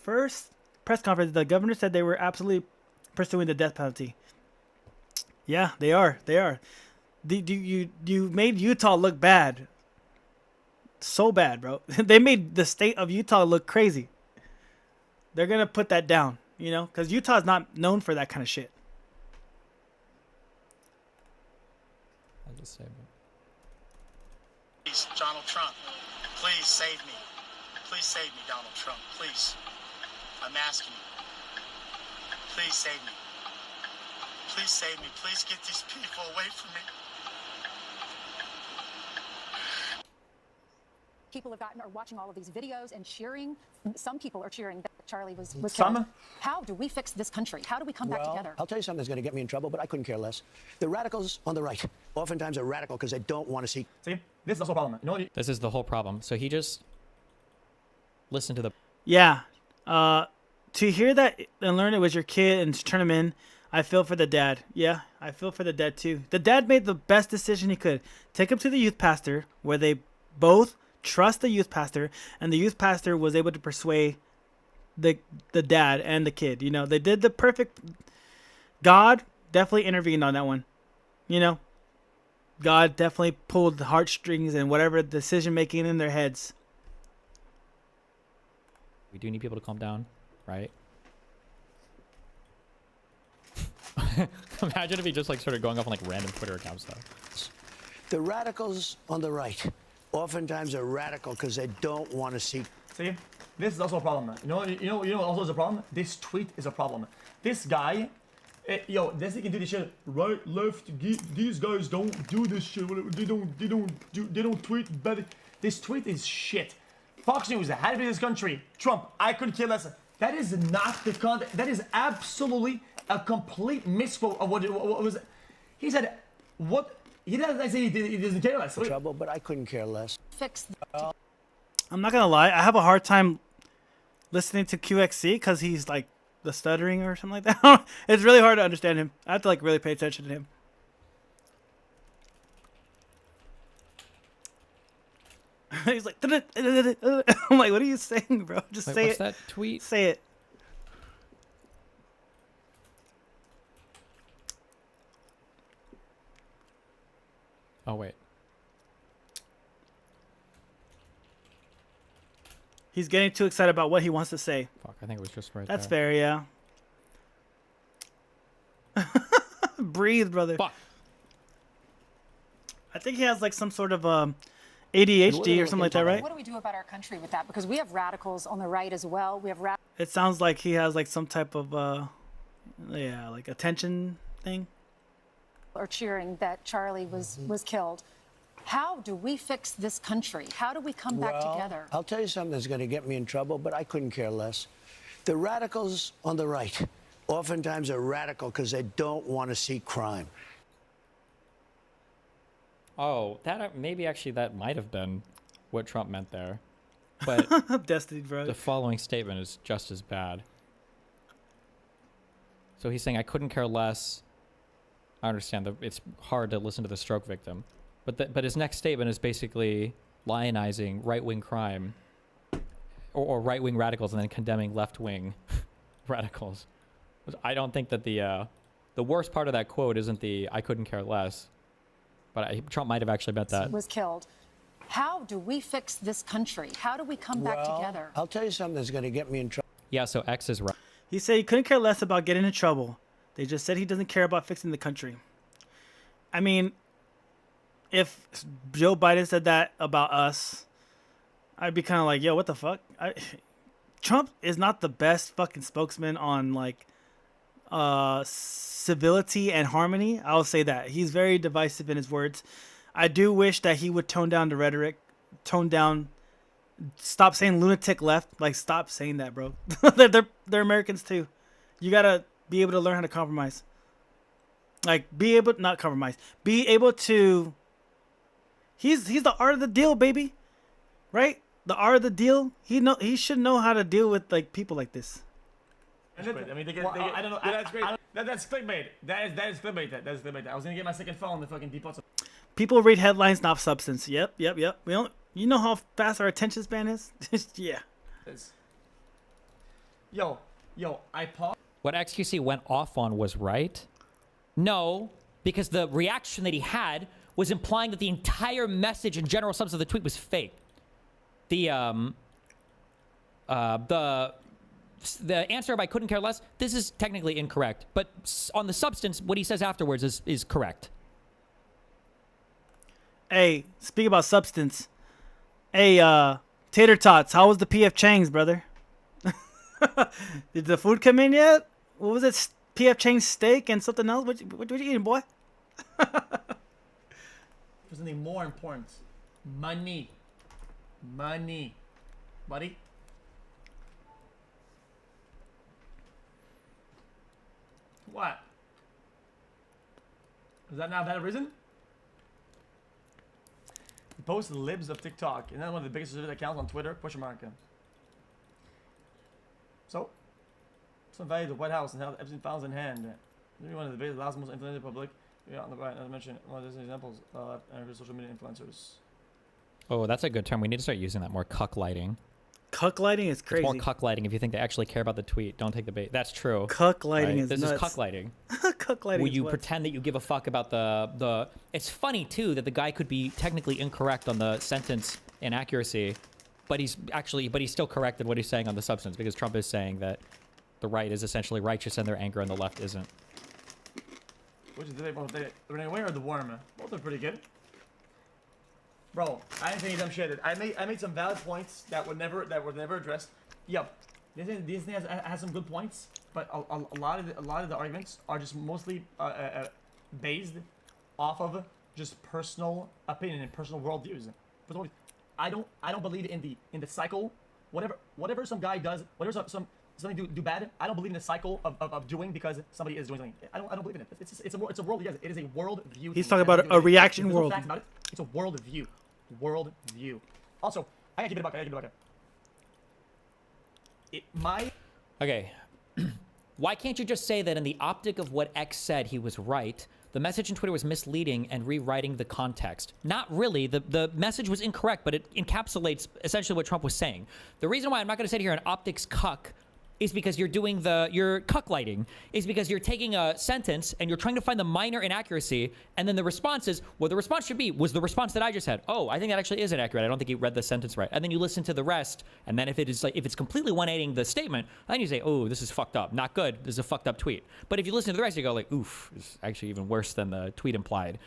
first press conference, the governor said they were absolutely pursuing the death penalty. Yeah, they are. They are. You made Utah look bad. So bad, bro. They made the state of Utah look crazy. They're going to put that down, you know, because Utah's not known for that kind of shit. I'll just say, Please, Donald Trump, please save me. Please save me, Donald Trump. Please. I'm asking you. Please save me. Please save me. Please get these people away from me. People are watching all of these videos and cheering. Some people are cheering that Charlie was Some? killed. How do we fix this country? How do we come back together? I'll tell you something that's going to get me in trouble, but I couldn't care less. The radicals on the right oftentimes are radical because they don't want to see. See, this is also a problem. You know, this is the whole problem. So he just listened to the. Yeah. To hear that and learn it was your kid and turn him in, I feel for the dad. Yeah, I feel for the dad too. The dad made the best decision he could. Take him to the youth pastor where they both trust the youth pastor, and the youth pastor was able to persuade the dad and the kid. You know, they did the perfect. God definitely intervened on that one. You know, God definitely pulled the heartstrings and whatever decision making in their heads. We do need people to calm down, right? Imagine if he just like started going off on like random Twitter accounts though. The radicals on the right oftentimes are radical because they don't want to see. See, this is also a problem. You know what also is a problem? This tweet is a problem. This guy, this he can do this shit. Right, left, these guys don't do this shit. They don't tweet better. This tweet is shit. Fox News had to be this country. Trump, I couldn't care less. That is not the content. That is absolutely a complete misquote of what was. He said, what? He doesn't say he doesn't care less. Trouble, but I couldn't care less. Fix. I'm not gonna lie. I have a hard time listening to QXC because he's like the stuttering or something like that. It's really hard to understand him. I have to like really pay attention to him. He's like, I'm like, what are you saying, bro? Just say what's it. That tweet? Say it. Oh wait. He's getting too excited about what he wants to say. Fuck, I think it was just That's there. fair, yeah. Breathe, brother. Fuck. I think he has like some sort of ADHD or something like that, right? What do we do about our country with that? Because we have radicals on the right as well. We have It sounds like he has like some type of like attention thing. Or cheering that Charlie was killed. How do we fix this country? How do we come back together? I'll tell you something that's going to get me in trouble, but I couldn't care less. The radicals on the right oftentimes are radical because they don't want to see crime. Oh, that maybe actually that might have been what Trump meant there. But Destiny, bro. The following statement is just as bad. So he's saying, I couldn't care less. I understand that it's hard to listen to the stroke victim. But his next statement is basically lionizing right-wing crime or right-wing radicals and then condemning left-wing radicals. I don't think that the worst part of that quote isn't the I couldn't care less. But Trump might have actually meant that. Was killed. How do we fix this country? How do we come back together? I'll tell you something that's going to get me in trouble. Yeah, so X is right. He said he couldn't care less about getting in trouble. They just said he doesn't care about fixing the country. I mean, if Joe Biden said that about us, I'd be kind of like, yo, what the fuck? Trump is not the best fucking spokesman on like civility and harmony. I'll say that. He's very divisive in his words. I do wish that he would tone down the rhetoric, stop saying lunatic left. Like, stop saying that, bro. they're Americans too. You gotta be able to learn how to compromise. Like, not compromise. Be able to. He's the art of the deal, baby. Right? The art of the deal. He should know how to deal with like people like this. I mean, I don't know. That's great. That's clickbait. That is clickbait. That's clickbait. I was gonna get my second phone to fucking depot. People read headlines, not substance. Yep. We don't. You know how fast our attention span is. Yeah. Yo, I paused. What XQC went off on was right. No, because the reaction that he had was implying that the entire message and general substance of the tweet was fake. The answer of I couldn't care less, this is technically incorrect. But on the substance, what he says afterwards is correct. Hey, speak about substance. Hey, Tater Tots, how was the PF Chang's, brother? Did the food come in yet? What was it? PF Chang's steak and something else? What you eating, boy? There's something more important. Money. Money. Buddy. What? Is that not a valid reason? He posts libs of TikTok, and then one of the biggest accounts on Twitter, question mark. So, some value the White House and how Epstein files in hand. Maybe one of the biggest, last most influential public. Yeah, on the right, as I mentioned, one of those examples and social media influencers. Oh, that's a good term. We need to start using that more. Cuck lighting. Cuck lighting is crazy. It's more cuck lighting if you think they actually care about the tweet. Don't take the bait. That's true. Cuck lighting is this nuts. This is cuck lighting. Cuck lighting. Will you pretend that you give a fuck about the? It's funny too that the guy could be technically incorrect on the sentence inaccuracy, but he's still correct in what he's saying on the substance, because Trump is saying that the right is essentially righteous in their anger and the left isn't. Which is the Renee Ware or the Worm? Both are pretty good. Bro, I didn't think dumb shit. I made some valid points that were never addressed. Yep, this thing has some good points, but a lot of the arguments are just mostly based off of just personal opinion and personal worldviews. I don't believe in the cycle. Whatever some guy does, whatever something do bad, I don't believe in the cycle of doing because somebody is doing something. I don't believe in it. It's a world. It is a world view. He's talking about a reaction world. It's a world view. World view. Also, I gotta keep it a buck. Okay. Why can't you just say that in the optic of what X said, he was right? The message in Twitter was misleading and rewriting the context. Not really. The message was incorrect, but it encapsulates essentially what Trump was saying. The reason why I'm not going to sit here and optics cuck is because you're doing you're cucklighting, is because you're taking a sentence and you're trying to find the minor inaccuracy, and then the response is, well, the response should be, was the response that I just had. Oh, I think that actually is inaccurate. I don't think you read the sentence right. And then you listen to the rest, and then if it's completely 180ing the statement, then you say, oh, this is fucked up. Not good. This is a fucked up tweet. But if you listen to the rest, you go like, oof, it's actually even worse than the tweet implied.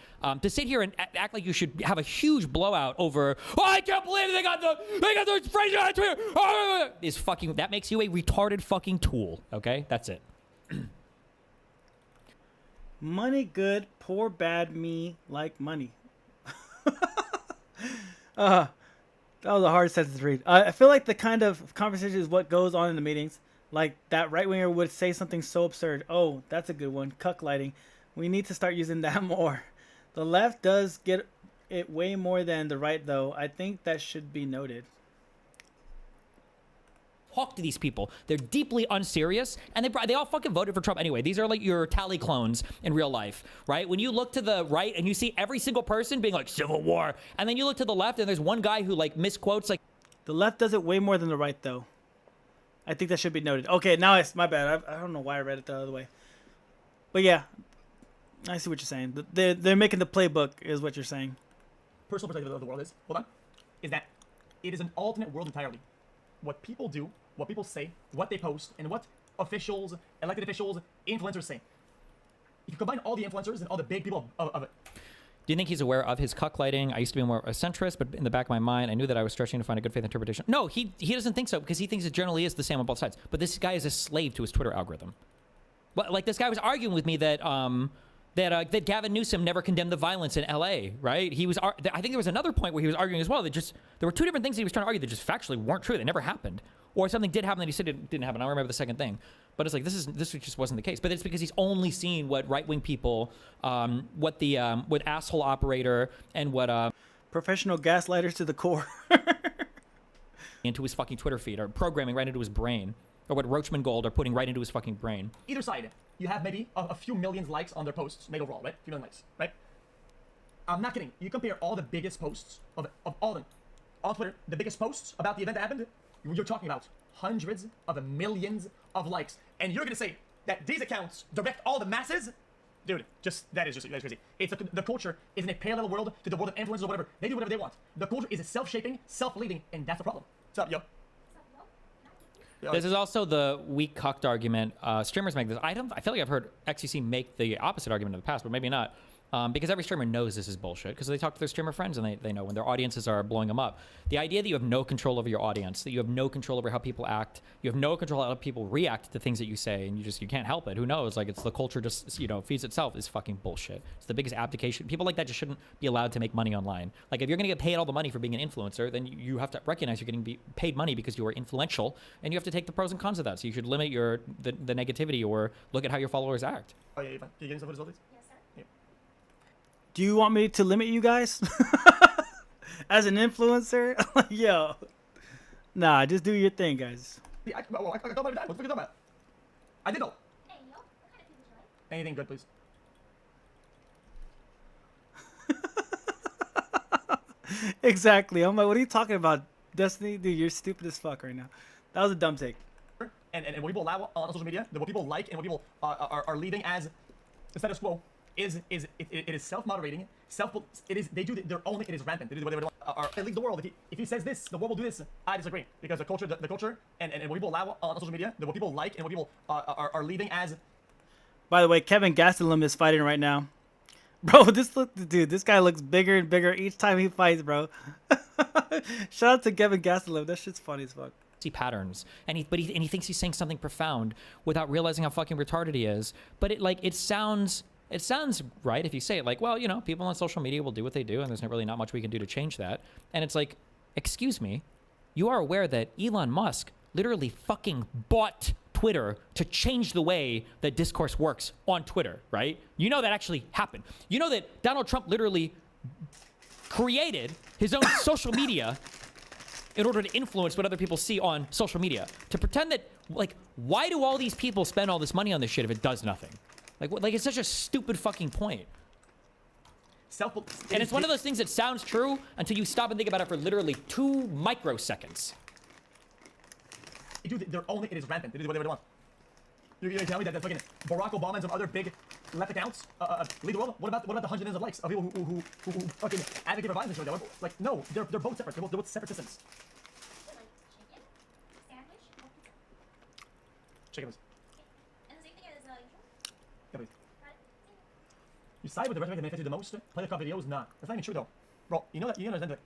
To sit here and act like you should have a huge blowout over, oh, I can't believe they got the phrase on Twitter, is fucking, that makes you a retarded fucking tool. Okay, that's it. Money good, poor bad me like money. That was a hard sentence to read. I feel like the kind of conversation is what goes on in the meetings. Like that right winger would say something so absurd. Oh, that's a good one. Cuck lighting. We need to start using that more. The left does get it way more than the right, though. I think that should be noted. Talk to these people. They're deeply unserious, and they all fucking voted for Trump anyway. These are like your tally clones in real life, right? When you look to the right and you see every single person being like Civil War, and then you look to the left and there's one guy who like misquotes like, the left does it way more than the right, though. I think that should be noted. Okay, now it's my bad. I don't know why I read it the other way, but yeah, I see what you're saying. They're making the playbook, is what you're saying. Personal perspective of the world is, hold on, is that it is an alternate world entirely. What people do, what people say, what they post, and what officials, elected officials, influencers say. If you combine all the influencers and all the big people of it. Do you think he's aware of his cucklighting? I used to be more a centrist, but in the back of my mind, I knew that I was stretching to find a good faith interpretation. No, he doesn't think so, because he thinks it generally is the same on both sides. But this guy is a slave to his Twitter algorithm. Well, like this guy was arguing with me that that Gavin Newsom never condemned the violence in LA, right? I think there was another point where he was arguing as well that there were two different things that he was trying to argue that just factually weren't true. They never happened. Or something did happen that he said it didn't happen. I don't remember the second thing. But it's like, this just wasn't the case. But it's because he's only seen what right-wing people, what asshole operator and what professional gaslighters to the core into his fucking Twitter feed, or programming right into his brain, or what Roachman Gold are putting right into his fucking brain. Either side, you have maybe a few millions likes on their posts made overall, right? A few million likes, right? I'm not kidding. You compare all the biggest posts of all them on Twitter, the biggest posts about the event that happened, you're talking about hundreds of millions of likes, and you're gonna say that these accounts direct all the masses? Dude, that is crazy. The culture is in a parallel world to the world of influencers or whatever. They do whatever they want. The culture is self-shaping, self-leading, and that's the problem. What's up, yo? This is also the weak cucked argument. Streamers make this. I feel like I've heard XCC make the opposite argument in the past, but maybe not. Because every streamer knows this is bullshit, because they talk to their streamer friends and they know when their audiences are blowing them up. The idea that you have no control over your audience, that you have no control over how people act, you have no control how people react to things that you say, and you can't help it. Who knows? Like, it's the culture just, feeds itself, is fucking bullshit. It's the biggest abdication. People like that just shouldn't be allowed to make money online. Like, if you're gonna get paid all the money for being an influencer, then you have to recognize you're getting paid money because you are influential, and you have to take the pros and cons of that. So you should limit the negativity, or look at how your followers act. Oh yeah, can you get some photos, please? Do you want me to limit you guys as an influencer? Yo, nah, just do your thing, guys. I told my dad. What the fuck are you talking about? I did know. Anything good, please. Exactly. I'm like, what are you talking about, Destiny? Dude, you're stupid as fuck right now. That was a dumb take. And what people allow on social media, what people like, and what people are leaving as the status quo. It is self-moderating, it is rampant. They do whatever they want. It leaves the world. If he says this, the world will do this. I disagree, because the culture and what people allow on social media, what people like and what people are leaving as. By the way, Kevin Gastelum is fighting right now, bro. This guy looks bigger and bigger each time he fights, bro. Shout out to Kevin Gastelum. That shit's funny as fuck. See patterns, and he thinks he's saying something profound without realizing how fucking retarded he is. But it sounds right if you say it like, well, people on social media will do what they do, and there's really not much we can do to change that. And it's like, excuse me, you are aware that Elon Musk literally fucking bought Twitter to change the way that discourse works on Twitter, right? You know that actually happened. You know that Donald Trump literally created his own social media in order to influence what other people see on social media. To pretend that, like, why do all these people spend all this money on this shit if it does nothing? Like it's such a stupid fucking point. And it's one of those things that sounds true until you stop and think about it for literally 2 microseconds. do their own thing. It is rampant. They do whatever they want. You're gonna tell me that the fucking Barack Obama and some other big left accounts lead the world? What about the hundreds of millions of likes of people who fucking advocate for violence and shit like that? Like, no, they're both separate. They're both separate systems. Chicken. Yeah, please. You side with the rhetoric that benefits you the most? Play the cop videos? Nah. That's not even true though. Bro, you know that you understand that.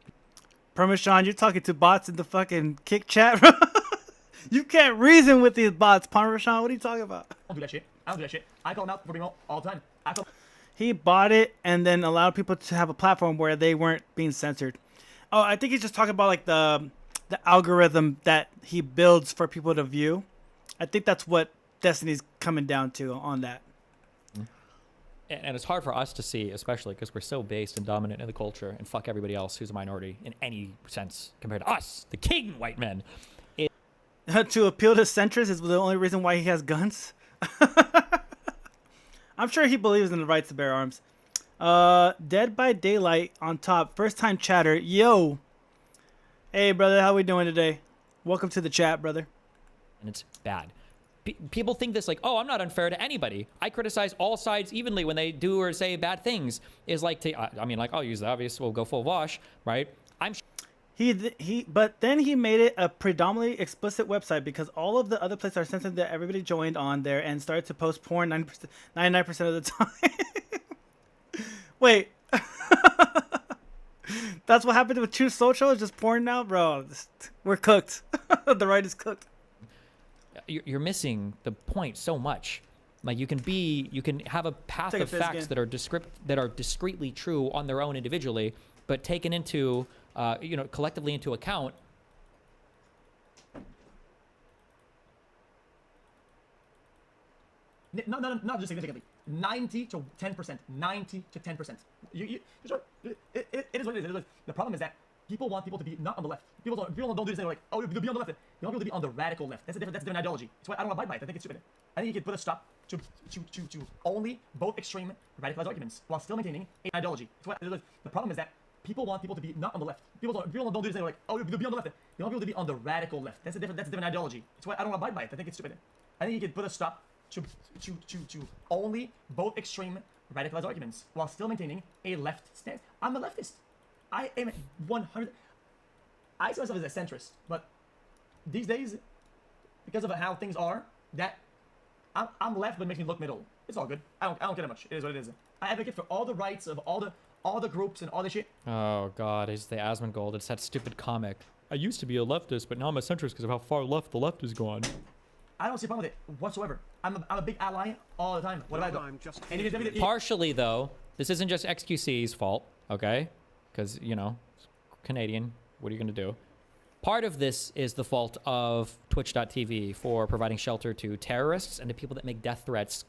Parmesan, you're talking to bots in the fucking kick chat, bro. You can't reason with these bots, Parmesan. What are you talking about? I don't do that shit. I don't do that shit. I call them out for being all the time. He bought it and then allowed people to have a platform where they weren't being censored. Oh, I think he's just talking about like the algorithm that he builds for people to view. I think that's what Destiny's coming down to on that. And it's hard for us to see, especially because we're so based and dominant in the culture, and fuck everybody else who's a minority in any sense compared to us, the king white men. To appeal to centrists is the only reason why he has guns. I'm sure he believes in the rights to bear arms. Dead by Daylight on top. First time chatter. Yo. Hey, brother. How we doing today? Welcome to the chat, brother. And it's bad. People think this like, oh, I'm not unfair to anybody. I criticize all sides evenly when they do or say bad things. Is like, I mean, like, I'll use the obvious. We'll go full wash, right? But then he made it a predominantly explicit website because all of the other places are censored that everybody joined on there and started to post porn 99% of the time. Wait. That's what happened with Truth Social? It's just porn now? Bro, we're cooked. The right is cooked. You're missing the point so much. Like you can have a path of facts that are discretely true on their own individually, but taken into collectively into account. Not just significantly. 90 to 10%. 90 to 10%. It is what it is. The problem is that people want people to be not on the left. People don't do this thing like, oh, to be on the left. They want people to be on the radical left. That's a different ideology. That's why I don't abide by it. I think it's stupid. I think you can put a stop to only both extreme radicalized arguments while still maintaining an ideology. That's why the problem is that people want people to be not on the left. People don't do this thing like, oh, to be on the left. They want people to be on the radical left. That's a different ideology. That's why I don't abide by it. I think it's stupid. I think you can put a stop to only both extreme radicalized arguments while still maintaining a left stance. I'm a leftist. I am 100. I see myself as a centrist, but these days, because of how things are, that I'm left, but it makes me look middle. It's all good. I don't care that much. It is what it is. I advocate for all the rights of all the groups and all the shit. Oh God, it's the Asmongold. It's that stupid comic. I used to be a leftist, but now I'm a centrist because of how far left the left has gone. I don't see a problem with it whatsoever. I'm a big ally all the time. What about it? Partially though, this isn't just XQC's fault, okay? Because Canadian. What are you gonna do? Part of this is the fault of Twitch.tv for providing shelter to terrorists and to people that make death threats.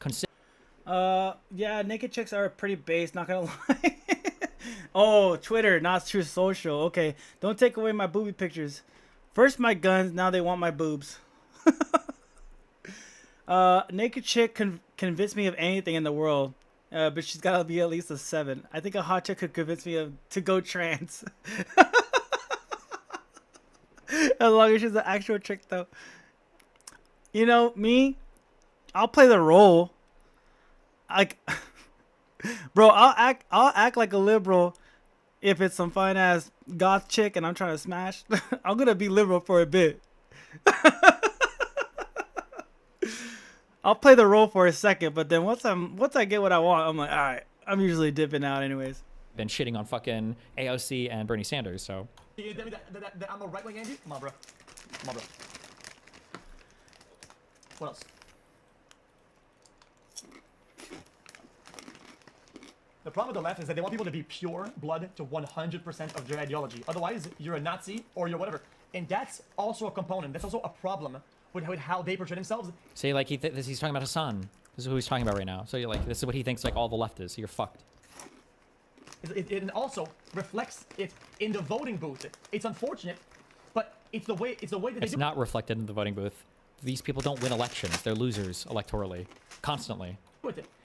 Yeah, naked chicks are pretty base, not gonna lie. Oh, Twitter, not Truth Social. Okay, don't take away my booby pictures. First my guns, now they want my boobs. Naked chick convince me of anything in the world, but she's gotta be at least a 7. I think a hot chick could convince me to go trans. As long as she's an actual chick, though. You know, me, I'll play the role. Bro, I'll act like a liberal if it's some fine ass goth chick and I'm trying to smash. I'm gonna be liberal for a bit. I'll play the role for a second, but then once I get what I want, I'm like, all right, I'm usually dipping out anyways. Been shitting on fucking AOC and Bernie Sanders, so. You tell me that I'm a right wing Andy? Come on, bro. What else? The problem with the left is that they want people to be pure blood to 100% of their ideology. Otherwise, you're a Nazi or you're whatever. And that's also a component. That's also a problem with how they portray themselves. See, like he's talking about Hassan. This is who he's talking about right now. So you're like, this is what he thinks like all the left is. So you're fucked. It also reflects it in the voting booth. It's unfortunate, but it's the way that they do. It's not reflected in the voting booth. These people don't win elections. They're losers electorally, constantly.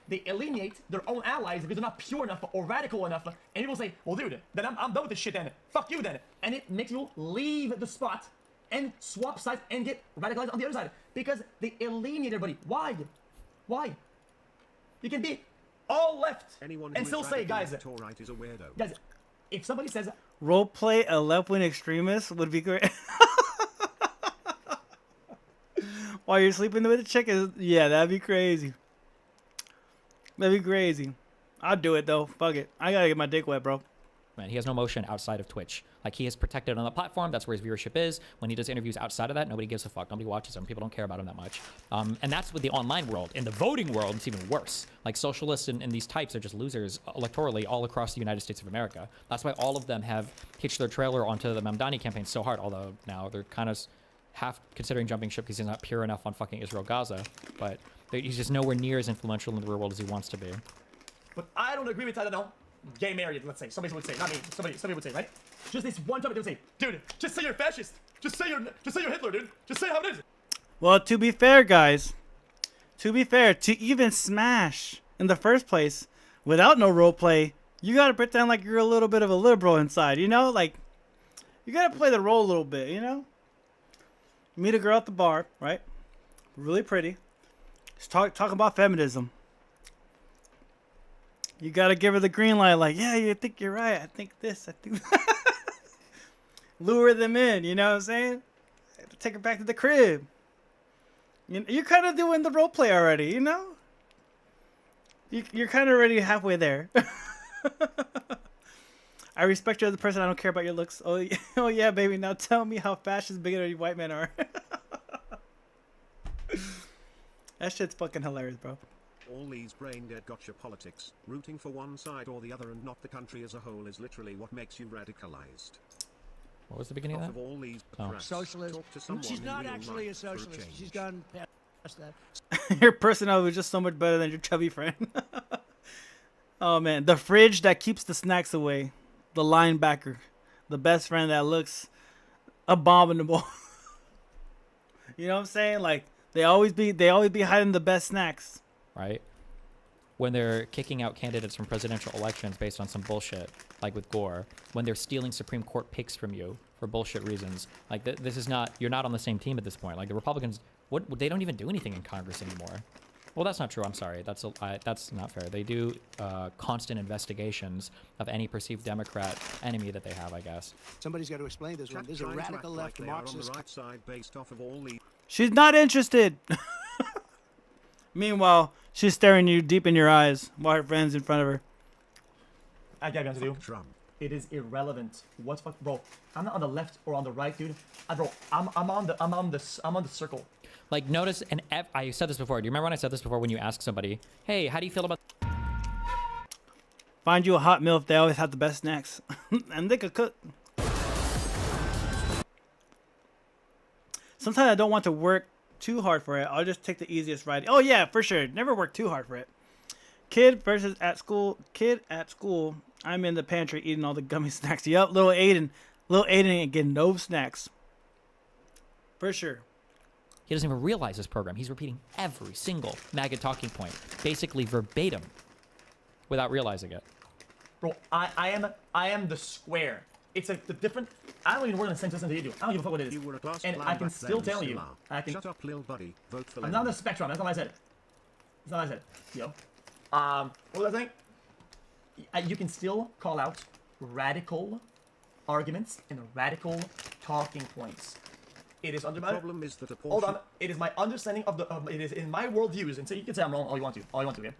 They alienate their own allies because they're not pure enough or radical enough. And people say, well, dude, then I'm done with this shit then. Fuck you then. And it makes people leave the spot and swap sides and get radicalized on the other side because they alienate everybody. Why? Why? You can be all left and still say, guys, guys, if somebody says Roleplay a left-wing extremist would be great. While you're sleeping with a chick, yeah, that'd be crazy. That'd be crazy. I'd do it though. Fuck it. I gotta get my dick wet, bro. Man, he has no motion outside of Twitch. Like, he is protected on the platform. That's where his viewership is. When he does interviews outside of that, nobody gives a fuck. Nobody watches him. People don't care about him that much. And that's with the online world. In the voting world, it's even worse. Like, socialists and these types are just losers electorally all across the United States of America. That's why all of them have hitched their trailer onto the Mamdani campaign so hard, although now they're kind of half considering jumping ship because he's not pure enough on fucking Israel-Gaza. But he's just nowhere near as influential in the real world as he wants to be. But I don't agree with, I don't know, gay married, let's say. Somebody would say, not me, somebody would say, right? Just this one topic, they would say, dude, just say you're fascist. Just say you're Hitler, dude. Just say how it is. Well, to be fair, guys, to even smash in the first place without no roleplay, you gotta pretend like you're a little bit of a liberal inside, you know? Like, you gotta play the role a little bit, you know? Meet a girl at the bar, right? Really pretty. Just talk about feminism. You gotta give her the green light, like, yeah, you think you're right. I think this, I think lure them in, you know what I'm saying? Take her back to the crib. You're kind of doing the role play already, you know? You're kind of already halfway there. I respect you as a person. I don't care about your looks. Oh, yeah, baby. Now tell me how fascist bigoted white men are. That shit's fucking hilarious, bro. All these brain-dead gotcha politics, rooting for one side or the other and not the country as a whole is literally what makes you radicalized. What was the beginning of that? Of all these Socialist. talk to someone She's who not really actually a might for socialist. change. She's gone past that. Your personality was just so much better than your chubby friend. Oh, man. The fridge that keeps the snacks away. The linebacker. The best friend that looks abominable. You know what I'm saying? Like, they always be hiding the best snacks. Right? When they're kicking out candidates from presidential elections based on some bullshit, like with Gore, when they're stealing Supreme Court picks from you for bullshit reasons, like this is not, you're not on the same team at this point. Like the Republicans, they don't even do anything in Congress anymore. Well, that's not true. I'm sorry. That's not fair. They do constant investigations of any perceived Democrat enemy that they have, I guess. Somebody's got to explain this one. There's a radical left Marxist. Right side based off of all these. She's not interested. Meanwhile, she's staring you deep in your eyes while her friend's in front of her. I gotta be honest with you. It is irrelevant. What's fuck, bro? I'm not on the left or on the right, dude. Bro, I'm on the circle. Like, notice, and I said this before. Do you remember when I said this before? When you ask somebody, "Hey, how do you feel about?" Find you a hot meal if they always have the best snacks, and they could cook. Sometimes I don't want to work too hard for it. I'll just take the easiest ride. Oh yeah, for sure. Never work too hard for it. Kid versus at school. Kid at school. I'm in the pantry eating all the gummy snacks. Yup, little Aiden ain't getting no snacks. For sure. He doesn't even realize this program. He's repeating every single MAGA talking point, basically verbatim, without realizing it. Bro, I am the square. It's the different. I don't even work in the same system that you do. I don't give a fuck what it is. You were a class and I can still tell you. Shut up, little buddy. Vote for I'm not on the spectrum. That's not what I said. That's not what I said. Yo. What was I saying? You can still call out radical arguments and radical talking points. It is under my problem is that a hold on. It is my understanding of the. It is in my worldviews, and so you can say I'm wrong all you want to. All you want to, okay?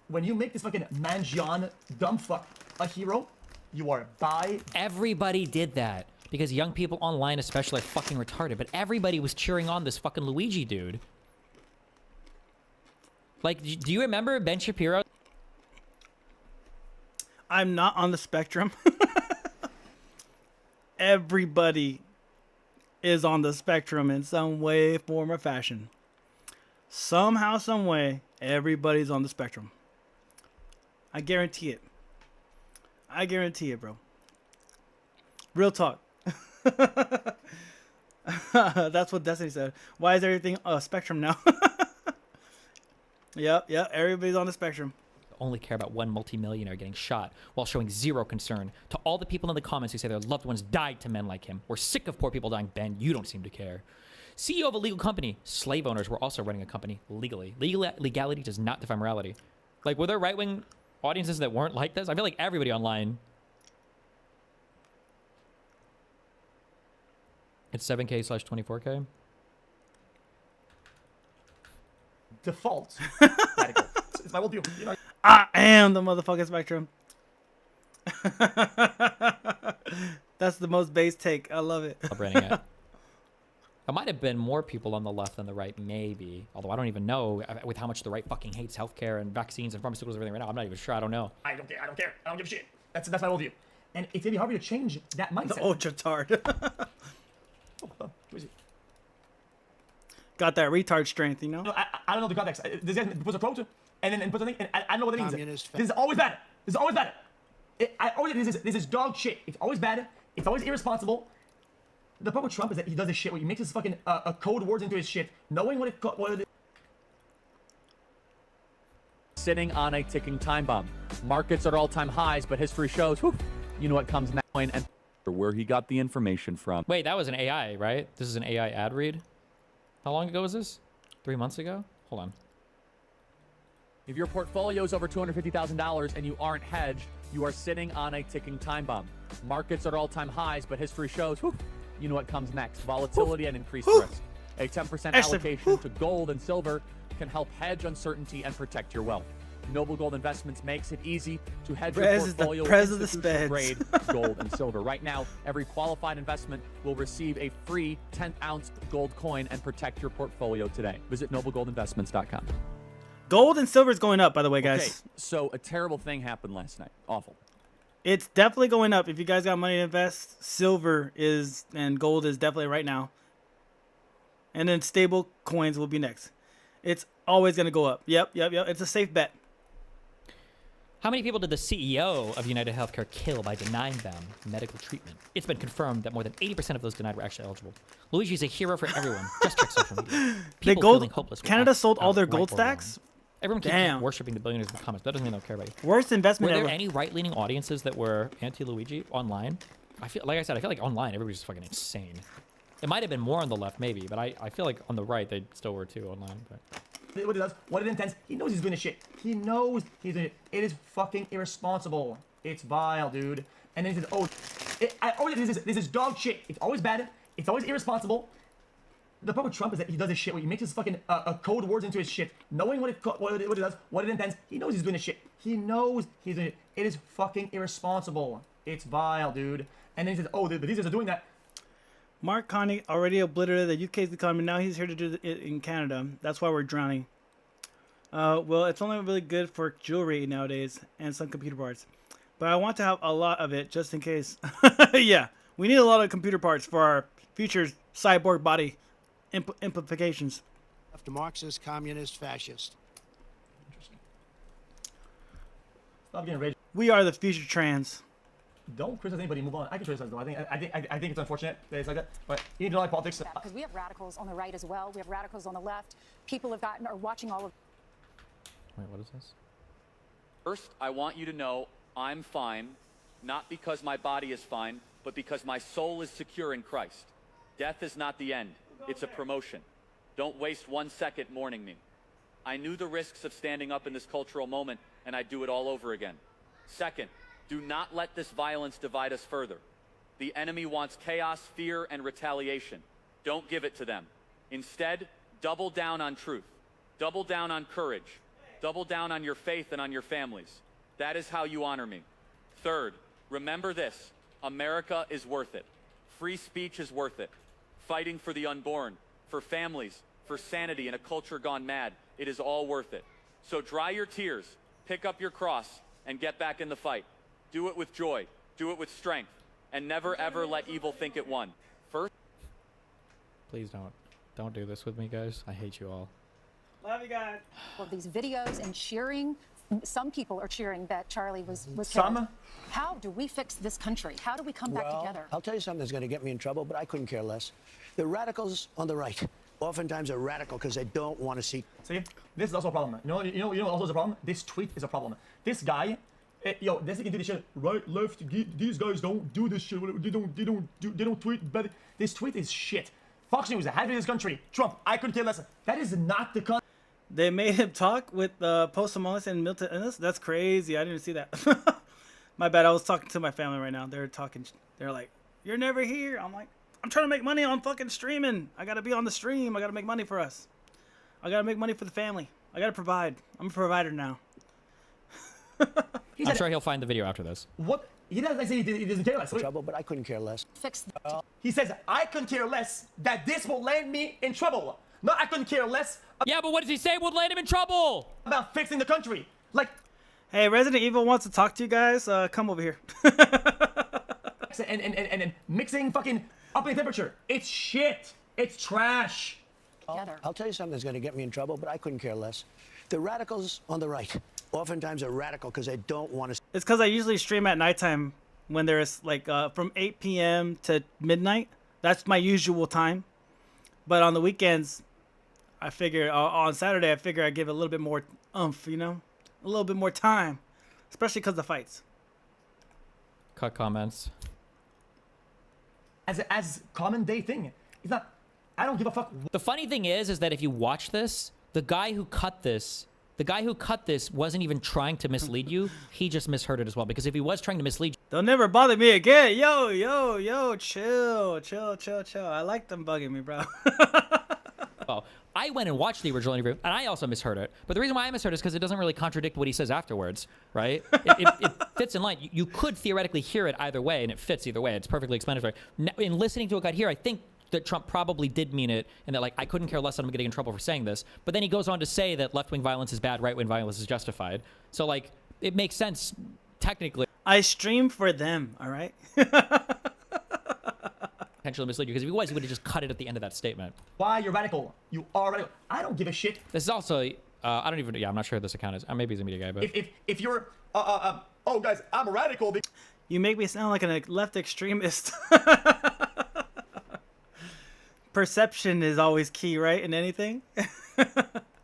When you make this fucking Manjian dumb fuck a hero, you are by. Everybody did that because young people online, especially, are fucking retarded. But everybody was cheering on this fucking Luigi dude. Like, do you remember Ben Shapiro? I'm not on the spectrum. Everybody is on the spectrum in some way, form, or fashion. Somehow, some way, everybody's on the spectrum. I guarantee it. I guarantee it, bro. Real talk. That's what Destiny said. Why is everything a spectrum now? Yep, everybody's on the spectrum. only care about one multimillionaire getting shot while showing zero concern to all the people in the comments who say their loved ones died to men like him. We're sick of poor people dying. Ben, you don't seem to care. CEO of a legal company. Slave owners were also running a company legally. Legality does not define morality. Like, were there right-wing audiences that weren't like this? I feel like everybody online. It's 7K/24K. Default. It's my whole deal. You know. I am the motherfucking spectrum. That's the most base take. I love it. Celebrating it. There might have been more people on the left than the right, maybe. Although I don't even know with how much the right fucking hates healthcare and vaccines and pharmaceuticals and everything right now. I'm not even sure. I don't know. I don't care. I don't give a shit. That's my whole view. And it's gonna be hard for you to change that mindset. The ultra tard. Got that retard strength, you know? No, I don't know the context. This guy puts a quote, and then puts something, and I don't know what it means. This is always bad. This is always bad. This is dog shit. It's always bad. It's always irresponsible. The problem with Trump is that he does this shit where he makes his fucking code words into his shit, knowing what it is. Sitting on a ticking time bomb. Markets are at all-time highs, but history shows, whew, you know what comes next. And where he got the information from. Wait, that was an AI, right? This is an AI ad read? How long ago was this? 3 months ago? Hold on. If your portfolio is over $250,000 and you aren't hedged, you are sitting on a ticking time bomb. Markets are at all-time highs, but history shows, whew, you know what comes next. Volatility and increased risk. A 10% allocation to gold and silver can help hedge uncertainty and protect your wealth. Noble Gold Investments makes it easy to hedge your portfolio with institutional-grade gold and silver. Right now, every qualified investment will receive a free 10-ounce gold coin and protect your portfolio today. Visit noblegoldinvestments.com. Gold and silver is going up, by the way, guys. Okay, so a terrible thing happened last night. Awful. It's definitely going up. If you guys got money to invest, silver is and gold is definitely right now. And then stable coins will be next. It's always going to go up. Yep. It's a safe bet. How many people did the CEO of United Healthcare kill by denying them medical treatment? It's been confirmed that more than 80% of those denied were actually eligible. Luigi's a hero for everyone. Just check social media. The gold. Canada sold all their gold stacks. Everyone keeps worshiping the billionaires in the comments. That doesn't mean they don't care about you. Worst investment ever. Were there any right-leaning audiences that were anti-Luigi online? I feel like online everybody's just fucking insane. It might have been more on the left, maybe, but I feel like on the right they still were too online. But. What it does, what it intends, he knows he's doing this shit. He knows he's doing it. It is fucking irresponsible. It's vile, dude. And then he says, this is dog shit. It's always bad. It's always irresponsible. The problem with Trump is that he does this shit where he makes his fucking code words into his shit, knowing what it does, what it intends. He knows he's doing this shit. He knows he's doing it. It is fucking irresponsible. It's vile, dude. And then he says, but these guys are doing that. Mark Carney already obliterated the UK's economy. Now he's here to do it in Canada. That's why we're drowning. Well, it's only really good for jewelry nowadays and some computer parts. But I want to have a lot of it just in case. Yeah, we need a lot of computer parts for our future cyborg body implications. After Marxist, communist, fascist. Stop getting rage. We are the future trans. Don't criticize anybody. Move on. I can criticize them. I think it's unfortunate that it's like that. But you need to like politics. Because we have radicals on the right as well. We have radicals on the left. People are watching all of. Wait, what is this? First, I want you to know I'm fine, not because my body is fine, but because my soul is secure in Christ. Death is not the end. It's a promotion. Don't waste 1 second mourning me. I knew the risks of standing up in this cultural moment, and I'd do it all over again. Second, do not let this violence divide us further. The enemy wants chaos, fear, and retaliation. Don't give it to them. Instead, double down on truth. Double down on courage. Double down on your faith and on your families. That is how you honor me. Third, remember this. America is worth it. Free speech is worth it. Fighting for the unborn, for families, for sanity in a culture gone mad, it is all worth it. So dry your tears, pick up your cross, and get back in the fight. Do it with joy, do it with strength, and never ever let evil think it won. First, please don't do this with me, guys. I hate you all. Love you guys. Well, these videos and cheering. Some people are cheering that Charlie was killed. Some? How do we fix this country? How do we come back together? I'll tell you something that's going to get me in trouble, but I couldn't care less. The radicals on the right oftentimes are radical because they don't want to see. See, this is also a problem. You know what also is a problem? This tweet is a problem. This guy, this can do this shit. Right, left. These guys don't do this shit. They don't tweet better. This tweet is shit. Fox News, half of this country. Trump, I couldn't care less. That is not the country. They made him talk with Post Malone and Milton Ennis. That's crazy. I didn't see that. My bad. I was talking to my family right now. They're talking. They're like, "You're never here." I'm like, "I'm trying to make money on fucking streaming. I gotta be on the stream. I gotta make money for us. I gotta make money for the family. I gotta provide. I'm a provider now." I'm sure he'll find the video after this. What? He doesn't say he doesn't care less. Trouble, but I couldn't care less. Fix He says, I couldn't care less that this will land me in trouble. No, I couldn't care less. Yeah, but what does he say would land him in trouble? About fixing the country. Like, hey, Resident Evil wants to talk to you guys. Come over here. and mixing fucking up in temperature. It's shit. It's trash. I'll tell you something that's going to get me in trouble, but I couldn't care less. The radicals on the right oftentimes are radical because they don't want to. It's because I usually stream at nighttime when there's like from 8 p.m. to midnight. That's my usual time. But on the weekends, I figure on Saturday, I figure I give it a little bit more oomph, you know, a little bit more time, especially because of the fights. Cut comments. As common day thing. It's not. I don't give a fuck. The funny thing is that if you watch this, the guy who cut this wasn't even trying to mislead you. He just misheard it as well. Because if he was trying to mislead you, they'll never bother me again. Yo, chill. I like them bugging me, bro. oh, I went and watched the original interview, and I also misheard it. But the reason why I misheard it is because it doesn't really contradict what he says afterwards, right? It fits in line. You could theoretically hear it either way, and it fits either way. It's perfectly explanatory. In listening to what got here, I think that Trump probably did mean it, and that, like, I couldn't care less that I'm getting in trouble for saying this. But then he goes on to say that left-wing violence is bad, right-wing violence is justified. So, like, it makes sense technically. I stream for them, all right? Potentially mislead you, because if he was, he would have just cut it at the end of that statement. Why? You're radical. You are radical. I don't give a shit. This is also, I don't even, I'm not sure who this account is. Maybe he's a media guy, but. If you're, oh, guys, I'm a radical. You make me sound like a left extremist. Perception is always key, right? In anything.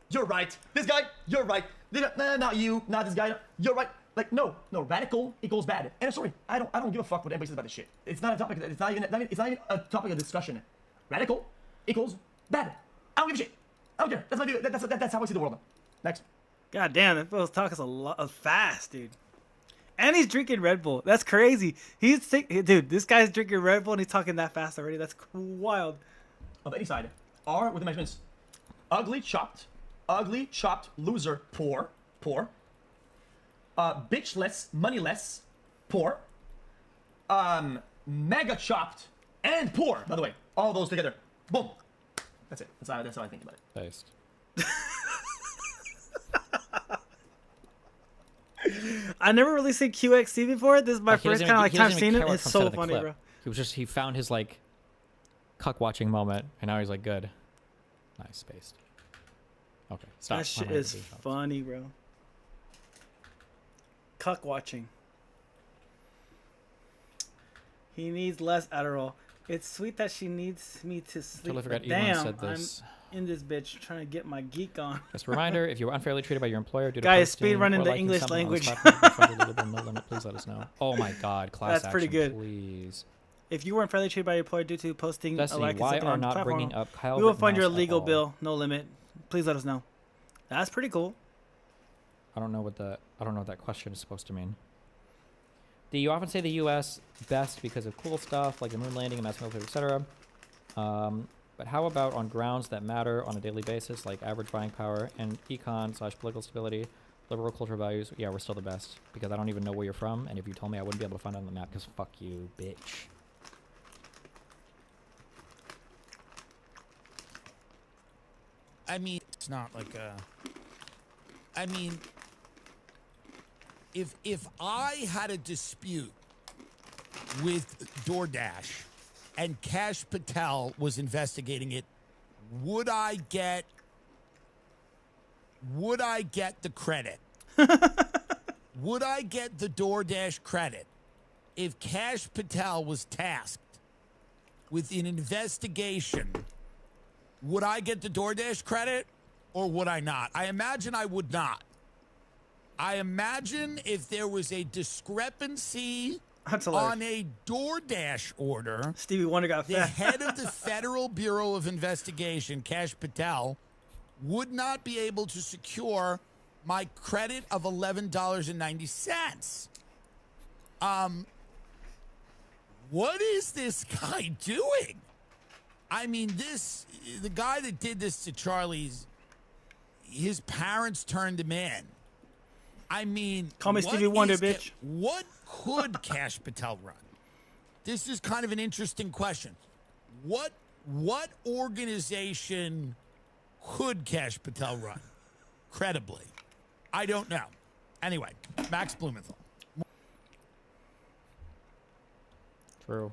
You're right. This guy, you're right. Not you, not this guy. You're right. Like, no, radical equals bad. And sorry, I don't give a fuck what anybody says about this shit. It's not a topic. It's not even a topic of discussion. Radical equals bad. I don't give a shit. I don't care. That's my view. That's how I see the world. Next. God damn, that feels talking a lot fast, dude. And he's drinking Red Bull. That's crazy. He's sick, dude. This guy's drinking Red Bull and he's talking that fast already. That's wild. Of any side are with the measurements: ugly, chopped, loser, poor, bitchless, moneyless, poor, mega chopped, and poor. By the way, all those together, boom. That's it. That's how I think about it. Based. I never really seen QXC before. This is my first kind of like time seeing it. It's so funny, bro. He found his like cuck watching moment, and now he's like, good. Nice, spaced. Okay, stop. That shit is funny, bro. Cuck watching. He needs less Adderall. It's sweet that she needs me to sleep. Totally forgot Damn, Elon said this. I'm in this bitch trying to get my geek on. Just a reminder, if you were unfairly treated by your employer due to guys, posting speed running or the liking English something on this language. platform, no limit, please let us know. Oh my God, class That's pretty action, good. Please. If you were unfairly treated by your employer due to posting Destiny, like why something are on the not platform, bringing up Kyle we will fund Rittenhouse your at legal all? bill. No limit. Please let us know. That's pretty cool. I don't know what that question is supposed to mean. Do you often say the U.S. best because of cool stuff like the moon landing and mass military, etc.? But how about on grounds that matter on a daily basis, like average buying power and econ/political stability, liberal cultural values? Yeah, we're still the best because I don't even know where you're from, and if you told me, I wouldn't be able to find it on the map because fuck you, bitch. I mean, it's not like a. I mean, if I had a dispute with DoorDash and Kash Patel was investigating it, would I get the credit? Would I get the DoorDash credit if Kash Patel was tasked with an investigation would I get the DoorDash credit or would I not? I imagine I would not. I imagine if there was a discrepancy on a DoorDash order, Stevie Wonder got the fat. head of the Federal Bureau of Investigation, Kash Patel, would not be able to secure my credit of $11.90. What is this guy doing? I mean, the guy that did this to Charlie's, his parents turned him in. I mean, Call me Stevie Wonder, bitch. What could Kash Patel run? This is kind of an interesting question. What organization could Kash Patel run credibly? I don't know. Anyway, Max Blumenthal. True.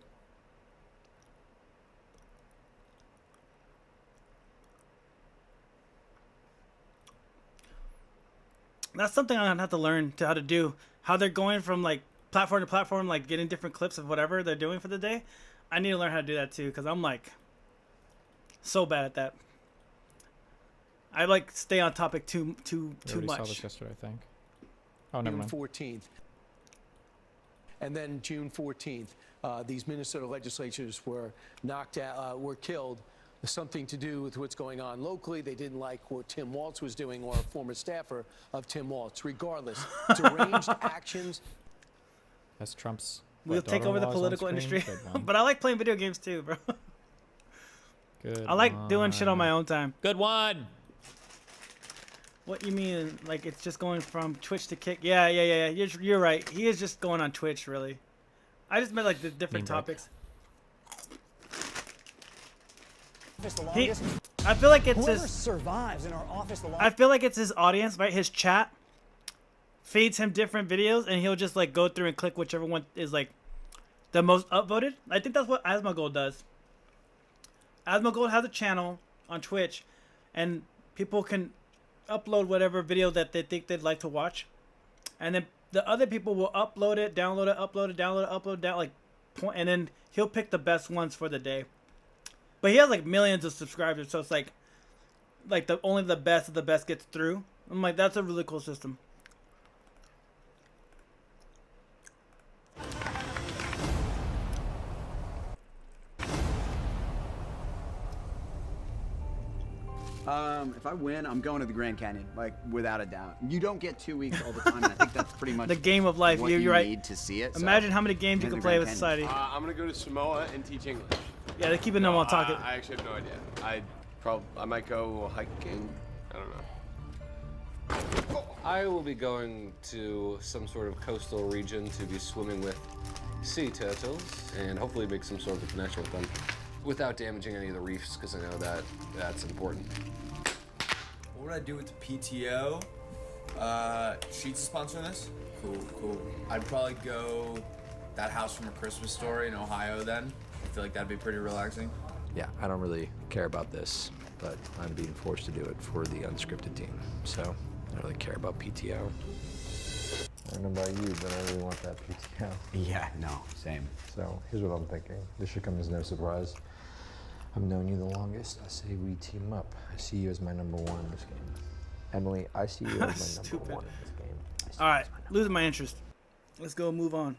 That's something I'm gonna have to learn how to do. How they're going from like platform to platform, like getting different clips of whatever they're doing for the day. I need to learn how to do that too, because I'm like so bad at that. I like stay on topic too much. Saw this yesterday, I think. Oh, never mind. June 14th. And then June 14th, these Minnesota legislatures were knocked out, were killed. Something to do with what's going on locally. They didn't like what Tim Walz was doing, or a former staffer of Tim Walz. Regardless, deranged actions. That's Trump's. We'll take over the political industry. But I like playing video games too, bro. Good. I like doing shit on my own time. Good one. What you mean? Like it's just going from Twitch to Kick? Yeah. You're right. He is just going on Twitch, really. I just meant like the different topics. I feel like it's Whoever his. survives in our office the I feel like it's his audience, right? His chat feeds him different videos, and he'll just like go through and click whichever one is like the most upvoted. I think that's what Asmongold does. Asmongold has a channel on Twitch, and people can upload whatever video that they think they'd like to watch, and then the other people will upload it, download it, upload it, download it, upload down like point, and then he'll pick the best ones for the day. But he has like millions of subscribers, so it's like only the best of the best gets through. I'm like, that's a really cool system. If I win, I'm going to the Grand Canyon, like without a doubt. You don't get 2 weeks all the time, and I think that's pretty much the game of life. What You're you right. need to see it. Imagine how many games you can play with society. I'm gonna go to Samoa and teach English. Yeah, they're keeping them on talking. I actually have no idea. I might go hiking. I don't know. I will be going to some sort of coastal region to be swimming with sea turtles and hopefully make some sort of a connection with them without damaging any of the reefs, because I know that that's important. What would I do with the PTO? Sheets is sponsoring this? Cool. I'd probably go that house from A Christmas Story in Ohio then. I feel like that'd be pretty relaxing. Yeah, I don't really care about this, but I'm being forced to do it for the unscripted team. So I don't really care about PTO. I don't know about you, but I really want that PTO. Yeah, no, same. So here's what I'm thinking. This should come as no surprise. I've known you the longest. I say we team up. I see you as my number one in this game. Emily, I see you as my number one in this game. All right, losing my interest. Let's go move on.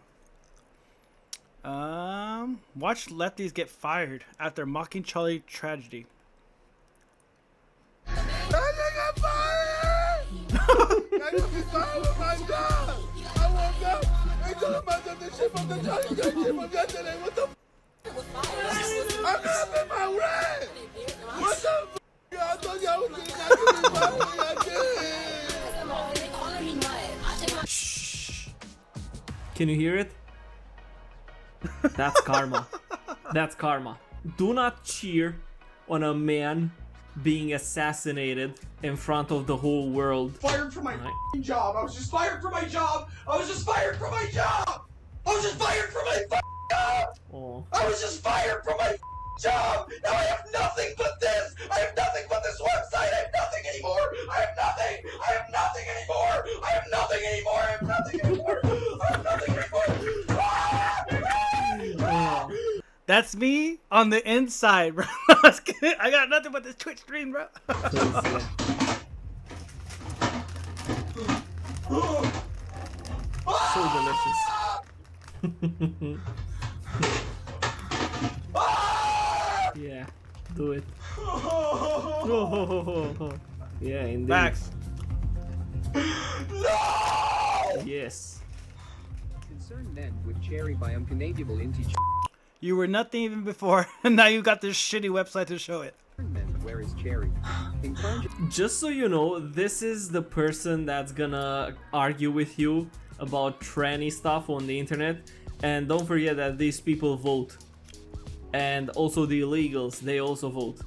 Watch lefties get fired after mocking Charlie tragedy. I got fired! I got fired with my job! I woke up and told myself the shit from the Charlie Day shit from yesterday. What the f? I'm not paying my rent! What the f? I thought y'all was getting out of me. Shh. Can you hear it? That's karma. That's karma. Do not cheer on a man being assassinated in front of the whole world. Fired from my job. I was just fired from my job. I was just fired from my job. I was just fired from my job. Oh. I was just fired from my job. Now I have nothing but this. I have nothing but this website. I have nothing anymore. I have nothing. I have nothing anymore. I have nothing anymore. I have nothing anymore. I have nothing anymore. That's me on the inside, bro. I got nothing but this Twitch stream, bro. So delicious. Yeah, do it. Yeah, indeed. Max. Yes. Concerned men with cherry biome Canadiable into You were nothing even before, and now you got this shitty website to show it. men where is cherry. Just so you know, this is the person that's gonna argue with you about tranny stuff on the internet. And don't forget that these people vote. And also the illegals, they also vote.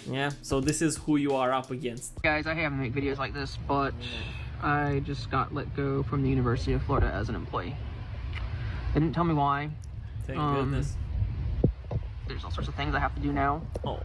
Yeah, so this is who you are up against. Guys, I haven't made videos like this, but I just got let go from the University of Florida as an employee. They didn't tell me why. Thank goodness. There's all sorts of things I have to do now. Oh.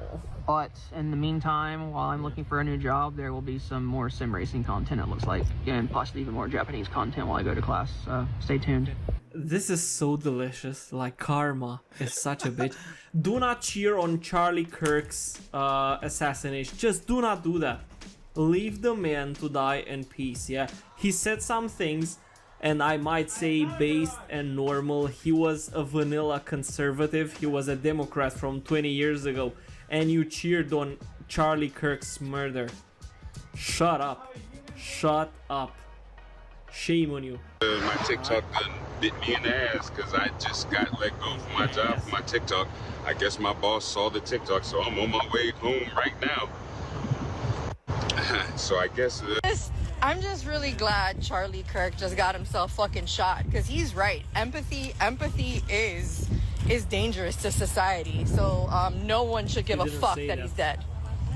But in the meantime, while I'm looking for a new job, there will be some more sim racing content, it looks like, and possibly even more Japanese content while I go to class. Stay tuned. This is so delicious. Like, karma is such a bitch. Do not cheer on Charlie Kirk's assassination. Just do not do that. Leave the man to die in peace. Yeah, he said some things, and I might say based and normal. He was a vanilla conservative. He was a Democrat from 20 years ago, and you cheered on Charlie Kirk's murder. Shut up. Shut up. Shame on you. My TikTok done bit me in the ass because I just got let go from my job for my TikTok. I guess my boss saw the TikTok, so I'm on my way home right now. So I guess... I'm just really glad Charlie Kirk just got himself fucking shot, because he's right. Empathy is dangerous to society. So no one should give a fuck that he's dead.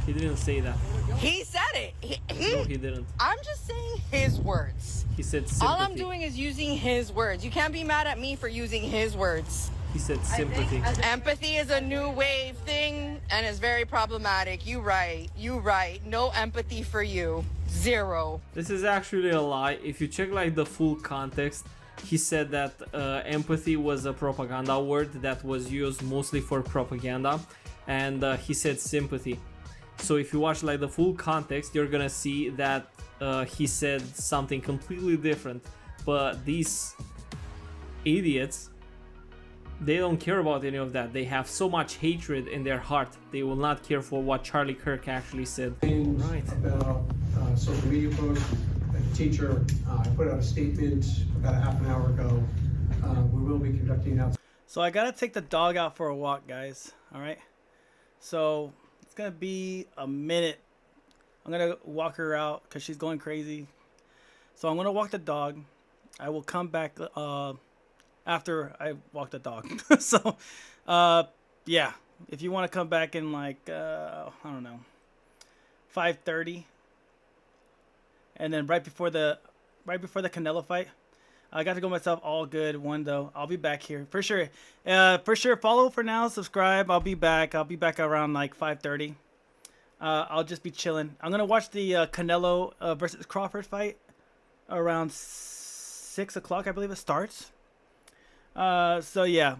He didn't say that. He said it. No, he didn't. I'm just saying his words. He said sympathy. All I'm doing is using his words. You can't be mad at me for using his words. He said sympathy. Empathy is a new wave thing and is very problematic. You right. No empathy for you. Zero. This is actually a lie. If you check like the full context, he said that empathy was a propaganda word that was used mostly for propaganda, and he said sympathy. So if you watch like the full context, you're gonna see that he said something completely different. But these idiots, they don't care about any of that. They have so much hatred in their heart. They will not care for what Charlie Kirk actually said. Right. About social media post. A teacher, I put out a statement about a half an hour ago. We will be conducting out. So I gotta take the dog out for a walk, guys. All right. So it's gonna be a minute. I'm gonna walk her out because she's going crazy. So I'm gonna walk the dog. I will come back after I walk the dog. So yeah, if you want to come back in like I don't know, 5:30, and then right before the Canelo fight, I got to go myself all good one though. I'll be back here for sure. Follow for now, subscribe. I'll be back around like 5:30. I'll just be chilling. I'm gonna watch the Canelo versus Crawford fight around 6 o'clock, I believe it starts. So yeah,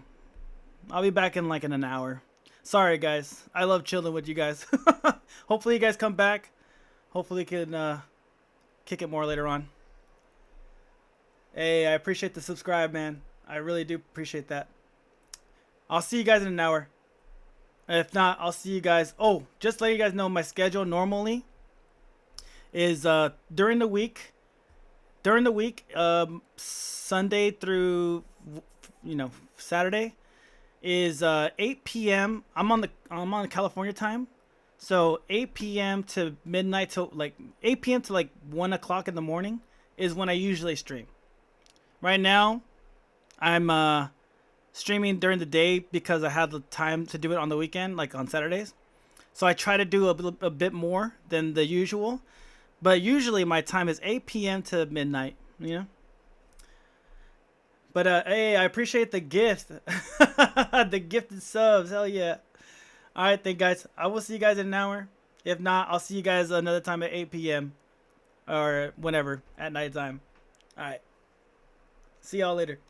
I'll be back in like in an hour. Sorry guys, I love chilling with you guys. Hopefully you guys come back. Hopefully you can kick it more later on. Hey, I appreciate the subscribe, man. I really do appreciate that. I'll see you guys in an hour. If not, I'll see you guys. Oh, just let you guys know, my schedule normally is during the week, Sunday through Saturday is 8 p.m. I'm on California time, so 8 p.m. to midnight to like 8 p.m. to like 1 o'clock in the morning is when I usually stream. Right now, I'm streaming during the day because I have the time to do it on the weekend, like on Saturdays. So I try to do a bit more than the usual, but usually my time is 8 p.m. to midnight. You know. But hey, I appreciate the gift, the gifted subs. Hell yeah! All right, then guys, I will see you guys in an hour. If not, I'll see you guys another time at 8 p.m. or whenever at nighttime. All right. See y'all later.